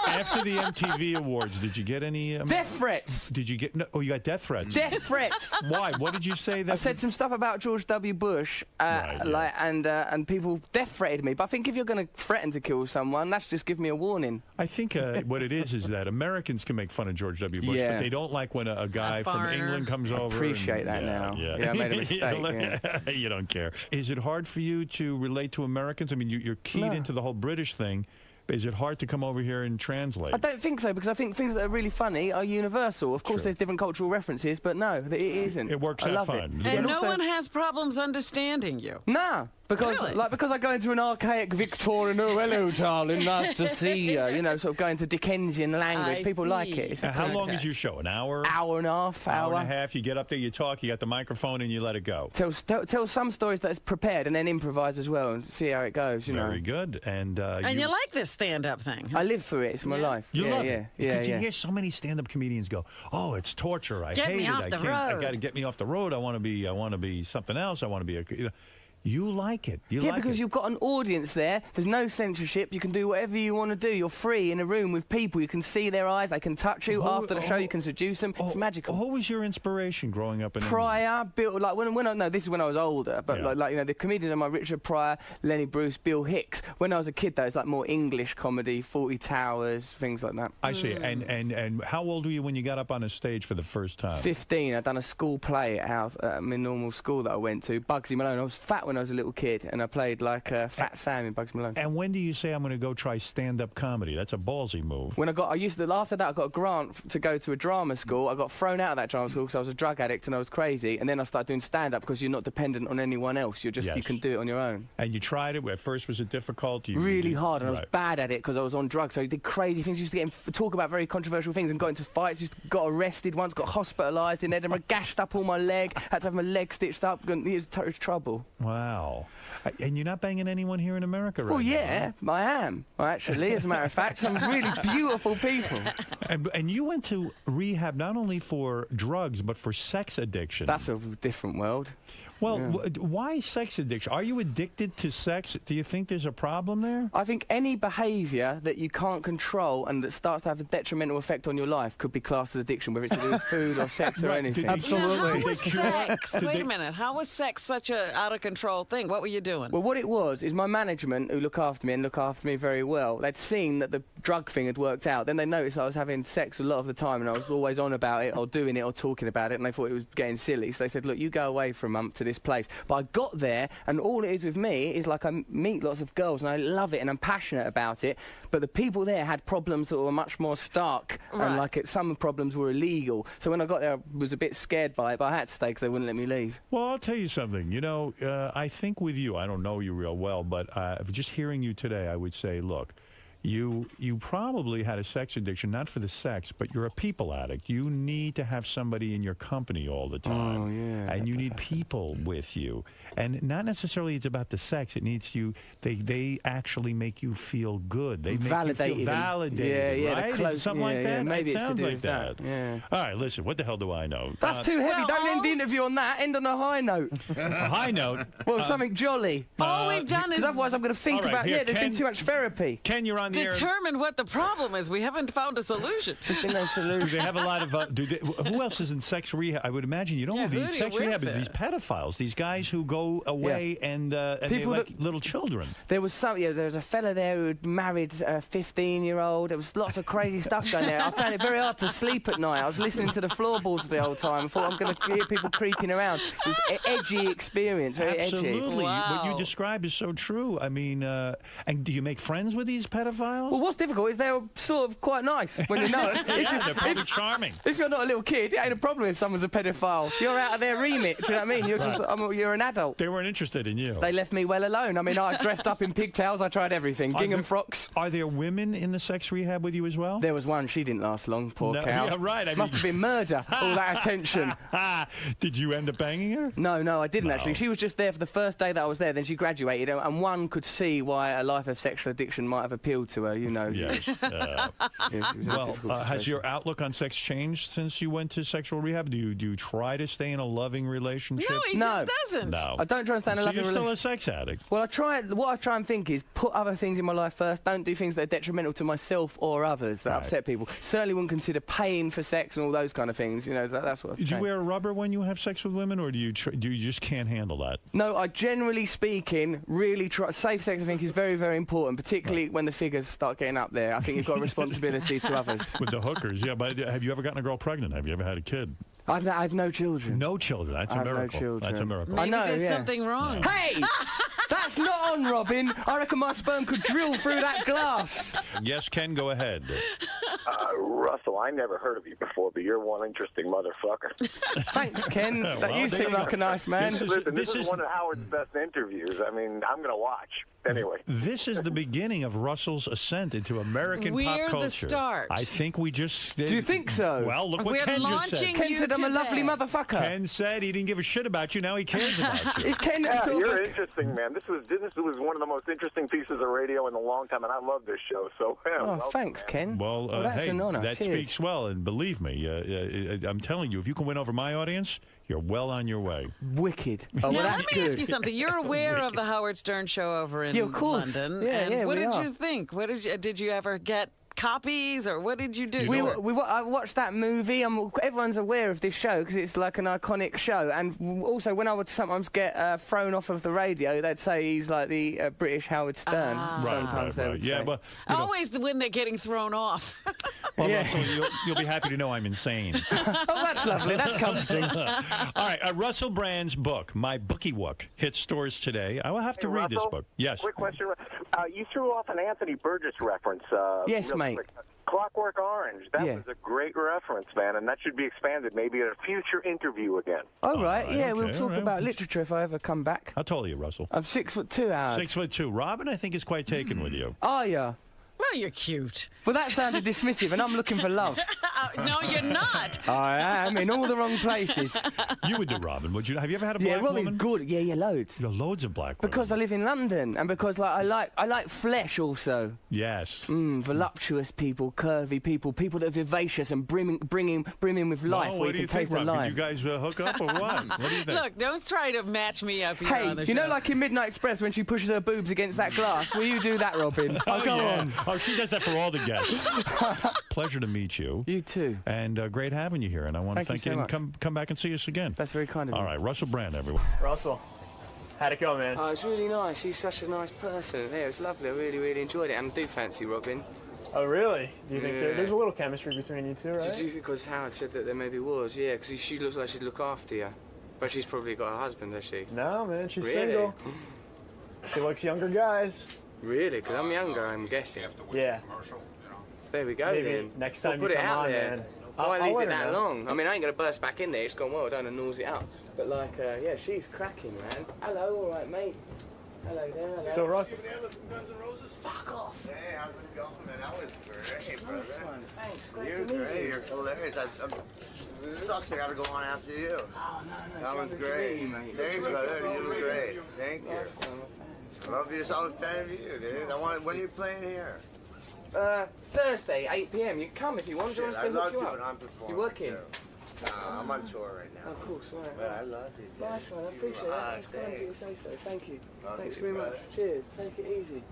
After the MTV Awards, did you get any...
death threats.
Did you get... No, oh, you got death threats.
Death threats.
Why? What did you say? That
I said some stuff about George W. Bush, and people death threatened me. But I think if you're going to threaten to kill someone, that's just give me a warning.
I think what it is that Americans can make fun of George W. Bush, but they don't like when a guy from England comes over.
I appreciate that now. Yeah, I made a mistake.
You don't care. Is it hard for you to relate to Americans? I mean, you're keyed into the whole British thing. Is it hard to come over here and translate?
I don't think so, because I think things that are really funny are universal. Of course, there's different cultural references, but no, it isn't.
It works out fine.
And no one has problems understanding you.
Nah. Because, because I go into an archaic Victorian, oh, hello, darling, nice to see you, you know, sort of going to Dickensian language. People like it.
How long is your show? An hour?
Hour and a half.
Hour and a half. You get up there, you talk, you got the microphone, and you let it go.
Tell some stories that's prepared, and then improvise as well, and see how it goes, you know.
Very good. And
you like this stand-up thing?
I live for it. It's my life.
You love it? Because you
yeah.
hear so many stand-up comedians go, "Oh, it's torture. I
hate
it.
I
can't. I got to get me off the road. I want to be something else. I want to be a." You know, you like it.
Because you've got an audience there. There's no censorship. You can do whatever you want to do. You're free in a room with people. You can see their eyes. They can touch you. After the show, you can seduce them. It's magical.
Who was your inspiration growing up in
Pryor, Bill, like this is when I was older, but like you know, the comedians are my Richard Pryor, Lenny Bruce, Bill Hicks. When I was a kid, though, it's like more English comedy, 40 Towers, things like that.
I see. And how old were you when you got up on a stage for the first time?
15. I'd done a school play at my normal school that I went to, Bugsy Malone. I was fat when I was a little kid, and I played like Fat Sam in Bugsy Malone.
And when do you say I'm going to go try stand-up comedy? That's a ballsy move.
When after that, I got a grant to go to a drama school. I got thrown out of that drama school because I was a drug addict and I was crazy. And then I started doing stand-up because you're not dependent on anyone else. You can do it on your own.
And you tried it. At first, was it difficult?
Really hard, and I was bad at it because I was on drugs. So I did crazy things. Used to talk about very controversial things and got into fights. Got arrested once. Got hospitalised in Edinburgh. Gashed up all my leg. Had to have my leg stitched up. It was trouble.
Wow. And you're not banging anyone here in America right now?
Well, yeah, I am. Actually, as a matter of fact, some really beautiful people.
And you went to rehab not only for drugs, but for sex addiction.
That's a different world.
Well, why sex addiction? Are you addicted to sex? Do you think there's a problem there?
I think any behaviour that you can't control and that starts to have a detrimental effect on your life could be classed as addiction, whether it's to do with food or sex or anything.
Absolutely. How was sex? Wait a minute. How was sex such a out-of-control thing? What were you doing?
Well, what it was is my management, who look after me and look after me very well, they'd seen that the drug thing had worked out. Then they noticed I was having sex a lot of the time and I was always on about it or doing it or talking about it, and they thought it was getting silly. So they said, look, you go away for a month to this place. But I got there, and all it is with me is like I meet lots of girls and I love it and I'm passionate about it, but the people there had problems that were much more stark, and like some problems were illegal. So when I got there, I was a bit scared by it, but I had to stay because they wouldn't let me leave.
Well, I'll tell you something. You know, I think with you, I don't know you real well, but just hearing you today, I would say, look, you probably had a sex addiction, not for the sex, but you're a people addict. You need to have somebody in your company all the time.
Oh, yeah.
And you need people with you. And not necessarily it's about the sex. It needs you, they actually make you feel good. They make you feel validated, right?
Close,
Something like that?
Yeah, maybe
it
it's
sounds
to do
like
with
that.
Yeah.
All right, listen, what the hell do I know?
That's too heavy. Don't end the interview on that. End on a high note.
A high note?
Well, something jolly.
All we've done is...
Because otherwise I'm going to think about, there's been too much therapy.
Ken, you're on the air.
Determine what the problem is. We haven't found a solution.
There's been no solution.
Do they have a lot of... who else is in sex rehab? I would imagine, these sex rehab is these pedophiles, these guys who go away and they like little children.
There was there was a fella there who had married a 15-year-old. There was lots of crazy stuff going there. I found it very hard to sleep at night. I was listening to the floorboards the whole time. I thought I'm going to hear people creeping around. It was an edgy experience, very edgy.
Absolutely. What you describe is so true. I mean, and do you make friends with these pedophiles?
Well, what's difficult is they're sort of quite nice when you know it.
They're probably charming.
If you're not a little kid, it ain't a problem if someone's a pedophile. You're out of their remit, do you know what I mean? You're an adult.
They weren't interested in you.
They left me well alone. I mean, I dressed up in pigtails, I tried everything. Gingham frocks.
Are there women in the sex rehab with you as well?
There was one, she didn't last long, poor cow.
Yeah, right.
Must have been murder, all that attention.
Did you end up banging her?
No, I didn't actually. She was just there for the first day that I was there, then she graduated, and one could see why a life of sexual addiction might have appealed to her,
Yes. Has your outlook on sex changed since you went to sexual rehab? Do you try to stay in a loving relationship?
No, he doesn't.
No.
I don't try to stay in a loving relationship.
So you're still a sex addict?
Well, what I try and think is put other things in my life first. Don't do things that are detrimental to myself or others that upset people. Certainly wouldn't consider paying for sex and all those kind of things. That's what.
Do you wear a rubber when you have sex with women, or do you just can't handle that?
No, I generally speaking really try. Safe sex, I think, is very, very important, particularly when the figures start getting up there. I think you've got a responsibility to others.
With the hookers, yeah. But have you ever gotten a girl pregnant? Have you ever had a kid?
I've no children.
No children. That's a miracle.
No children.
That's a miracle.
Maybe there's something wrong.
No.
Hey! That's not on, Robin. I reckon my sperm could drill through that glass.
Yes, Ken, go ahead.
Russell, I never heard of you before, but you're one interesting motherfucker.
Thanks, Ken. You seem like a nice man.
This is one of Howard's best interviews. I mean, I'm going to watch. Anyway.
This is the beginning of Russell's ascent into American pop culture.
We're the start.
I think we just...
Do you think so?
Well, look what Ken just said.
Ken said I'm a lovely motherfucker.
Ken said he didn't give a shit about you. Now he cares about you.
Is Ken
you're interesting, man. This was one of the most interesting pieces of radio in a long time, and I love this show. So,
welcome,
thanks,
Ken.
Well,
that's an honor.
That speaks well, and believe me, I'm telling you, if you can win over my audience, you're well on your way.
Wicked.
Now, let me ask you something. You're aware of the Howard Stern show over in London.
Yeah,
what did you think? Did you ever get copies, or what did you do?
I watched that movie. Everyone's aware of this show because it's like an iconic show. And also, when I would sometimes get thrown off of the radio, they'd say he's like the British Howard Stern. Sometimes they would say.
Yeah, but
always when they're getting thrown off.
Well, Russell, you'll be happy to know I'm insane.
Oh, that's lovely. That's comforting.
All right, Russell Brand's book, My Bookie Wook, hits stores today. I will have to read this book. Yes.
Quick question. You threw off an Anthony Burgess reference.
Yes, mate.
Clockwork Orange. That was a great reference, man, and that should be expanded maybe at a future interview again.
All right, we'll talk about literature if I ever come back.
How tall are you, Russell?
I'm 6'2", Howard.
6'2". Robin, I think, is quite taken with you.
Are you?
Well, you're cute.
Well, that sounded dismissive, and I'm looking for love.
No, you're not.
I am in all the wrong places.
You would do Robin, would you? Have you ever had a black
Robin's
woman?
good. Yeah, loads.
You know, loads of black women.
Because I live in London, and because like I like flesh also.
Yes.
Voluptuous people, curvy people, people that are vivacious and brimming with life.
Well,
where
what do you
can
think,
taste the
Rob?
life.
Did you guys hook up or what? What do you think?
Look, don't try to match me up here
Hey,
on the
you know,
show.
like in Midnight Express when she pushes her boobs against that glass. Will you do that, Robin?
Oh,
go
yeah.
on.
Oh, she does that for all the guests. Pleasure to meet you.
You too.
And great having you here. And I want to thank you.
so
And
much.
come back and see us again.
That's very kind of you.
All right, Russell Brand, everyone.
Russell, how'd it go, man?
Oh, it's really nice. He's such a nice person. Yeah, it was lovely. I really enjoyed it. And I do fancy Robin.
Oh, really? Do you think
Yeah.
there's a little chemistry between you two, right?
Did you? Because Howard said that there maybe was. Yeah, because she looks like she'd look after you. But she's probably got a husband, has she?
No, man, she's
Really?
single. She likes younger guys.
Really? Because I'm younger, I'm guessing.
Yeah.
There we go,
Maybe
then.
next time
We'll put
you
it
come
out
on,
there.
man.
Why
I'll
leave
let
it
her
that
know.
long? I mean, I ain't going to burst back in there. It's gone well. I don't want to nose it out. But, like, yeah, she's cracking, man. Hello, all right, mate. Hello there, hello.
So, Russell.
Fuck off.
Hey, how's it going, man? That was great, brother.
Nice one. Thanks. Great
You're
to meet
great.
you.
You're hilarious. It sucks I gotta go on after you.
Oh, no.
That was
it's lovely to
great.
meet you, mate.
Thanks, brother. You were great. Thank you.
Nice one, my fan.
I love you. I'm a fan of you, dude. When are you playing here?
Thursday, 8 p.m. You can come if you want. Do you want
Shit,
us to
I'd
hook you
love
up?
to, but I'm performing.
You working?
too. Nah, I'm on tour right now.
Of course, right.
But I love you, dude.
Nice one, I appreciate that. Thanks for coming to say so. Thank you.
Love
Thanks
you,
very
brother.
much. Cheers. Take it easy.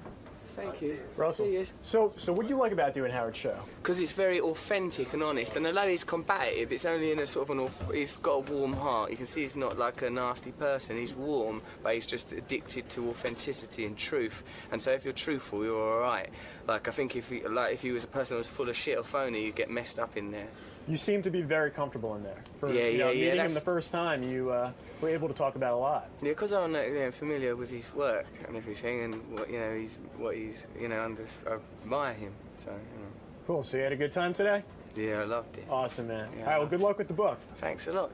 Thank you.
Russell,
See you.
so what do you like about doing Howard's show?
Because it's very authentic and honest, and although he's combative, it's only in a sort of he's got a warm heart. You can see he's not like a nasty person. He's warm, but he's just addicted to authenticity and truth. And so if you're truthful, you're all right. Like I think if you was a person who was full of shit or phony, you'd get messed up in there.
You seem to be very comfortable in there.
Yeah.
Meeting him
that's-
the first time, you were able to talk about a lot.
Yeah, because I'm familiar with his work and everything, and what he's I admire him. So
Cool. So you had a good time today?
Yeah, I loved it.
Awesome, man.
Yeah,
All right. Well, good luck with the book.
Thanks a lot.